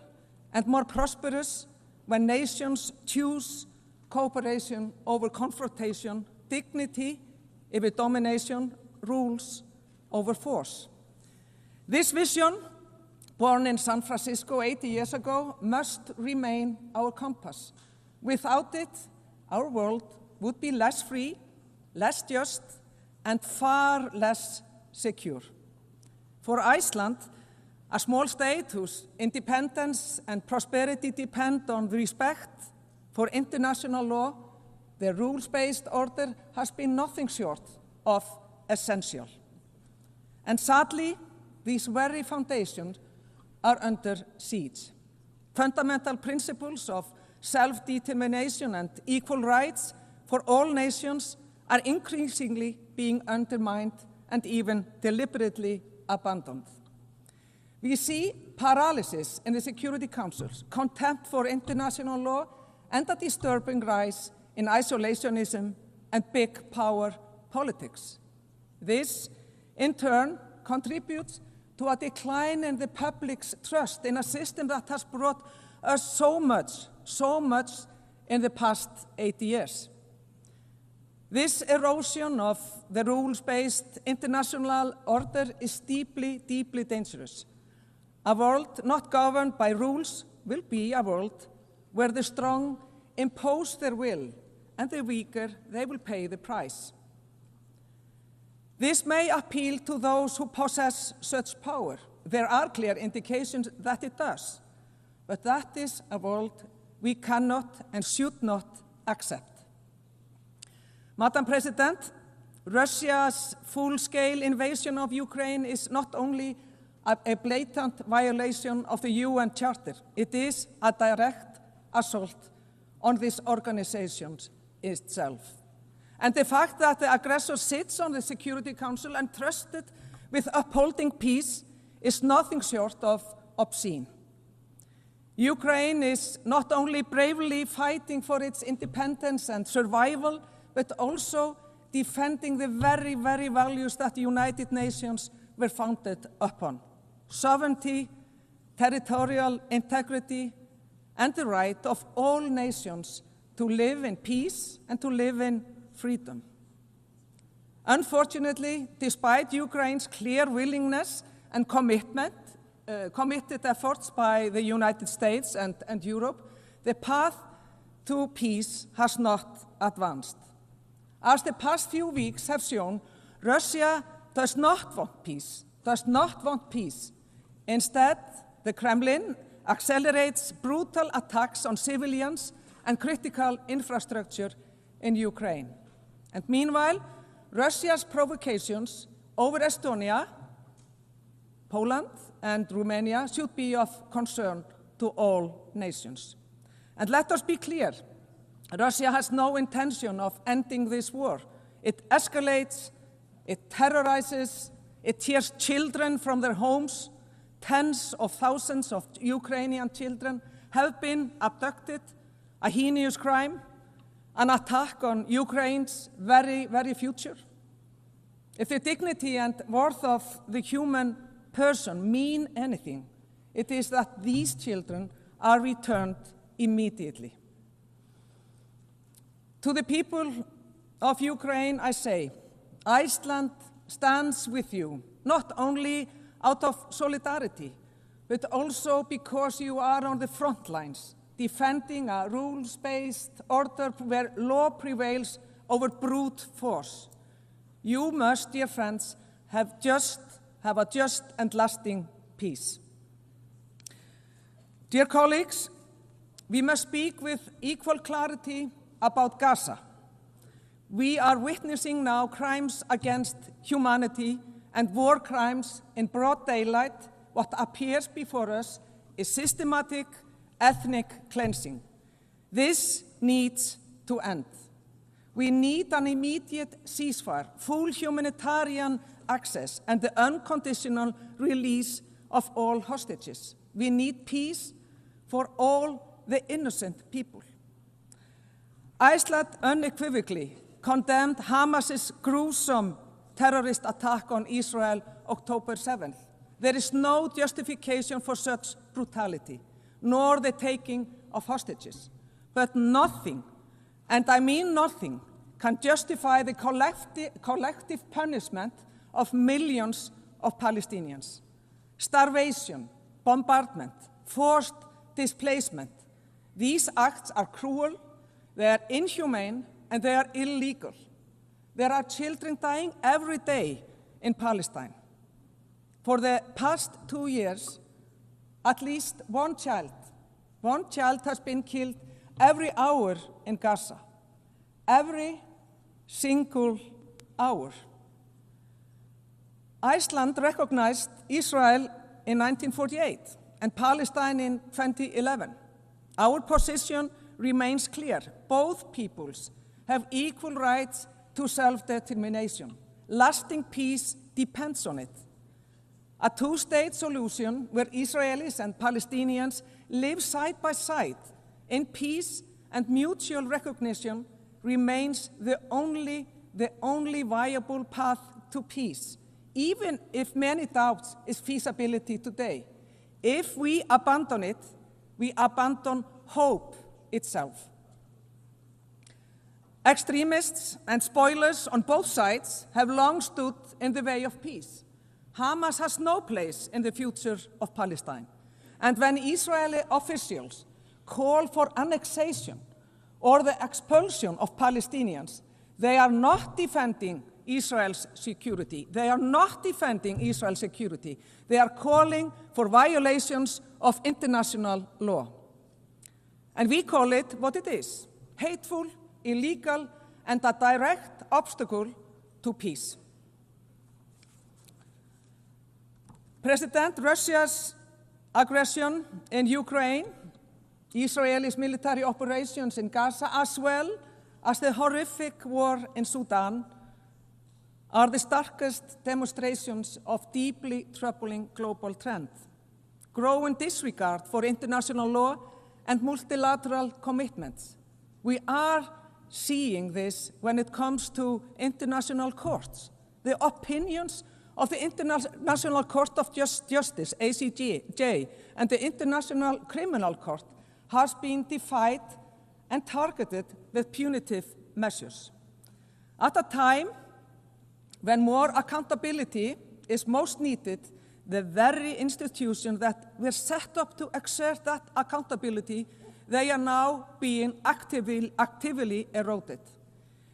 and more prosperous when nations choose cooperation over confrontation, dignity over domination, rules over force. This vision, born in San Francisco 80 years ago, must remain our compass. Without it, our world would be less free, less just, and far less secure. For Iceland, a small state whose independence and prosperity depend on respect for international law, the rules-based order has been nothing short of essential. And sadly, these very foundations are under siege. Fundamental principles of self-determination and equal rights for all nations are increasingly being undermined and even deliberately abandoned. We see paralysis in the Security Councils, contempt for international law, and a disturbing rise in isolationism and big power politics. This, in turn, contributes to a decline in the public's trust in a system that has brought us so much in the past 80 years. This erosion of the rules-based international order is deeply, deeply dangerous. A world not governed by rules will be a world where the strong impose their will and the weaker, they will pay the price. This may appeal to those who possess such power. There are clear indications that it does, but that is a world we cannot and should not accept. Madam President, Russia's full-scale invasion of Ukraine is not only a blatant violation of the UN Charter, it is a direct assault on this organization itself. And the fact that the aggressor sits on the Security Council entrusted with upholding peace is nothing short of obscene. Ukraine is not only bravely fighting for its independence and survival, but also defending the very, very values that the United Nations were founded upon: sovereignty, territorial integrity, and the right of all nations to live in peace and to live in freedom. Unfortunately, despite Ukraine's clear willingness and committed efforts by the United States and Europe, the path to peace has not advanced. As the past few weeks have shown, Russia does not want peace. Instead, the Kremlin accelerates brutal attacks on civilians and critical infrastructure in Ukraine. And meanwhile, Russia's provocations over Estonia, Poland, and Romania should be of concern to all nations. And let us be clear, Russia has no intention of ending this war. It escalates, it terrorizes, it tears children from their homes. Tens of thousands of Ukrainian children have been abducted, a heinous crime, an attack on Ukraine's very, very future. If the dignity and worth of the human person mean anything, it is that these children are returned immediately. To the people of Ukraine, I say, Iceland stands with you, not only out of solidarity, but also because you are on the front lines, defending a rules-based order where law prevails over brute force. You must, dear friends, have a just and lasting peace. Dear colleagues, we must speak with equal clarity about Gaza. We are witnessing now crimes against humanity and war crimes in broad daylight. What appears before us is systematic ethnic cleansing. This needs to end. We need an immediate ceasefire, full humanitarian access, and the unconditional release of all hostages. We need peace for all the innocent people. Iceland unequivocally condemned Hamas's gruesome terrorist attack on Israel October 7th. There is no justification for such brutality, nor the taking of hostages. But nothing, and I mean nothing, can justify the collective punishment of millions of Palestinians. Starvation, bombardment, forced displacement. These acts are cruel, they are inhumane, and they are illegal. There are children dying every day in Palestine. For the past 2 years, at least one child has been killed every hour in Gaza. Every single hour. Iceland recognized Israel in 1948 and Palestine in 2011. Our position remains clear. Both peoples have equal rights to self-determination. Lasting peace depends on it. A two-state solution where Israelis and Palestinians live side by side in peace and mutual recognition remains the only viable path to peace, even if many doubts its feasibility today. If we abandon it, we abandon hope itself. Extremists and spoilers on both sides have long stood in the way of peace. Hamas has no place in the future of Palestine. And when Israeli officials call for annexation or the expulsion of Palestinians, they are not defending Israel's security. They are not defending Israel's security. They are calling for violations of international law. And we call it what it is: hateful, illegal, and a direct obstacle to peace. President Russia's aggression in Ukraine, Israel's military operations in Gaza, as well as the horrific war in Sudan, are the starkest demonstrations of deeply troubling global trend. Growing disregard for international law and multilateral commitments. We are seeing this when it comes to international courts. The opinions of the International Court of Justice, ACJ, and the International Criminal Court has been defied and targeted with punitive measures. At a time when more accountability is most needed, the very institutions that were set up to exert that accountability, they are now being actively eroded.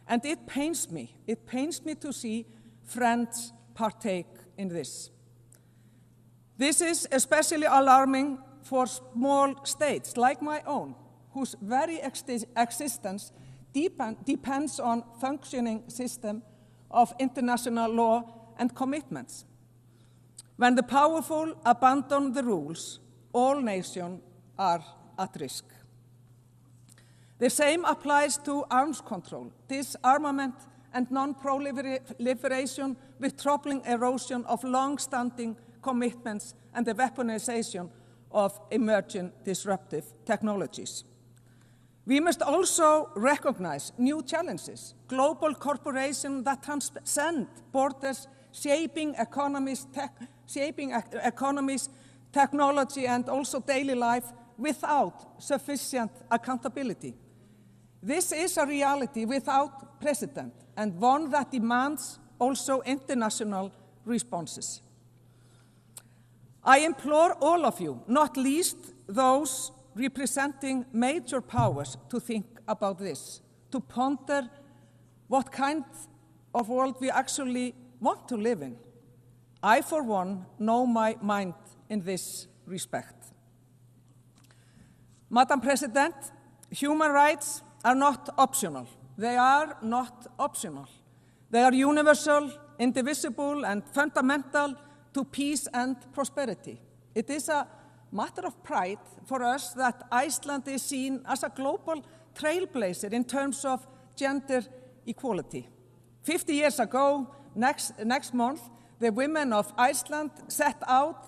And it pains me to see friends partake in this. This is especially alarming for small states like my own, whose very existence depends on functioning system of international law and commitments. When the powerful abandon the rules, all nations are at risk. The same applies to arms control, disarmament, and non-proliferation, with troubling erosion of long-standing commitments and the weaponization of emerging disruptive technologies. We must also recognize new challenges, global corporations that transcend borders, shaping economies, technology, and also daily life without sufficient accountability. This is a reality without precedent, and one that demands also international responses. I implore all of you, not least those representing major powers, to think about this, to ponder what kind of world we actually want to live in. I, for one, know my mind in this respect. Madam President, human rights are not optional. They are not optional. They are universal, indivisible, and fundamental to peace and prosperity. It is a matter of pride for us that Iceland is seen as a global trailblazer in terms of gender equality. 50 years ago, next month, the women of Iceland set out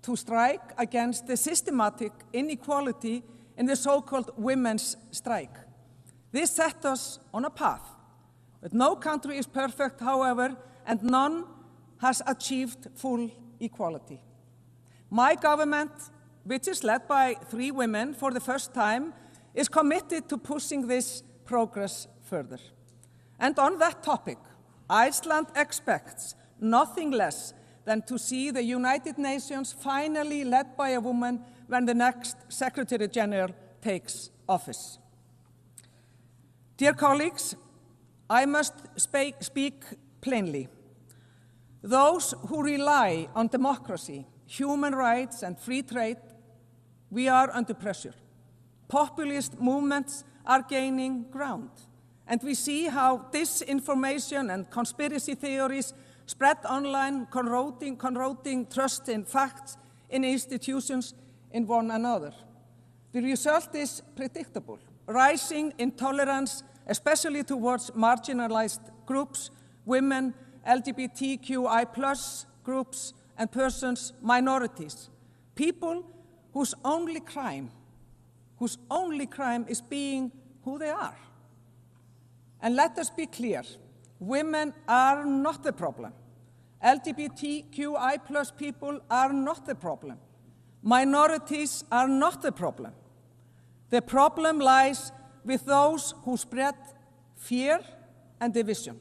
to strike against the systematic inequality in the so-called women's strike. This set us on a path. But no country is perfect, however, and none has achieved full equality. My government, which is led by 3 women for the first time, is committed to pushing this progress further. And on that topic, Iceland expects nothing less than to see the United Nations finally led by a woman when the next Secretary General takes office. Dear colleagues, I must speak plainly. Those who rely on democracy, human rights, and free trade, we are under pressure. Populist movements are gaining ground, and we see how disinformation and conspiracy theories spread online, corroding trust in facts, in institutions, in one another. The result is predictable: rising intolerance, especially towards marginalized groups, women, LGBTQI+ groups, and persons, minorities, people whose only crime is being who they are. And let us be clear, women are not the problem. LGBTQI+ people are not the problem. Minorities are not the problem. The problem lies with those who spread fear and division.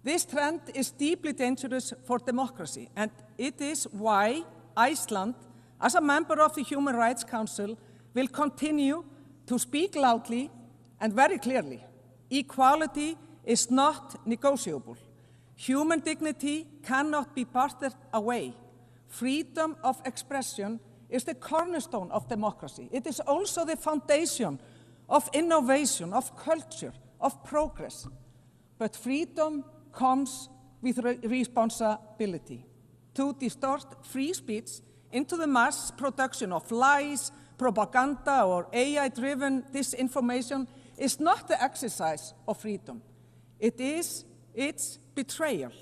This trend is deeply dangerous for democracy, and it is why Iceland, as a member of the Human Rights Council, will continue to speak loudly and very clearly. Equality is not negotiable. Human dignity cannot be bartered away. Freedom of expression is the cornerstone of democracy. It is also the foundation of innovation, of culture, of progress. But freedom comes with responsibility. To distort free speech into the mass production of lies, propaganda, or AI-driven disinformation is not the exercise of freedom. It's betrayal.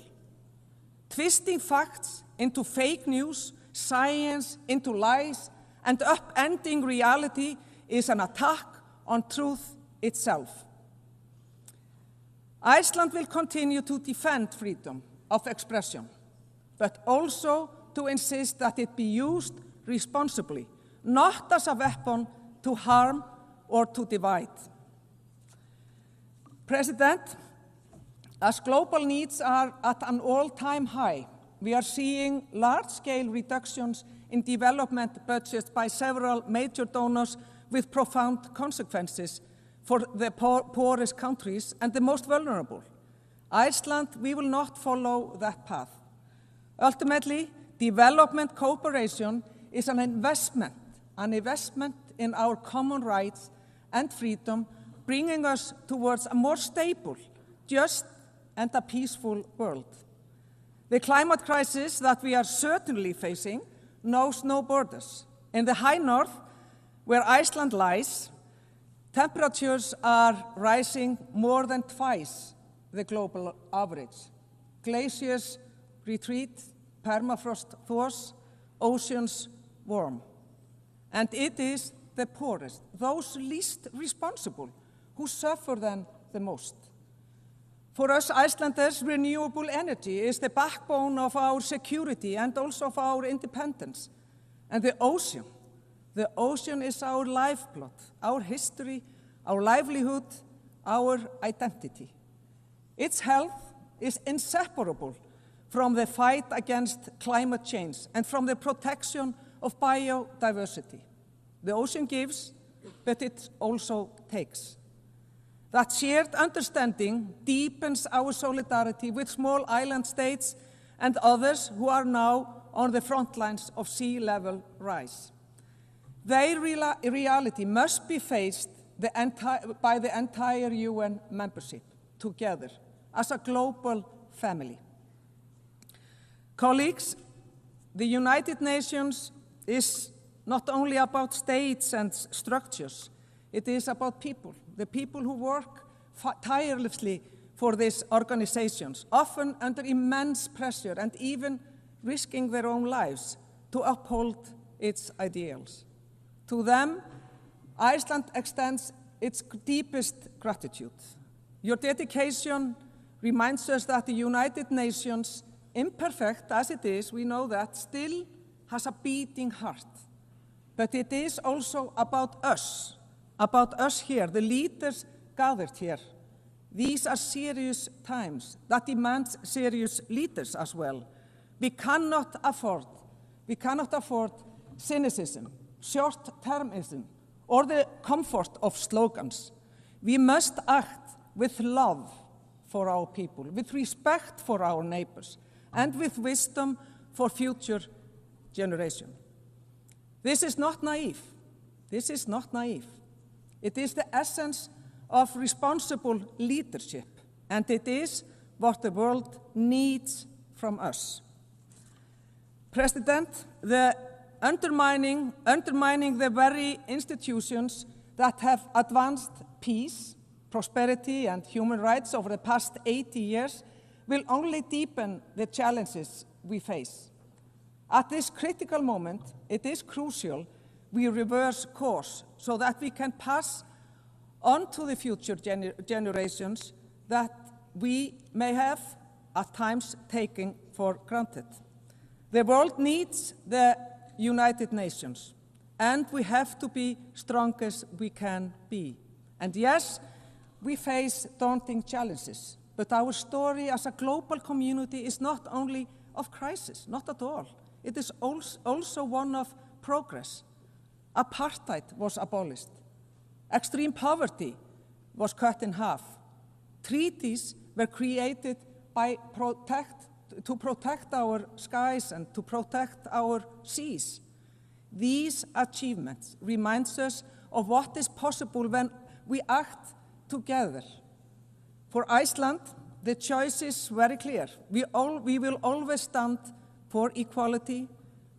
Twisting facts into fake news, science into lies, and upending reality is an attack on truth itself. Iceland will continue to defend freedom of expression, but also to insist that it be used responsibly, not as a weapon to harm or to divide. President, as global needs are at an all-time high, we are seeing large-scale reductions in development budgets by several major donors with profound consequences for the poorest countries and the most vulnerable. Iceland, we will not follow that path. Ultimately, development cooperation is an investment in our common rights and freedom, bringing us towards a more stable, just, and a peaceful world. The climate crisis that we are certainly facing knows no borders. In the high north, where Iceland lies, temperatures are rising more than twice the global average. Glaciers retreat, permafrost thaws, oceans warm. And it is the poorest, those least responsible, who suffer then the most. For us Icelanders, renewable energy is the backbone of our security and also of our independence. And the The ocean is our lifeblood, our history, our livelihood, our identity. Its health is inseparable from the fight against climate change and from the protection of biodiversity. The ocean gives, but it also takes. That shared understanding deepens our solidarity with small island states and others who are now on the front lines of sea level rise. Their reality must be faced by the entire UN membership together as a global family. Colleagues, the United Nations is not only about states and structures, it is about people, the people who work tirelessly for these organizations, often under immense pressure and even risking their own lives to uphold its ideals. To them, Iceland extends its deepest gratitude. Your dedication reminds us that the United Nations, imperfect as it is, we know that, still has a beating heart. But it is also about us here, the leaders gathered here. These are serious times that demand serious leaders as well. We cannot afford cynicism, short-termism, or the comfort of slogans. We must act with love for our people, with respect for our neighbors, and with wisdom for future generations. This is not naive. This is not naive. It is the essence of responsible leadership, and it is what the world needs from us. President, undermining the very institutions that have advanced peace, prosperity, and human rights over the past 80 years will only deepen the challenges we face. At this critical moment, it is crucial we reverse course so that we can pass on to the future generations that we may have at times taken for granted. The world needs the United Nations, and we have to be strong as we can be. And yes, we face daunting challenges, but our story as a global community is not only of crisis, not at all. It is also one of progress. Apartheid was abolished. Extreme poverty was cut in half. Treaties were created to protect our skies and to protect our seas. These achievements remind us of what is possible when we act together. For Iceland, the choice is very clear. We will always stand for equality,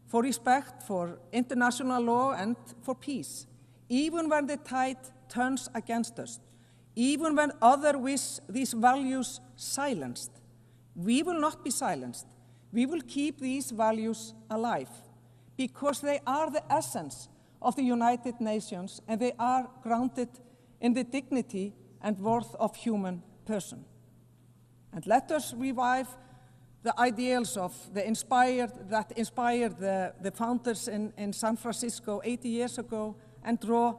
for respect, for international law, and for peace. Even when the tide turns against us, even when others wish these values silenced, we will not be silenced. We will keep these values alive because they are the essence of the United Nations and they are grounded in the dignity and worth of human person. And let us revive the ideals that inspired the founders in San Francisco 80 years ago and draw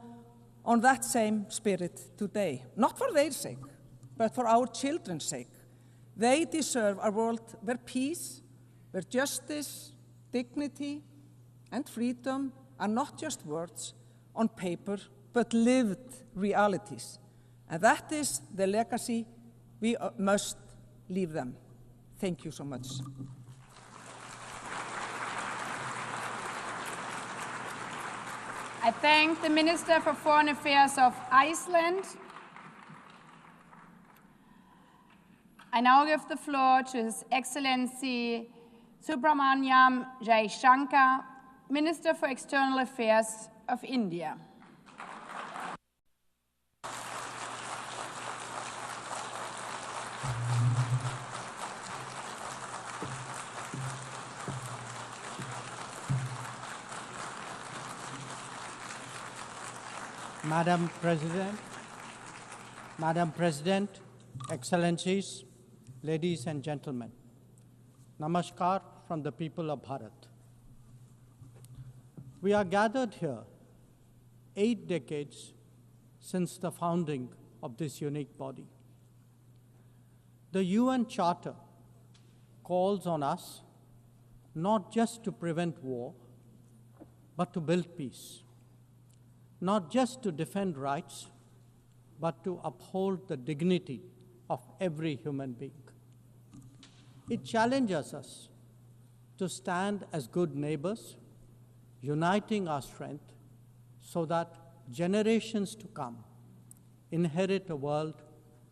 on that same spirit today. Not for their sake, but for our children's sake. They deserve a world where peace, where justice, dignity, and freedom are not just words on paper, but lived realities. And that is the legacy we must leave them. Thank you so much. I thank the Minister for Foreign Affairs of Iceland. I now give the floor to His Excellency Subramaniam Jaishankar, Minister for External Affairs of India. Madam President, Excellencies, ladies and gentlemen, Namaskar from the people of Bharat. We are gathered here 8 decades since the founding of this unique body. The UN Charter calls on us not just to prevent war, but to build peace, not just to defend rights, but to uphold the dignity of every human being. It challenges us to stand as good neighbors, uniting our strength so that generations to come inherit a world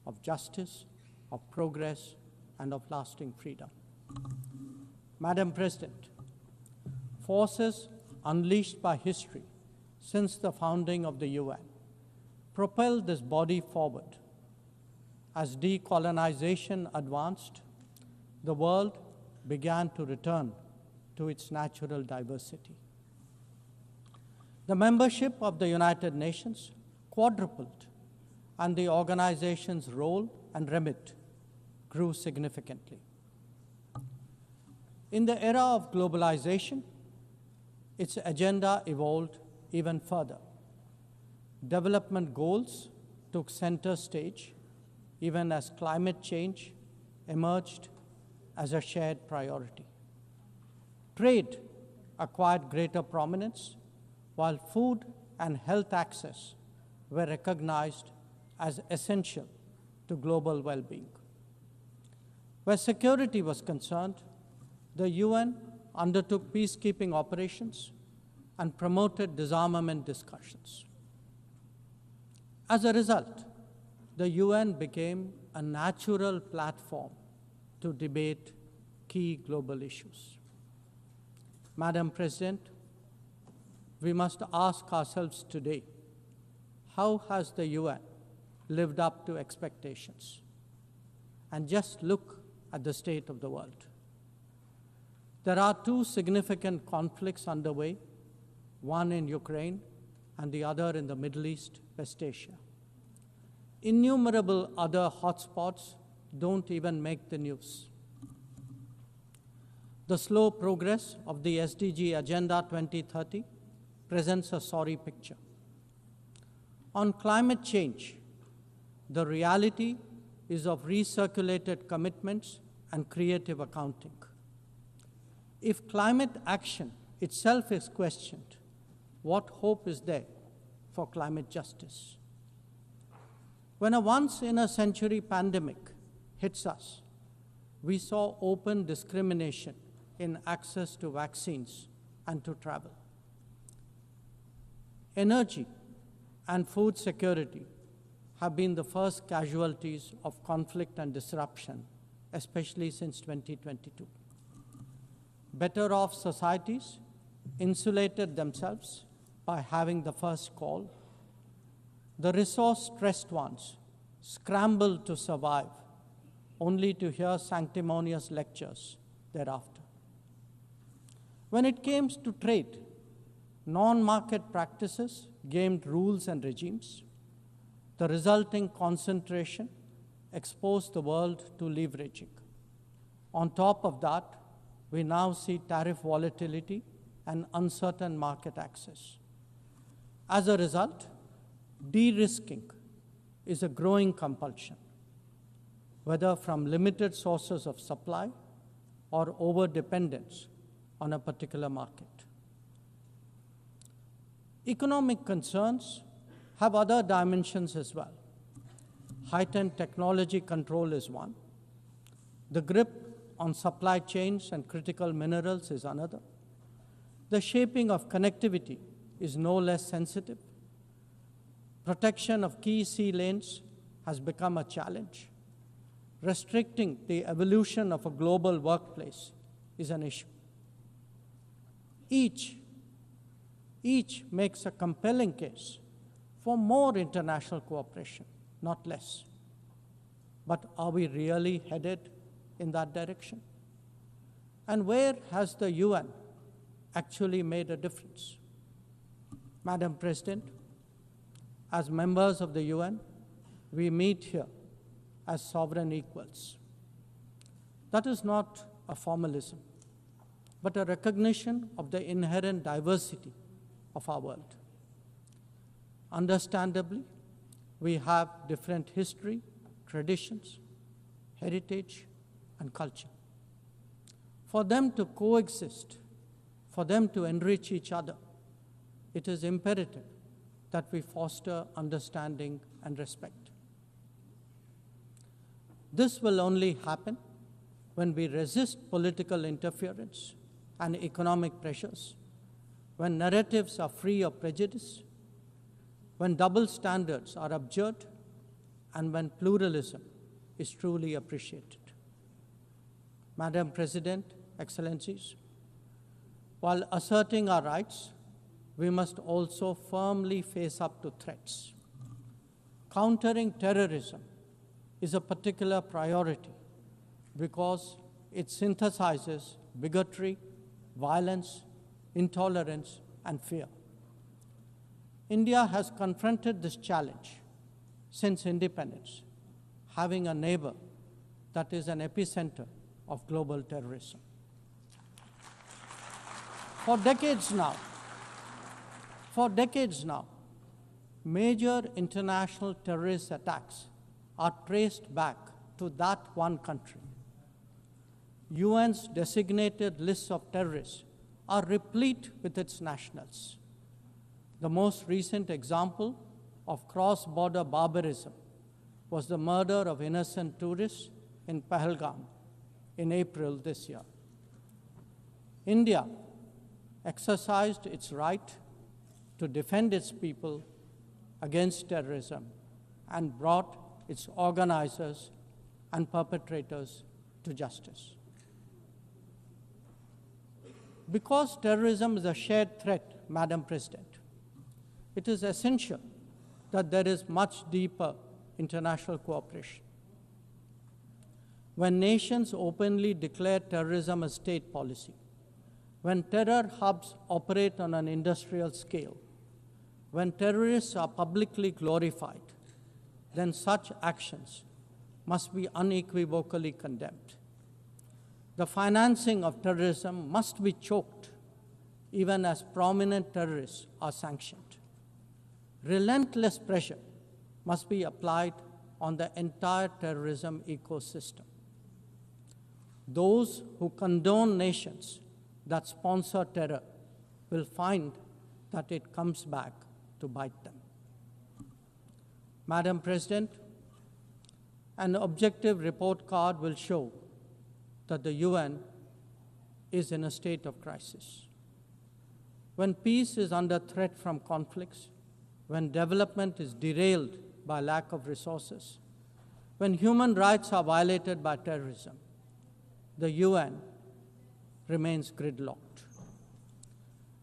of justice, of progress, and of lasting freedom. Madam President, forces unleashed by history since the founding of the UN propelled this body forward. As decolonization advanced, the world began to return to its natural diversity. The membership of the United Nations quadrupled, and the organization's role and remit grew significantly. In the era of globalization, its agenda evolved even further. Development goals took center stage, even as climate change emerged as a shared priority. Trade acquired greater prominence, while food and health access were recognized as essential to global well-being. Where security was concerned, the UN undertook peacekeeping operations and promoted disarmament discussions. As a result, the UN became a natural platform to debate key global issues. Madam President, we must ask ourselves today, how has the UN lived up to expectations? And just look at the state of the world. There are two significant conflicts underway, one in Ukraine and the other in the Middle East, West Asia. Innumerable other hotspots don't even make the news. The slow progress of the SDG Agenda 2030 presents a sorry picture. On climate change, the reality is of recirculated commitments and creative accounting. If climate action itself is questioned, what hope is there for climate justice? When a once-in-a-century pandemic hits us, we saw open discrimination in access to vaccines and to travel. Energy and food security have been the first casualties of conflict and disruption, especially since 2022. Better off societies insulated themselves by having the first call. The resource-stressed ones scrambled to survive, only to hear sanctimonious lectures thereafter. When it came to trade, non-market practices gamed rules and regimes. The resulting concentration exposed the world to leveraging. On top of that, we now see tariff volatility and uncertain market access. As a result, de-risking is a growing compulsion, whether from limited sources of supply or over-dependence on a particular market. Economic concerns have other dimensions as well. Heightened technology control is one. The grip on supply chains and critical minerals is another. The shaping of connectivity is no less sensitive. Protection of key sea lanes has become a challenge. Restricting the evolution of a global workplace is an issue. Each makes a compelling case for more international cooperation, not less. But are we really headed in that direction? And where has the UN actually made a difference? Madam President, as members of the UN, we meet here as sovereign equals. That is not a formalism, but a recognition of the inherent diversity of our world. Understandably, we have different history, traditions, heritage, and culture. For them to coexist, for them to enrich each other, it is imperative that we foster understanding and respect. This will only happen when we resist political interference and economic pressures, when narratives are free of prejudice, when double standards are abjured, and when pluralism is truly appreciated. Madam President, Excellencies, while asserting our rights, we must also firmly face up to threats. Countering terrorism is a particular priority because it synthesizes bigotry, violence, intolerance, and fear. India has confronted this challenge since independence, having a neighbor that is an epicenter of global terrorism. For decades now, major international terrorist attacks are traced back to that one country. UN's designated lists of terrorists are replete with its nationals. The most recent example of cross-border barbarism was the murder of innocent tourists in Pahalgam in April this year. India exercised its right to defend its people against terrorism and brought its organizers and perpetrators to justice. Because terrorism is a shared threat, Madam President, it is essential that there is much deeper international cooperation. When nations openly declare terrorism a state policy, when terror hubs operate on an industrial scale, when terrorists are publicly glorified, then such actions must be unequivocally condemned. The financing of terrorism must be choked, even as prominent terrorists are sanctioned. Relentless pressure must be applied on the entire terrorism ecosystem. Those who condone nations that sponsor terror will find that it comes back to bite them. Madam President, an objective report card will show that the UN is in a state of crisis. When peace is under threat from conflicts, when development is derailed by lack of resources, when human rights are violated by terrorism, the UN remains gridlocked.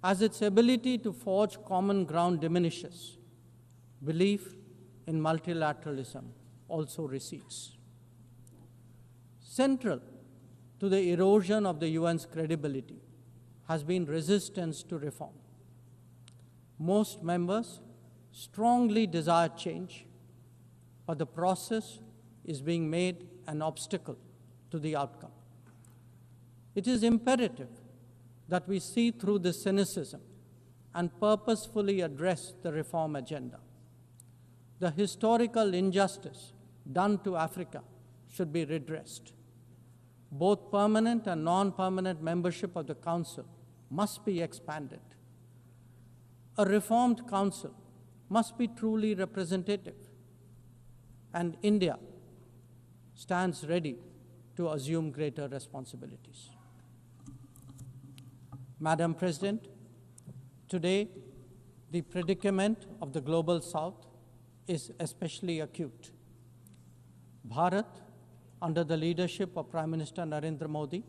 As its ability to forge common ground diminishes, belief in multilateralism also recedes. Central to the erosion of the UN's credibility has been resistance to reform. Most members strongly desire change, but the process is being made an obstacle to the outcome. It is imperative that we see through this cynicism and purposefully address the reform agenda. The historical injustice done to Africa should be redressed. Both permanent and non-permanent membership of the Council must be expanded. A reformed Council must be truly representative, and India stands ready to assume greater responsibilities. Madam President, today the predicament of the Global South is especially acute. Bharat, under the leadership of Prime Minister Narendra Modi,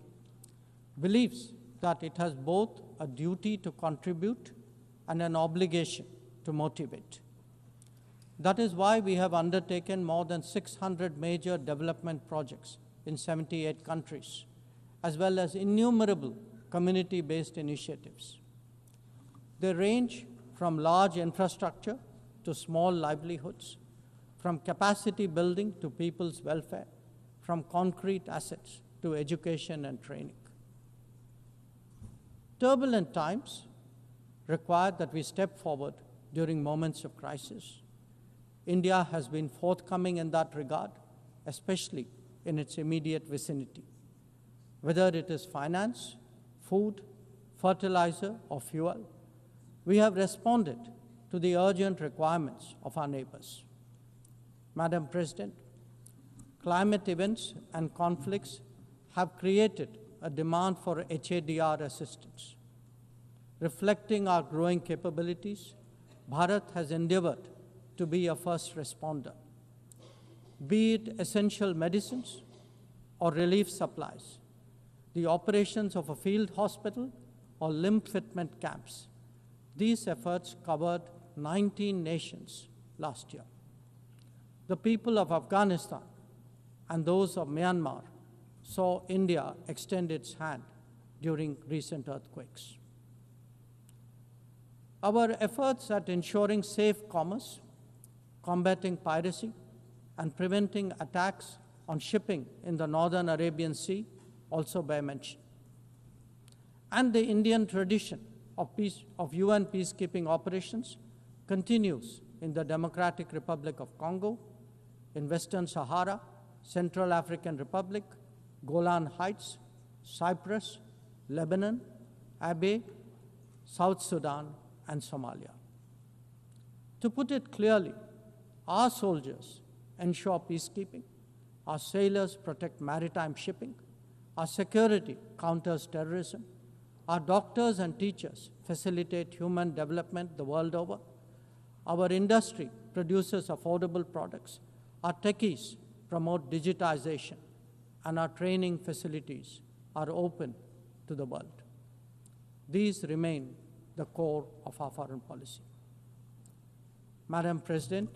believes that it has both a duty to contribute and an obligation to motivate. That is why we have undertaken more than 600 major development projects in 78 countries, as well as innumerable community-based initiatives. They range from large infrastructure to small livelihoods, from capacity building to people's welfare, from concrete assets to education and training. Turbulent times require that we step forward during moments of crisis. India has been forthcoming in that regard, especially in its immediate vicinity. Whether it is finance, food, fertilizer, or fuel, we have responded to the urgent requirements of our neighbors. Madam President, climate events and conflicts have created a demand for HADR assistance. Reflecting our growing capabilities, Bharat has endeavored to be a first responder. Be it essential medicines or relief supplies, the operations of a field hospital or limb fitment camps, these efforts covered 19 nations last year. The people of Afghanistan and those of Myanmar saw India extend its hand during recent earthquakes. Our efforts at ensuring safe commerce, combating piracy, and preventing attacks on shipping in the Northern Arabian Sea also bear mention. And the Indian tradition of UN peacekeeping operations continues in the Democratic Republic of Congo, in Western Sahara, Central African Republic, Golan Heights, Cyprus, Lebanon, Abyei, South Sudan, and Somalia. To put it clearly, our soldiers ensure peacekeeping, our sailors protect maritime shipping, our security counters terrorism, our doctors and teachers facilitate human development the world over, our industry produces affordable products, our techies promote digitization, and our training facilities are open to the world. These remain the core of our foreign policy. Madam President,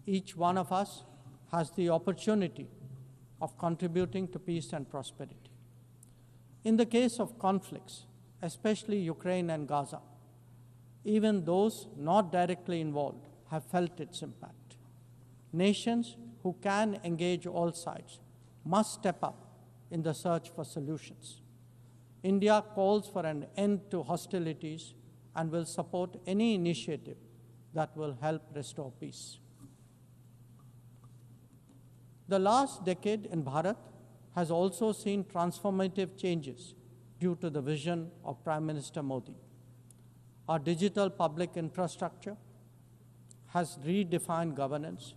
each one of us has the opportunity of contributing to peace and prosperity. In the case of conflicts, especially Ukraine and Gaza, even those not directly involved have felt its impact. Nations who can engage all sides must step up in the search for solutions. India calls for an end to hostilities and will support any initiative that will help restore peace. The last decade in Bharat has also seen transformative changes due to the vision of Prime Minister Modi. Our digital public infrastructure has redefined governance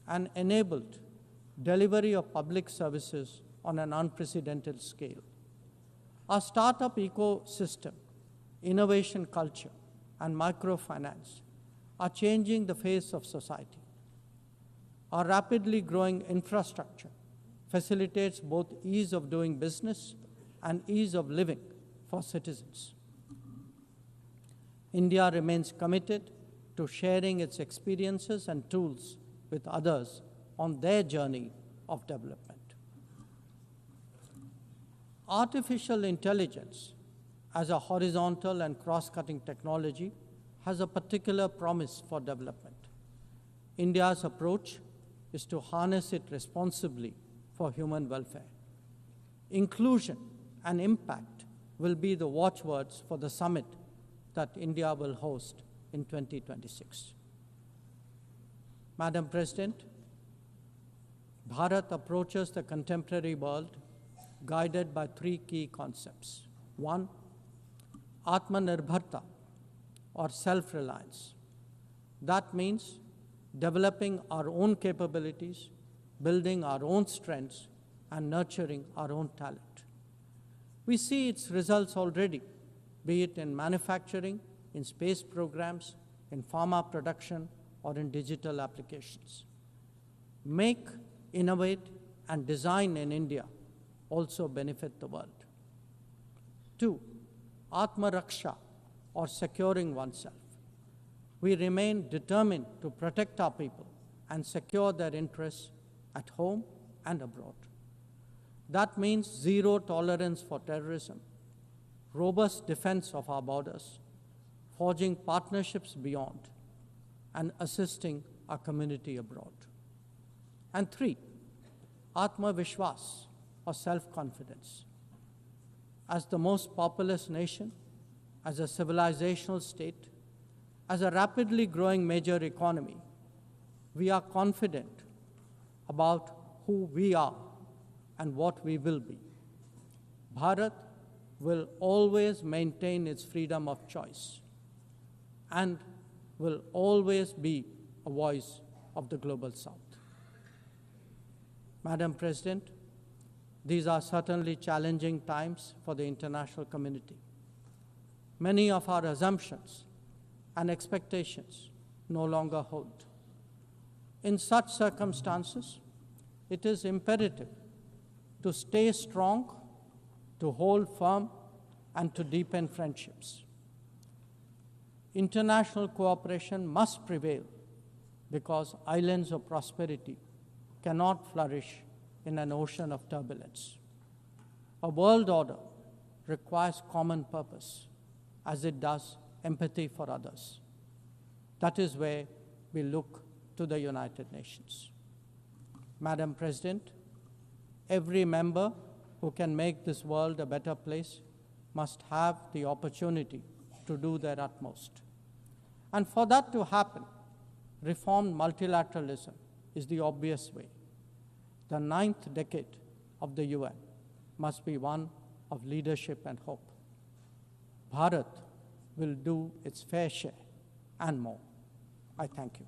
and enabled delivery of public services on an unprecedented scale. Our startup ecosystem, innovation culture, and microfinance are changing the face of society. Our rapidly growing infrastructure facilitates both ease of doing business and ease of living for citizens. India remains committed to sharing its experiences and tools with others on their journey of development. Artificial intelligence as a horizontal and cross-cutting technology has a particular promise for development. India's approach is to harness it responsibly for human welfare. Inclusion and impact will be the watchwords for the summit that India will host in 2026. Madam President, Bharat approaches the contemporary world guided by three key concepts. One, Atmanirbharta, or self-reliance. That means developing our own capabilities, building our own strengths, and nurturing our own talent. We see its results already, be it in manufacturing, in space programs, in pharma production, or in digital applications. Make, innovate, and design in India also benefit the world. Two, Atmaraksha, or securing oneself. We remain determined to protect our people and secure their interests at home and abroad. That means zero tolerance for terrorism, robust defense of our borders, forging partnerships beyond, and assisting our community abroad. And three, Atmavishwas, or self-confidence. As the most populous nation, as a civilizational state, As a rapidly growing major economy, we are confident about who we are and what we will be. Bharat will always maintain its freedom of choice and will always be a voice of the Global South. Madam President, these are certainly challenging times for the international community. Many of our assumptions and expectations no longer hold. In such circumstances, it is imperative to stay strong, to hold firm, and to deepen friendships. International cooperation must prevail because islands of prosperity cannot flourish in an ocean of turbulence. A world order requires common purpose, as it does empathy for others. That is where we look to the United Nations. Madam President, every member who can make this world a better place must have the opportunity to do their utmost. And for that to happen, reformed multilateralism is the obvious way. The 9th decade of the UN must be one of leadership and hope. Bharat will do its fair share and more. I thank you.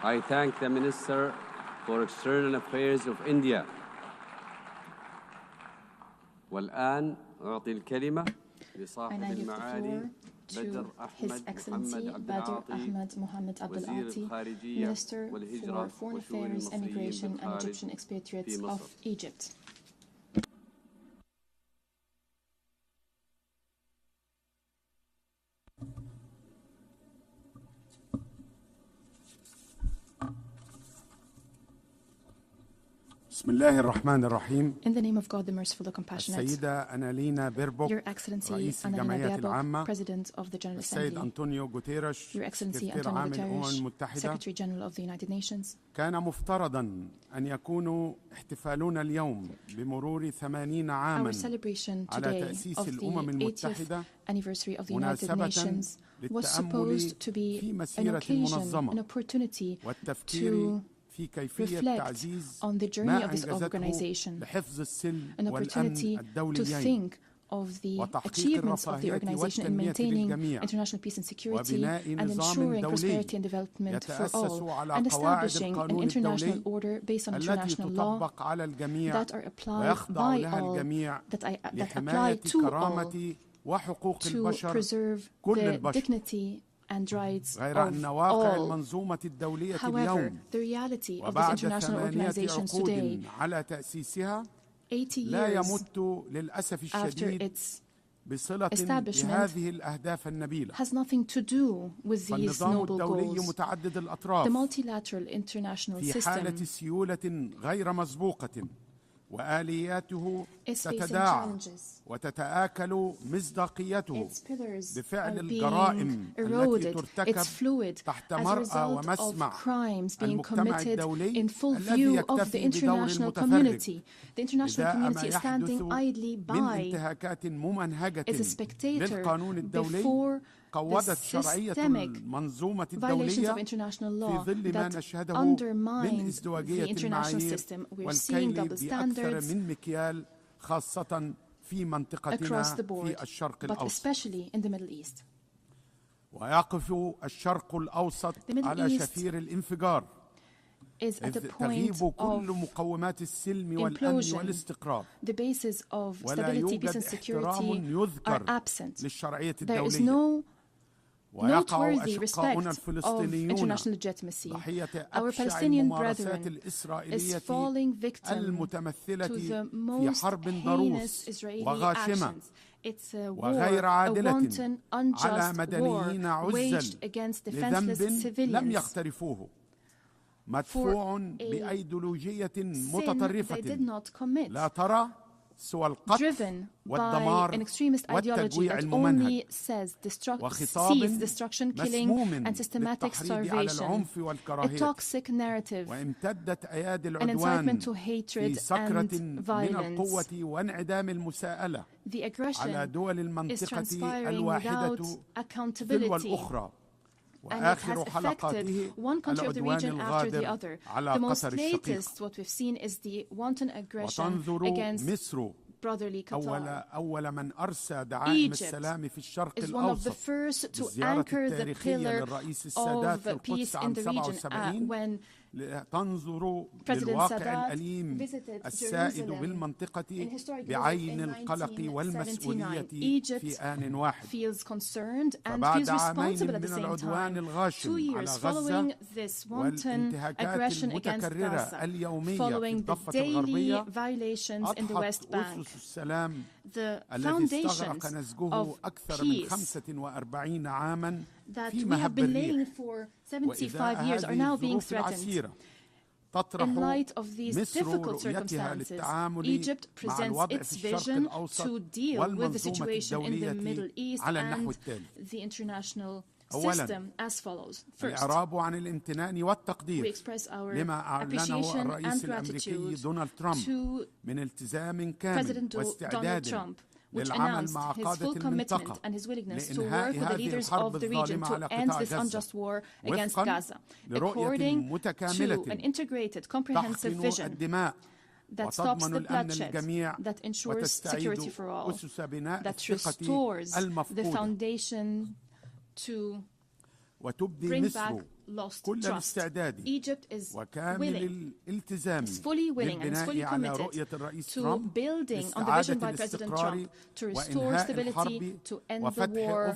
I thank the Minister for External Affairs of India. والآن أعطي الكلمة لصاحب المعالي to His Excellency Badr Ahmed Mohammed Abdul Ati, Minister for Foreign Affairs, Immigration and Egyptian Expatriates of Egypt. بسم الله الرحمن الرحيم. In the name of God, the merciful, the compassionate. السيدة أنالينا بيربوك Your Excellency رئيس Annalena الجمعية Baerbock, العامة. President of the General السيد Assembly. أنطونيو غوتيريش Your Excellency سكرتير Antonio عام الأمم Guterres, المتحدة. Secretary General of the United Nations. كان مفترضا أن يكونوا احتفالنا اليوم بمرور 80 عاما Our celebration على today تأسيس of الأمم the 80th المتحدة anniversary of the United مناسبة Nations was للتأمل supposed to be في an مسيرة occasion, المنظمة an opportunity والتفكير to في كيفية reflect تعزيز on the journey ما of this أنجزته organization, لحفظ السلم an والأمن opportunity to الدوليين think of the وتحقيق achievements of the الرفاهية organization in والتنمية maintaining للجميع international peace and security وبناء and نظام ensuring دولي prosperity and development for يتأسس all, على and قواعد establishing an القانون international الدولي order based on التي international law تطبق على الجميع that are applied ويخضع by لها all, الجميع that apply لحماية to all, كرامة وحقوق to البشر preserve كل the البشر dignity and rights غير أن of واقع all. المنظومة الدولية However, اليوم the reality of these وبعد international 8 organizations today, عقود على تأسيسها 80 لا years يمت للأسف after الشديد its بصلة establishment, بهذه الأهداف النبيلة. has nothing to do with these فالنظام noble الدولي goals. متعدد الأطراف The multilateral international في system حالة سيولة غير مسبوقة وآلياته is facing تتداعى challenges. وتتآكل مصداقيته Its pillars بفعل are الجرائم being التي eroded. ترتكب It's fluid تحت as a مرأى result of ومسمع crimes being المجتمع committed الدولي in full الذي view of the يكتفي بدور international المتفرج community. The international إذا ما community is standing يحدث idly من by انتهاكات ممنهجة as a spectator للقانون الدولي before the قوضت شرعية systemic المنظومة violations الدولية of international في law ظل ما that نشهده من undermine ازدواجية the international المعايير system. We're seeing والكيل double بأكثر standards من مكيال خاصة في منطقتنا across the board, في الشرق but الأوسط. especially in the Middle East. ويقف الشرق الأوسط على شفير الانفجار Is at the point تغيب كل of مقومات السلم والأمن implosion. والاستقرار The basis of ولا stability, peace يوجد and احترام security are يذكر absent. للشرعية There is الدولية no ويقع noteworthy أشقاؤنا respect of الفلسطينيون international legitimacy. ضحية Our أبشع Palestinian الممارسات brethren is الإسرائيلية falling victim المتمثلة to the في most حرب heinous ضروس Israeli وغاشمة actions. It's a war, وغير a عادلة wanton, على unjust war مدنيين عزل waged against defenseless لذنب لم civilians يقترفوه مدفوع بأيديولوجية sin they did متطرفة not commit. لا ترى driven by an extremist ideology that only sees destruction, killing, and systematic starvation, a toxic narrative, an incitement to hatred and violence. The aggression is transpiring without accountability, and it has affected one country of the region after the other. The most latest, what we've seen, is the wanton aggression against brotherly Qatar. Egypt is one of the first to anchor the pillar of peace in the region when President Sadat visited Jerusalem in historic visit in 1979. Egypt feels concerned and feels responsible at the same time. 2 years following this wanton aggression against Gaza, following the daily violations in the West Bank, the foundations of peace that we have been laying for 75 years are now being threatened. In light of these difficult circumstances, Egypt presents its vision to deal with the situation in the Middle East and the international system as follows. First, we express our appreciation and gratitude to President Donald Trump, which announced his full commitment and his willingness to work with the leaders of the region to end this unjust war against Gaza, according to an integrated, comprehensive vision that stops the bloodshed, that ensures security for all, that restores the foundation to bring back lost trust. Egypt is fully willing and is fully committed to building on the vision by President Trump to restore stability, to end the war,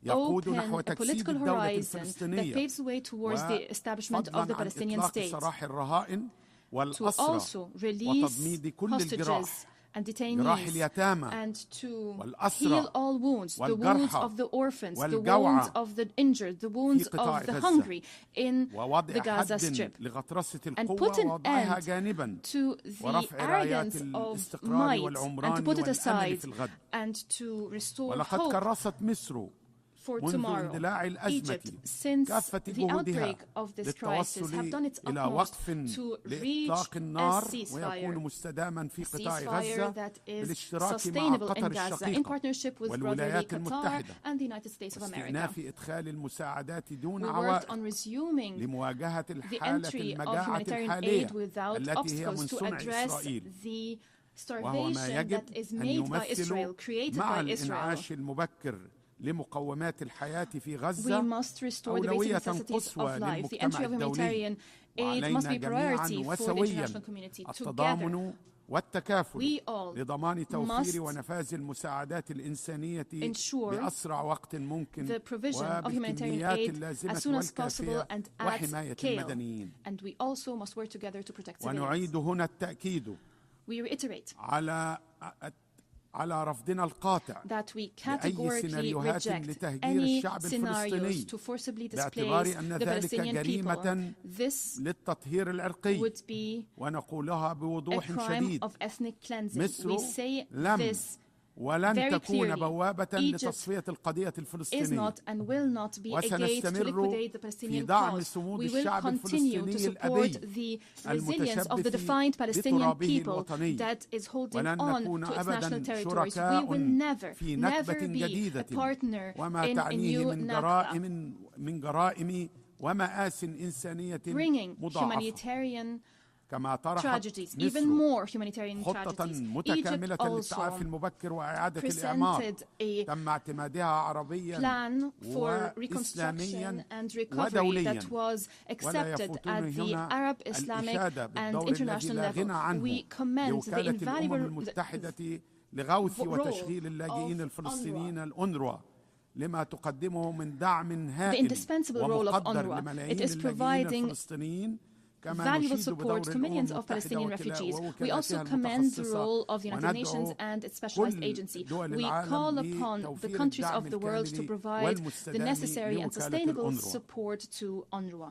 to open a political horizon that paves the way towards the establishment of the Palestinian state, to also release hostages and detainees, and to heal all wounds, the wounds of the orphans, the wounds of the injured, the wounds of the hungry in the Gaza Strip, and put an end to the arrogance of might, and to put it aside, and to restore hope for tomorrow. Egypt, since the outbreak of this crisis, have done its utmost to reach a ceasefire that is sustainable in Gaza, in partnership with brotherly Qatar and the United States of America. We worked on resuming the entry of humanitarian aid without obstacles to address the starvation that is made by Israel, created by Israel. لمقومات الحياة في غزة We must restore the basic necessities of life. The entry of humanitarian aid must be priority for the international community. Together, والتكافل لضمان توفير ونفاذ المساعدات الإنسانية بأسرع وقت ممكن وبالكميات اللازمة والكافية وحماية المدنيين. ونعيد هنا التأكيد على رفضنا القاطع لأي سيناريوهات لتهجير الشعب الفلسطيني باعتبار أن ذلك جريمة للتطهير العرقي ونقولها بوضوح شديد. مصر ولن تكون بوابة لتصفية القضية الفلسطينية وسنستمر في دعم صمود الشعب الفلسطيني الأبي المتشبث بترابه الوطني ولن نكون أبدا شركاء في نكبة جديدة وما تعنيه من جرائم ومآس إنسانية مضاعفة. كما طرحت مصر خطة متكاملة للتعافي المبكر وإعادة الإعمار تم اعتمادها عربيا وإسلاميا ودوليا ولا يفوتون هنا الإشادة بالدور الذي لا غنى عنه لوكالة الأمم المتحدة لغوث وتشغيل اللاجئين الفلسطينيين الأونروا لما تقدمه من دعم هائل ومقدر لملايين اللاجئين الفلسطينيين. Valuable support to millions of Palestinian refugees. We also commend the role of the United Nations and its specialized agency. We call upon the countries of the world to provide the necessary and sustainable support to UNRWA.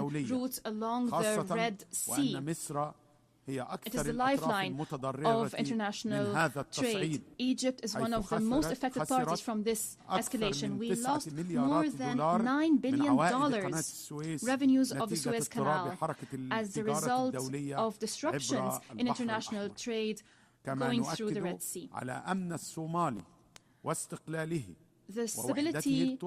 الدولية routes along the خاصة Red Sea. وأن مصر It is the lifeline of international trade. Egypt is one of the most affected parties from this escalation. We lost more than $9 billion revenues of the Suez Canal as the result of disruptions in international trade going through the Red Sea. The stability,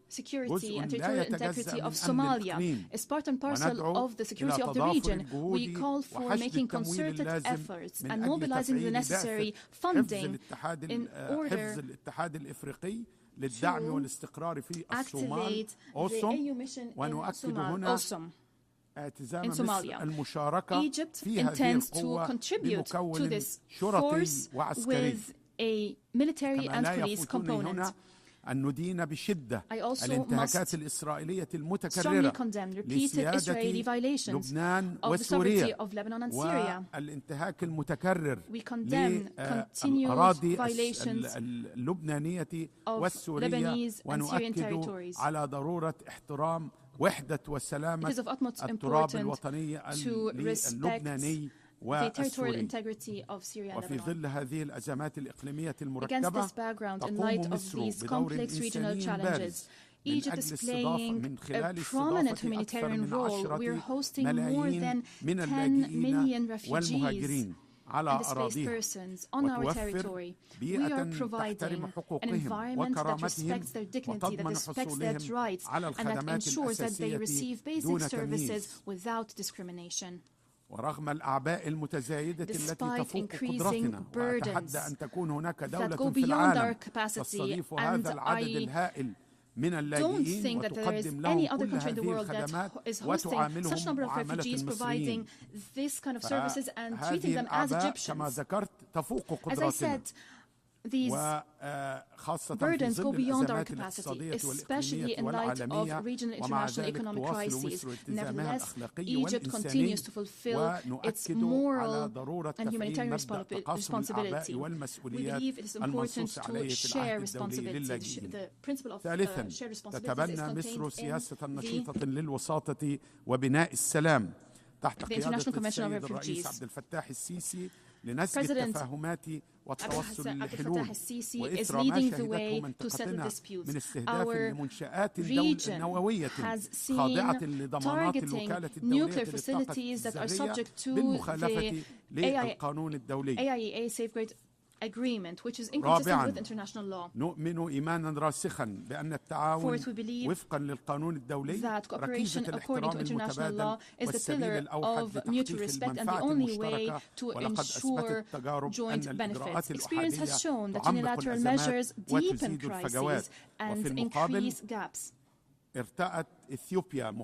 security and territorial integrity of Somalia is part and parcel of the security of the region. We call for making concerted efforts and mobilizing the necessary funding in order to activate the AU mission in Somalia. Egypt intends to contribute to this force with a military and police component. I also must strongly condemn repeated Israeli violations of the sovereignty of Lebanon and Syria. We condemn continued violations of Lebanese and Syrian territories. It is of utmost importance to respect the territorial integrity of Syria and Lebanon. Against this background, in light of these complex regional challenges, Egypt is playing a prominent humanitarian role. We are hosting more than 10 million refugees and displaced persons on our territory. We are providing an environment that respects their dignity, that respects their rights, and that ensures that they receive basic services without discrimination. Despite increasing burdens that go beyond our capacity, and I don't think that there is any other country in the world that is hosting such a number of refugees, providing this kind of services and treating them as Egyptians. As I said, these burdens go beyond our capacity, especially in light of regional international economic crises. Nevertheless, Egypt continues to fulfill its moral and humanitarian responsibility. We believe it is important to share responsibility. The principle of shared responsibility is contained in the International Convention of Refugees. President Abdel Fattah al-Sisi is leading the way to settle disputes. Our region has seen targeting nuclear facilities that are subject to the AIEA safeguard agreement, which is inconsistent with international law. Fourth, we believe that cooperation according to international law is the pillar of mutual respect and the only way to ensure joint benefits. Experience has shown that unilateral measures deepen crises and increase gaps. Ethiopia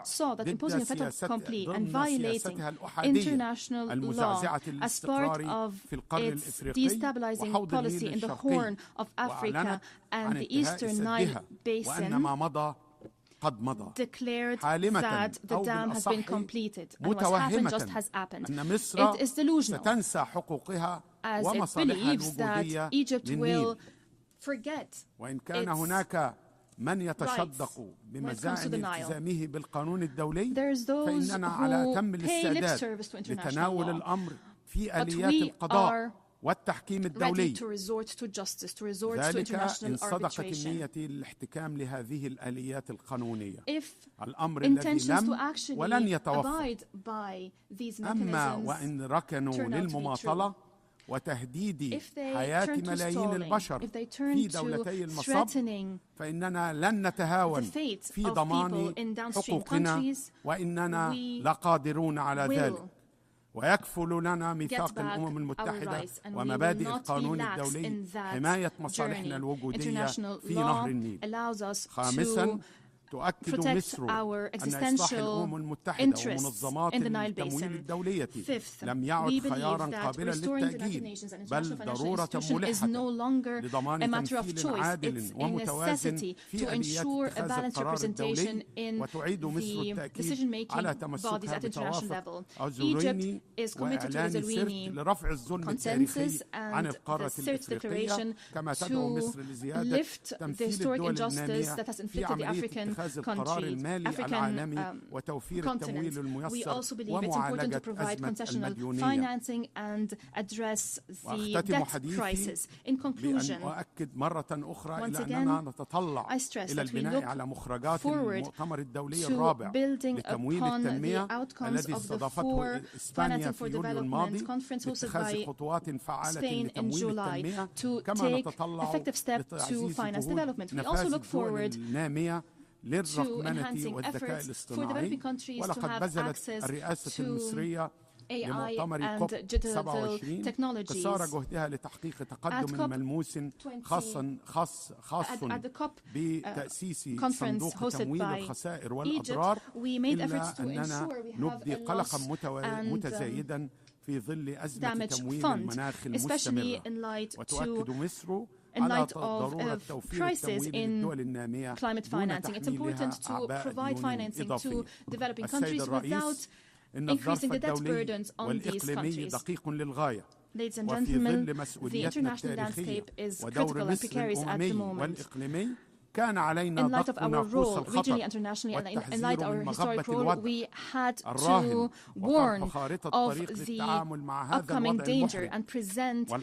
saw that imposing a fait accompli and violating international law as part of its destabilizing policy in the Horn of Africa and the Eastern Nile Basin declared that the dam has been completed, and what's happened just has happened. It is delusional, as it believes that Egypt will forget its من يتصدق بمزاعم التزامه بالقانون الدولي فإننا تم الاستعداد لتناول الأمر في آليات القضاء والتحكيم الدولي. ذلك إن صدقت النية للاحتكام لهذه الآليات القانونية. الأمر الذي لم ولن يتوفر. أما وإن ركنوا للمماطلة وتهديد حياة ملايين البشر في دولتي المصب فإننا لن نتهاون في ضمان حقوقنا وإننا لقادرون على ذلك. ويكفل لنا ميثاق الأمم المتحدة ومبادئ القانون الدولي حماية مصالحنا الوجودية في نهر النيل. خامساً تؤكد مصر أن إصلاح الأمم المتحدة ومنظمات التمويل الدولية لم يعد خياراً قابلاً للتأجيل بل ضرورة ملحة لضمان تمثيل عادل ومتوازن في آليات اتخاذ القرار الدولي وتعيد مصر التأكيد على تمسكها بتوافق الزوليني وإعلان سرت لرفع الظلم التاريخي عن القارة الإفريقية كما تدعو مصر لزيادة تمثيل الدول النامية في عملية countries, African continent. We also believe it's important to provide concessional financing and address the debt crisis. In conclusion, once again, I stress that we look forward to building upon the outcomes of the 4 Financing for Development conference hosted by Spain in July to take effective steps to finance development. We also look forward to enhancing efforts for developing countries to have access to AI and digital technologies. At the COP conference hosted by Egypt, we made efforts to ensure we have a loss and damage fund, especially in light of crisis in climate financing. It's important to provide financing to developing countries without increasing the debt burdens on these countries. Ladies and gentlemen, the international landscape is critical and precarious at the moment. In light of our role, regionally, internationally, and in light of our historic role, we had to warn of the upcoming danger and present a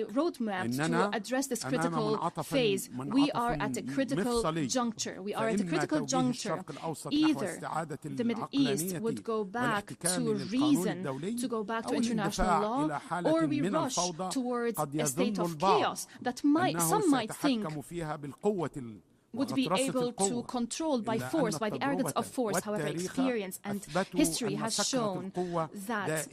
roadmap to address this critical phase. We are at a critical juncture. We are at a critical juncture. Either the Middle East would go back to reason, to go back to international law, or we rush towards a state of chaos that some might think would be able to control by force, by the arrogance of force. However, experience and history has shown that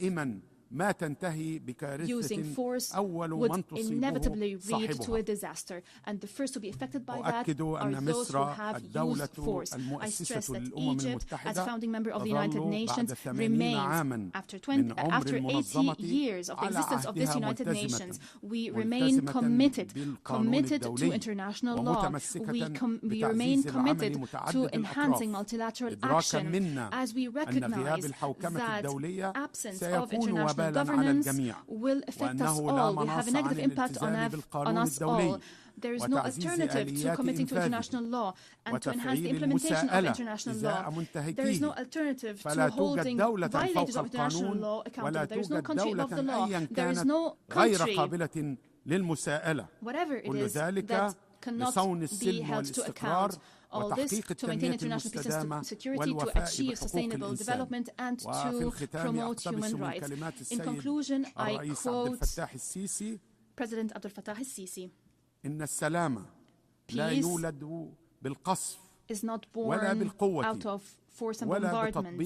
using force would inevitably lead to a disaster, and the first to be affected by that are those who have used force. I stress that Egypt, as a founding member of the United Nations, remains, after 80 years of the existence of this United Nations, we remain committed to international law. We remain committed to enhancing multilateral action, as we recognize that absence of international governance will affect us all, will have a negative impact on us all. There is no alternative to committing to international law and to enhance the implementation of international law. There is no alternative to holding violators of international law accountable. There is no country above the law. There is no country, whatever it is, that cannot be held to account. All this to maintain international peace and security, to achieve sustainable development, and to promote human rights. In conclusion, I quote President Abdel Fattah al-Sisi: peace is not born out of force and bombardment.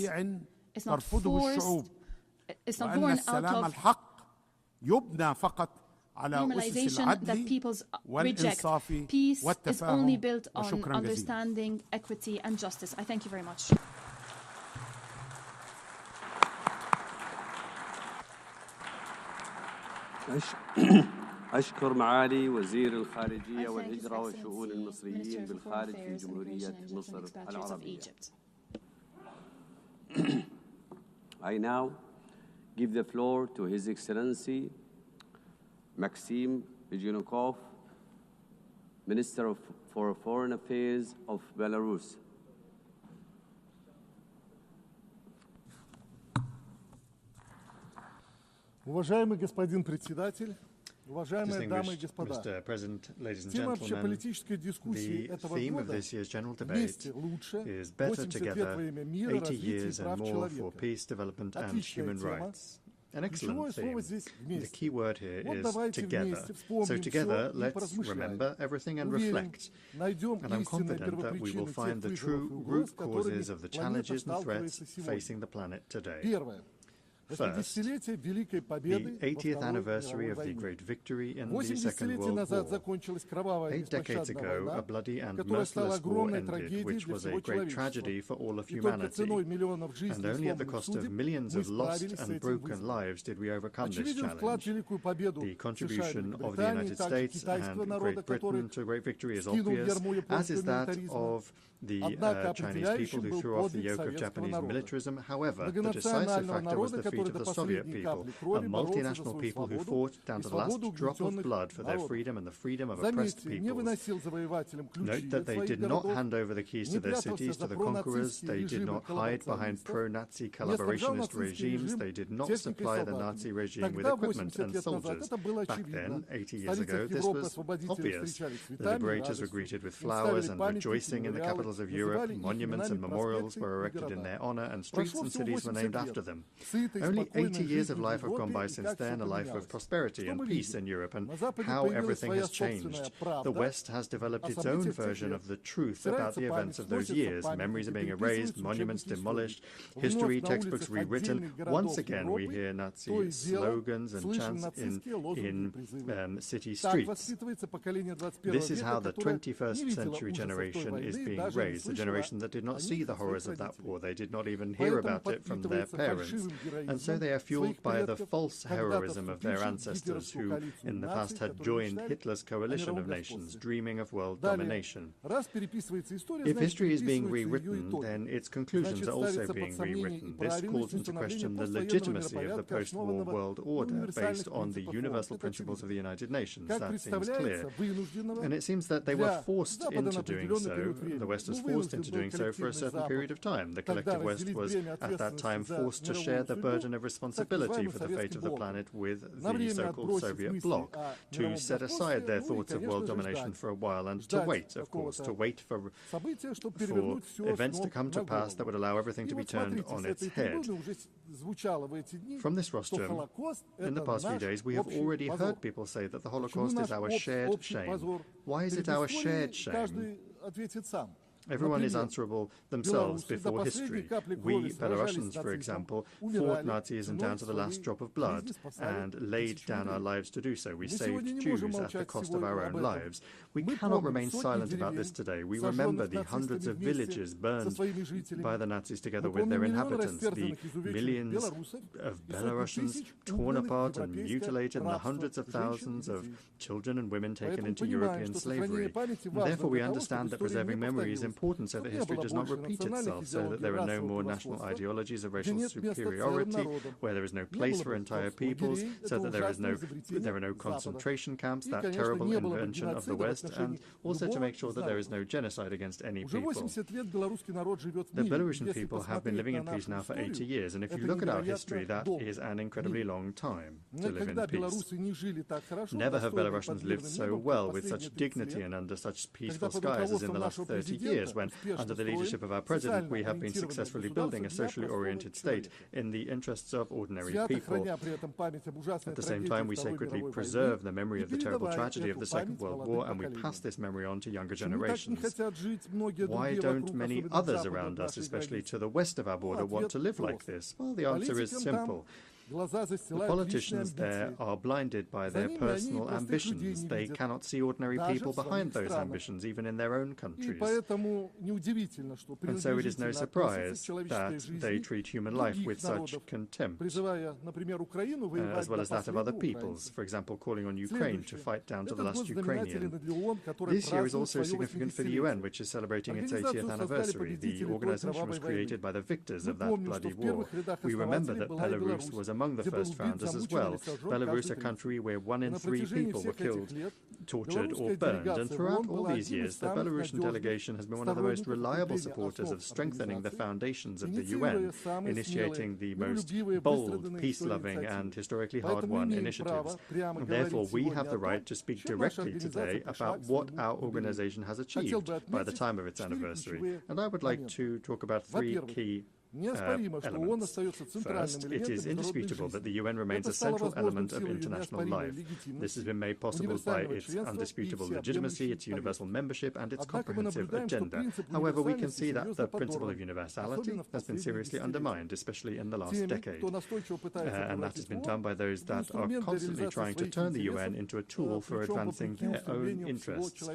It's not born out of normalization that peoples reject. Peace is only built on understanding, equity, and justice. I thank you very much. أشكر معالي وزير الخارجية والهجرة والشؤون المصريين بالخارج في جمهورية مصر العربية. I now give the floor to His Excellency Maxim Bezhenikov, Minister for Foreign Affairs of Belarus. Уважаемый господин председатель, уважаемые дамы и господа, Mr. President, ladies and тема gentlemen, общеполитической дискуссии этого theme of года this year's general debate «Вместе лучше. is Better 80 лет Together, во имя мира, 80 развития и years and прав more for человека». peace, development and Отличная human тема. rights. An Ключевое excellent слово theme. здесь The «вместе». key word here Вот is давайте together. вместе вспомним So together, всё и let's поразмышляем. remember everything and Уверен, reflect. найдем And I'm истинные confident that we will первопричины find тех the вызовов true и угроз, root которыми causes of the планета challenges and threats сталкивается сегодня. facing the planet today. Первое. First, The the 80th anniversary of the great victory in the Second World War. 8 decades ago, a bloody and merciless war ended, which was a great tragedy for all of humanity. And only at the cost of millions of lost and broken lives did we overcome this challenge. The contribution of the United States and Great Britain to great victory is obvious, as is that of the Chinese people who threw off the yoke of Japanese militarism. However, the decisive factor was the defeat of the Soviet people, a multinational people who fought down to the last drop of blood for their freedom and the freedom of oppressed peoples. Note that they did not hand over the keys to their cities to the conquerors, they did not hide behind pro-Nazi collaborationist regimes, they did not supply the Nazi regime with equipment and soldiers. Back then, 80 years ago, this was obvious. The liberators were greeted with flowers and rejoicing in the capitals of Europe, monuments and memorials were erected in their honor, and streets and cities were named after them. Only 80 years of life have gone by since then, a life of prosperity and peace in Europe, and how everything has changed. The West has developed its own version of the truth about the events of those years. Memories are being erased, monuments demolished, history textbooks rewritten. Once again, we hear Nazi slogans and chants in city streets. This is how the 21st century generation is being raised, a generation that did not see the horrors of that war. They did not even hear about it from their parents. And so they are fueled by the false heroism of their ancestors who in the past had joined Hitler's coalition of nations, dreaming of world domination. If history is being rewritten, then its conclusions are also being rewritten. This calls into question the legitimacy of the post-war world order based on the universal principles of the United Nations. That seems clear. And it seems that they were forced into doing so. The West was forced into doing so for a certain period of time. The collective West was at that time forced to share the burden of responsibility for the fate of the planet with the so-called Soviet bloc, to set aside their thoughts of world domination for a while and to wait, of course, to wait for events to come to pass that would allow everything to be turned on its head. From this rostrum, in the past few days, we have already heard people say that the Holocaust is our shared shame. Why is it our shared shame? Everyone is answerable themselves before history. We, Belarusians, for example, fought Nazism down to the last drop of blood and laid down our lives to do so. We saved Jews at the cost of our own lives. We cannot remain silent about this today. We remember the hundreds of villages burned by the Nazis together with their inhabitants, the millions of Belarusians torn apart and mutilated, and the hundreds of thousands of children and women taken into European slavery. Therefore, we understand that preserving memory is important so that history does not repeat itself, so that there are no more national ideologies of racial superiority, where there is no place for entire peoples, so that there are no concentration camps, that terrible invention of the West, and also to make sure that there is no genocide against any people. The Belarusian people have been living in peace now for 80 years, and if you look at our history, that is an incredibly long time to live in peace. Never have Belarusians lived so well, with such dignity and under such peaceful skies as in the last 30 years, when, under the leadership of our president, we have been successfully building a socially oriented state in the interests of ordinary people. At the same time, we sacredly preserve the memory of the terrible tragedy of the Second World War, and we pass this memory on to younger generations. Why don't many others around us, especially to the west of our border, want to live like this? Well, the answer is simple. The politicians there are blinded by their personal ambitions. They cannot see ordinary people behind those ambitions, even in their own countries. And so it is no surprise that they treat human life with such contempt, as well as that of other peoples, for example, calling on Ukraine to fight down to the last Ukrainian. This year is also significant for the UN, which is celebrating its 80th anniversary. The organization was created by the victors of that bloody war. We remember that Belarus was among the first founders as well. Belarus, a country where 1 in 3 people were killed, tortured or burned, and throughout all these years the Belarusian delegation has been one of the most reliable supporters of strengthening the foundations of the UN, initiating the most bold, peace-loving and historically hard-won initiatives. Therefore, we have the right to speak directly today about what our organization has achieved by the time of its anniversary, and I would like to talk about 3 key elements. First, it is indisputable that the UN remains a central element of international life. This has been made possible by its undisputable legitimacy, its universal membership, and its comprehensive agenda. However, we can see that the principle of universality has been seriously undermined, especially in the last decade. And that has been done by those that are constantly trying to turn the UN into a tool for advancing their own interests,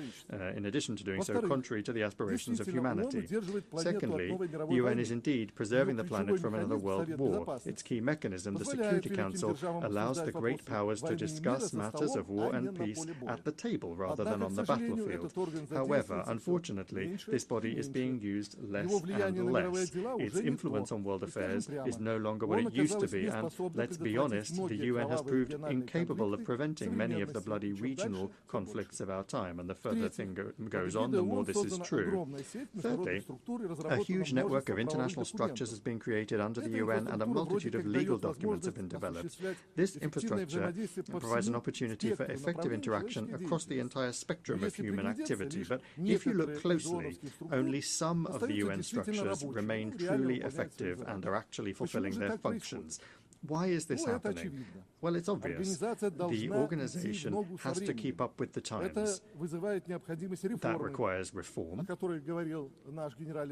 in addition to doing so contrary to the aspirations of humanity. Secondly, the UN is indeed preserving the planet from another world war. Its key mechanism, the Security Council, allows the great powers to discuss matters of war and peace at the table rather than on the battlefield. However, unfortunately, this body is being used less and less. Its influence on world affairs is no longer what it used to be, and let's be honest, the UN has proved incapable of preventing many of the bloody regional conflicts of our time, and the further thing goes on, the more this is true. Thirdly, a huge network of international structures has been created under the UN, and a multitude of legal documents have been developed. This infrastructure provides an opportunity for effective interaction across the entire spectrum of human activity, but if you look closely, only some of the UN structures remain truly effective and are actually fulfilling their functions. Why is this happening? Well, it's obvious. The organization has to keep up with the times. That requires reform,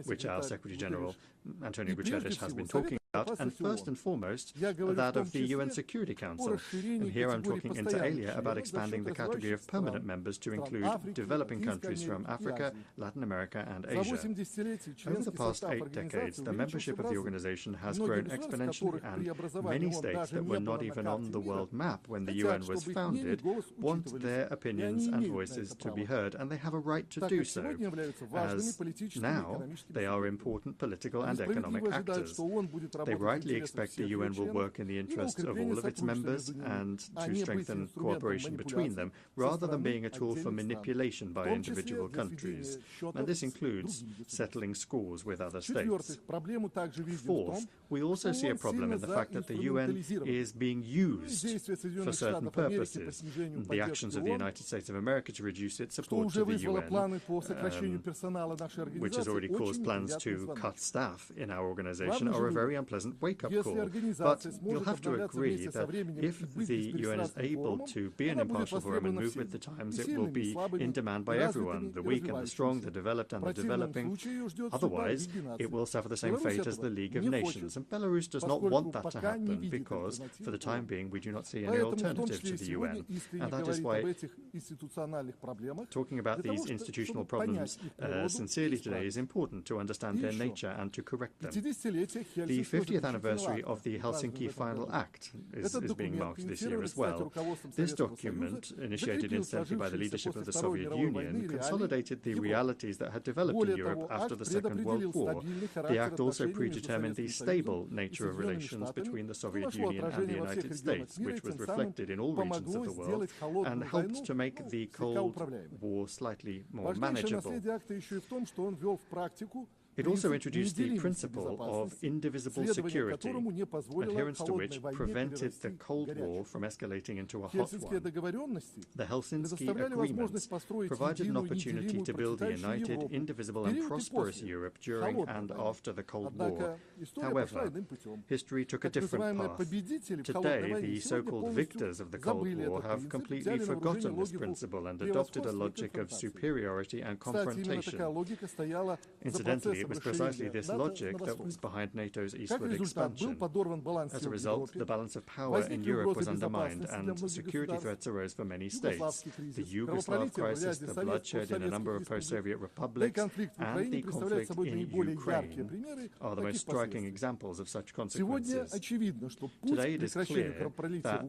which our Secretary General, Antonio Guterres, has been talking about, and first and foremost, that of the UN Security Council. And here I'm talking inter alia about expanding the category of permanent members to include developing countries from Africa, Latin America, and Asia. Over the past 8 decades, the membership of the organization has grown exponentially, and many states that were not even on the world map when the UN was founded want their opinions and voices to be heard, and they have a right to do so, as now they are important political and economic actors. They rightly expect the UN will work in the interests of all of its members and to strengthen cooperation between them, rather than being a tool for manipulation by individual countries. And this includes settling scores with other states. Fourth, we also see a problem in the fact that the UN is being used for certain purposes. The actions of the United States of America to reduce its support to the UN, which has already caused plans to cut staff in our organization, are a very unpleasant wake-up call. But you'll have to agree that if the UN is able to be an impartial forum and move with the times, it will be in demand by everyone, the weak and the strong, the developed and the developing. Otherwise, it will suffer the same fate as the League of Nations. And Belarus does not want that to happen because, for the time being, we do not see any alternative to the UN. And that is why talking about these institutional problems sincerely today is important to understand their nature and to correct them. The 50th anniversary of the Helsinki Final Act is being marked this year as well. This document, initiated incidentally by the leadership of the Soviet Union, consolidated the realities that had developed in Europe after the Second World War. The act also predetermined the stable nature of relations between the Soviet Union and the United States, which was reflected in all regions of the world and helped to make the Cold War slightly more manageable. It also introduced the principle of indivisible security, adherence to which prevented the Cold War from escalating into a hot one. The Helsinki Agreements provided an opportunity to build a united, indivisible and prosperous Europe during and after the Cold War. However, history took a different path. Today, the so-called victors of the Cold War have completely forgotten this principle and adopted a logic of superiority and confrontation. Incidentally, it was precisely this logic that was behind NATO's eastward expansion. As a result, the balance of power in Europe was undermined and security threats arose for many states. The Yugoslav crisis, the bloodshed in a number of post-Soviet republics, and the conflict in Ukraine are the most striking examples of such consequences. Today it is clear that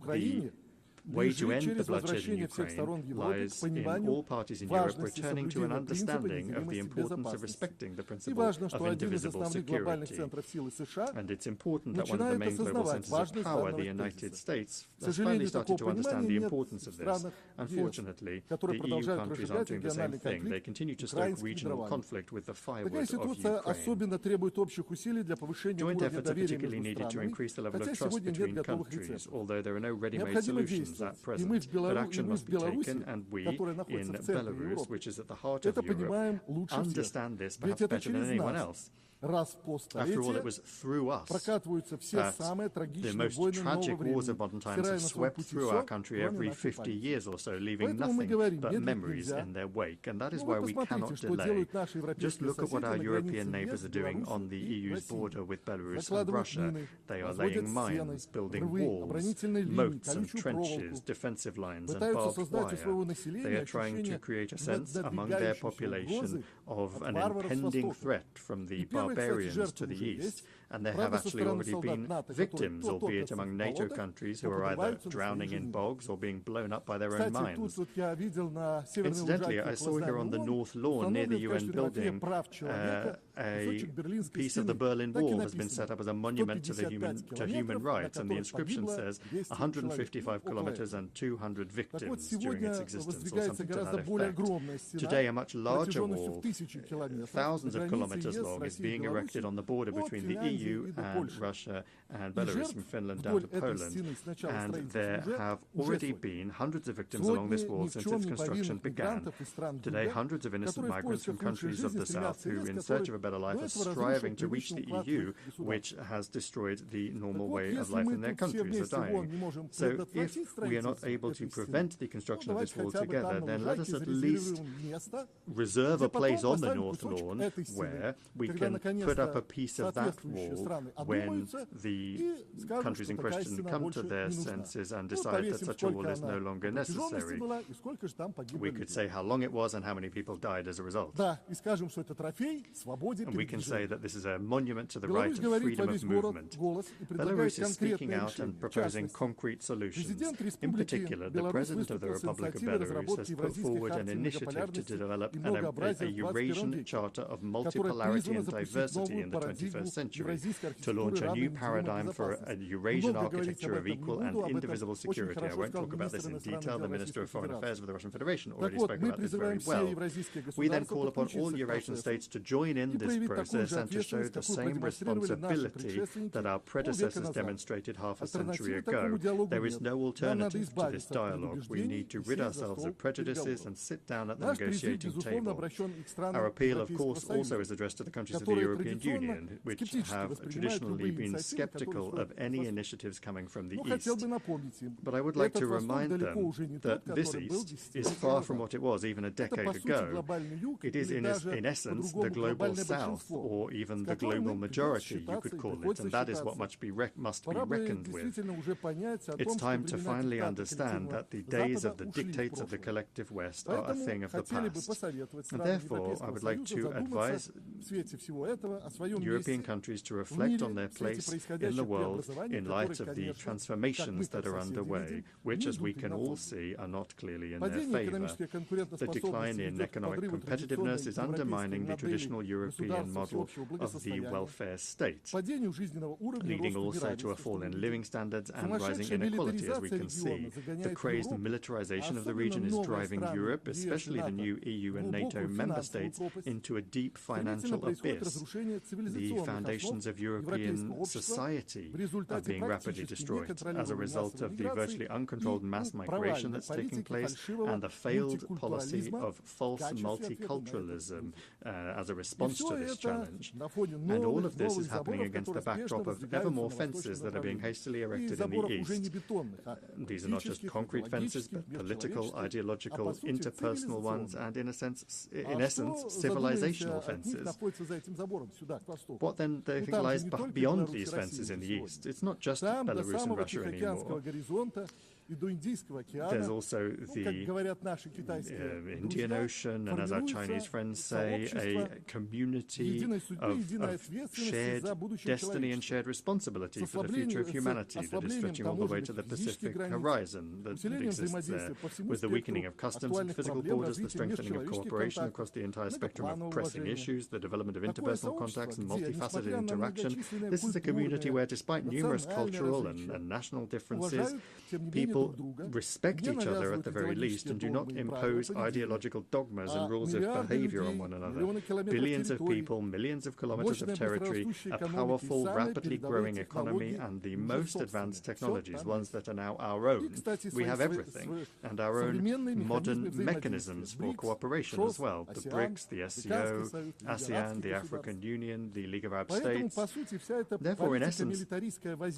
the way to end the bloodshed in Ukraine lies in all parties in Europe returning to an understanding of the importance of respecting the principle of indivisible security. And it's important that one of the main global centers of power, the United States, has finally started to understand the importance of this. Unfortunately, the EU countries aren't doing the same thing. They continue to stoke regional conflict with the firewood of Ukraine. Joint efforts are particularly needed to increase the level of trust between countries, although there are no ready-made solutions at present. But action must be taken, and we, in Belarus, which is at the heart of Europe, understand this perhaps better than anyone else. After all, it was through us that the most tragic wars of modern times have swept through our country every 50 years or so, leaving nothing but memories in their wake. And that is why we cannot delay. Just look at what our European neighbours are doing on the EU's border with Belarus and Russia. They are laying mines, building walls, moats and trenches, defensive lines and barbed wire. They are trying to create a sense among their population of an impending threat from the barbarians barbarians to the east, and there have actually already been victims, albeit among NATO countries, who are either drowning in bogs or being blown up by their own mines. Incidentally, I saw here on the North Lawn near the UN building a piece of the Berlin Wall has been set up as a monument to human rights, and the inscription says 155 kilometers and 200 victims during its existence, or something to that effect. Today, a much larger wall, thousands of kilometers long, is being erected on the border between the EU and Russia and Belarus, from Finland down to Poland, and there have already been hundreds of victims along this wall since its construction began. Today, hundreds of innocent migrants from countries of the south who, in search of a better life, are striving to reach the EU, which has destroyed the normal way of life in their countries, are dying. So if we are not able to prevent the construction of this wall together, then let us at least reserve a place on the North Lawn where we can put up a piece of that wall when the countries in question come to their senses and decide that such a wall is no longer necessary. We could say how long it was and how many people died as a result. And we can say that this is a monument to the right of freedom of movement. Belarus is speaking out and proposing concrete solutions. In particular, the President of the Republic of Belarus has put forward an initiative to develop a Eurasian Charter of Multipolarity and Diversity in the 21st century, to launch a new paradigm for a Eurasian architecture of equal and indivisible security. I won't talk about this in detail. The Minister of Foreign Affairs of the Russian Federation already spoke about this very well. We then call upon all Eurasian states to join in this process and to show the same responsibility that our predecessors demonstrated half a century ago. There is no alternative to this dialogue. We need to rid ourselves of prejudices and sit down at the negotiating table. Our appeal, of course, also is addressed to the countries of the European Union, which have traditionally been skeptical of any initiatives coming from the East. But I would like to remind them that this East is far from what it was even a decade ago. It is, in essence, the global South, or even the global majority, you could call it, and that is what must be reckoned with. It's time to finally understand that the days of the dictates of the collective West are a thing of the past. And therefore, I would like to advise European countries to reflect on their place in the world in light of the transformations that are underway, which, as we can all see, are not clearly in their favor. The decline in economic competitiveness is undermining the traditional European model of the welfare state, leading also to a fall in living standards and rising inequality, as we can see. The crazed militarization of the region is driving Europe, especially the new EU and NATO member states, into a deep financial abyss. The foundations of European society are being rapidly destroyed as a result of the virtually uncontrolled mass migration that's taking place and the failed policy of false multiculturalism as a response to this challenge. And all of this is happening against the backdrop of ever more fences that are being hastily erected in the East. These are not just concrete fences, but political, ideological, interpersonal ones, and in essence, civilizational fences. What then do you think lies beyond these fences in the East? It's not just Belarus and Russia anymore. There's also the Indian Ocean, and as our Chinese friends say, a community of shared destiny and shared responsibility for the future of humanity that is stretching all the way to the Pacific horizon that exists there, with the weakening of customs and physical borders, the strengthening of cooperation across the entire spectrum of pressing issues, the development of interpersonal contacts and multifaceted interaction. This is a community where, despite numerous cultural and national differences, people respect each other at the very least and do not impose ideological dogmas and rules of behavior on one another. Billions of people, millions of kilometers of territory, a powerful, rapidly growing economy, and the most advanced technologies, ones that are now our own. We have everything, and our own modern mechanisms for cooperation as well. The BRICS, the SCO, ASEAN, the African Union, the League of Arab States. Therefore, in essence,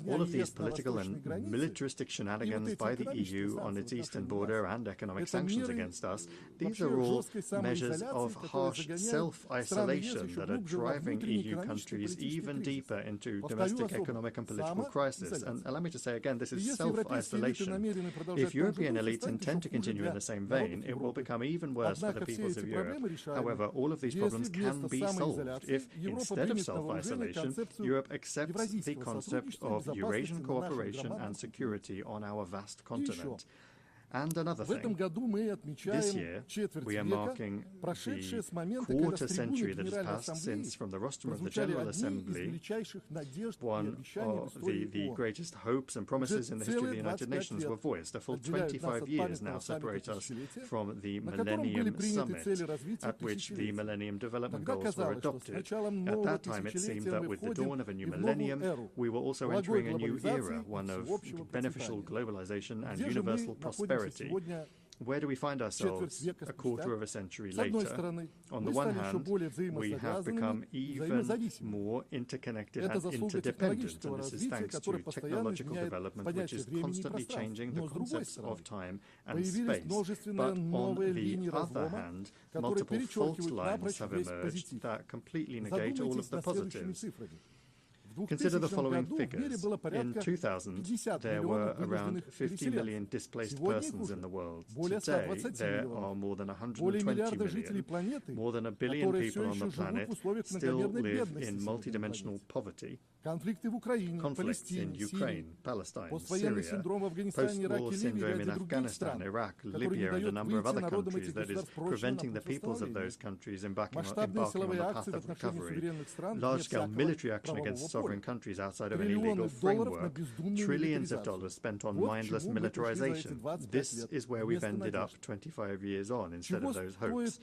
all of these political and militaristic shenanigans by by the EU on its eastern border and economic sanctions against us, these are all measures of harsh self-isolation that are driving EU countries even deeper into domestic economic and political crisis. And allow me to say again, this is self-isolation. If European elites intend to continue in the same vein, it will become even worse for the peoples of Europe. However, all of these problems can be solved if, instead of self-isolation, Europe accepts the concept of Eurasian cooperation and security on our vast continent. And another thing, this year we are marking the quarter century that has passed since, from the rostrum of the General Assembly, one of the greatest hopes and promises in the history of the United Nations were voiced. A full 25 years now separate us from the Millennium Summit, at which the Millennium Development Goals were adopted. At that time, it seemed that with the dawn of a new millennium, we were also entering a new era, one of beneficial globalization and universal prosperity. Where do we find ourselves a quarter of a century later? On the one hand, we have become even more interconnected and interdependent, and this is thanks to technological development, which is constantly changing the concepts of time and space. But on the other hand, multiple fault lines have emerged that completely negate all of the positives. Consider the following figures. In 2000, there were around 50 million displaced persons in the world. Today, there are more than 120 million. More than 1 billion people on the planet still live in multidimensional poverty. Conflicts in Ukraine, Palestine, Syria, post-war syndrome in Afghanistan, Iraq, Libya, and a number of other countries that is preventing the peoples of those countries embarking on the path of recovery. Large-scale military action against sovereign countries outside of any legal framework. Trillions of dollars spent on mindless militarization. This is where we've ended up 25 years on instead of those hopes.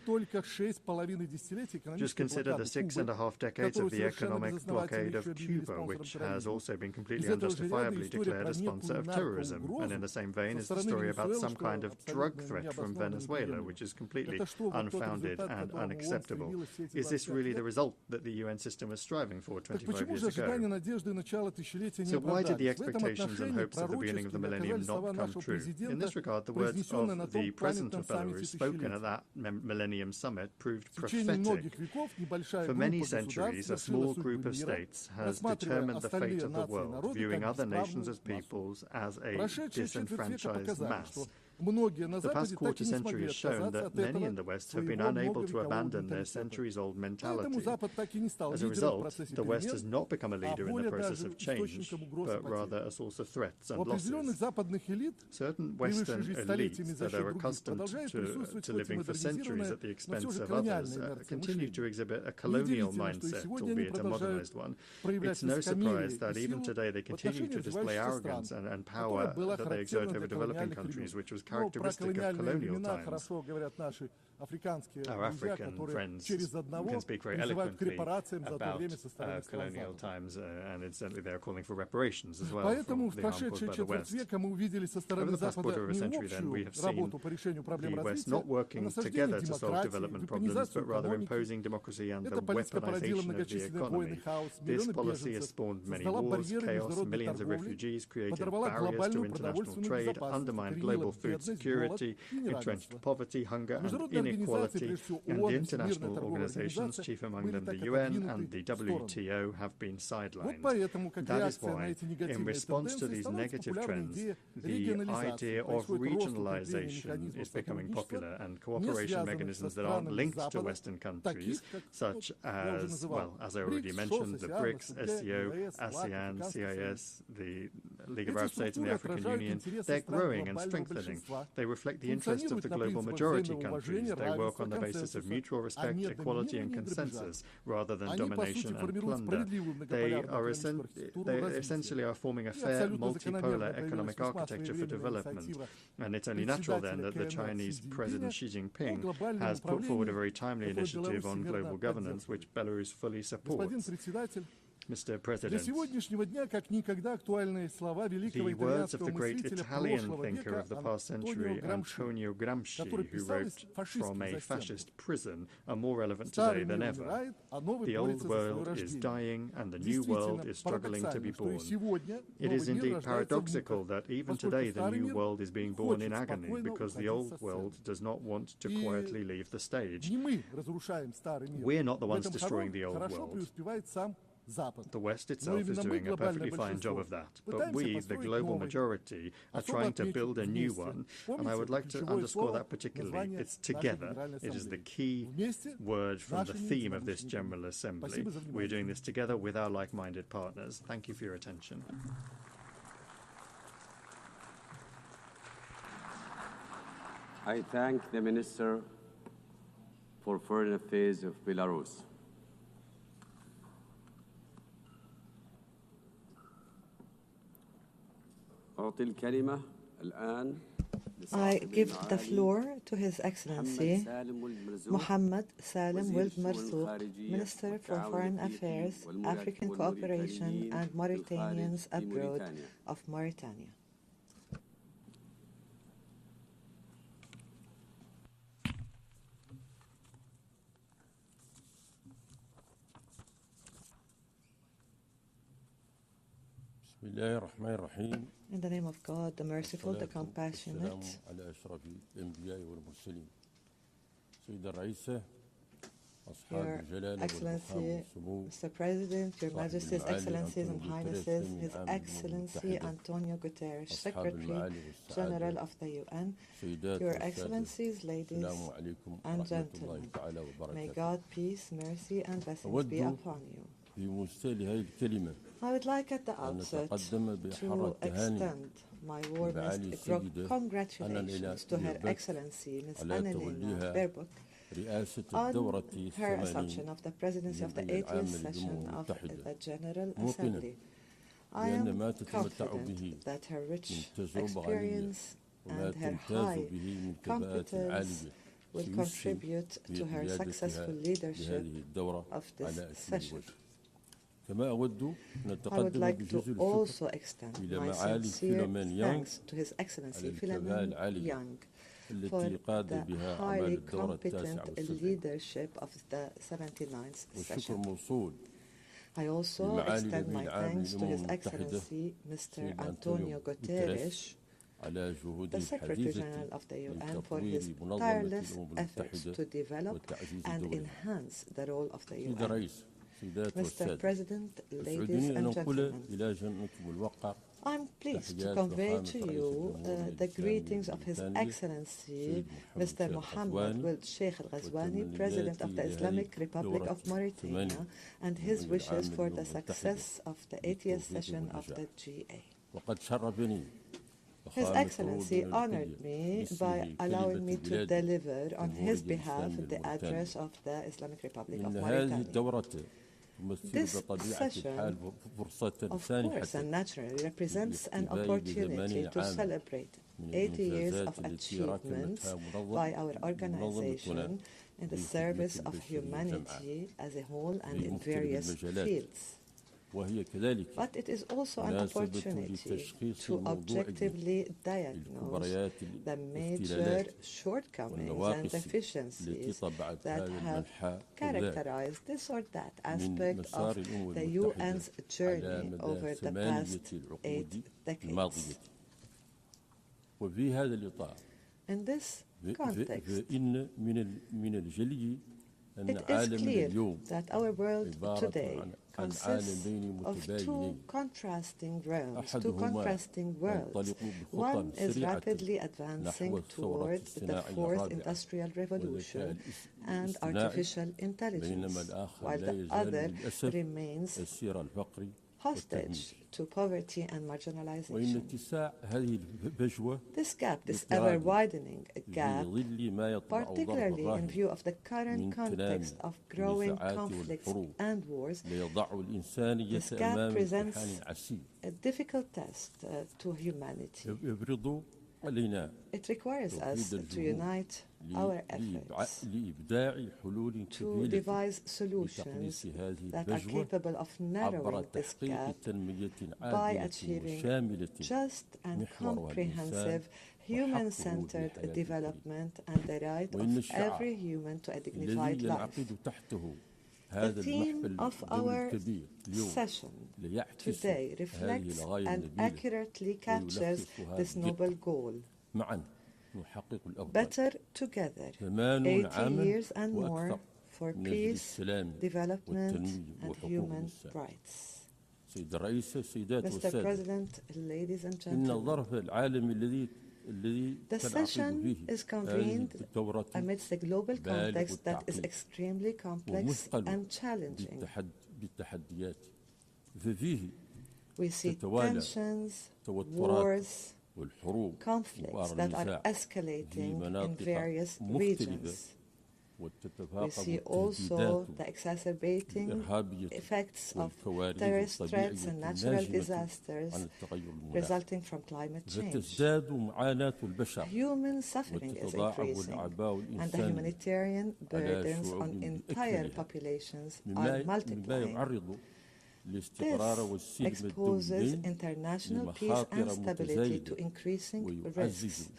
Just consider the 6.5 decades of the economic blockade of Cuba, which has also been completely unjustifiably declared a sponsor of terrorism. And in the same vein is the story about some kind of drug threat from Venezuela, which is completely unfounded and unacceptable. Is this really the result that the UN system was striving for 25 years ago? So why did the expectations and hopes of the beginning of the millennium not come true? In this regard, the words of the President of Belarus spoken at that Millennium Summit proved prophetic. For many centuries, a small group of states has determined the fate of the world, viewing other nations as peoples as a disenfranchised mass. The past quarter century has shown that many in the West have been unable to abandon their centuries-old mentality. As a result, the West has not become a leader in the process of change, but rather a source of threats and losses. Certain Western elites that are accustomed to living for centuries at the expense of others continue to exhibit a colonial mindset, albeit a modernized one. It's no surprise that even today they continue to display arrogance and power that they exert over developing countries, which was characteristic of colonial times. Our African friends can speak very eloquently about colonial times, and incidentally they are calling for reparations as well for the harm caused by the West. Over the past quarter of a century, then, we have seen the West not working together to solve development problems, but rather imposing democracy and the weaponization of the economy. This policy has spawned many wars, chaos, millions of refugees, created barriers to international trade, undermined global food security, entrenched poverty, hunger, and inequality, and the international organizations, chief among them the UN and the WTO, have been sidelined. That is why, in response to these negative trends, the idea of regionalization is becoming popular, and cooperation mechanisms that aren't linked to Western countries, such as, well, as I already mentioned, the BRICS, SCO, ASEAN, CIS, the League of Arab States and the African Union, they're growing and strengthening. They reflect the interests of the global majority countries. They work on the basis of mutual respect, equality and consensus, rather than domination and plunder. They essentially are forming a fair multipolar economic architecture for development. And it's only natural then that the Chinese President Xi Jinping has put forward a very timely initiative on global governance, which Belarus fully supports. Mr. President, the words of the great Italian thinker of the past century, Antonio Gramsci, who wrote, "From a fascist prison," are more relevant today than ever. The old world is dying and the new world is struggling to be born. It is indeed paradoxical that even today the new world is being born in agony because the old world does not want to quietly leave the stage. We're not the ones destroying the old world. The West itself is doing a perfectly fine job of that. But we, the global majority, are trying to build a new one. And I would like to underscore that particularly. It's together. It is the key word from the theme of this General Assembly. We're doing this together with our like-minded partners. Thank you for your attention. I thank the Minister for Foreign Affairs of Belarus. I give the floor to His Excellency Mohammed Salim Wild Marzouk, Minister for Foreign Affairs, African Cooperation and Mauritanians Abroad of Mauritania. In the name of God, the merciful, the compassionate, Your Excellency, Mr. President, Your Majesty's Excellencies and Highnesses, His Excellency Antonio Guterres, Secretary General of the UN, Your Excellencies, ladies and gentlemen, may God, peace, mercy, and blessings be upon you. I would like at the outset to extend my warmest congratulations to Her Excellency Ms. Annalena Baerbock on her assumption of the presidency of the 80th session of the General Assembly. I am confident that her rich experience and her high competence will contribute to her successful leadership of this session. I would like to also extend my sincere thanks to His Excellency Philemon Young for the highly competent leadership of the 79th session. I also extend my thanks to His Excellency Mr. Antonio Guterres, the Secretary General of the UN, for his tireless efforts to develop and enhance the role of the UN. Mr. President, ladies and gentlemen, I'm pleased to convey to you the greetings of His Excellency Mr. Mohammed Wild Sheikh Al Ghazwani, President of the Islamic Republic of Mauritania, and his wishes for the success of the 80th session of the GA. His Excellency honored me by allowing me to deliver on his behalf the address of the Islamic Republic of Mauritania. This session, of course and naturally, represents an opportunity to celebrate 80 years of achievements by our organization in the service of humanity as a whole and in various fields. But it is also an opportunity to objectively diagnose the major shortcomings and deficiencies that have characterized this or that aspect of the UN's journey over the past 8 decades. In this context, it is clear that our world today consists of two contrasting realms, two contrasting worlds. One is rapidly advancing towards the fourth industrial revolution and artificial intelligence, while the other remains hostage to poverty and marginalization. This gap, this ever-widening gap, particularly in view of the current context of growing conflicts and wars, this gap presents a difficult test to humanity. It requires us to unite our efforts to devise solutions that are capable of narrowing this gap by achieving just and comprehensive human-centered development and the right of every human to a dignified life. The theme of our session today reflects and accurately captures this noble goal. Better together, 80 years and more for peace, development, and human rights. Mr. President, ladies and gentlemen, the session is convened amidst a global context that is extremely complex and challenging. We see tensions, wars, conflicts that are escalating in various regions. We see also the exacerbating effects of terrorist threats and natural disasters resulting from climate change. Human suffering is increasing, and the humanitarian burdens on entire populations are multiplying. This exposes international peace and stability to increasing risks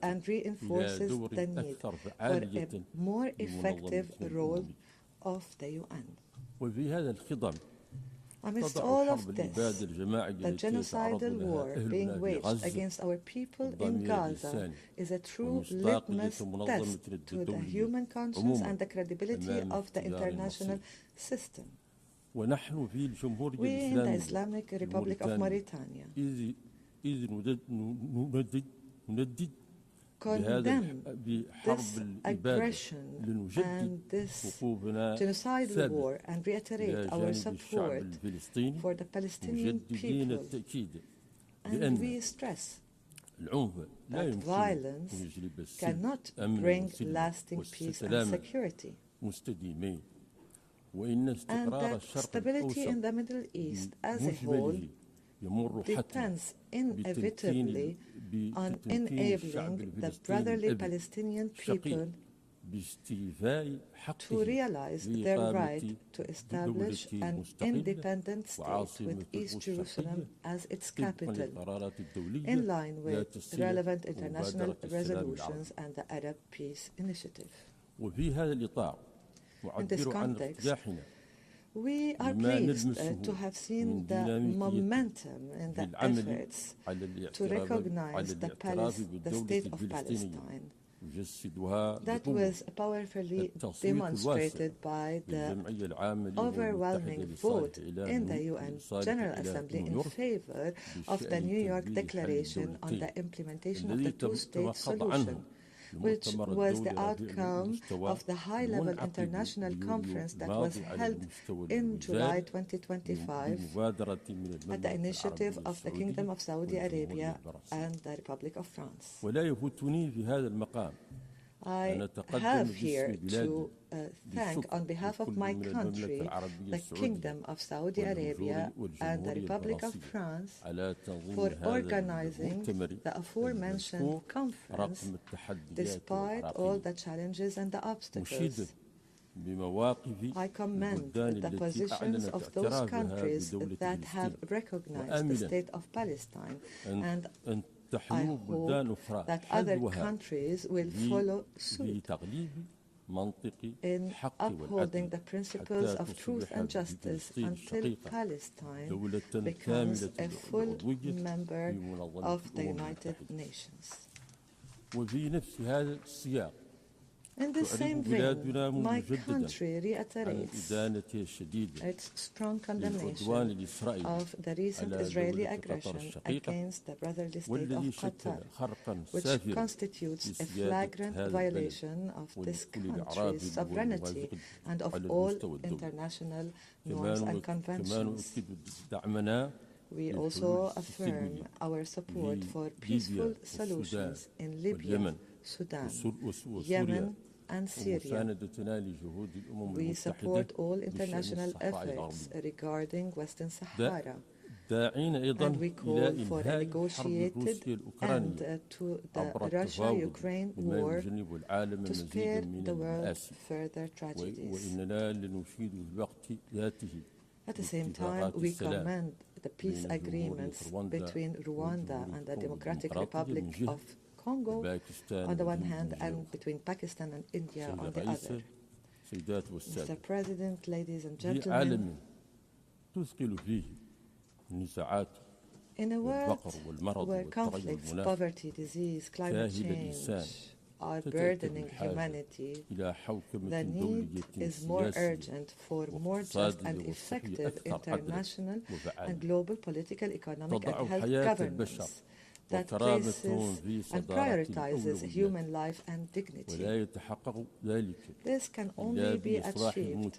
and reinforces the need for a more effective role of the UN. Amidst all of this, the genocidal war being waged against our people in Gaza is a true litmus test to the human conscience and the credibility of the international system. We in the Islamic Republic of Mauritania condemn this aggression and this genocidal war and reiterate our support for the Palestinian people. And we stress that violence cannot bring lasting peace and security. And that stability in the Middle East as a whole depends inevitably on enabling the brotherly Palestinian people to realize their right to establish an independent state with East Jerusalem as its capital, in line with relevant international resolutions and the Arab Peace Initiative. In this context, we are pleased to have seen the momentum in the efforts to recognize the state of Palestine. That was powerfully demonstrated by the overwhelming vote in the UN General Assembly in favor of the New York Declaration on the implementation of the two-state solution, which was the outcome of the high-level international conference that was held in July 2025 at the initiative of the Kingdom of Saudi Arabia and the Republic of France. I have here to thank on behalf of my country the Kingdom of Saudi Arabia and the Republic of France for organizing the aforementioned conference despite all the challenges and the obstacles. I commend the positions of those countries that have recognized the state of Palestine, and I hope that other countries will follow suit in upholding the principles of truth and justice until Palestine becomes a full member of the United Nations. In the same vein, my country reiterates its strong condemnation of the recent Israeli aggression against the brotherly state of Qatar, which constitutes a flagrant violation of this country's sovereignty and of all international norms and conventions. We also affirm our support for peaceful solutions in Libya, Sudan, Yemen, and Syria. We support all international efforts regarding Western Sahara And we call for a negotiated end to the Russia-Ukraine war to spare the world further tragedies. At the same time, we commend the peace agreements between Rwanda and the Democratic Republic of Congo on the one hand and between Pakistan and India on the other. Mr. President, ladies and gentlemen, in a world where conflicts, poverty, disease, climate change are burdening humanity, the need is more urgent for more just and effective international and global political, economic and health governance that places and prioritizes human life and dignity. This can only be achieved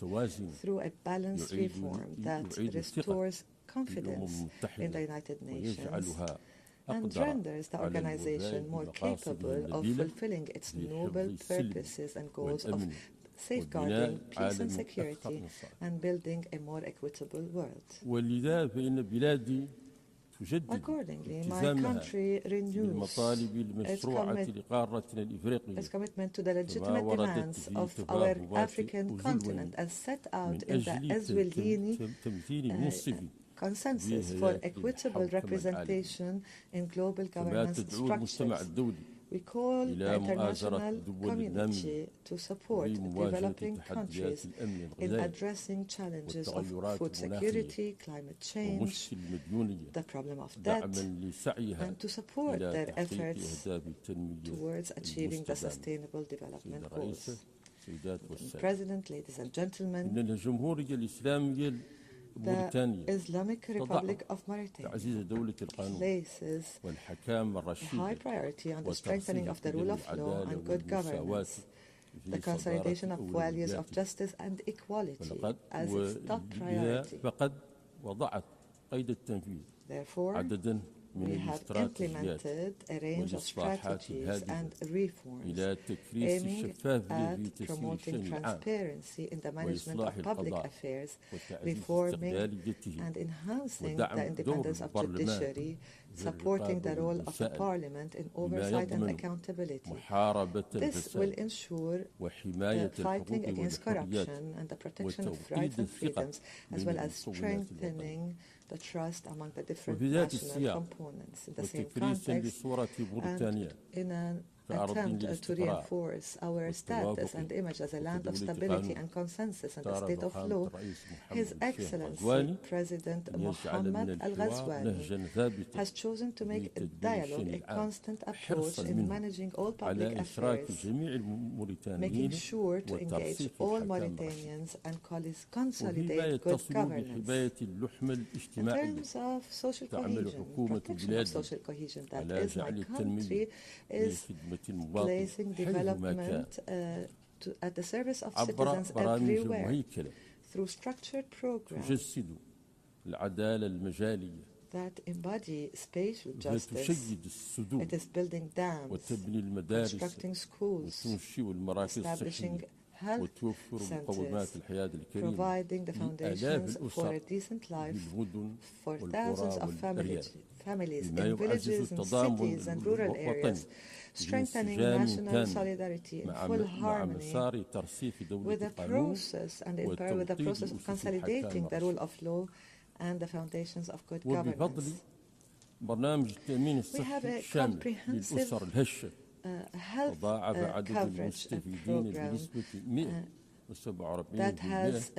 through a balanced reform that restores confidence in the United Nations and renders the organization more capable of fulfilling its noble purposes and goals of safeguarding peace and security and building a more equitable world. Accordingly, my country renews its commitment to the legitimate demands of our African continent as set out in the Eswatini Consensus for Equitable Representation in Global Governance Structures. We call the international community to support developing countries in addressing challenges of food security, climate change, the problem of debt, and to support their efforts towards achieving the Sustainable Development Goals. Mr. President, ladies and gentlemen, the Islamic Republic of Mauritania places a high priority on the strengthening of the rule of law and good governance, the consolidation of values of justice and equality as its top priority. Therefore, we have implemented a range of strategies and reforms aiming at promoting transparency in the management of public affairs, reforming and enhancing the independence of judiciary, supporting the role of the parliament in oversight and accountability. This will ensure the fighting against corruption and the protection of rights and freedoms, as well as strengthening the trust among the different national components. In the same context, and in an attempt to reinforce our status and image as a land of stability and consensus and a state of law, His Excellency President Mohammed Al-Ghazwani has chosen to make a dialogue a constant approach in managing all public affairs, making sure to engage all Mauritanians and consolidate good governance. In terms of social cohesion, protection of social cohesion, that is, my country is placing development at the service of citizens everywhere through structured programs that embody spatial justice. It is building dams, constructing schools, establishing health centers, providing the foundations for a decent life for thousands of families in villages and cities and rural areas, strengthening national solidarity in full harmony with the process and in parallel with the process of consolidating the rule of law and the foundations of good governance. We have a comprehensive health coverage program that has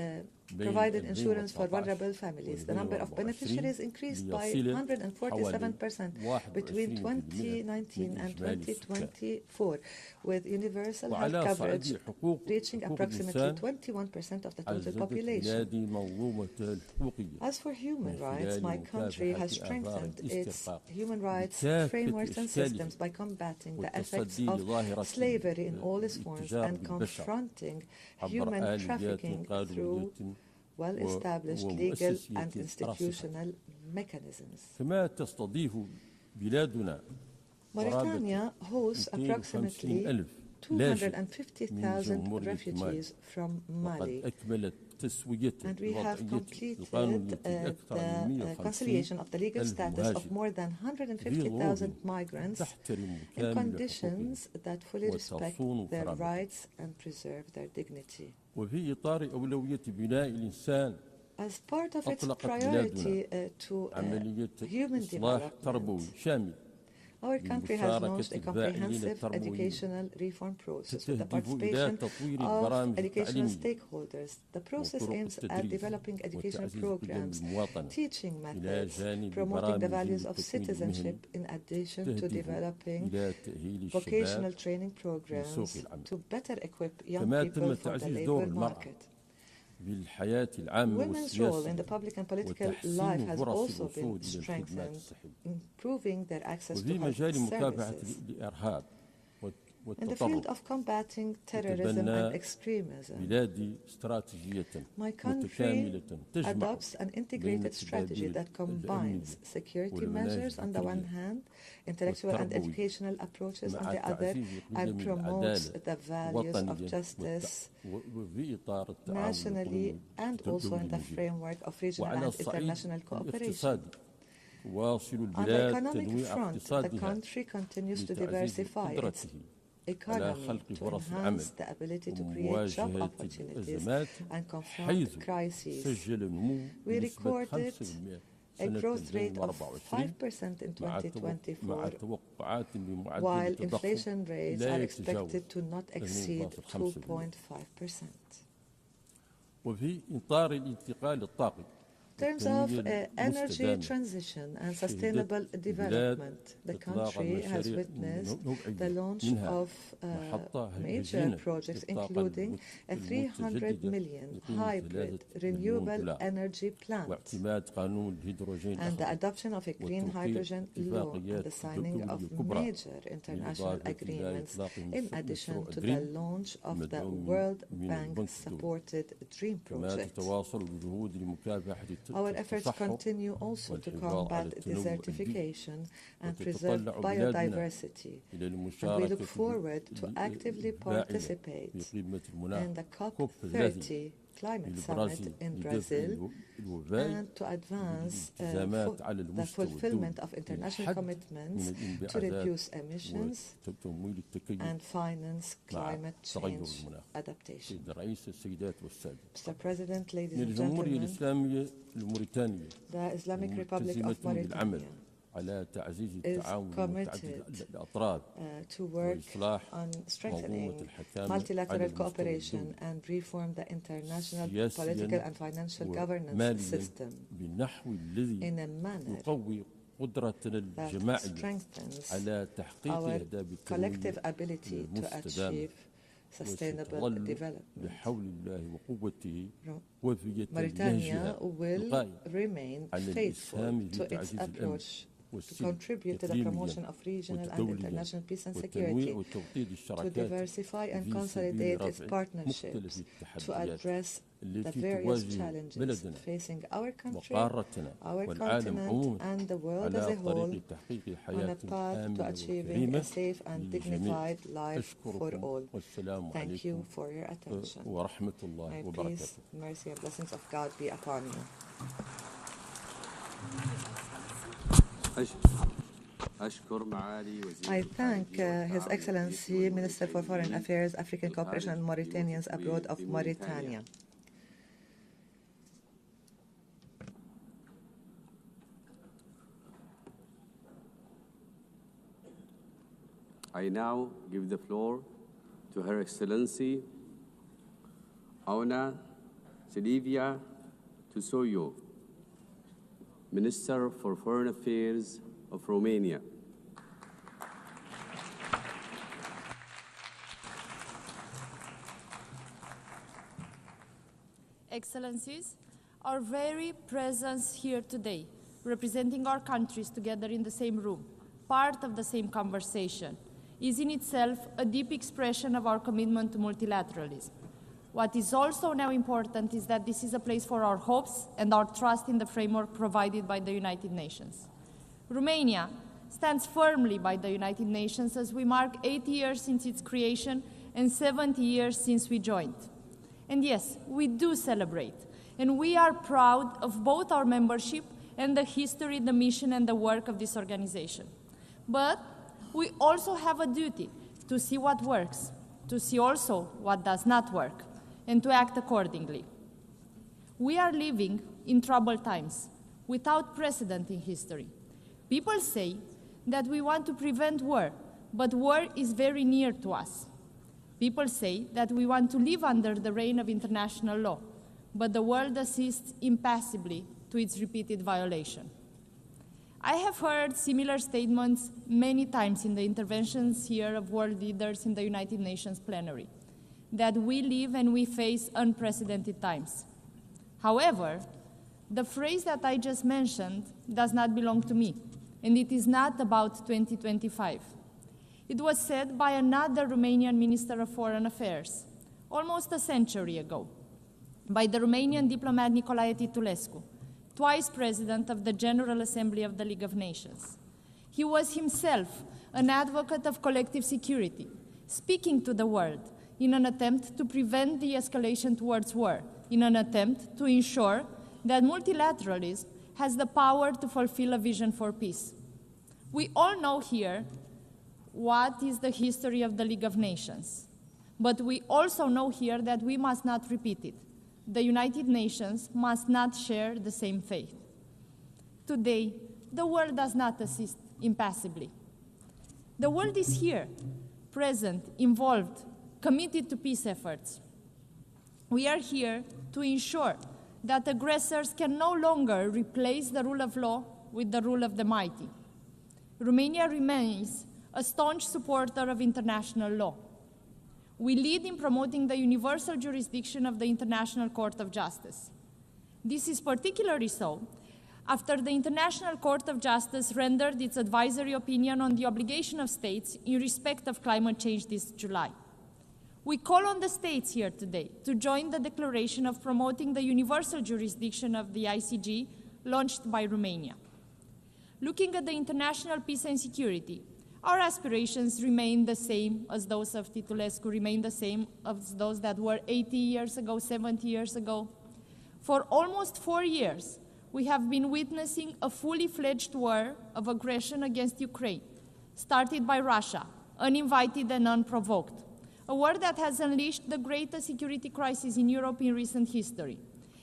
provided insurance for vulnerable families. The number of beneficiaries increased by 147% between 2019 and 2024, with universal health coverage reaching approximately 21% of the total population. As for human rights, my country has strengthened its human rights frameworks and systems by combating the effects of slavery in all its forms and confronting human trafficking through well-established legal and institutional mechanisms. Mauritania hosts approximately 250,000 refugees from Mali, And we have completed the conciliation of the legal status of more than 150,000 migrants in conditions that fully respect their rights and preserve their dignity. As part of its priority to human development, our country has launched a comprehensive educational reform process with the participation of educational stakeholders. The process aims at developing educational programs, teaching methods, promoting the values of citizenship, in addition to developing vocational training programs to better equip young people for the labor market. Women's role in the public and political life has also been strengthened, improving their access to health services. In the field of combating terrorism and extremism, my country adopts an integrated strategy that combines security measures on the one hand, intellectual and educational approaches on the other, and promotes the values of justice nationally and also in the framework of regional and international cooperation. On the economic front, the country continues to diversify its economy to enhance the ability to create job opportunities and confront crises. We recorded a growth rate of 5% in 2024, while inflation rates are expected to not exceed 2.5%. In terms of energy transition and sustainable development, the country has witnessed the launch of major projects, including a 300 million hybrid renewable energy plant and the adoption of a green hydrogen law and the signing of major international agreements, in addition to the launch of the World Bank-supported DREAM project. Our efforts continue also to combat desertification and preserve biodiversity, and we look forward to actively participate in the COP30 Climate Summit in Brazil and to advance the fulfillment of international commitments to reduce emissions and finance climate change adaptation. Mr. President, ladies and gentlemen, the Islamic Republic of Mauritania is committed to work on strengthening multilateral cooperation and reform the international political and financial governance system in a manner that strengthens our collective ability to achieve sustainable development. Mauritania will remain faithful to its approach to contribute to the promotion of regional and international peace and security, to diversify and consolidate its partnerships, to address the various challenges facing our country, our continent, and the world as a whole on a path to achieving a safe and dignified life for all. Thank you for your attention. May peace, mercy, and blessings of God be upon you. I thank His Excellency Minister for Foreign Affairs, African Cooperation and Mauritanians Abroad of Mauritania. I now give the floor to Her Excellency Auna Silvia Tusoyo, Minister for Foreign Affairs of Romania. Excellencies, our very presence here today, representing our countries together in the same room, part of the same conversation, is in itself a deep expression of our commitment to multilateralism. What is also now important is that this is a place for our hopes and our trust in the framework provided by the United Nations. Romania stands firmly by the United Nations as we mark 80 years since its creation and 70 years since we joined. And yes, we do celebrate, and we are proud of both our membership and the history, the mission, and the work of this organization. But we also have a duty to see what works, to see also what does not work, and to act accordingly. We are living in troubled times, without precedent in history. People say that we want to prevent war, but war is very near to us. People say that we want to live under the reign of international law, but the world assists impassively to its repeated violation. I have heard similar statements many times in the interventions here of world leaders in the United Nations plenary, that we live and we face unprecedented times. However, the phrase that I just mentioned does not belong to me, and it is not about 2025. It was said by another Romanian Minister of Foreign Affairs, almost a century ago, by the Romanian diplomat Nicolae Titulescu, twice president of the General Assembly of the League of Nations. He was himself an advocate of collective security, speaking to the world in an attempt to prevent the escalation towards war, in an attempt to ensure that multilateralism has the power to fulfill a vision for peace. We all know here what is the history of the League of Nations, but we also know here that we must not repeat it. The United Nations must not share the same fate. Today, the world does not assist impassively. The world is here, present, involved, committed to peace efforts. We are here to ensure that aggressors can no longer replace the rule of law with the rule of the mighty. Romania remains a staunch supporter of international law. We lead in promoting the universal jurisdiction of the International Court of Justice. This is particularly so after the International Court of Justice rendered its advisory opinion on the obligation of states in respect of climate change this July. We call on the states here today to join the declaration of promoting the universal jurisdiction of the ICJ launched by Romania. Looking at the international peace and security, our aspirations remain the same as those of Titulescu, remain the same as those that were 80 years ago, 70 years ago. For almost 4 years, we have been witnessing a fully fledged war of aggression against Ukraine, started by Russia, uninvited and unprovoked. A war that has unleashed the greatest security crisis in Europe in recent history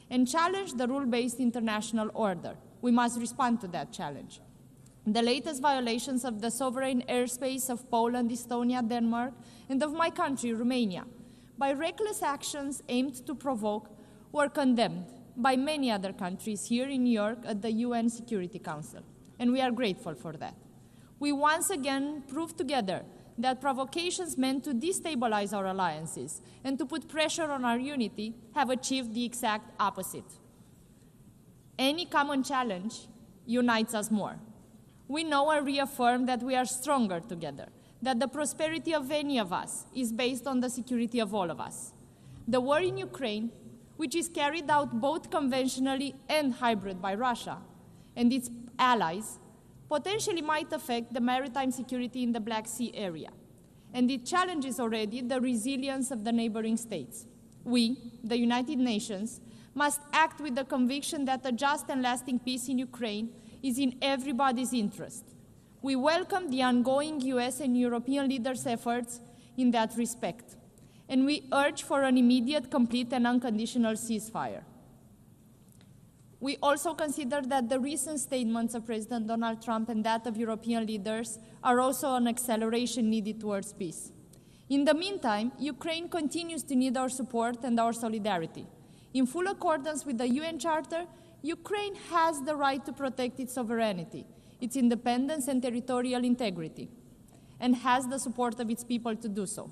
and challenged the rule-based international order. We must respond to that challenge. The latest violations of the sovereign airspace of Poland, Estonia, Denmark, and of my country, Romania, by reckless actions aimed to provoke, were condemned by many other countries here in New York at the UN Security Council, and we are grateful for that. We once again proved together that provocations meant to destabilize our alliances and to put pressure on our unity have achieved the exact opposite. Any common challenge unites us more. We know and reaffirm that we are stronger together, that the prosperity of any of us is based on the security of all of us. The war in Ukraine, which is carried out both conventionally and hybrid by Russia and its allies, potentially might affect the maritime security in the Black Sea area, and it challenges already the resilience of the neighboring states. We, the United Nations, must act with the conviction that a just and lasting peace in Ukraine is in everybody's interest. We welcome the ongoing US and European leaders' efforts in that respect, and we urge for an immediate, complete, and unconditional ceasefire. We also consider that the recent statements of President Donald Trump and that of European leaders are also an acceleration needed towards peace. In the meantime, Ukraine continues to need our support and our solidarity. In full accordance with the UN Charter, Ukraine has the right to protect its sovereignty, its independence and territorial integrity, and has the support of its people to do so.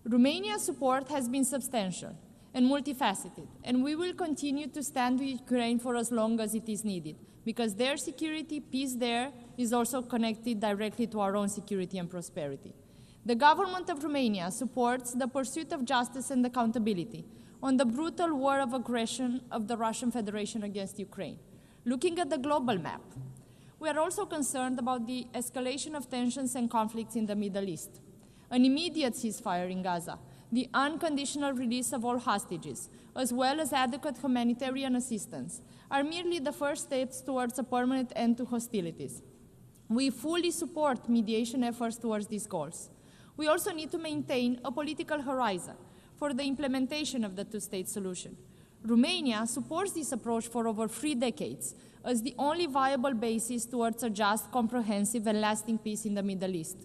Romania's support has been substantial and multifaceted, and we will continue to stand with Ukraine for as long as it is needed, because their security, peace there, is also connected directly to our own security and prosperity. The government of Romania supports the pursuit of justice and accountability on the brutal war of aggression of the Russian Federation against Ukraine. Looking at the global map, we are also concerned about the escalation of tensions and conflicts in the Middle East. An immediate ceasefire in Gaza, the unconditional release of all hostages, as well as adequate humanitarian assistance, are merely the first steps towards a permanent end to hostilities. We fully support mediation efforts towards these goals. We also need to maintain a political horizon for the implementation of the two-state solution. Romania supports this approach for over 3 decades as the only viable basis towards a just, comprehensive, and lasting peace in the Middle East.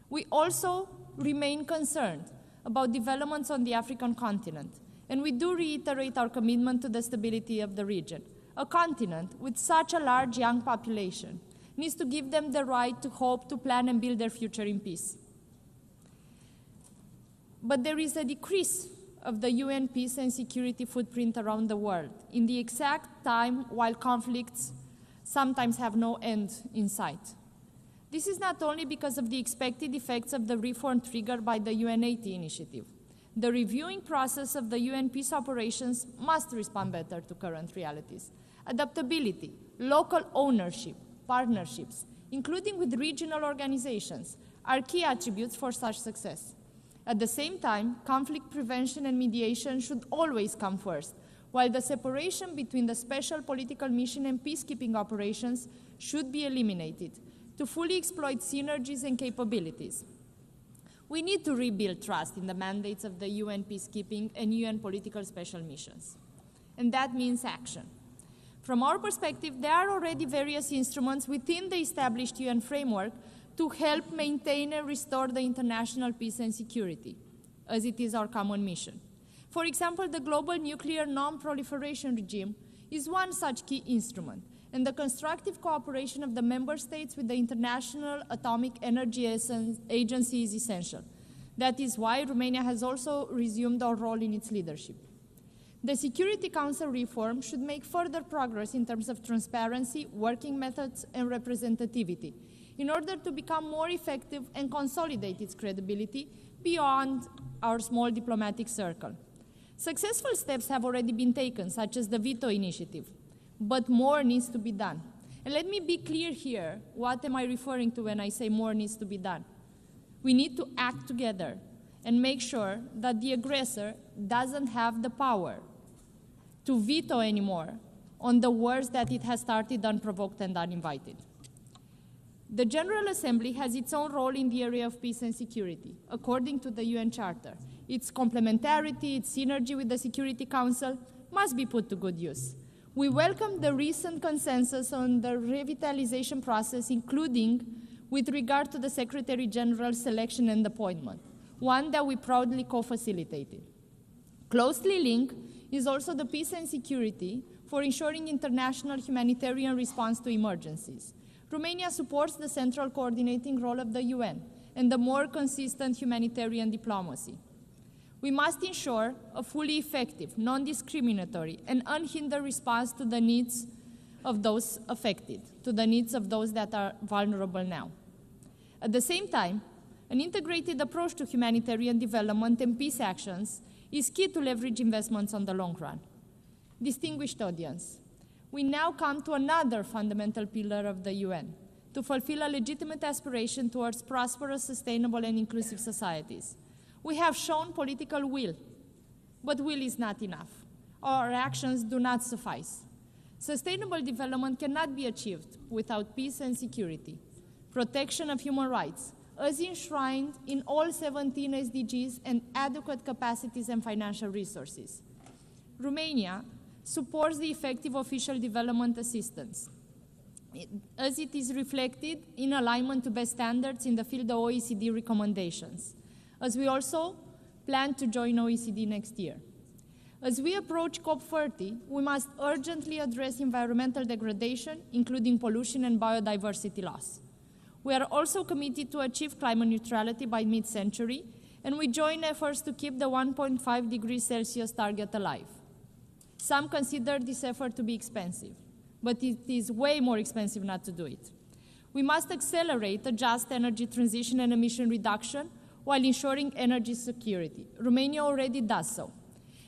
We also remain concerned about developments on the African continent, and we do reiterate our commitment to the stability of the region. A continent with such a large young population needs to give them the right to hope, to plan, and build their future in peace. But there is a decrease of the UN peace and security footprint around the world in the exact time while conflicts sometimes have no end in sight. This is not only because of the expected effects of the reform triggered by the UN80 initiative. The reviewing process of the UN peace operations must respond better to current realities. Adaptability, local ownership, partnerships, including with regional organizations, are key attributes for such success. At the same time, conflict prevention and mediation should always come first, while the separation between the special political mission and peacekeeping operations should be eliminated to fully exploit synergies and capabilities. We need to rebuild trust in the mandates of the UN peacekeeping and UN political special missions. And that means action. From our perspective, there are already various instruments within the established UN framework to help maintain and restore the international peace and security, as it is our common mission. For example, the global nuclear non-proliferation regime is one such key instrument, and the constructive cooperation of the member states with the International Atomic Energy Agency is essential. That is why Romania has also resumed our role in its leadership. The Security Council reform should make further progress in terms of transparency, working methods, and representativity, in order to become more effective and consolidate its credibility beyond our small diplomatic circle. Successful steps have already been taken, such as the veto initiative, but more needs to be done. And let me be clear here, what am I referring to when I say more needs to be done? We need to act together and make sure that the aggressor doesn't have the power to veto anymore on the wars that it has started unprovoked and uninvited. The General Assembly has its own role in the area of peace and security, according to the UN Charter. Its complementarity, its synergy with the Security Council must be put to good use. We welcome the recent consensus on the revitalization process, including with regard to the Secretary General's selection and appointment, one that we proudly co-facilitated. Closely linked is also the peace and security for ensuring international humanitarian response to emergencies. Romania supports the central coordinating role of the UN and the more consistent humanitarian diplomacy. We must ensure a fully effective, non-discriminatory, and unhindered response to the needs of those affected, to the needs of those that are vulnerable now. At the same time, an integrated approach to humanitarian development and peace actions is key to leverage investments on the long run. Distinguished audience, we now come to another fundamental pillar of the UN, to fulfill a legitimate aspiration towards prosperous, sustainable, and inclusive societies. We have shown political will, but will is not enough. Our actions do not suffice. Sustainable development cannot be achieved without peace and security, protection of human rights, as enshrined in all 17 SDGs, and adequate capacities and financial resources. Romania supports the effective official development assistance, as it is reflected in alignment to best standards in the field of OECD recommendations, as we also plan to join OECD next year. As we approach COP30, we must urgently address environmental degradation, including pollution and biodiversity loss. We are also committed to achieve climate neutrality by mid-century, and we join efforts to keep the 1.5 degrees Celsius target alive. Some consider this effort to be expensive, but it is way more expensive not to do it. We must accelerate a just energy transition and emission reduction while ensuring energy security. Romania already does so.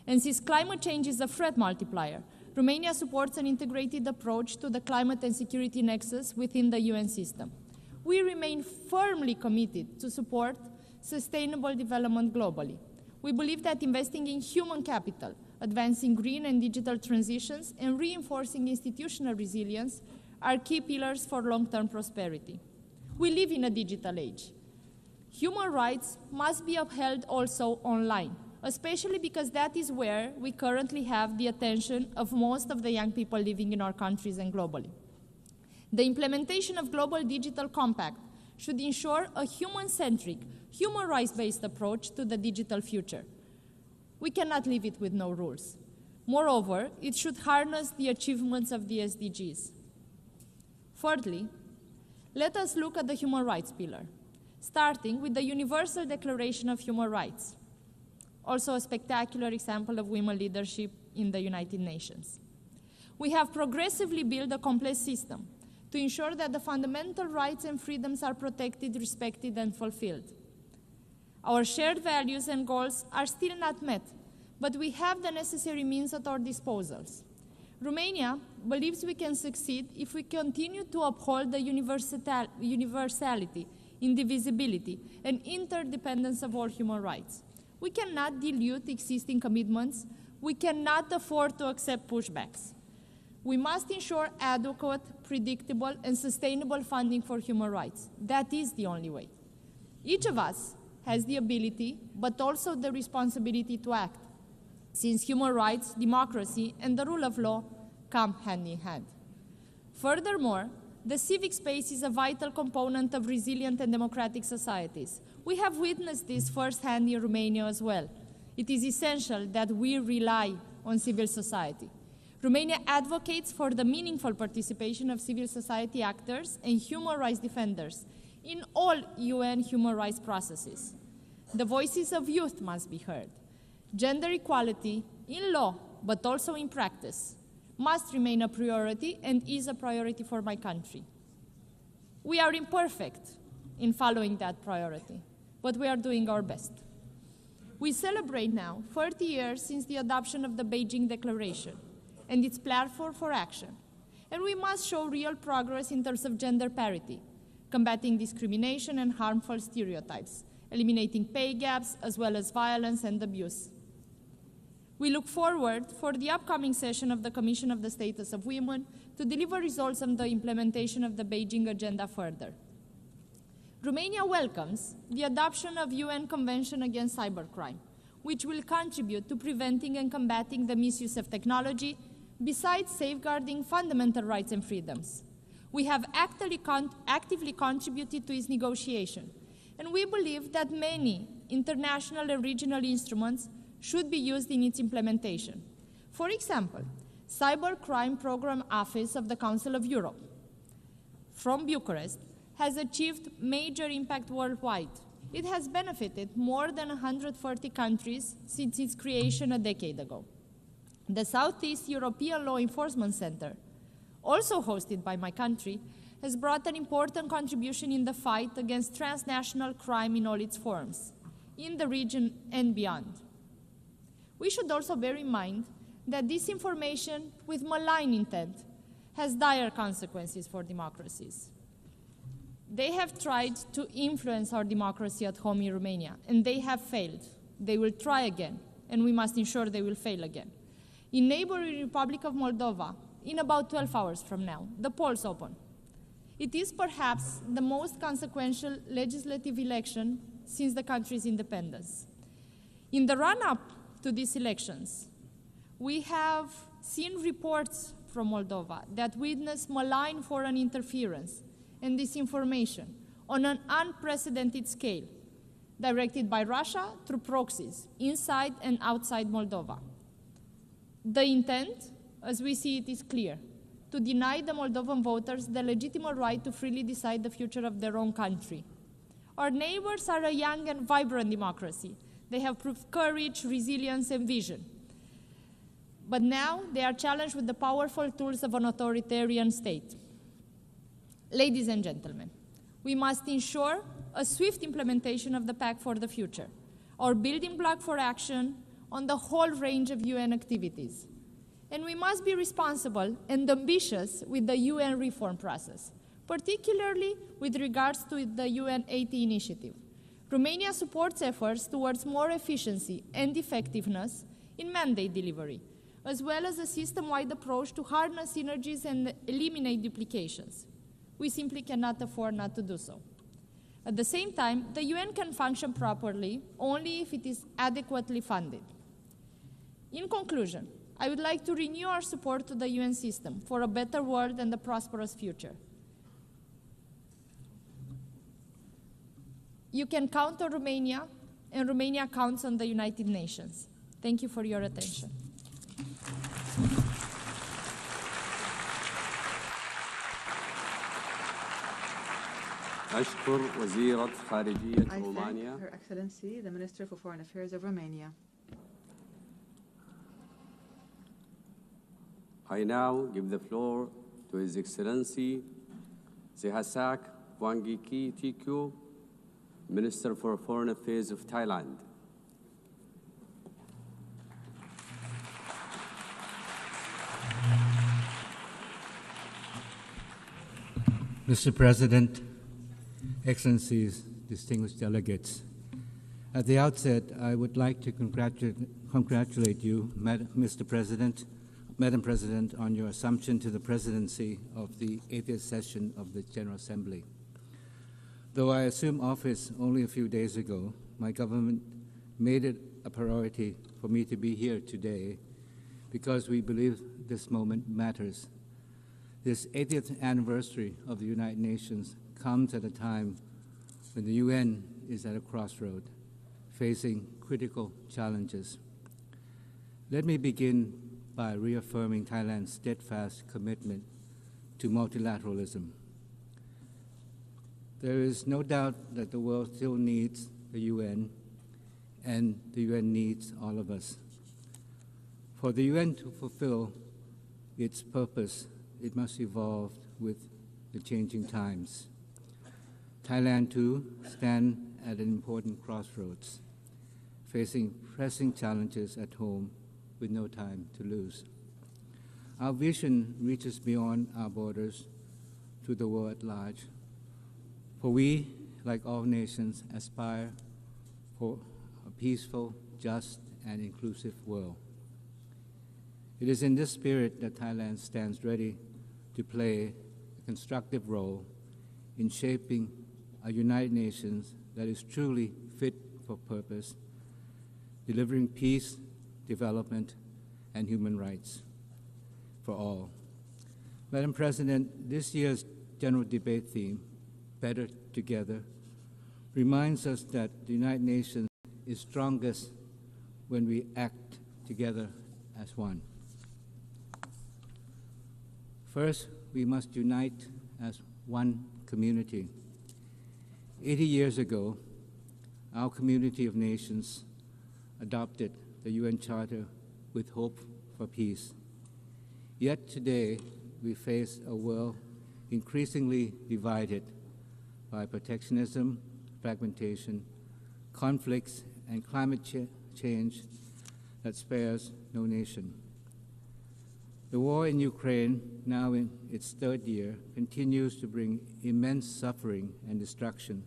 And since climate change is a threat multiplier, Romania supports an integrated approach to the climate and security nexus within the UN system. We remain firmly committed to support sustainable development globally. We believe that investing in human capital, advancing green and digital transitions, and reinforcing institutional resilience are key pillars for long-term prosperity. We live in a digital age. Human rights must be upheld also online, especially because that is where we currently have the attention of most of the young people living in our countries and globally. The implementation of Global Digital Compact should ensure a human-centric, human rights-based approach to the digital future. We cannot leave it with no rules. Moreover, it should harness the achievements of the SDGs. Thirdly, let us look at the human rights pillar, starting with the Universal Declaration of Human Rights, also a spectacular example of women leadership in the United Nations. We have progressively built a complex system to ensure that the fundamental rights and freedoms are protected, respected, and fulfilled. Our shared values and goals are still not met, but we have the necessary means at our disposals. Romania believes we can succeed if we continue to uphold the universality, indivisibility, and interdependence of all human rights. We cannot dilute existing commitments. We cannot afford to accept pushbacks. We must ensure adequate, predictable, and sustainable funding for human rights. That is the only way. Each of us has the ability, but also the responsibility to act, since human rights, democracy, and the rule of law come hand in hand. Furthermore, the civic space is a vital component of resilient and democratic societies. We have witnessed this firsthand in Romania as well. It is essential that we rely on civil society. Romania advocates for the meaningful participation of civil society actors and human rights defenders in all UN human rights processes. The voices of youth must be heard. Gender equality in law, but also in practice, must remain a priority and is a priority for my country. We are imperfect in following that priority, but we are doing our best. We celebrate now 30 years since the adoption of the Beijing Declaration and its platform for action. And we must show real progress in terms of gender parity, combating discrimination and harmful stereotypes, eliminating pay gaps, as well as violence and abuse. We look forward for the upcoming session of the Commission of the Status of Women to deliver results on the implementation of the Beijing Agenda further. Romania welcomes the adoption of UN Convention Against Cybercrime, which will contribute to preventing and combating the misuse of technology, besides safeguarding fundamental rights and freedoms. We have actively contributed to its negotiation, and we believe that many international and regional instruments should be used in its implementation. For example, Cybercrime Program Office of the Council of Europe from Bucharest has achieved major impact worldwide. It has benefited more than 140 countries since its creation a decade ago. The Southeast European Law Enforcement Center, also hosted by my country, has brought an important contribution in the fight against transnational crime in all its forms, in the region and beyond. We should also bear in mind that disinformation with malign intent has dire consequences for democracies. They have tried to influence our democracy at home in Romania, and they have failed. They will try again, and we must ensure they will fail again. In neighboring Republic of Moldova, in about 12 hours from now, the polls open. It is perhaps the most consequential legislative election since the country's independence. In the run-up to these elections, we have seen reports from Moldova that witness malign foreign interference and disinformation on an unprecedented scale, directed by Russia through proxies inside and outside Moldova. The intent, as we see it, is clear: to deny the Moldovan voters the legitimate right to freely decide the future of their own country. Our neighbors are a young and vibrant democracy. They have proved courage, resilience, and vision. But now they are challenged with the powerful tools of an authoritarian state. Ladies and gentlemen, we must ensure a swift implementation of the Pact for the Future, our building block for action on the whole range of UN activities. And we must be responsible and ambitious with the UN reform process, particularly with regards to the UN 80 initiative. Romania supports efforts towards more efficiency and effectiveness in mandate delivery, as well as a system-wide approach to harness synergies and eliminate duplications. We simply cannot afford not to do so. At the same time, the UN can function properly only if it is adequately funded. In conclusion, I would like to renew our support to the UN system for a better world and a prosperous future. You can count on Romania, and Romania counts on the United Nations. Thank you for your attention. أشكر وزيرة خارجية I رومانيا. thank Her Excellency, the Minister for Foreign Affairs of Romania. I now give the floor to His Excellency Zehasak Wangiki Tikyu, Minister for Foreign Affairs of Thailand. Mr. President, Excellencies, distinguished delegates, at the outset, I would like to congratulate you, Mr. President, Madam President, on your assumption to the presidency of the 80th session of the General Assembly. Though I assumed office only a few days ago, my government made it a priority for me to be here today because we believe this moment matters. This 80th anniversary of the United Nations comes at a time when the UN is at a crossroad, facing critical challenges. Let me begin by reaffirming Thailand's steadfast commitment to multilateralism. There is no doubt that the world still needs the UN, and the UN needs all of us. For the UN to fulfill its purpose, it must evolve with the changing times. Thailand, too, stands at an important crossroads, facing pressing challenges at home with no time to lose. Our vision reaches beyond our borders to the world at large, for we, like all nations, aspire for a peaceful, just, and inclusive world. It is in this spirit that Thailand stands ready to play a constructive role in shaping a United Nations that is truly fit for purpose, delivering peace, development, and human rights for all. Madam President, this year's general debate theme, Better Together, reminds us that the United Nations is strongest when we act together as one. First, we must unite as one community. 80 years ago, our community of nations adopted the UN Charter with hope for peace. Yet today, we face a world increasingly divided by protectionism, fragmentation, conflicts, and climate change that spares no nation. The war in Ukraine, now in its third year, continues to bring immense suffering and destruction.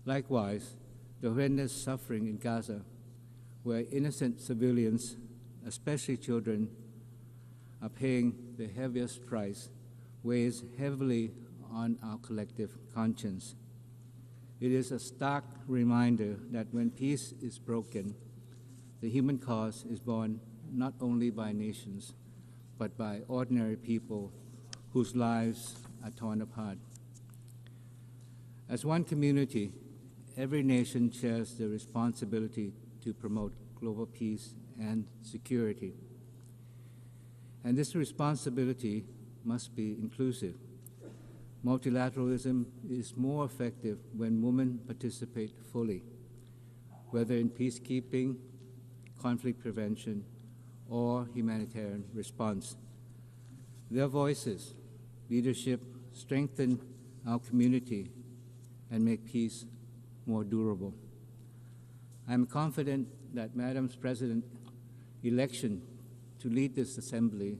Likewise, the horrendous suffering in Gaza, where innocent civilians, especially children, are paying the heaviest price, weighs heavily on our collective conscience. It is a stark reminder that when peace is broken, the human cause is borne not only by nations, but by ordinary people whose lives are torn apart. As one community, every nation shares the responsibility to promote global peace and security. And this responsibility must be inclusive. Multilateralism is more effective when women participate fully, whether in peacekeeping, conflict prevention, or humanitarian response. Their voices, leadership, strengthen our community and make peace more durable. I am confident that Madam President's election to lead this assembly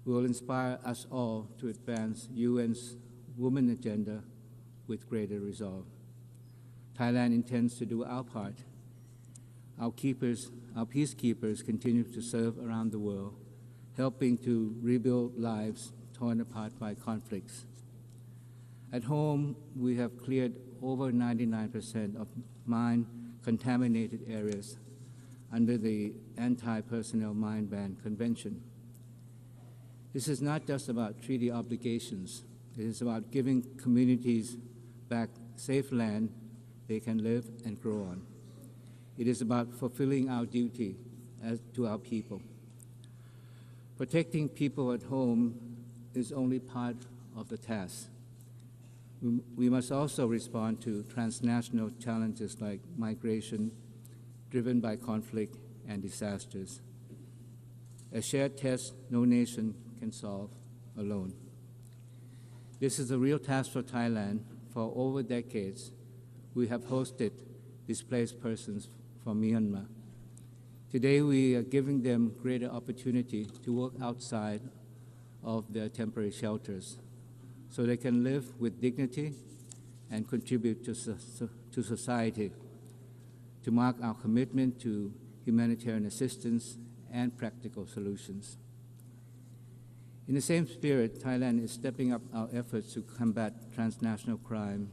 will inspire us all to advance UN's Women Agenda with greater resolve. Thailand intends to do our part. Our peacekeepers continue to serve around the world, helping to rebuild lives torn apart by conflicts. At home, we have cleared over 99% of mine-contaminated areas under the Anti-Personnel Mine Ban Convention. This is not just about treaty obligations. It is about giving communities back safe land they can live and grow on. It is about fulfilling our duty to our people. Protecting people at home is only part of the task. We must also respond to transnational challenges like migration, driven by conflict and disasters. A shared test no nation can solve alone. This is a real task for Thailand. For over decades, we have hosted displaced persons from Myanmar. Today, we are giving them greater opportunity to work outside of their temporary shelters so they can live with dignity and contribute to society, to mark our commitment to humanitarian assistance and practical solutions. In the same spirit, Thailand is stepping up our efforts to combat transnational crime,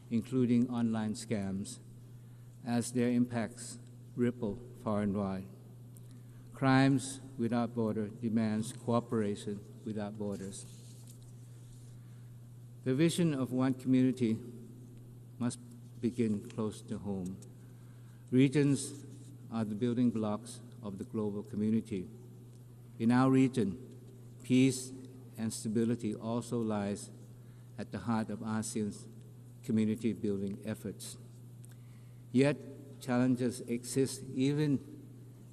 including online scams, as their impacts ripple far and wide. Crimes without border demands cooperation without borders. The vision of one community must begin close to home. Regions are the building blocks of the global community. In our region, peace and stability also lies at the heart of ASEAN's community building efforts. Yet, challenges exist even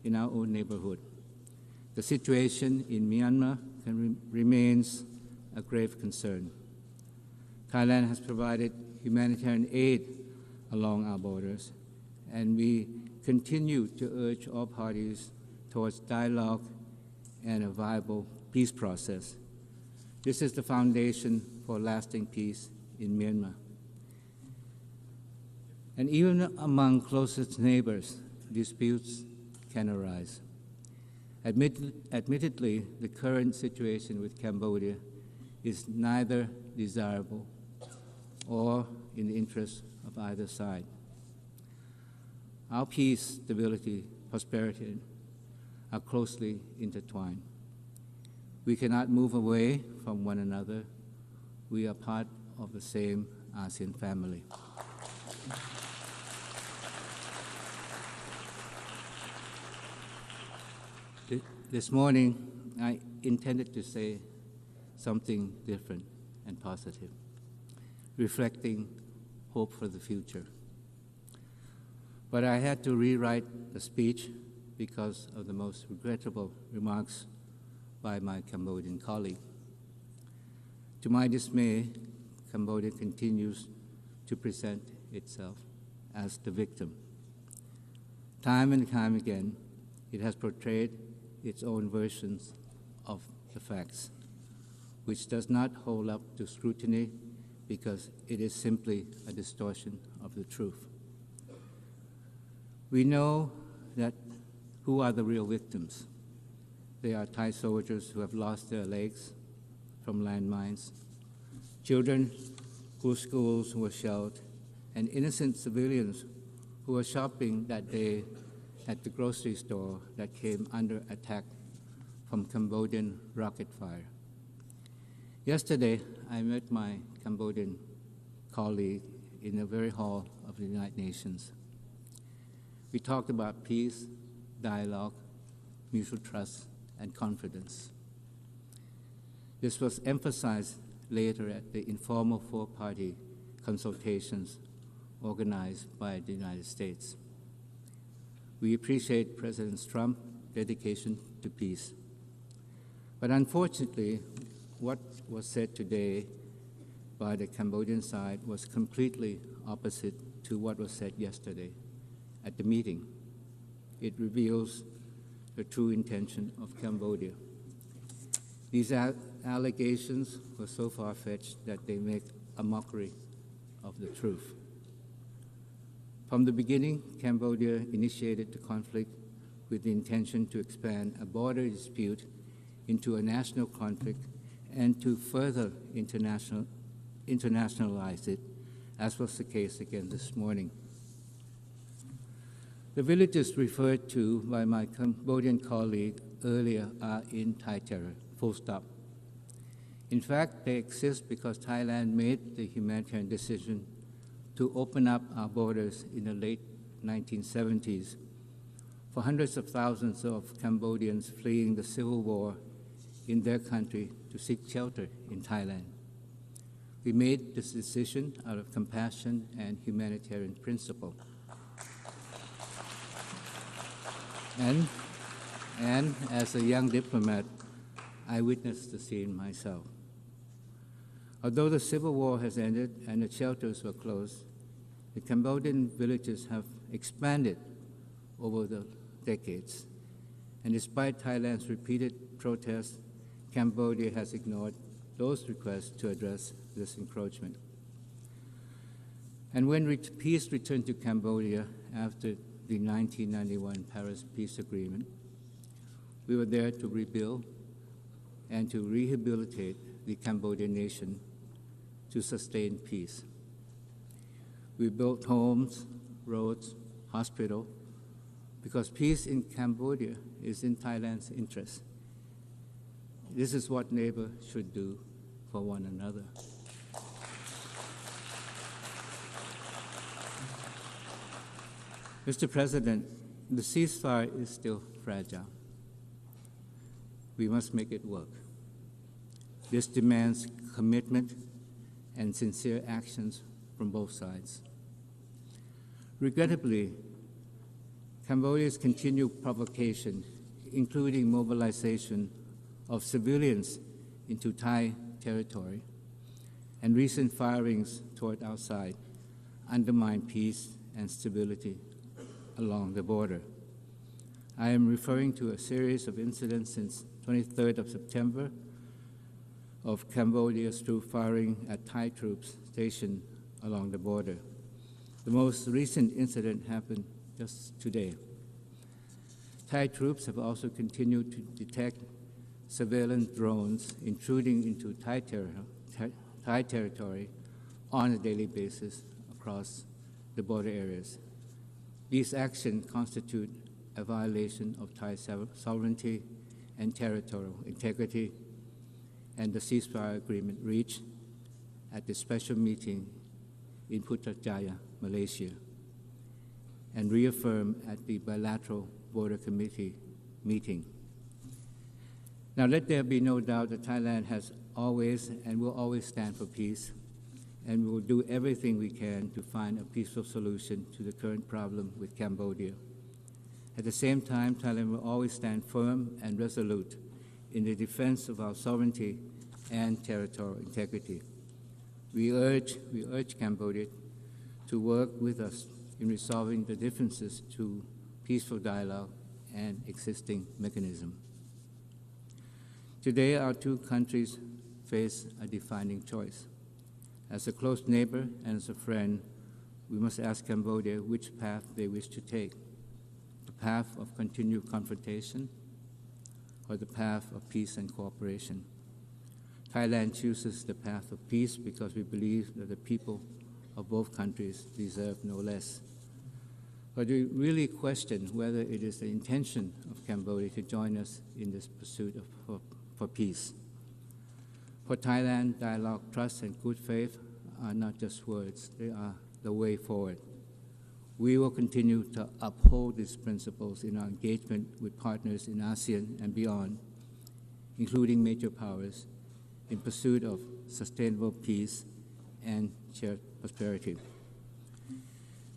in our own neighborhood. The situation in Myanmar remains a grave concern. Thailand has provided humanitarian aid along our borders, and we continue to urge all parties towards dialogue and a viable peace process. This is the foundation for lasting peace in Myanmar. And even among closest neighbors, disputes can arise. Admittedly, the current situation with Cambodia is neither desirable or in the interest of either side. Our peace, stability, prosperity are closely intertwined. We cannot move away from one another. We are part of the same ASEAN family. This morning, I intended to say something different and positive, reflecting hope for the future. But I had to rewrite the speech because of the most regrettable remarks by my Cambodian colleague. To my dismay, Cambodia continues to present itself as the victim. Time and time again, it has portrayed its own versions of the facts, which does not hold up to scrutiny because it is simply a distortion of the truth. We know that who are the real victims. They are Thai soldiers who have lost their legs from landmines, children whose schools were shelled, and innocent civilians who were shopping that day at the grocery store that came under attack from Cambodian rocket fire. Yesterday, I met my Cambodian colleague in the very hall of the United Nations. We talked about peace, dialogue, mutual trust, and confidence. This was emphasized later at the informal four-party consultations organized by the United States. We appreciate President Trump's dedication to peace. But unfortunately, what was said today by the Cambodian side was completely opposite to what was said yesterday at the meeting. It reveals the true intention of Cambodia. These allegations were so far-fetched that they make a mockery of the truth. From the beginning, Cambodia initiated the conflict with the intention to expand a border dispute into a national conflict and to further internationalize it, as was the case again this morning. The villages referred to by my Cambodian colleague earlier are in Thai terror, full stop. In fact, they exist because Thailand made the humanitarian decision to open up our borders in the late 1970s for hundreds of thousands of Cambodians fleeing the civil war in their country to seek shelter in Thailand. We made this decision out of compassion and humanitarian principle. And as a young diplomat, I witnessed the scene myself. Although the civil war has ended and the shelters were closed, the Cambodian villages have expanded over the decades. And despite Thailand's repeated protests, Cambodia has ignored those requests to address this encroachment. And when peace returned to Cambodia after the 1991 Paris Peace Agreement, we were there to rebuild and to rehabilitate the Cambodian nation to sustain peace. We built homes, roads, hospitals, because peace in Cambodia is in Thailand's interest. This is what neighbors should do for one another. Mr. President, the ceasefire is still fragile. We must make it work. This demands commitment and sincere actions from both sides. Regrettably, Cambodia's continued provocation, including mobilization of civilians into Thai territory and recent firings toward our side, undermine peace and stability along the border. I am referring to a series of incidents since 23rd of September of Cambodia's troop firing at Thai troops stationed along the border. The most recent incident happened just today. Thai troops have also continued to detect surveillance drones intruding into Thai territory on a daily basis across the border areas. These actions constitute a violation of Thai sovereignty and territorial integrity, and the ceasefire agreement reached at the special meeting in Putrajaya, Malaysia, and reaffirmed at the bilateral border committee meeting. Now, let there be no doubt that Thailand has always and will always stand for peace, and we will do everything we can to find a peaceful solution to the current problem with Cambodia. At the same time, Thailand will always stand firm and resolute in the defense of our sovereignty and territorial integrity. We urge Cambodia to work with us in resolving the differences through peaceful dialogue and existing mechanism. Today, our two countries face a defining choice. As a close neighbor and as a friend, we must ask Cambodia which path they wish to take, the path of continued confrontation or the path of peace and cooperation. Thailand chooses the path of peace because we believe that the people of both countries deserve no less. But we really question whether it is the intention of Cambodia to join us in this pursuit for peace. For Thailand, dialogue, trust, and good faith are not just words, they are the way forward. We will continue to uphold these principles in our engagement with partners in ASEAN and beyond, including major powers, in pursuit of sustainable peace and shared prosperity.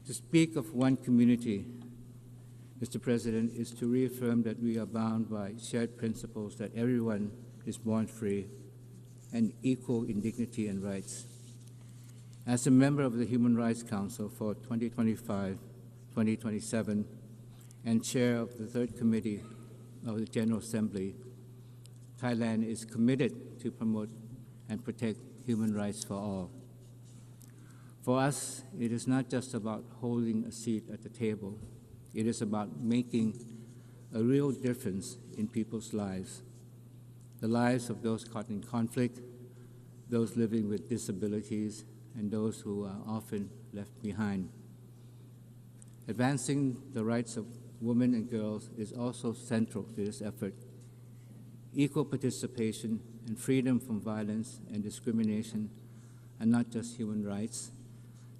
To speak of one community, Mr. President, is to reaffirm that we are bound by shared principles that everyone is born free and equal in dignity and rights. As a member of the Human Rights Council for 2025-2027 and chair of the Third Committee of the General Assembly, Thailand is committed to promote and protect human rights for all. For us, it is not just about holding a seat at the table. It is about making a real difference in people's lives, the lives of those caught in conflict, those living with disabilities, and those who are often left behind. Advancing the rights of women and girls is also central to this effort. Equal participation and freedom from violence and discrimination are not just human rights,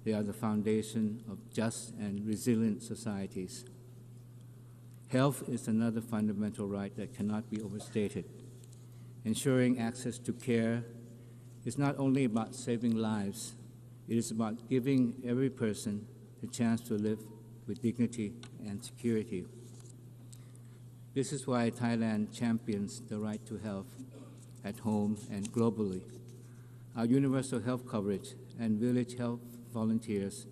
they are the foundation of just and resilient societies. Health is another fundamental right that cannot be overstated. Ensuring access to care is not only about saving lives, it is about giving every person the chance to live with dignity and security. This is why Thailand champions the right to health at home and globally. Our universal health coverage and village health volunteers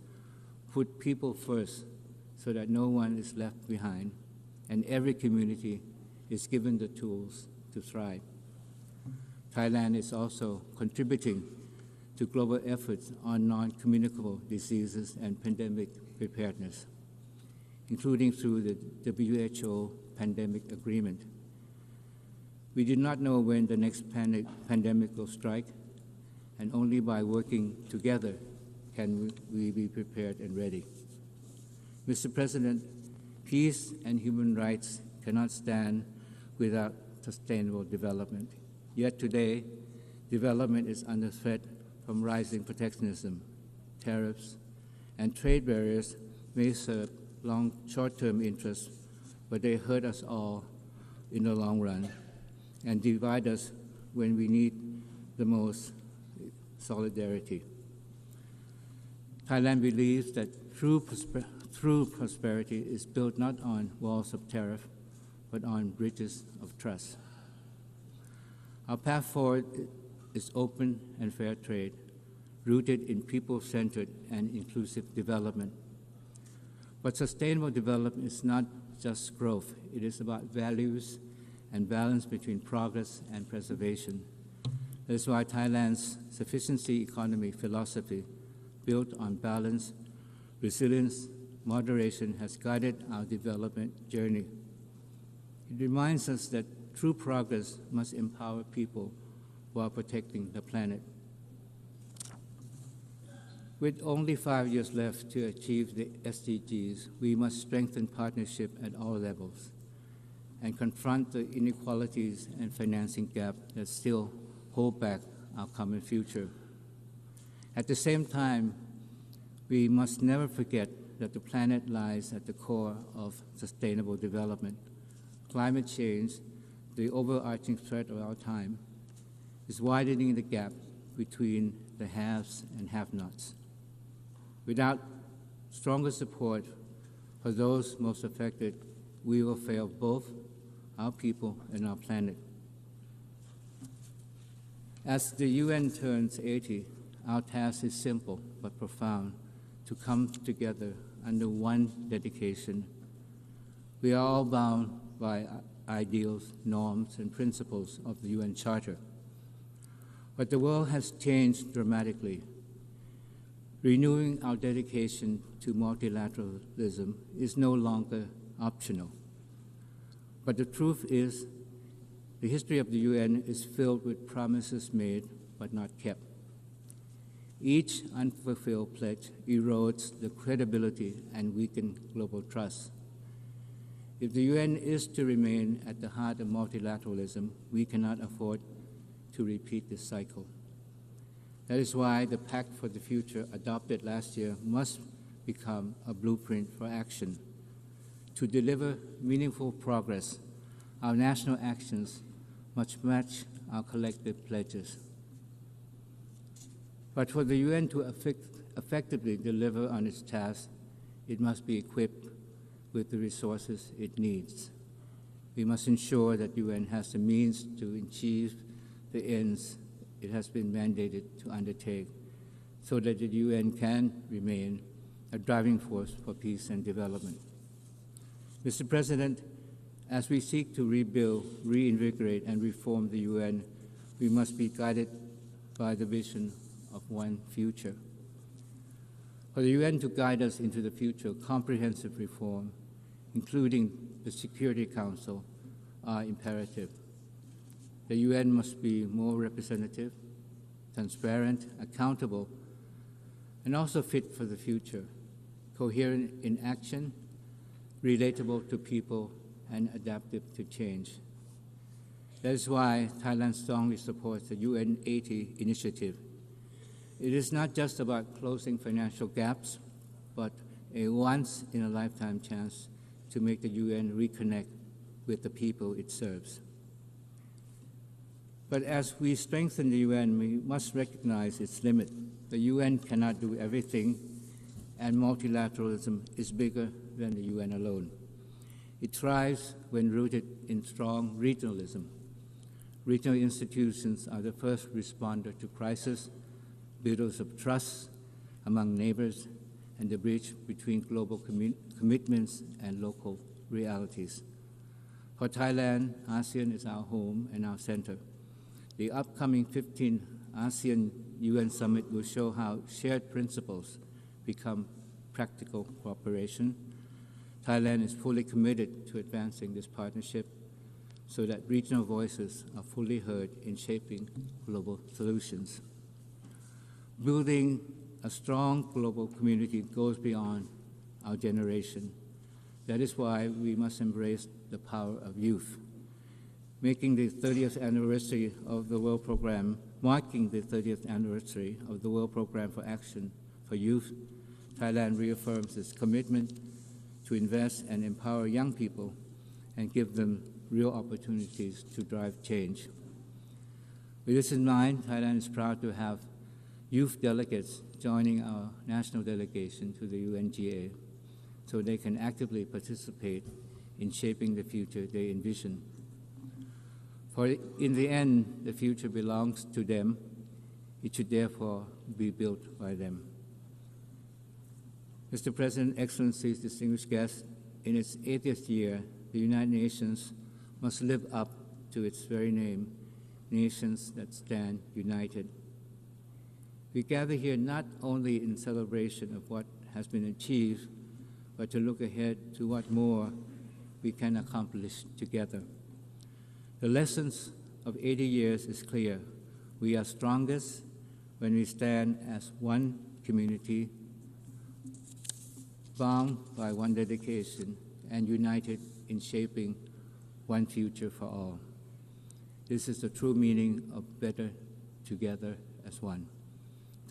put people first so that no one is left behind and every community is given the tools to thrive. Thailand is also contributing to global efforts on non-communicable diseases and pandemic preparedness, including through the WHO pandemic agreement. We do not know when the next pandemic will strike, and only by working together can we be prepared and ready. Mr. President, peace and human rights cannot stand without sustainable development. Yet today, development is under threat from rising protectionism, tariffs, and trade barriers may serve short-term interests, but they hurt us all in the long run and divide us when we need the most solidarity. Thailand believes that true prosperity is built not on walls of tariff, but on bridges of trust. Our path forward is open and fair trade, rooted in people-centered and inclusive development. But sustainable development is not just growth. It is about values and balance between progress and preservation. That is why Thailand's sufficiency economy philosophy, built on balance, resilience, moderation, has guided our development journey. It reminds us that true progress must empower people while protecting the planet. With only 5 years left to achieve the SDGs, we must strengthen partnership at all levels and confront the inequalities and financing gap that still hold back our common future. At the same time, we must never forget that the planet lies at the core of sustainable development. Climate change, the overarching threat of our time, is widening the gap between the haves and have-nots. Without stronger support for those most affected, we will fail both our people and our planet. As the UN turns 80, our task is simple but profound: to come together under one dedication. We are all bound by ideals, norms, and principles of the UN Charter. But the world has changed dramatically. Renewing our dedication to multilateralism is no longer optional. But the truth is, the history of the UN is filled with promises made but not kept. Each unfulfilled pledge erodes the credibility and weakens global trust. If the UN is to remain at the heart of multilateralism, we cannot afford to repeat this cycle. That is why the Pact for the Future adopted last year must become a blueprint for action. To deliver meaningful progress, our national actions must match our collective pledges. But for the UN to effectively deliver on its task, it must be equipped with the resources it needs. We must ensure that the UN has the means to achieve the ends it has been mandated to undertake, so that the UN can remain a driving force for peace and development. Mr. President, as we seek to rebuild, reinvigorate, and reform the UN, we must be guided by the vision of one future. For the UN to guide us into the future, comprehensive reform, including the Security Council, are imperative. The UN must be more representative, transparent, accountable, and also fit for the future, coherent in action, relatable to people, and adaptive to change. That is why Thailand strongly supports the UN 80 initiative. It is not just about closing financial gaps, but a once-in-a-lifetime chance to make the UN reconnect with the people it serves. But as we strengthen the UN, we must recognize its limit. The UN cannot do everything, and multilateralism is bigger than the UN alone. It thrives when rooted in strong regionalism. Regional institutions are the first responder to crisis, builders of trust among neighbors, and the bridge between global commitments and local realities. For Thailand, ASEAN is our home and our center. The upcoming 15th ASEAN UN Summit will show how shared principles become practical cooperation. Thailand is fully committed to advancing this partnership so that regional voices are fully heard in shaping global solutions. Building a strong global community goes beyond our generation. That is why we must embrace the power of youth. Marking the 30th anniversary of the World Programme for Action for Youth, Thailand reaffirms its commitment to invest and empower young people and give them real opportunities to drive change. With this in mind, Thailand is proud to have youth delegates joining our national delegation to the UNGA so they can actively participate in shaping the future they envision. For in the end, the future belongs to them. It should therefore be built by them. Mr. President, Excellencies, distinguished guests, in its 80th year, the United Nations must live up to its very name, nations that stand united. We gather here not only in celebration of what has been achieved, but to look ahead to what more we can accomplish together. The lessons of 80 years is clear. We are strongest when we stand as one community, bound by one dedication, and united in shaping one future for all. This is the true meaning of better together as one.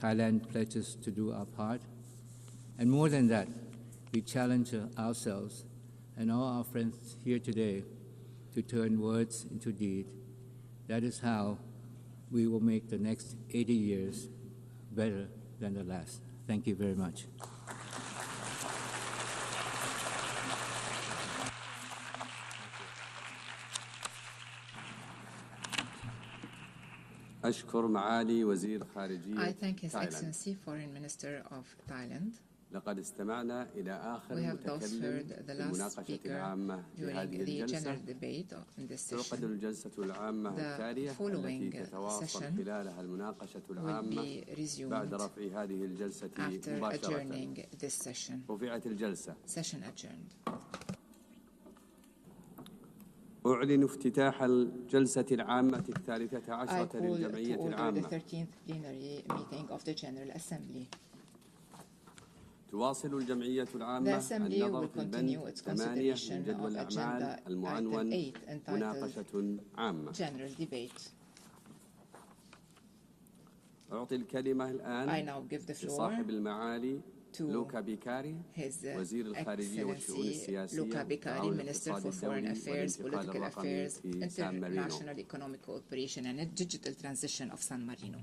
Thailand pledges to do our part, and more than that, we challenge ourselves and all our friends here today to turn words into deed. That is how we will make the next 80 years better than the last. Thank you very much. I thank His Excellency, Foreign Minister of Thailand. We have thus heard the last speaker during the general debate in this session. The following session will be resumed after adjourning this session. Session adjourned. أعلن افتتاح الجلسة العامة الثالثة عشرة I للجمعية call to order العامة. the 13th plenary meeting of the General Assembly. تواصل الجمعية The العامة Assembly النظر will في continue البند its 8 من consideration جدول of الأعمال agenda item المعنون 8 entitled مناقشة عامة. General Debate. أعطي الكلمة I الآن now give the floor لصاحب المعالي to لوكا بيكاري His وزير الخارجية والشؤون Excellency السياسية Luca Bicari, والتعاون Minister الاقتصادي for Foreign الدولي Affairs, والانتقال Political الرقمي Affairs, في سان مارينو. International Economic Cooperation and Digital Transition of San Marino.